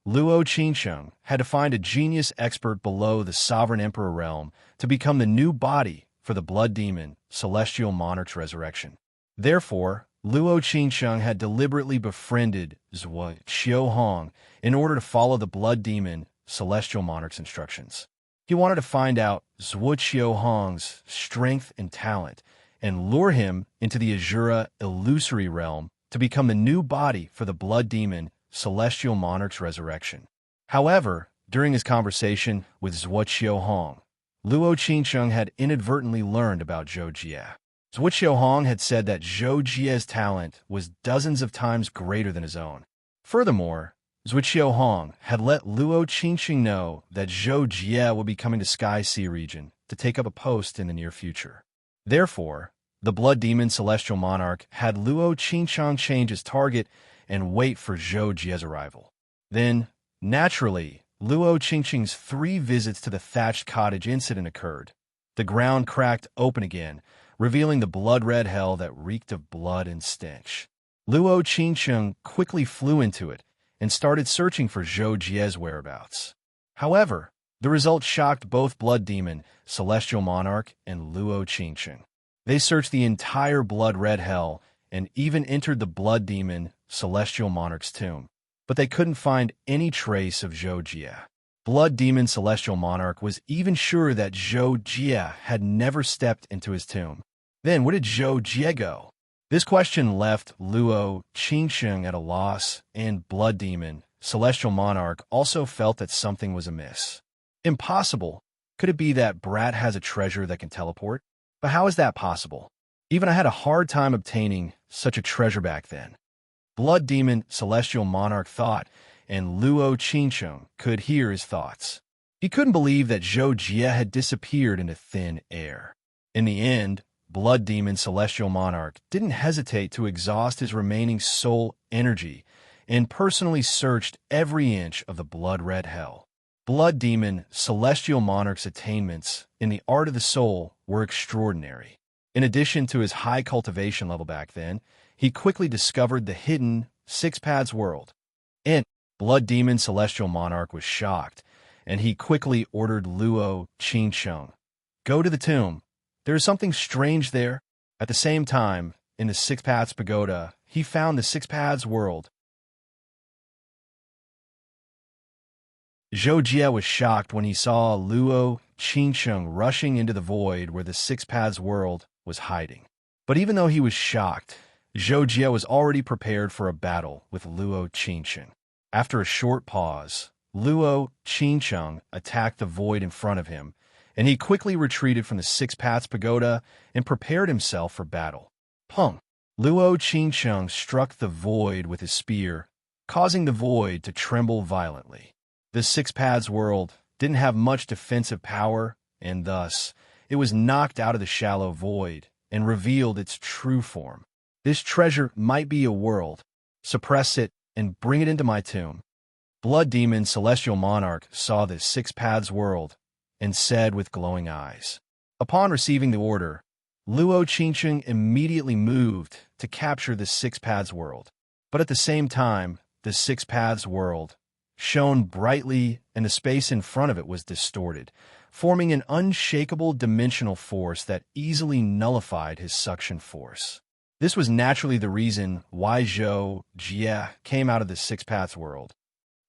Speaker 1: Luo Qingsheng had to find a genius expert below the sovereign emperor realm to become the new body for the blood demon, celestial monarch's resurrection. Therefore, Luo Qingsheng had deliberately befriended Zhuo Qiuhong in order to follow the blood demon, celestial monarch's instructions. He wanted to find out Zhuo Qiuhong's strength and talent and lure him into the Azura illusory realm to become the new body for the blood demon, celestial monarch's resurrection. However, during his conversation with Zhuo Qiuhong, Luo Qingsheng had inadvertently learned about Zhou Jie. Zhuo Qiuhong had said that Zhou Jie's talent was dozens of times greater than his own. Furthermore, Zhuo Qiuhong had let Luo Qingsheng know that Zhou Jie would be coming to Sky Sea region to take up a post in the near future. Therefore, the blood demon, celestial monarch, had Luo Qingsheng change his target and wait for Zhou Jie's arrival. Then, naturally, Luo Qingsheng's 3 visits to the thatched cottage incident occurred. The ground cracked open again, revealing the blood-red hell that reeked of blood and stench. Luo Qingsheng quickly flew into it and started searching for Zhou Jie's whereabouts. However, the result shocked both blood demon, celestial monarch, and Luo Qingsheng. They searched the entire blood-red hell and even entered the blood demon, celestial monarch's tomb, but they couldn't find any trace of Zhou Jie. Blood demon, celestial monarch was even sure that Zhou Jie had never stepped into his tomb. Then where did Zhou Jie go? This question left Luo Qingsheng at a loss, and blood demon, celestial monarch, also felt that something was amiss. Impossible. Could it be that Brat has a treasure that can teleport? But how is that possible? Even I had a hard time obtaining such a treasure back then. Blood demon, celestial monarch thought, and Luo Qingsheng could hear his thoughts. He couldn't believe that Zhou Jie had disappeared into thin air. In the end, blood demon, celestial monarch didn't hesitate to exhaust his remaining soul energy and personally searched every inch of the blood-red hell. Blood demon, celestial monarch's attainments in the art of the soul were extraordinary. In addition to his high cultivation level back then, he quickly discovered the hidden Six Paths world. And blood demon, celestial monarch was shocked, and he quickly ordered Luo Qingsheng, "Go to the tomb. There is something strange there." At the same time, in the Six Paths Pagoda, he found the Six Paths world. Zhou Jie was shocked when he saw Luo Qingsheng rushing into the void where the Six Paths world was hiding. But even though he was shocked, Zhou Jie was already prepared for a battle with Luo Qingsheng. After a short pause, Luo Qingsheng attacked the void in front of him, and he quickly retreated from the Six Paths Pagoda and prepared himself for battle. Pung! Luo Qingsheng struck the void with his spear, causing the void to tremble violently. The Six Paths world didn't have much defensive power, and thus, it was knocked out of the shallow void and revealed its true form. This treasure might be a world. Suppress it and bring it into my tomb. Blood demon, celestial monarch saw the Six Paths world and said with glowing eyes. Upon receiving the order, Luo Qingsheng immediately moved to capture the Six Paths world. But at the same time, the Six Paths world shone brightly and the space in front of it was distorted, forming an unshakable dimensional force that easily nullified his suction force. This was naturally the reason why Zhou Jie came out of the Six Paths world.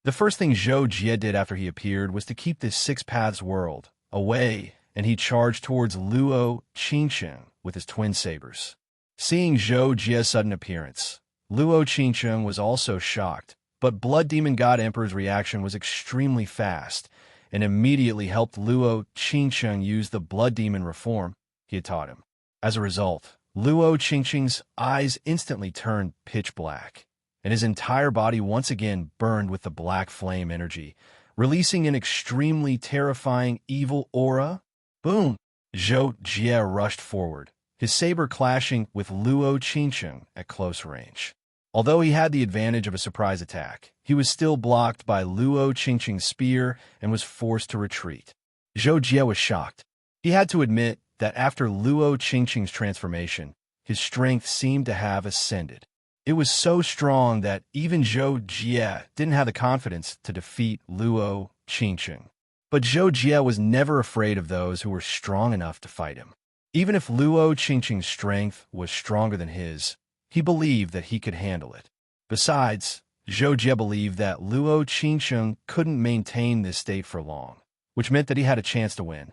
Speaker 1: The first thing Zhou Jie did after he appeared was to keep this Six Paths world away, and he charged towards Luo Qingsheng with his twin sabers. Seeing Zhou Jie's sudden appearance, Luo Qingsheng was also shocked, but Blood Demon God Emperor's reaction was extremely fast and immediately helped Luo Qingsheng use the Blood Demon reform he had taught him. As a result, Luo Qingsheng's eyes instantly turned pitch black, and his entire body once again burned with the black flame energy, releasing an extremely terrifying evil aura. Boom! Zhou Jie rushed forward, his saber clashing with Luo Qingsheng at close range. Although he had the advantage of a surprise attack, he was still blocked by Luo Qingsheng's spear and was forced to retreat. Zhou Jie was shocked. He had to admit that after Luo Qingsheng's transformation, his strength seemed to have ascended. It was so strong that even Zhou Jie didn't have the confidence to defeat Luo Qingsheng. But Zhou Jie was never afraid of those who were strong enough to fight him. Even if Luo Qingsheng's strength was stronger than his, he believed that he could handle it. Besides, Zhou Jie believed that Luo Qingsheng couldn't maintain this state for long, which meant that he had a chance to win.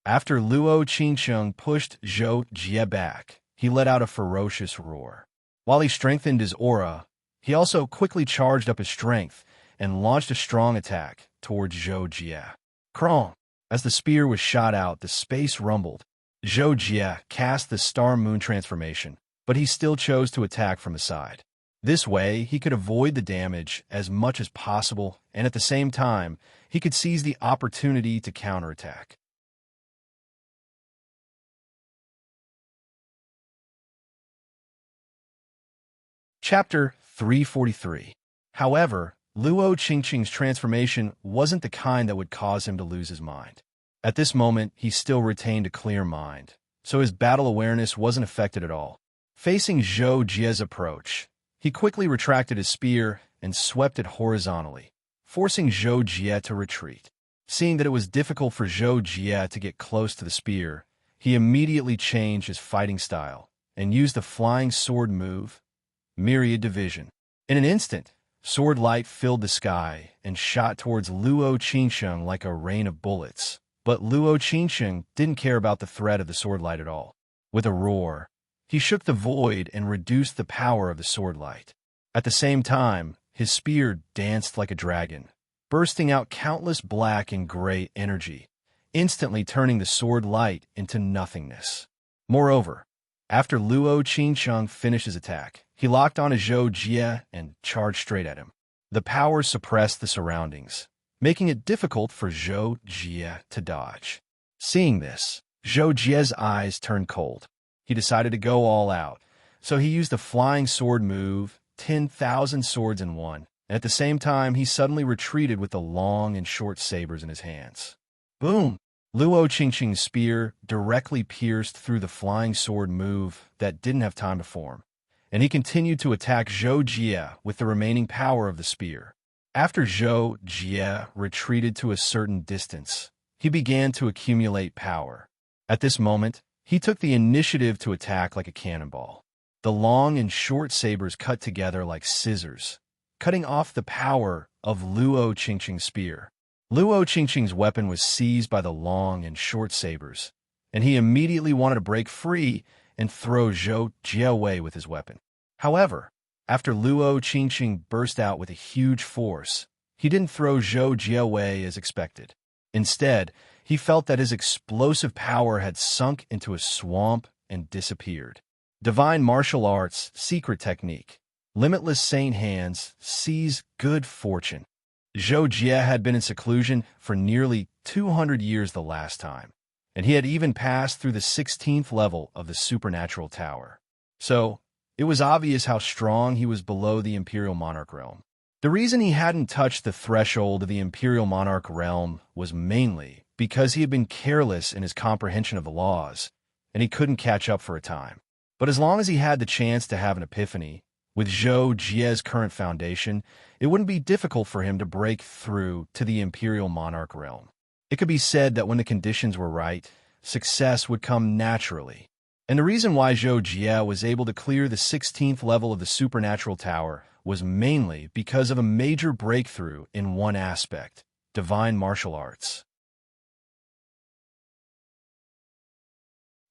Speaker 1: After Luo Qingsheng pushed Zhou Jie back, he let out a ferocious roar. While he strengthened his aura, he also quickly charged up his strength and launched a strong attack towards Zhou Jie. Krong! As the spear was shot out, the space rumbled. Zhou Jie cast the Star Moon transformation, but he still chose to attack from the side. This way, he could avoid the damage as much as possible, and at the same time, he could seize the opportunity to counterattack. Chapter 343. However, Luo Qingsheng's transformation wasn't the kind that would cause him to lose his mind. At this moment, he still retained a clear mind, so his battle awareness wasn't affected at all. Facing Zhou Jie's approach, he quickly retracted his spear and swept it horizontally, forcing Zhou Jie to retreat. Seeing that it was difficult for Zhou Jie to get close to the spear, he immediately changed his fighting style and used the flying sword move, Myriad Division. In an instant, sword light filled the sky and shot towards Luo Qingsheng like a rain of bullets. But Luo Qingsheng didn't care about the threat of the sword light at all. With a roar, he shook the void and reduced the power of the sword light. At the same time, his spear danced like a dragon, bursting out countless black and gray energy, instantly turning the sword light into nothingness. Moreover, after Luo Qingsheng finished his attack, he locked on to Zhou Jie and charged straight at him. The power suppressed the surroundings, making it difficult for Zhou Jie to dodge. Seeing this, Zhou Jie's eyes turned cold. He decided to go all out, so he used the flying sword move, 10,000 swords in one, and at the same time he suddenly retreated with the long and short sabers in his hands. Boom! Luo Qingsheng's spear directly pierced through the flying sword move that didn't have time to form, and he continued to attack Zhou Jie with the remaining power of the spear. After Zhou Jie retreated to a certain distance, he began to accumulate power. At this moment, he took the initiative to attack like a cannonball. The long and short sabers cut together like scissors, cutting off the power of Luo Qingsheng's spear. Luo Qingsheng's weapon was seized by the long and short sabers, and he immediately wanted to break free and throw Zhou Jie away with his weapon. However, after Luo Qingsheng burst out with a huge force, he didn't throw Zhou Jie away as expected. Instead, he felt that his explosive power had sunk into a swamp and disappeared. Divine Martial Arts Secret Technique. Limitless Saint Hands seize good fortune. Zhou Jie had been in seclusion for nearly 200 years the last time, and he had even passed through the 16th level of the Supernatural Tower. So, it was obvious how strong he was below the Imperial Monarch realm. The reason he hadn't touched the threshold of the Imperial Monarch realm was mainly because he had been careless in his comprehension of the laws, and he couldn't catch up for a time. But as long as he had the chance to have an epiphany, With Zhou Jie's current foundation, it wouldn't be difficult for him to break through to the Imperial Monarch realm. It could be said that when the conditions were right, success would come naturally. And the reason why Zhou Jie was able to clear the 16th level of the Supernatural Tower was mainly because of a major breakthrough in one aspect: divine martial arts.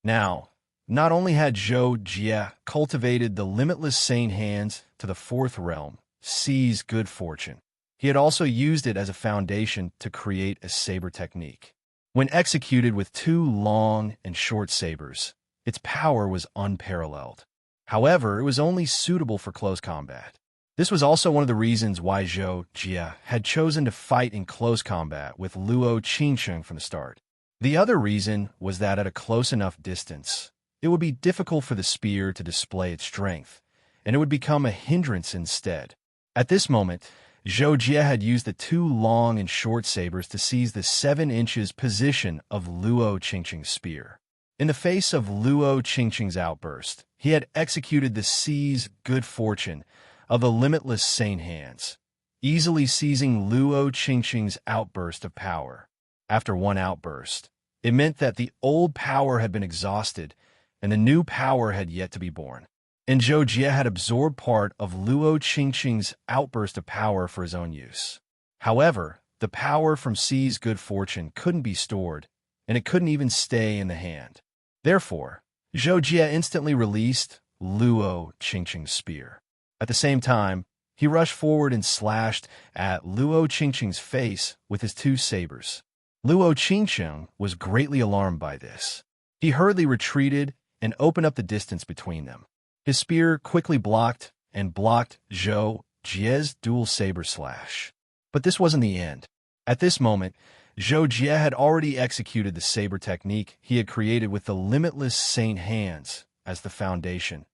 Speaker 1: Now, not only had Zhou Jie cultivated the limitless sane hands to the fourth realm, seize good fortune, he had also used it as a foundation to create a saber technique. When executed with two long and short sabers, its power was unparalleled. However, it was only suitable for close combat. This was also one of the reasons why Zhou Jie had chosen to fight in close combat with Luo Qingsheng from the start. The other reason was that at a close enough distance, it would be difficult for the spear to display its strength, and it would become a hindrance instead. At this moment, Zhou Jie had used the two long and short sabers to seize the 7 inches position of Luo Qingsheng's spear. In the face of Luo Qingsheng's outburst, he had executed the seize good fortune of the limitless sane hands, easily seizing Luo Qingsheng's outburst of power. After one outburst, it meant that the old power had been exhausted and the new power had yet to be born. And Zhou Jie had absorbed part of Luo Qingsheng's outburst of power for his own use. However, the power from Seize Good Fortune couldn't be stored, and it couldn't even stay in the hand. Therefore, Zhou Jie instantly released Luo Qingsheng's spear. At the same time, he rushed forward and slashed at Luo Qingsheng's face with his two sabers. Luo Qingsheng was greatly alarmed by this. He hurriedly retreated and opened up the distance between them. His spear quickly blocked Zhou Jie's dual saber slash. But this wasn't the end. At this moment, Zhou Jie had already executed the saber technique he had created with the limitless saint hands as the foundation.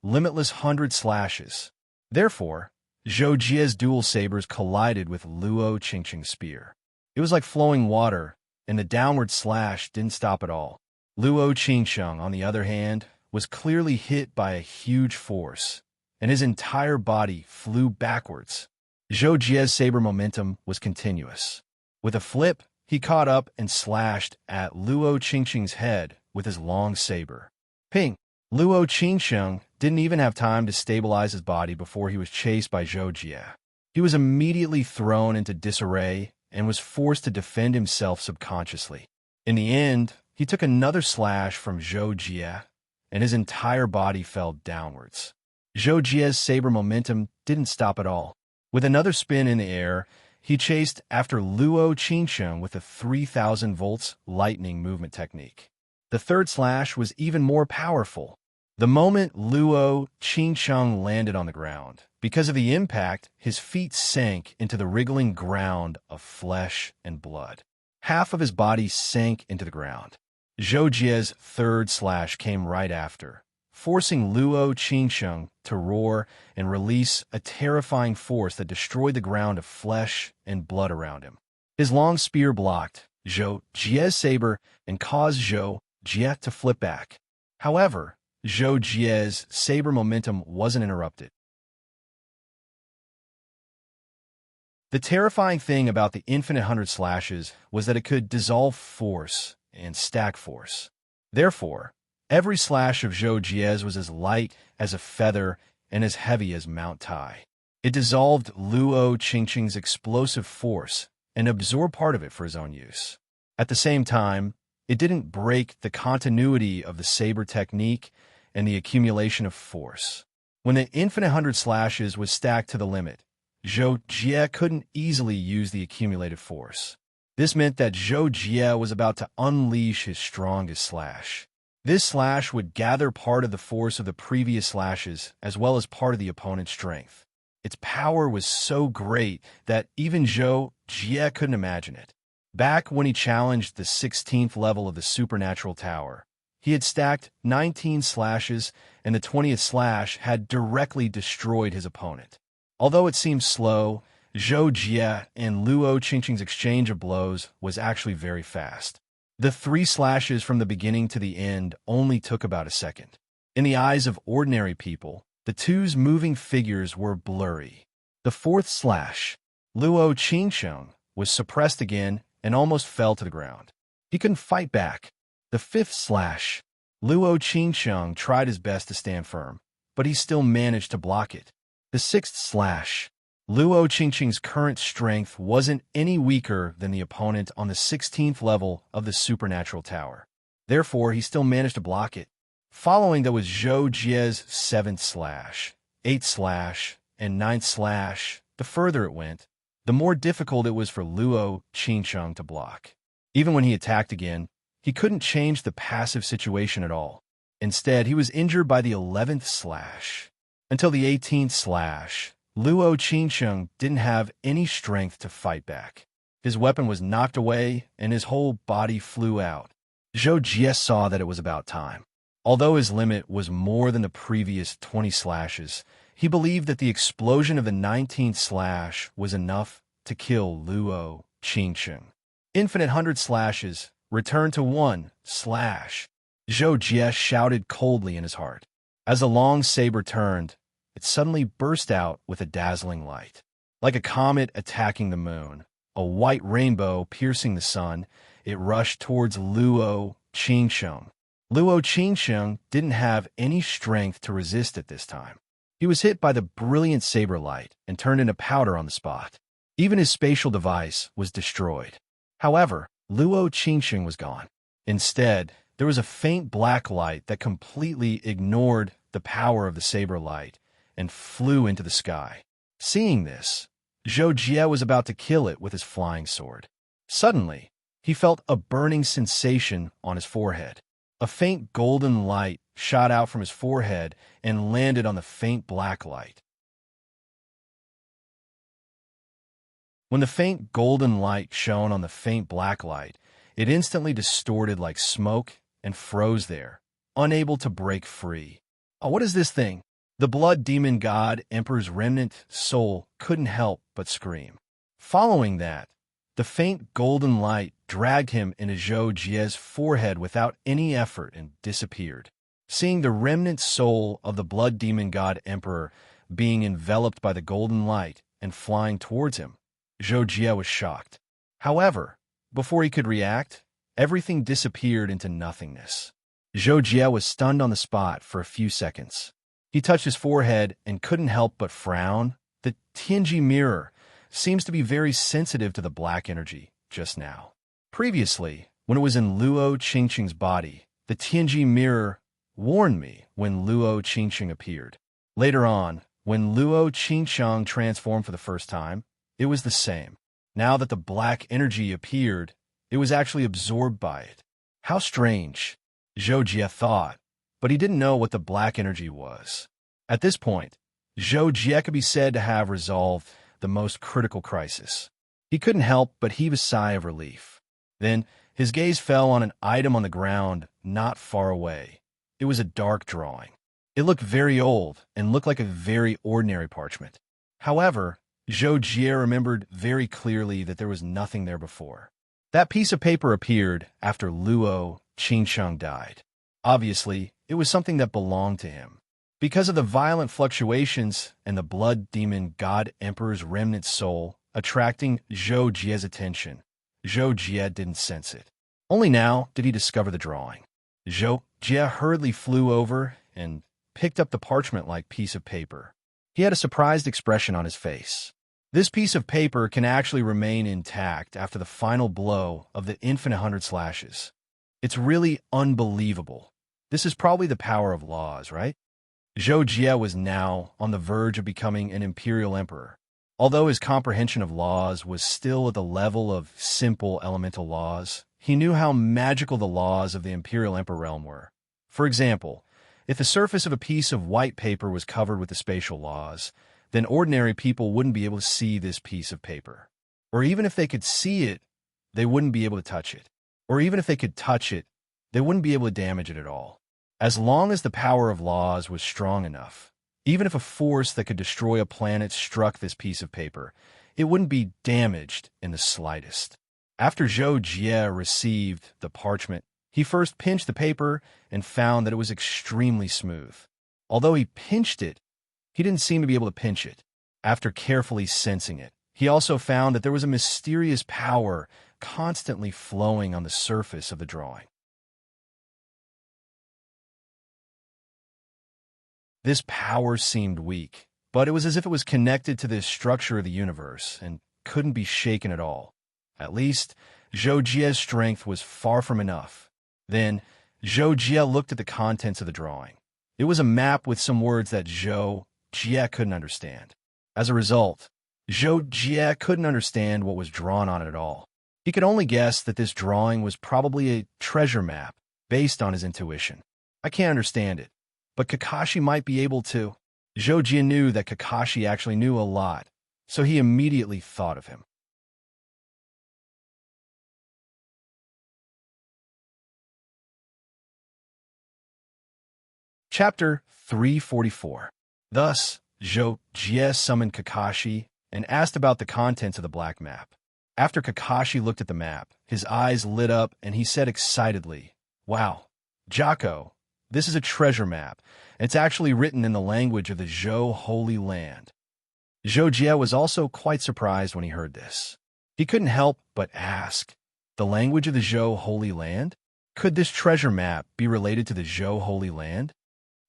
Speaker 1: Limitless 100 slashes. Therefore, Zhou Jie's dual sabers collided with Luo Qingsheng's spear. It was like flowing water, and the downward slash didn't stop at all. Luo Qingsheng, on the other hand, was clearly hit by a huge force, and his entire body flew backwards. Zhou Jie's saber momentum was continuous. With a flip, he caught up and slashed at Luo Qingsheng's head with his long saber. Ping! Luo Qingsheng didn't even have time to stabilize his body before he was chased by Zhou Jie. He was immediately thrown into disarray and was forced to defend himself subconsciously. In the end, he took another slash from Zhou Jie, and his entire body fell downwards. Zhou Jie's saber momentum didn't stop at all. With another spin in the air, he chased after Luo Qingsheng with a 3,000 volts lightning movement technique. The third slash was even more powerful. The moment Luo Qingsheng landed on the ground, because of the impact, his feet sank into the wriggling ground of flesh and blood. Half of his body sank into the ground. Zhou Jie's third slash came right after, forcing Luo Qingsheng to roar and release a terrifying force that destroyed the ground of flesh and blood around him. His long spear blocked Zhou Jie's saber and caused Zhou Jie to flip back. However, Zhou Jie's saber momentum wasn't interrupted. The terrifying thing about the infinite 100 slashes was that it could dissolve force and stack force. Therefore, every slash of Zhou Jie's was as light as a feather and as heavy as Mount Tai. It dissolved Luo Qingsheng's explosive force and absorbed part of it for his own use. At the same time, it didn't break the continuity of the saber technique and the accumulation of force. When the infinite 100 slashes was stacked to the limit, Zhou Jie couldn't easily use the accumulated force. This meant that Zhou Jie was about to unleash his strongest slash. This slash would gather part of the force of the previous slashes as well as part of the opponent's strength. Its power was so great that even Zhou Jie couldn't imagine it. Back when he challenged the 16th level of the Supernatural Tower, he had stacked 19 slashes, and the 20th slash had directly destroyed his opponent. Although it seemed slow, Zhou Jie and Luo Qingsheng's exchange of blows was actually very fast. The 3 slashes from the beginning to the end only took about a second. In the eyes of ordinary people, The two's moving figures were blurry. The fourth slash, Luo Qingsheng, was suppressed again and almost fell to the ground. He couldn't fight back. The fifth slash, Luo Qingsheng, tried his best to stand firm, but he still managed to block it. The sixth slash, Luo Qingsheng's current strength wasn't any weaker than the opponent on the 16th level of the supernatural tower. Therefore, he still managed to block it. Following that was Zhou Jie's 7th slash, 8th slash, and 9th slash. The further it went, the more difficult it was for Luo Qingsheng to block. Even when he attacked again, he couldn't change the passive situation at all. Instead, he was injured by the 11th slash. Until the 18th slash, Luo Qingsheng didn't have any strength to fight back. His weapon was knocked away, and his whole body flew out. Zhou Jie saw that it was about time. Although his limit was more than the previous 20 slashes, he believed that the explosion of the 19th slash was enough to kill Luo Qingsheng. Infinite 100 slashes returned to 1 slash. Zhou Jie shouted coldly in his heart. As the long saber turned, it suddenly burst out with a dazzling light. Like a comet attacking the moon, a white rainbow piercing the sun, it rushed towards Luo Qingsheng. Luo Qingsheng didn't have any strength to resist at this time. He was hit by the brilliant saber light and turned into powder on the spot. Even his spatial device was destroyed. However, Luo Qingsheng was gone. Instead, there was a faint black light that completely ignored the power of the saber light and flew into the sky. Seeing this, Zhou Jie was about to kill it with his flying sword. Suddenly, he felt a burning sensation on his forehead. A faint golden light shot out from his forehead and landed on the faint black light. When the faint golden light shone on the faint black light, it instantly distorted like smoke and froze there, unable to break free. Oh, what is this thing? The blood demon god Emperor's remnant soul couldn't help but scream. Following that, the faint golden light dragged him into Zhou Jie's forehead without any effort and disappeared. Seeing the remnant soul of the blood demon god Emperor being enveloped by the golden light and flying towards him, Zhou Jie was shocked. However, before he could react, everything disappeared into nothingness. Zhou Jie was stunned on the spot for a few seconds. He touched his forehead and couldn't help but frown. The Tianji mirror seems to be very sensitive to the black energy just now. Previously, when it was in Luo Qingsheng's body, the Tianji mirror warned me when Luo Qingsheng appeared. Later on, when Luo Qingsheng transformed for the first time, it was the same. Now that the black energy appeared, it was actually absorbed by it. How strange, Zhou Jie thought, but he didn't know what the black energy was. At this point, Zhou Jie could be said to have resolved the most critical crisis. He couldn't help but heave a sigh of relief. Then, his gaze fell on an item on the ground not far away. It was a dark drawing. It looked very old and looked like a very ordinary parchment. However, Zhou Jie remembered very clearly that there was nothing there before. That piece of paper appeared after Luo Qingsheng died. Obviously, it was something that belonged to him. Because of the violent fluctuations and the blood demon god Emperor's remnant soul attracting Zhou Jie's attention, Zhou Jie didn't sense it. Only now did he discover the drawing. Zhou Jie hurriedly flew over and picked up the parchment-like piece of paper. He had a surprised expression on his face. This piece of paper can actually remain intact after the final blow of the infinite 100 slashes. It's really unbelievable. This is probably the power of laws, right? Zhou Jie was now on the verge of becoming an imperial emperor. Although his comprehension of laws was still at the level of simple elemental laws, he knew how magical the laws of the imperial emperor realm were. For example, if the surface of a piece of white paper was covered with the spatial laws, then ordinary people wouldn't be able to see this piece of paper. Or even if they could see it, they wouldn't be able to touch it. Or even if they could touch it, they wouldn't be able to damage it at all. As long as the power of laws was strong enough, even if a force that could destroy a planet struck this piece of paper, it wouldn't be damaged in the slightest. After Zhou Jie received the parchment, he first pinched the paper and found that it was extremely smooth. Although he pinched it, He didn't seem to be able to pinch it. After carefully sensing it, he also found that there was a mysterious power constantly flowing on the surface of the drawing. This power seemed weak, but it was as if it was connected to the structure of the universe and couldn't be shaken at all. At least, Zhou Jie's strength was far from enough. Then, Zhou Jie looked at the contents of the drawing. It was a map with some words that Zhou Jie couldn't understand. As a result, Zhou Jie couldn't understand what was drawn on it at all. He could only guess that this drawing was probably a treasure map based on his intuition. I can't understand it, but Kakashi might be able to. Zhou Jie knew that Kakashi actually knew a lot, so he immediately thought of him. Chapter 344. Thus, Zhou Jie summoned Kakashi and asked about the contents of the black map. After Kakashi looked at the map, his eyes lit up and he said excitedly, "Wow, Jocko, this is a treasure map. It's actually written in the language of the Zhou Holy Land." Zhou Jie was also quite surprised when he heard this. He couldn't help but ask, the language of the Zhou Holy Land? Could this treasure map be related to the Zhou Holy Land?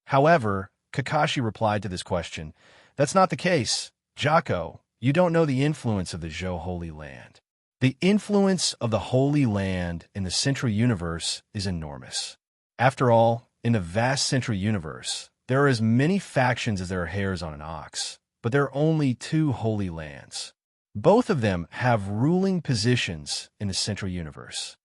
Speaker 1: However, Kakashi replied to this question, "That's not the case. Jocko, you don't know the influence of the Zhou Holy Land. The influence of the Holy Land in the Central Universe is enormous. After all, in the vast Central Universe, there are as many factions as there are hairs on an ox, but there are only two Holy Lands. Both of them have ruling positions in the Central Universe.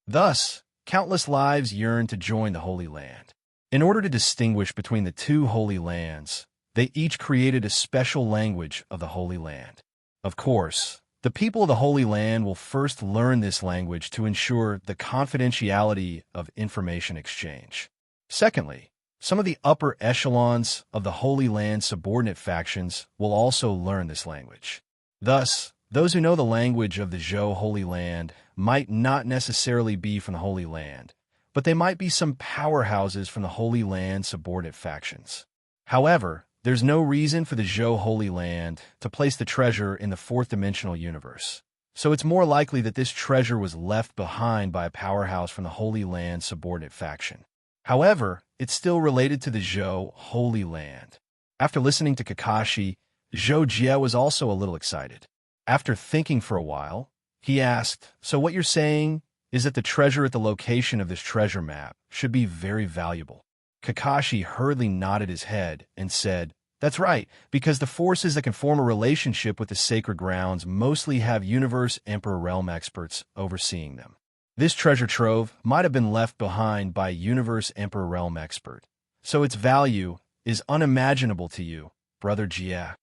Speaker 1: Thus, countless lives yearn to join the Holy Land. In order to distinguish between the two Holy Lands, they each created a special language of the Holy Land. Of course, the people of the Holy Land will first learn this language to ensure the confidentiality of information exchange. Secondly, some of the upper echelons of the Holy Land subordinate factions will also learn this language. Thus, those who know the language of the Zhou Holy Land might not necessarily be from the Holy Land, but they might be some powerhouses from the Holy Land subordinate factions. However, there's no reason for the Zhou Holy Land to place the treasure in the fourth-dimensional universe, so it's more likely that this treasure was left behind by a powerhouse from the Holy Land subordinate faction. However, it's still related to the Zhou Holy Land." After listening to Kakashi, Zhou Jie was also a little excited. After thinking for a while, he asked, "So what you're saying is that the treasure at the location of this treasure map should be very valuable?" Kakashi hurriedly nodded his head and said, "That's right, because the forces that can form a relationship with the sacred grounds mostly have Universe Emperor Realm experts overseeing them. This treasure trove might have been left behind by a Universe Emperor Realm expert, so its value is unimaginable to you, Brother Jie."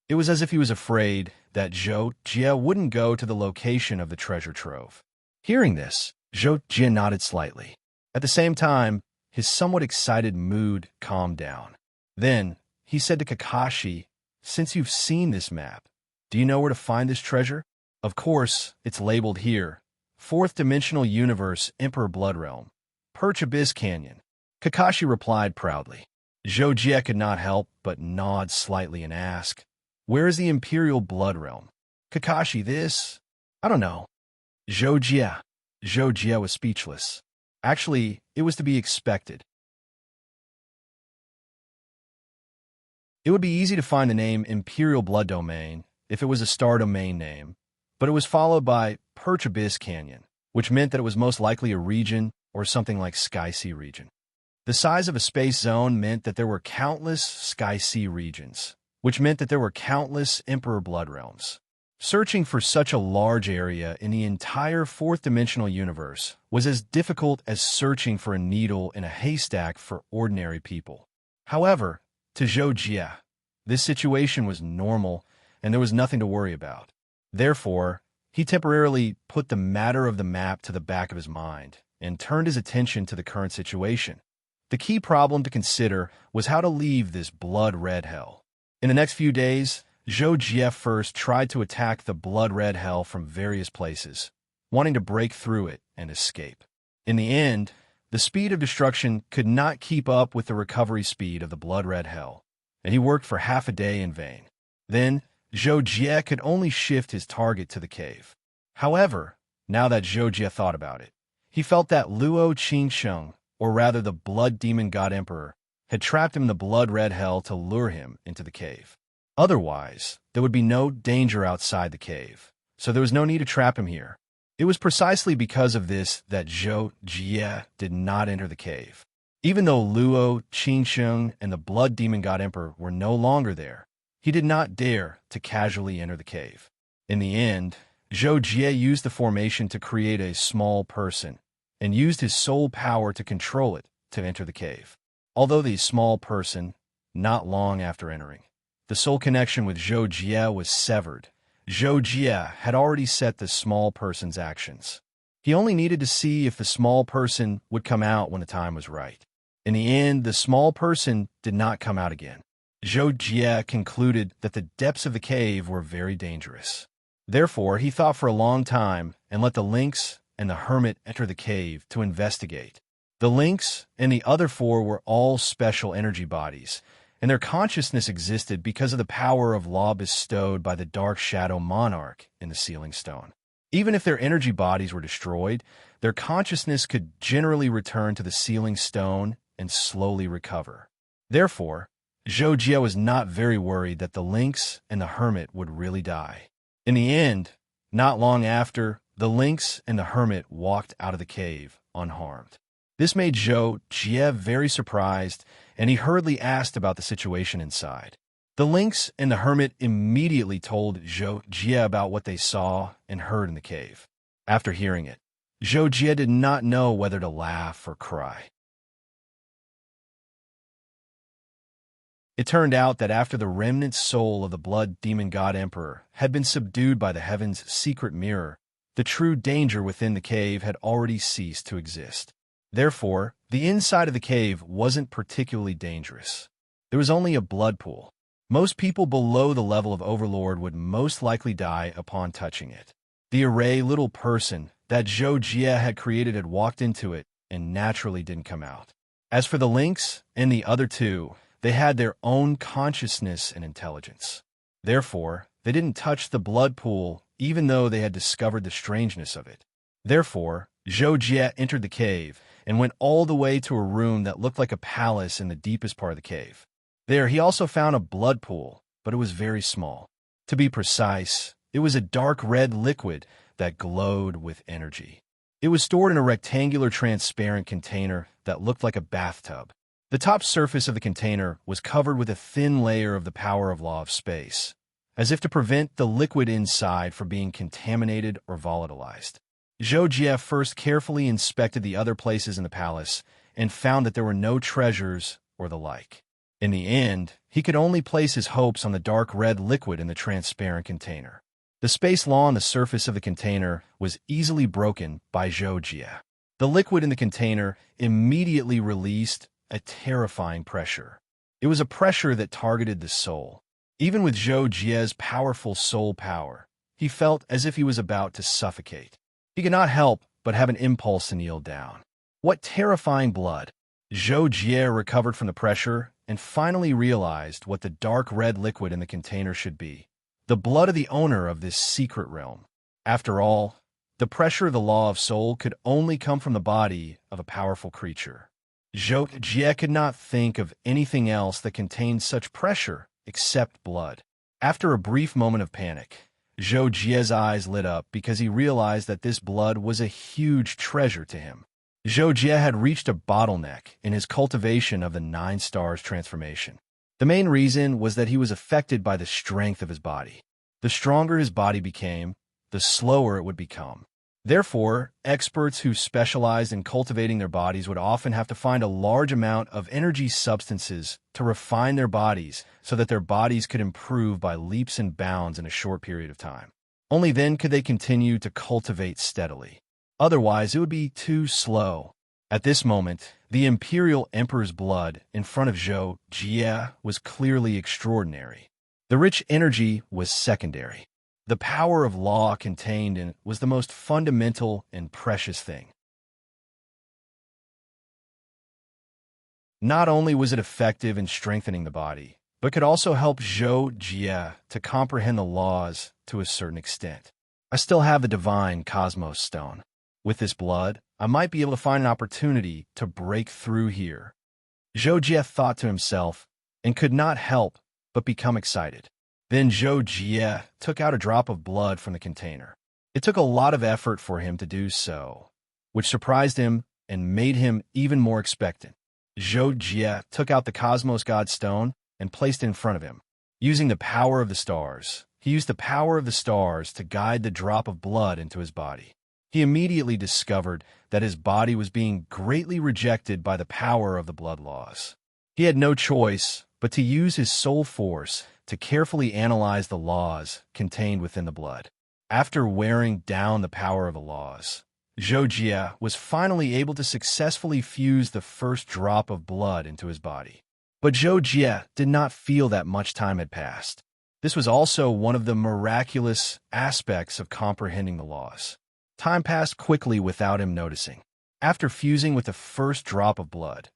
Speaker 1: It was as if he was afraid that Zhou Jie wouldn't go to the location of the treasure trove. Hearing this, Zhou Jie nodded slightly. At the same time, his somewhat excited mood calmed down. Then, he said to Kakashi, "Since you've seen this map, do you know where to find this treasure?" "Of course, it's labeled here. Fourth Dimensional Universe, Emperor Blood Realm, Perch Abyss Canyon." Kakashi replied proudly. Zhou Jie could not help but nod slightly and ask, "Where is the Imperial Blood Realm?" "Kakashi, this? I don't know." Zhou Jie was speechless. Actually, it was to be expected. It would be easy to find the name Imperial Blood Domain if it was a star domain name, but it was followed by Perch Abyss Canyon, which meant that it was most likely a region or something like Sky Sea region. The size of a space zone meant that there were countless Sky Sea regions, which meant that there were countless Emperor Blood Realms. Searching for such a large area in the entire fourth-dimensional universe was as difficult as searching for a needle in a haystack for ordinary people. However, to Zhou Jie, this situation was normal and there was nothing to worry about. Therefore, he temporarily put the matter of the map to the back of his mind and turned his attention to the current situation. The key problem to consider was how to leave this blood-red hell. In the next few days, Zhou Jie first tried to attack the blood-red hell from various places, wanting to break through it and escape. In the end, the speed of destruction could not keep up with the recovery speed of the blood-red hell, and he worked for half a day in vain. Then, Zhou Jie could only shift his target to the cave. However, now that Zhou Jie thought about it, he felt that Luo Qingsheng, or rather the blood demon god emperor, had trapped him in the blood-red hell to lure him into the cave. Otherwise, there would be no danger outside the cave, so there was no need to trap him here. It was precisely because of this that Zhou Jie did not enter the cave. Even though Luo Qingsheng and the blood demon god emperor were no longer there, he did not dare to casually enter the cave. In the end, Zhou Jie used the formation to create a small person, and used his soul power to control it to enter the cave. Although the small person, not long after entering, the soul connection with Zhou Jie was severed. Zhou Jie had already set the small person's actions. He only needed to see if the small person would come out when the time was right. In the end, the small person did not come out again. Zhou Jie concluded that the depths of the cave were very dangerous. Therefore, he thought for a long time and let the lynx and the hermit enter the cave to investigate. The lynx and the other four were all special energy bodies, and their consciousness existed because of the power of law bestowed by the dark shadow monarch in the sealing stone. Even if their energy bodies were destroyed, their consciousness could generally return to the sealing stone and slowly recover. Therefore, Zhou Jie was not very worried that the lynx and the hermit would really die. In the end, not long after, the lynx and the hermit walked out of the cave unharmed. This made Zhou Jie very surprised, and he hurriedly asked about the situation inside. The lynx and the hermit immediately told Zhou Jie about what they saw and heard in the cave. After hearing it, Zhou Jie did not know whether to laugh or cry. It turned out that after the remnant soul of the blood demon god emperor had been subdued by the heaven's secret mirror, the true danger within the cave had already ceased to exist. Therefore, the inside of the cave wasn't particularly dangerous. There was only a blood pool. Most people below the level of Overlord would most likely die upon touching it. The array little person that Zhou Jie had created had walked into it and naturally didn't come out. As for the lynx and the other two, they had their own consciousness and intelligence. Therefore, they didn't touch the blood pool even though they had discovered the strangeness of it. Therefore, Zhou Jie entered the cave and went all the way to a room that looked like a palace in the deepest part of the cave. There, he also found a blood pool, but it was very small. To be precise, it was a dark red liquid that glowed with energy. It was stored in a rectangular transparent container that looked like a bathtub. The top surface of the container was covered with a thin layer of the power of law of space, as if to prevent the liquid inside from being contaminated or volatilized. Zhou Jie first carefully inspected the other places in the palace and found that there were no treasures or the like. In the end, he could only place his hopes on the dark red liquid in the transparent container. The space law on the surface of the container was easily broken by Zhou Jie. The liquid in the container immediately released a terrifying pressure. It was a pressure that targeted the soul. Even with Zhou Jie's powerful soul power, he felt as if he was about to suffocate. He could not help but have an impulse to kneel down. What terrifying blood! Zhou Jie recovered from the pressure and finally realized what the dark red liquid in the container should be. The blood of the owner of this secret realm. After all, the pressure of the law of soul could only come from the body of a powerful creature. Zhou Jie could not think of anything else that contained such pressure except blood. After a brief moment of panic, Zhou Jie's eyes lit up because he realized that this blood was a huge treasure to him. Zhou Jie had reached a bottleneck in his cultivation of the 9 stars transformation. The main reason was that he was affected by the strength of his body. The stronger his body became, the slower it would become. Therefore, experts who specialized in cultivating their bodies would often have to find a large amount of energy substances to refine their bodies so that their bodies could improve by leaps and bounds in a short period of time. Only then could they continue to cultivate steadily. Otherwise, it would be too slow. At this moment, the Imperial Emperor's blood in front of Zhou Jie was clearly extraordinary. The rich energy was secondary. The power of law contained in it was the most fundamental and precious thing. Not only was it effective in strengthening the body, but could also help Zhou Jie to comprehend the laws to a certain extent. I still have the divine Cosmos Stone. With this blood, I might be able to find an opportunity to break through here. Zhou Jie thought to himself, and could not help but become excited. Then Zhou Jie took out a drop of blood from the container. It took a lot of effort for him to do so, which surprised him and made him even more expectant. Zhou Jie took out the Cosmos God Stone and placed it in front of him. Using the power of the stars, he used the power of the stars to guide the drop of blood into his body. He immediately discovered that his body was being greatly rejected by the power of the blood laws. He had no choice but to use his soul force to carefully analyze the laws contained within the blood. After wearing down the power of the laws, Zhou Jie was finally able to successfully fuse the first drop of blood into his body. But Zhou Jie did not feel that much time had passed. This was also one of the miraculous aspects of comprehending the laws. Time passed quickly without him noticing. After fusing with the first drop of blood,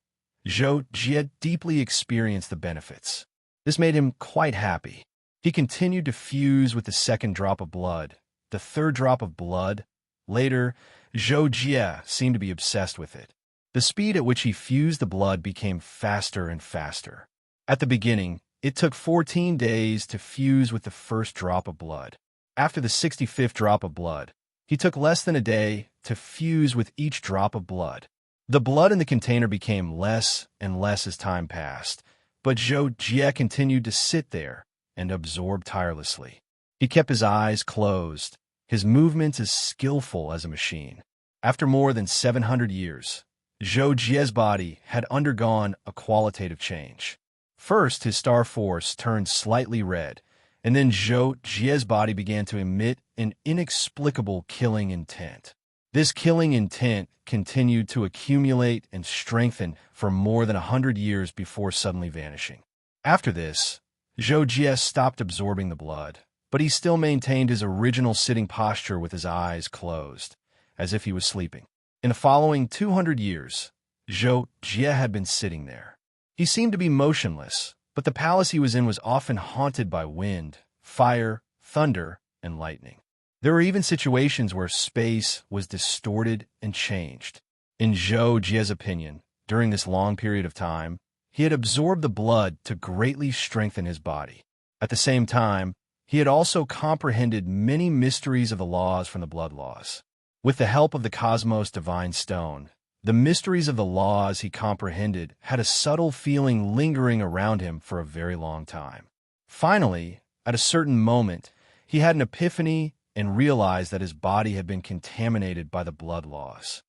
Speaker 1: Zhou Jie deeply experienced the benefits. This made him quite happy. He continued to fuse with the second drop of blood, the third drop of blood. Later, Zhou Jie seemed to be obsessed with it. The speed at which he fused the blood became faster and faster. At the beginning, it took 14 days to fuse with the first drop of blood. After the 65th drop of blood, he took less than a day to fuse with each drop of blood. The blood in the container became less and less as time passed, but Zhou Jie continued to sit there and absorb tirelessly. He kept his eyes closed, his movements as skillful as a machine. After more than 700 years, Zhou Jie's body had undergone a qualitative change. First, his star force turned slightly red, and then Zhou Jie's body began to emit an inexplicable killing intent. This killing intent continued to accumulate and strengthen for more than 100 years before suddenly vanishing. After this, Zhou Jie stopped absorbing the blood, but he still maintained his original sitting posture with his eyes closed, as if he was sleeping. In the following 200 years, Zhou Jie had been sitting there. He seemed to be motionless, but the palace he was in was often haunted by wind, fire, thunder, and lightning. There were even situations where space was distorted and changed. In Zhou Jie's opinion, during this long period of time, he had absorbed the blood to greatly strengthen his body. At the same time, he had also comprehended many mysteries of the laws from the blood laws. With the help of the Cosmos Divine Stone, the mysteries of the laws he comprehended had a subtle feeling lingering around him for a very long time. Finally, at a certain moment, he had an epiphany and realized that his body had been contaminated by the blood laws.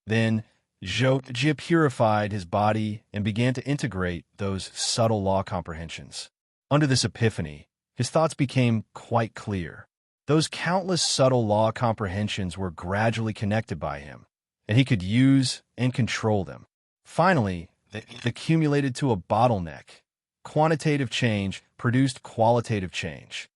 Speaker 1: Then, Zhou Jie purified his body and began to integrate those subtle law comprehensions. Under this epiphany, his thoughts became quite clear. Those countless subtle law comprehensions were gradually connected by him, and he could use and control them. Finally, they accumulated to a bottleneck. Quantitative change produced qualitative change.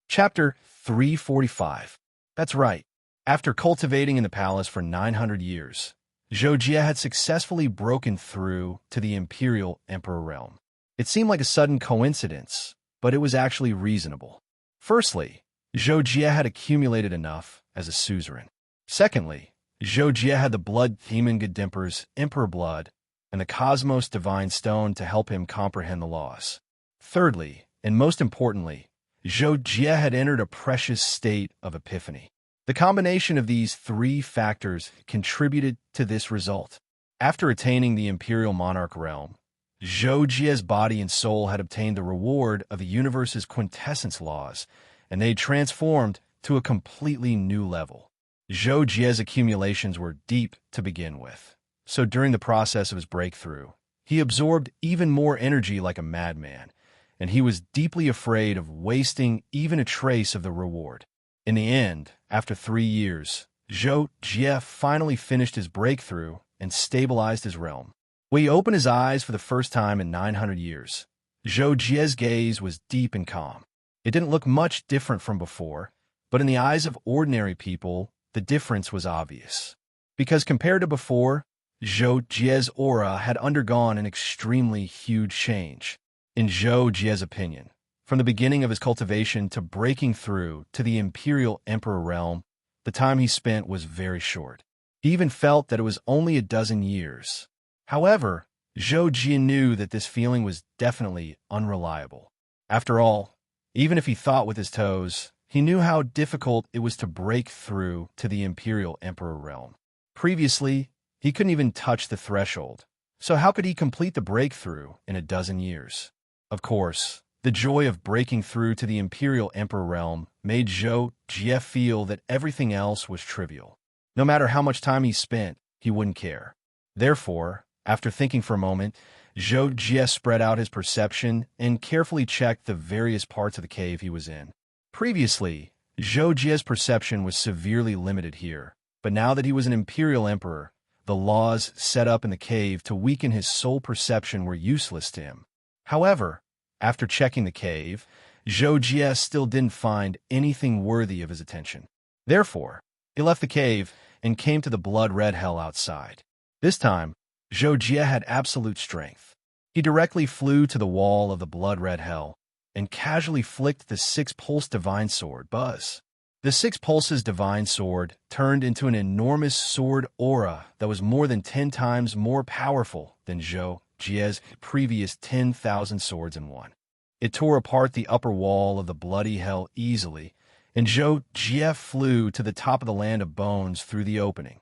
Speaker 1: Chapter 345. That's right. After cultivating in the palace for 900 years, Zhou Jie had successfully broken through to the imperial emperor realm. It seemed like a sudden coincidence, but it was actually reasonable. Firstly, Zhou Jie had accumulated enough as a suzerain. Secondly, Zhou Jie had the blood demon Gedimper's emperor blood and the Cosmos Divine Stone to help him comprehend the laws. Thirdly, and most importantly, Zhou Jie had entered a precious state of epiphany. The combination of these three factors contributed to this result. After attaining the imperial monarch realm, Zhou Jie's body and soul had obtained the reward of the universe's quintessence laws, and they had transformed to a completely new level. Zhou Jie's accumulations were deep to begin with, so during the process of his breakthrough, he absorbed even more energy like a madman, and he was deeply afraid of wasting even a trace of the reward. In the end, after 3 years, Zhou Jie finally finished his breakthrough and stabilized his realm. When he opened his eyes for the first time in 900 years, Zhou Jie's gaze was deep and calm. It didn't look much different from before, but in the eyes of ordinary people, the difference was obvious. Because compared to before, Zhou Jie's aura had undergone an extremely huge change. In Zhou Jie's opinion, from the beginning of his cultivation to breaking through to the Imperial Emperor realm, the time he spent was very short. He even felt that it was only a dozen years. However, Zhou Jie knew that this feeling was definitely unreliable. After all, even if he thought with his toes, he knew how difficult it was to break through to the Imperial Emperor realm. Previously, he couldn't even touch the threshold, so how could he complete the breakthrough in a dozen years? Of course, the joy of breaking through to the Imperial Emperor realm made Zhou Jie feel that everything else was trivial. No matter how much time he spent, he wouldn't care. Therefore, after thinking for a moment, Zhou Jie spread out his perception and carefully checked the various parts of the cave he was in. Previously, Zhou Jie's perception was severely limited here, but now that he was an Imperial Emperor, the laws set up in the cave to weaken his soul perception were useless to him. However, after checking the cave, Zhou Jie still didn't find anything worthy of his attention. Therefore, he left the cave and came to the blood-red hell outside. This time, Zhou Jie had absolute strength. He directly flew to the wall of the blood-red hell and casually flicked the six-pulse divine sword, Buzz. The Six Pulses divine sword turned into an enormous sword aura that was more than 10 times more powerful than Zhou Jie's previous 10,000 swords in one. It tore apart the upper wall of the bloody hell easily, and Zhou Jie flew to the top of the land of bones through the opening.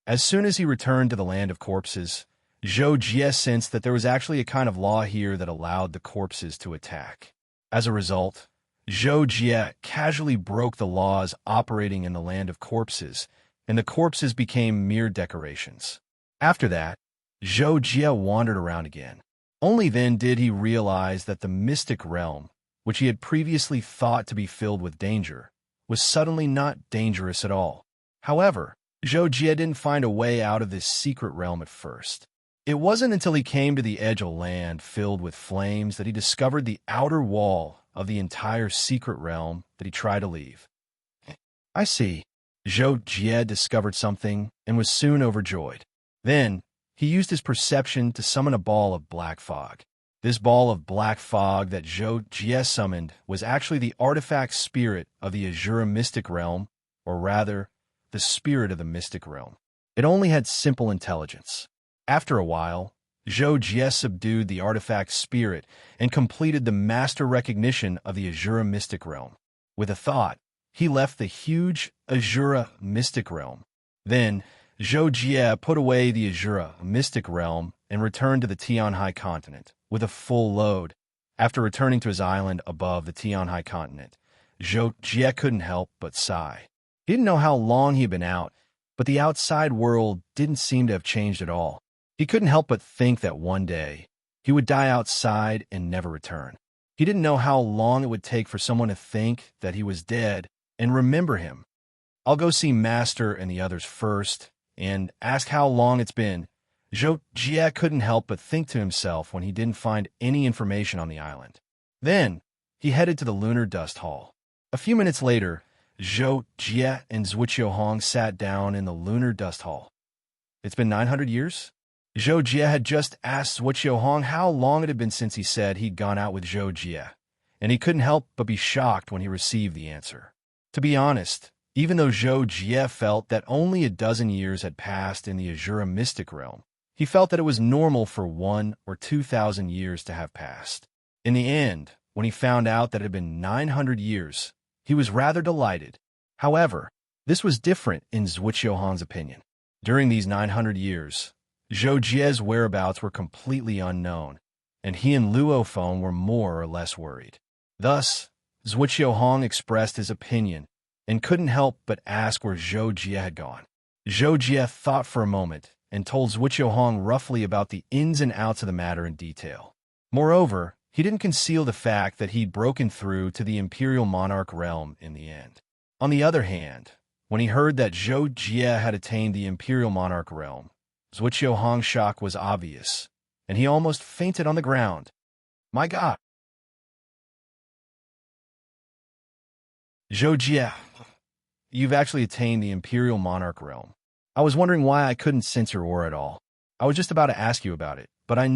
Speaker 1: As soon as he returned to the land of corpses, Zhou Jie sensed that there was actually a kind of law here that allowed the corpses to attack. As a result, Zhou Jie casually broke the laws operating in the land of corpses, and the corpses became mere decorations. After that, Zhou Jie wandered around again. Only then did he realize that the mystic realm, which he had previously thought to be filled with danger, was suddenly not dangerous at all. However, Zhou Jie didn't find a way out of this secret realm at first. It wasn't until he came to the edge of land filled with flames that he discovered the outer wall of the entire secret realm that he tried to leave. I see. Zhou Jie discovered something and was soon overjoyed. Then, he used his perception to summon a ball of black fog. This ball of black fog that Zhou Jie summoned was actually the artifact spirit of the Azura mystic realm, or rather, the spirit of the mystic realm. It only had simple intelligence. After a while, Zhou Jie subdued the artifact spirit and completed the master recognition of the Azura mystic realm. With a thought, he left the huge Azura mystic realm. Then, Zhou Jie put away the Azura mystic realm and returned to the Tianhai continent with a full load. After returning to his island above the Tianhai continent, Zhou Jie couldn't help but sigh. He didn't know how long he had been out, but the outside world didn't seem to have changed at all. He couldn't help but think that one day he would die outside and never return. He didn't know how long it would take for someone to think that he was dead and remember him. I'll go see Master and the others first and ask how long it's been. Zhou Jie couldn't help but think to himself when he didn't find any information on the island. Then, he headed to the Lunar Dust Hall. A few minutes later, Zhou Jie and Zhuqiu Hong sat down in the Lunar Dust Hall. It's been 900 years? Zhou Jie had just asked Zhuqiu Hong how long it had been since he said he'd gone out with Zhou Jie, and he couldn't help but be shocked when he received the answer. To be honest, even though Zhou Jie felt that only a dozen years had passed in the Azura mystic realm, he felt that it was normal for 1,000 or 2,000 years to have passed. In the end, when he found out that it had been 900 years, he was rather delighted. However, this was different in Zhuqiu Hong's opinion. During these 900 years, Zhou Jie's whereabouts were completely unknown, and he and Luo Feng were more or less worried. Thus, Zhuqiu Hong expressed his opinion and couldn't help but ask where Zhou Jie had gone. Zhou Jie thought for a moment and told Zhuqiu Hong roughly about the ins and outs of the matter in detail. Moreover, he didn't conceal the fact that he'd broken through to the Imperial Monarch realm in the end. On the other hand, when he heard that Zhou Jie had attained the Imperial Monarch realm, Zhuqiu Hong's shock was obvious, and he almost fainted on the ground. My God. Zhou Jie, you've actually attained the Imperial Monarch realm. I was wondering why I couldn't sense your aura at all. I was just about to ask you about it, but I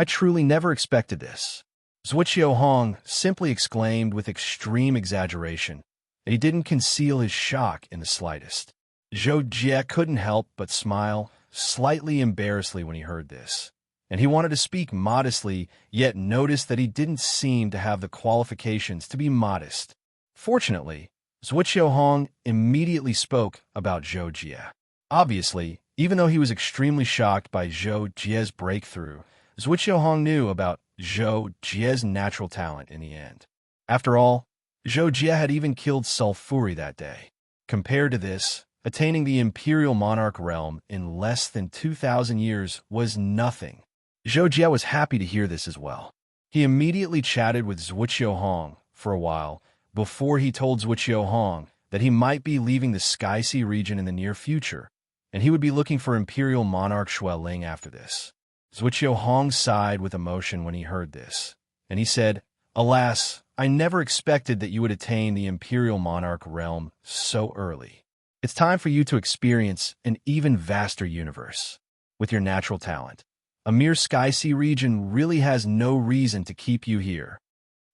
Speaker 1: truly never expected this. Zhuqiu Hong simply exclaimed with extreme exaggeration. He didn't conceal his shock in the slightest. Zhou Jie couldn't help but smile, slightly embarrassedly when he heard this. And he wanted to speak modestly, yet noticed that he didn't seem to have the qualifications to be modest. Fortunately, Zhuqiu Hong immediately spoke about Zhou Jie. Obviously, even though he was extremely shocked by Zhou Jie's breakthrough, Zhuqiu Hong knew about Zhou Jie's natural talent in the end. After all, Zhou Jie had even killed Sulfuri that day. Compared to this, attaining the Imperial Monarch realm in less than 2,000 years was nothing. Zhou Jie was happy to hear this as well. He immediately chatted with Zhuqiu Hong for a while before he told Zhuqiu Hong that he might be leaving the Sky Sea region in the near future, and he would be looking for Imperial Monarch Xueling after this. Zhuqiu Hong sighed with emotion when he heard this, and he said, "Alas, I never expected that you would attain the Imperial Monarch realm so early. It's time for you to experience an even vaster universe. With your natural talent, a mere Sky Sea region really has no reason to keep you here."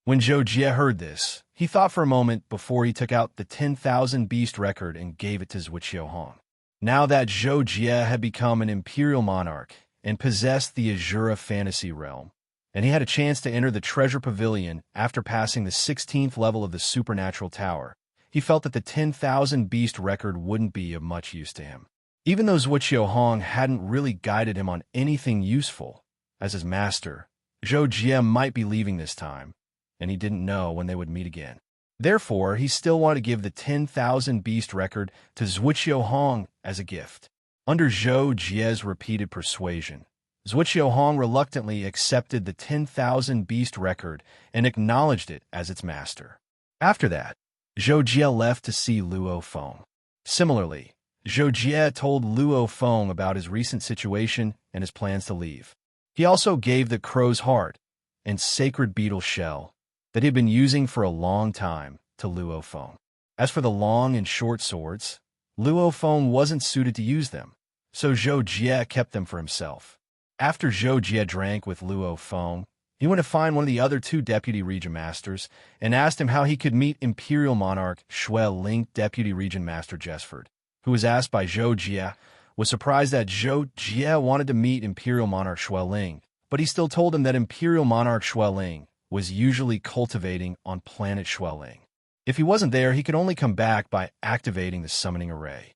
Speaker 1: When Zhou Jie heard this, he thought for a moment before he took out the 10,000 beast record and gave it to Zhuqiu Hong. Now that Zhou Jie had become an Imperial Monarch and possessed the Azura fantasy realm, and he had a chance to enter the Treasure Pavilion after passing the 16th level of the Supernatural Tower, he felt that the 10,000 beast record wouldn't be of much use to him. Even though Zhuqiu Hong hadn't really guided him on anything useful, as his master, Zhou Jie might be leaving this time, and he didn't know when they would meet again. Therefore, he still wanted to give the 10,000 beast record to Zhuqiu Hong as a gift. Under Zhou Jie's repeated persuasion, Zhuqiu Hong reluctantly accepted the 10,000 beast record and acknowledged it as its master. After that, Zhou Jie left to see Luo Feng. Similarly, Zhou Jie told Luo Feng about his recent situation and his plans to leave. He also gave the crow's heart and sacred beetle shell that he had been using for a long time to Luo Feng. As for the long and short swords, Luo Feng wasn't suited to use them, so Zhou Jie kept them for himself. After Zhou Jie drank with Luo Feng, he went to find one of the other two deputy region masters and asked him how he could meet Imperial Monarch Xueling. Deputy Region Master Jesford, who was asked by Zhou Jie, was surprised that Zhou Jie wanted to meet Imperial Monarch Xueling, but he still told him that Imperial Monarch Xueling was usually cultivating on planet Xueling. If he wasn't there, he could only come back by activating the summoning array.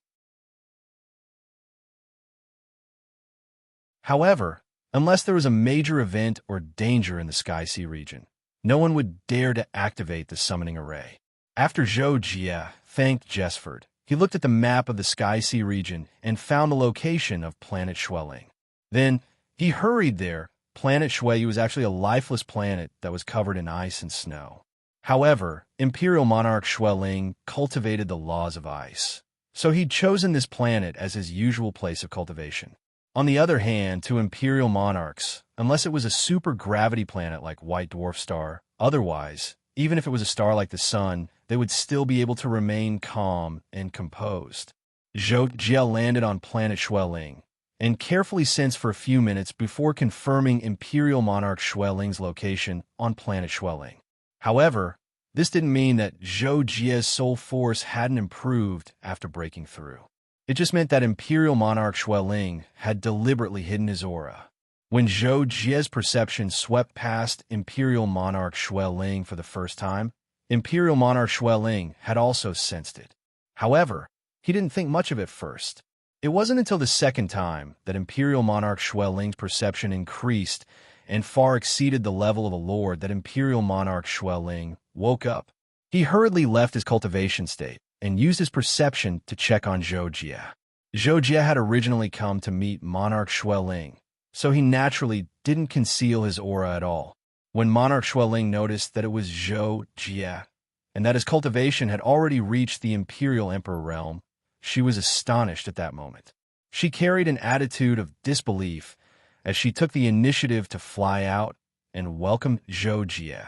Speaker 1: However, unless there was a major event or danger in the Sky Sea region, no one would dare to activate the summoning array. After Zhou Jie thanked Jesford, he looked at the map of the Sky Sea region and found the location of planet Xueling. Then, he hurried there. Planet Shui was actually a lifeless planet that was covered in ice and snow. However, Imperial Monarch Xueling cultivated the laws of ice, so he'd chosen this planet as his usual place of cultivation. On the other hand, to Imperial Monarchs, unless it was a super-gravity planet like White Dwarf Star, otherwise, even if it was a star like the Sun, they would still be able to remain calm and composed. Zhou Jie landed on planet Xueling and carefully sensed for a few minutes before confirming Imperial Monarch Xueling's location on planet Xueling. However, this didn't mean that Zhou Jie's soul force hadn't improved after breaking through. It just meant that Imperial Monarch Xueling had deliberately hidden his aura. When Zhou Jie's perception swept past Imperial Monarch Xueling for the first time, Imperial Monarch Xueling had also sensed it. However, he didn't think much of it first. It wasn't until the second time that Imperial Monarch Xueling's perception increased and far exceeded the level of a lord that Imperial Monarch Xueling woke up. He hurriedly left his cultivation state and used his perception to check on Zhou Jie. Zhou Jie had originally come to meet Monarch Xueling, so he naturally didn't conceal his aura at all. When Monarch Xueling noticed that it was Zhou Jie and that his cultivation had already reached the Imperial Emperor realm, she was astonished at that moment. She carried an attitude of disbelief as she took the initiative to fly out and welcomed Zhou Jie.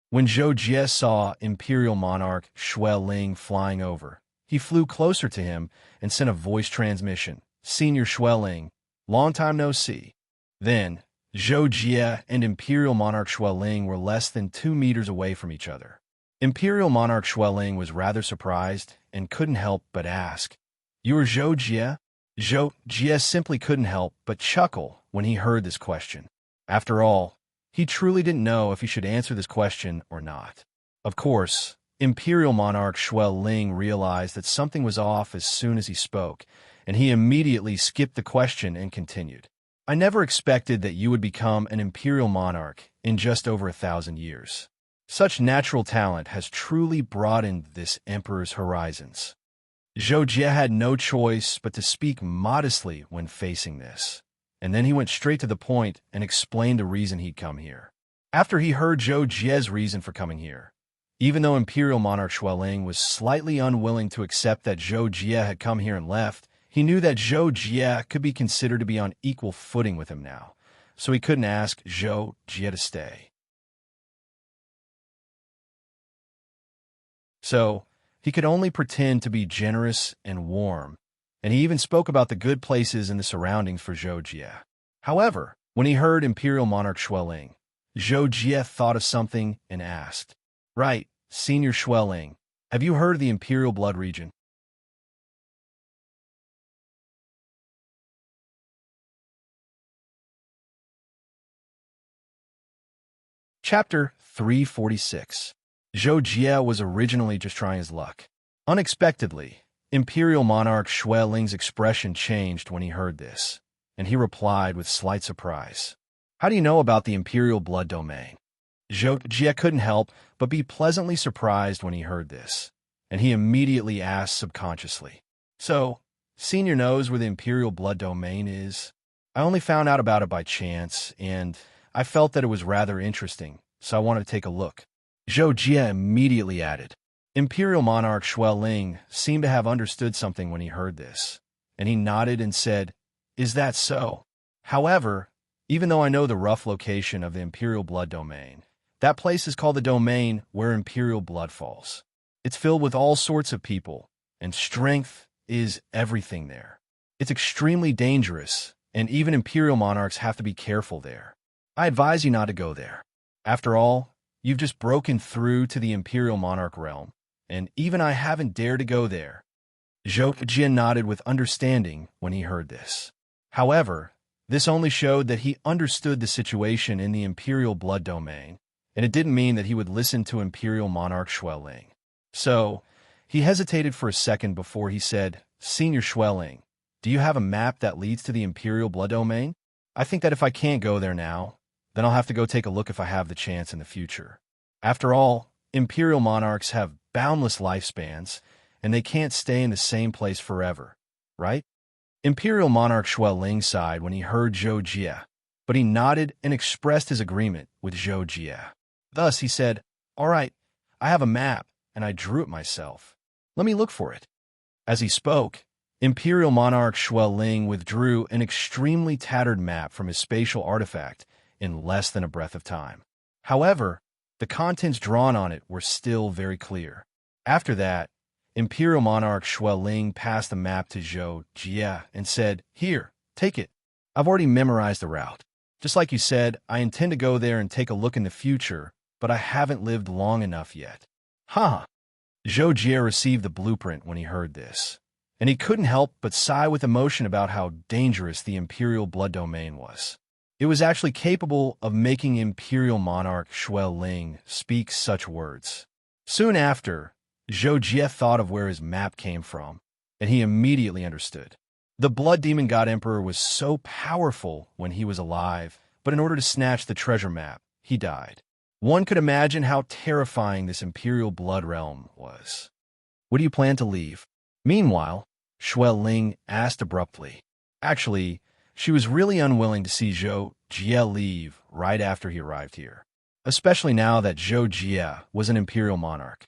Speaker 1: When Zhou Jie saw Imperial Monarch Shui Ling flying over, he flew closer to him and sent a voice transmission. Senior Shui Ling, long time no see. Then, Zhou Jie and Imperial Monarch Shui Ling were less than 2 meters away from each other. Imperial Monarch Shui Ling was rather surprised and couldn't help but ask, "You are Zhou Jie?" Zhou Jie simply couldn't help but chuckle when he heard this question. After all, he truly didn't know if he should answer this question or not. Of course, Imperial Monarch Shui Ling realized that something was off as soon as he spoke, and he immediately skipped the question and continued. "I never expected that you would become an Imperial Monarch in just over 1,000 years. Such natural talent has truly broadened this Emperor's horizons." Zhou Jie had no choice but to speak modestly when facing this, and then he went straight to the point and explained the reason he'd come here. After he heard Zhou Jie's reason for coming here, even though Imperial Monarch Shui Ling was slightly unwilling to accept that Zhou Jie had come here and left, he knew that Zhou Jie could be considered to be on equal footing with him now, so he couldn't ask Zhou Jie to stay. So, he could only pretend to be generous and warm, and he even spoke about the good places and the surroundings for Zhou Jie. However, when he heard Imperial Monarch Shui Ling, Zhou Jie thought of something and asked, "Right, Senior Shui Ling, have you heard of the Imperial Blood region?" Chapter 346. Zhou Jie was originally just trying his luck. Unexpectedly, Imperial Monarch Shui Ling's expression changed when he heard this, and he replied with slight surprise. "How do you know about the Imperial Blood Domain?" Zhou Jie couldn't help but be pleasantly surprised when he heard this, and he immediately asked subconsciously, "So, Senior knows where the Imperial Blood Domain is? I only found out about it by chance, and I felt that it was rather interesting, so I wanted to take a look." Zhou Jie immediately added. Imperial Monarch Shui Ling seemed to have understood something when he heard this, and he nodded and said, "Is that so? However, even though I know the rough location of the Imperial Blood Domain, that place is called the domain where Imperial blood falls. It's filled with all sorts of people, and strength is everything there. It's extremely dangerous, and even Imperial monarchs have to be careful there. I advise you not to go there. After all, you've just broken through to the Imperial Monarch realm, and even I haven't dared to go there." Zhou Jie nodded with understanding when he heard this. However, this only showed that he understood the situation in the Imperial Blood Domain, and it didn't mean that he would listen to Imperial Monarch Shui Ling. So, he hesitated for a second before he said, "Senior Shui Ling, do you have a map that leads to the Imperial Blood Domain? I think that if I can't go there now, then I'll have to go take a look if I have the chance in the future. After all, Imperial monarchs have boundless lifespans, and they can't stay in the same place forever, right?" Imperial Monarch Shui Ling sighed when he heard Zhou Jie, but he nodded and expressed his agreement with Zhou Jie. Thus he said, "All right, I have a map, and I drew it myself. Let me look for it." As he spoke, Imperial Monarch Shui Ling withdrew an extremely tattered map from his spatial artifact in less than a breath of time. However, the contents drawn on it were still very clear. After that, Imperial Monarch Shui Ling passed the map to Zhou Jie and said, "Here, take it. I've already memorized the route. Just like you said, I intend to go there and take a look in the future, but I haven't lived long enough yet." Ha! Zhou Jie received the blueprint when he heard this, and he couldn't help but sigh with emotion about how dangerous the Imperial Blood Domain was. It was actually capable of making Imperial Monarch Shui Ling speak such words. Soon after, Zhou Jie thought of where his map came from, and he immediately understood. The Blood Demon God Emperor was so powerful when he was alive, but in order to snatch the treasure map, he died. One could imagine how terrifying this Imperial Blood realm was. "What do you plan to leave?" Meanwhile, Shui Ling asked abruptly. Actually, she was really unwilling to see Zhou Jie leave right after he arrived here, especially now that Zhou Jie was an Imperial monarch.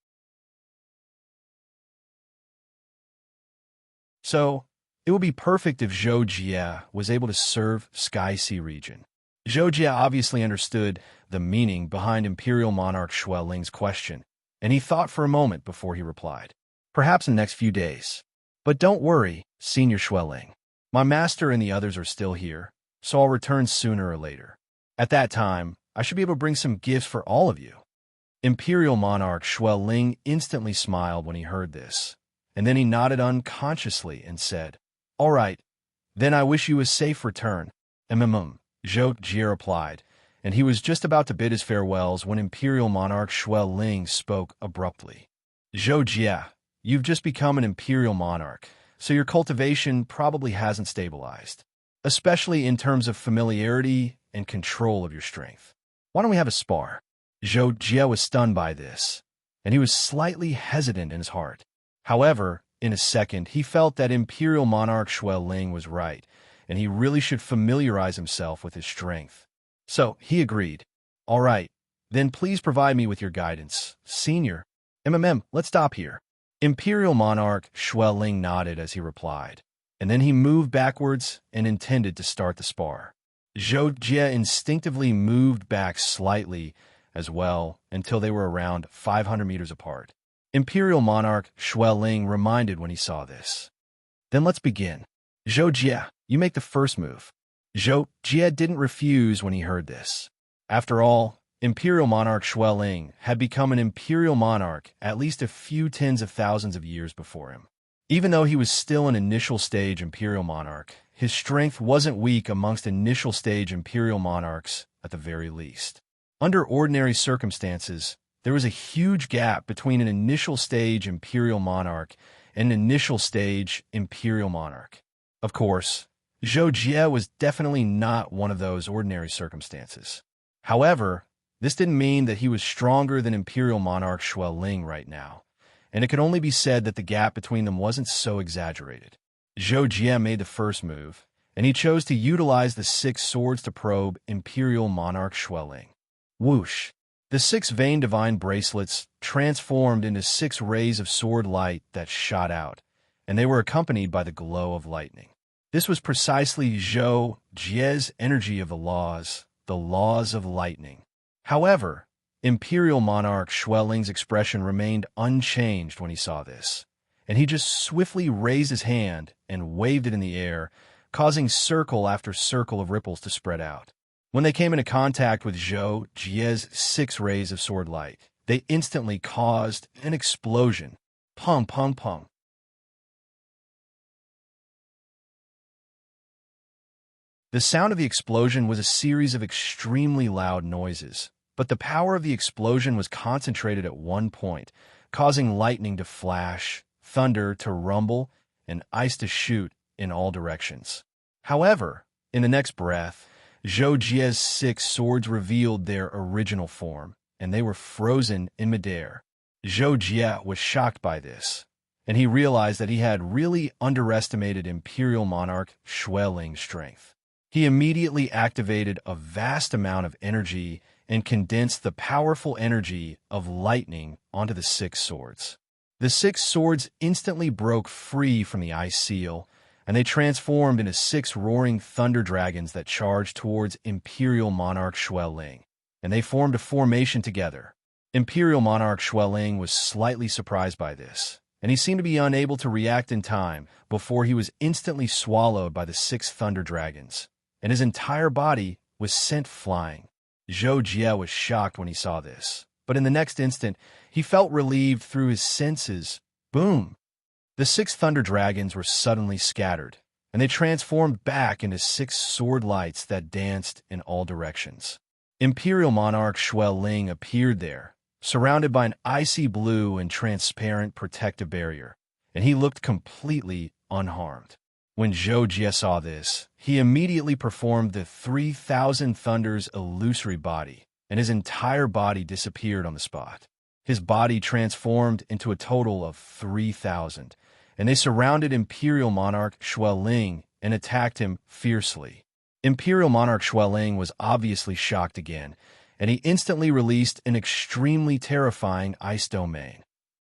Speaker 1: So, it would be perfect if Zhou Jie was able to serve Sky Sea region. Zhou Jie obviously understood the meaning behind Imperial Monarch Shuai Ling's question, and he thought for a moment before he replied. Perhaps in the next few days. But don't worry, Senior Shuai Ling. My master and the others are still here, so I'll return sooner or later. At that time, I should be able to bring some gifts for all of you. Imperial Monarch Shuai Ling instantly smiled when he heard this, and then he nodded unconsciously and said, All right, then I wish you a safe return. Zhou Jie replied, and he was just about to bid his farewells when Imperial Monarch Shuai Ling spoke abruptly. Zhou Jie, you've just become an Imperial Monarch, so your cultivation probably hasn't stabilized, especially in terms of familiarity and control of your strength. Why don't we have a spar? Zhou Jie was stunned by this, and he was slightly hesitant in his heart. However, in a second, he felt that Imperial Monarch Shuai Ling was right, and he really should familiarize himself with his strength. So he agreed. All right, then please provide me with your guidance, Senior. Let's stop here. Imperial Monarch Shuai Ling nodded as he replied, and then he moved backwards and intended to start the spar. Zhou Jie instinctively moved back slightly as well until they were around 500 meters apart. Imperial Monarch Shuai Ling reminded when he saw this. Then let's begin. Zhou Jie, you make the first move. Zhou Jie didn't refuse when he heard this. After all, Imperial Monarch Shuai Ling had become an Imperial Monarch at least a few tens of thousands of years before him. Even though he was still an initial stage Imperial Monarch, his strength wasn't weak amongst initial stage Imperial Monarchs at the very least. Under ordinary circumstances, there was a huge gap between an initial stage Imperial Monarch and an initial stage Imperial Monarch. Of course, Zhou Jie was definitely not one of those ordinary circumstances. However, this didn't mean that he was stronger than Imperial Monarch Shuai Ling right now, and it could only be said that the gap between them wasn't so exaggerated. Zhou Jie made the first move, and he chose to utilize the 6 swords to probe Imperial Monarch Shuai Ling. Whoosh! The 6 vein divine bracelets transformed into 6 rays of sword light that shot out, and they were accompanied by the glow of lightning. This was precisely Zhou Jie's energy of the laws of lightning. However, Imperial Monarch Shuai Ling's expression remained unchanged when he saw this, and he just swiftly raised his hand and waved it in the air, causing circle after circle of ripples to spread out. When they came into contact with Zhou Jie's 6 rays of sword light, they instantly caused an explosion. Pung, pung, pung. The sound of the explosion was a series of extremely loud noises, but the power of the explosion was concentrated at one point, causing lightning to flash, thunder to rumble, and ice to shoot in all directions. However, in the next breath, Zhou Jie's 6 swords revealed their original form, and they were frozen in midair. Zhou Jie was shocked by this, and he realized that he had really underestimated Imperial Monarch Shuai Ling's strength. He immediately activated a vast amount of energy and condensed the powerful energy of lightning onto the 6 swords. The 6 swords instantly broke free from the ice seal, and they transformed into 6 roaring thunder dragons that charged towards Imperial Monarch Shuai Ling, and they formed a formation together. Imperial Monarch Shuai Ling was slightly surprised by this, and he seemed to be unable to react in time before he was instantly swallowed by the 6 thunder dragons, and his entire body was sent flying. Zhou Jie was shocked when he saw this, but in the next instant, he felt relieved through his senses. Boom! The 6 thunder dragons were suddenly scattered, and they transformed back into 6 sword lights that danced in all directions. Imperial Monarch Shuai Ling appeared there, surrounded by an icy blue and transparent protective barrier, and he looked completely unharmed. When Zhou Jie saw this, he immediately performed the 3,000 Thunders illusory body, and his entire body disappeared on the spot. His body transformed into a total of 3,000, and they surrounded Imperial Monarch Shuai Ling and attacked him fiercely. Imperial Monarch Shuai Ling was obviously shocked again, and he instantly released an extremely terrifying ice domain.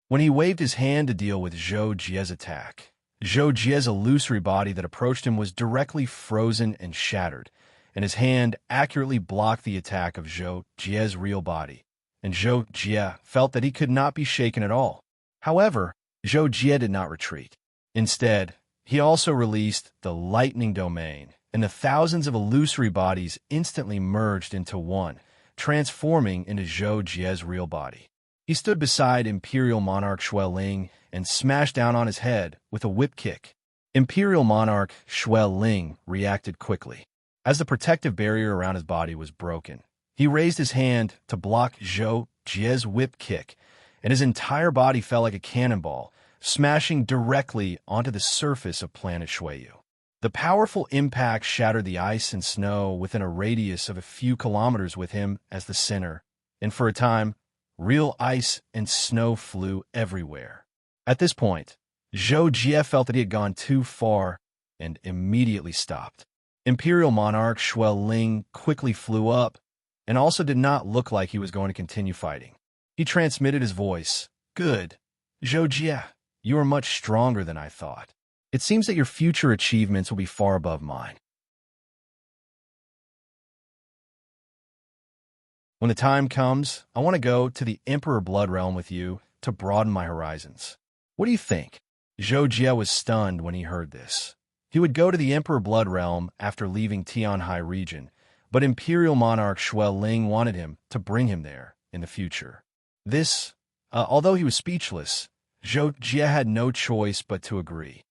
Speaker 1: When he waved his hand to deal with Zhou Jie's attack, Zhou Jie's illusory body that approached him was directly frozen and shattered, and his hand accurately blocked the attack of Zhou Jie's real body, and Zhou Jie felt that he could not be shaken at all. However, Zhou Jie did not retreat. Instead, he also released the lightning domain, and the thousands of illusory bodies instantly merged into one, transforming into Zhou Jie's real body. He stood beside Imperial Monarch Xueling and smashed down on his head with a whip kick. Imperial Monarch Xueling reacted quickly. As the protective barrier around his body was broken, he raised his hand to block Zhou Jie's whip kick, and his entire body fell like a cannonball, smashing directly onto the surface of planet Shueyu. The powerful impact shattered the ice and snow within a radius of a few kilometers with him as the center, and for a time, real ice and snow flew everywhere. At this point, Zhou Jie felt that he had gone too far and immediately stopped. Imperial Monarch Xueling quickly flew up and also did not look like he was going to continue fighting. He transmitted his voice. "Good. Zhou Jie, you are much stronger than I thought. It seems that your future achievements will be far above mine. When the time comes, I want to go to the Emperor Blood Realm with you to broaden my horizons. What do you think?" Zhou Jie was stunned when he heard this. He would go to the Emperor Blood Realm after leaving Tianhai region, but Imperial Monarch Xueling wanted him to bring him there in the future. Although he was speechless, Zhou Jie had no choice but to agree.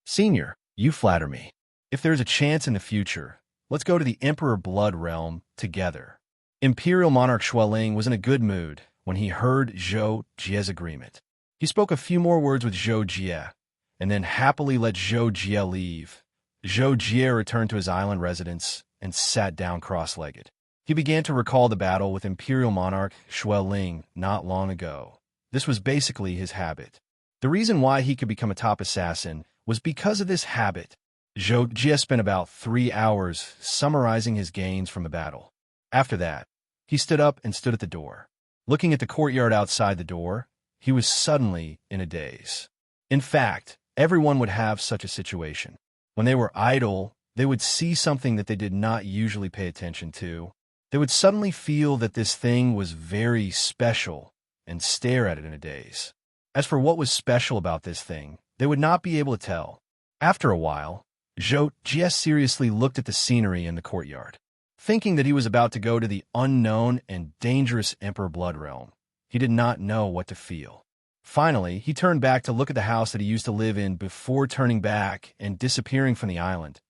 Speaker 1: "Senior, you flatter me. If there's a chance in the future, let's go to the Emperor Blood Realm together." Imperial Monarch Xueling was in a good mood when he heard Zhou Jie's agreement. He spoke a few more words with Zhou Jie, and then happily let Zhou Jie leave. Zhou Jie returned to his island residence and sat down cross-legged. He began to recall the battle with Imperial Monarch Xueling not long ago. This was basically his habit. The reason why he could become a top assassin was because of this habit. Zhou Jie spent about 3 hours summarizing his gains from the battle. After that, he stood up and stood at the door. Looking at the courtyard outside the door, he was suddenly in a daze. In fact, everyone would have such a situation. When they were idle, they would see something that they did not usually pay attention to. They would suddenly feel that this thing was very special and stare at it in a daze. As for what was special about this thing, they would not be able to tell. After a while, Zhou Jie seriously looked at the scenery in the courtyard. Thinking that he was about to go to the unknown and dangerous Emperor Blood Realm, he did not know what to feel. Finally, he turned back to look at the house that he used to live in before turning back and disappearing from the island.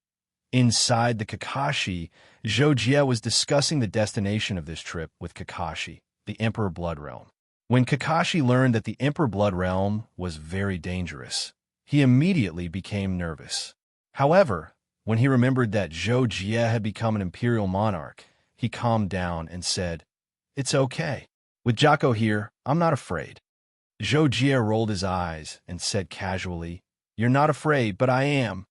Speaker 1: Inside the Kakashi, Zhou Jie was discussing the destination of this trip with Kakashi, the Emperor Blood Realm. When Kakashi learned that the Emperor Blood Realm was very dangerous, he immediately became nervous. However, when he remembered that Zhou Jie had become an imperial monarch, he calmed down and said, "It's okay. With Jocko here, I'm not afraid." Zhou Jie rolled his eyes and said casually, "You're not afraid, but I am."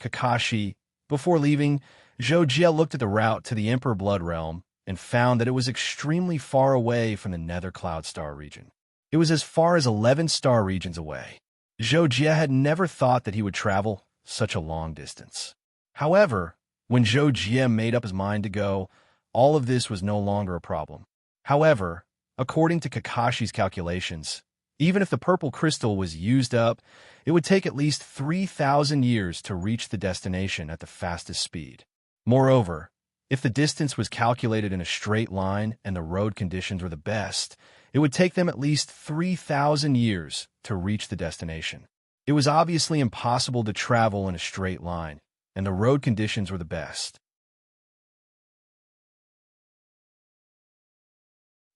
Speaker 1: Kakashi, before leaving, Zhou Jie looked at the route to the Emperor Blood Realm and found that it was extremely far away from the Nether Cloud Star region. It was as far as 11 star regions away. Zhou Jie had never thought that he would travel such a long distance. However, when Zhou Jie made up his mind to go, all of this was no longer a problem. However, according to Kakashi's calculations, even if the purple crystal was used up, it would take at least 3,000 years to reach the destination at the fastest speed. Moreover, if the distance was calculated in a straight line and the road conditions were the best, it would take them at least 3,000 years to reach the destination. It was obviously impossible to travel in a straight line, and the road conditions were the best.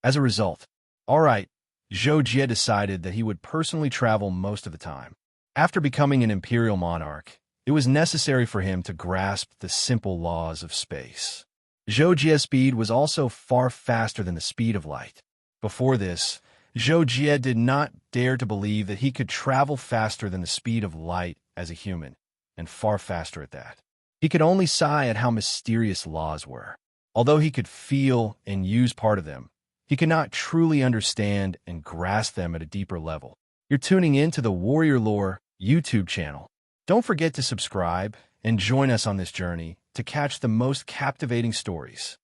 Speaker 1: As a result, Zhou Jie decided that he would personally travel most of the time. After becoming an imperial monarch, it was necessary for him to grasp the simple laws of space. Zhou Jie's speed was also far faster than the speed of light. Before this, Zhou Jie did not dare to believe that he could travel faster than the speed of light as a human, and far faster at that. He could only sigh at how mysterious laws were. Although he could feel and use part of them, he could not truly understand and grasp them at a deeper level. You're tuning in to the Warrior Lore YouTube channel. Don't forget to subscribe and join us on this journey to catch the most captivating stories.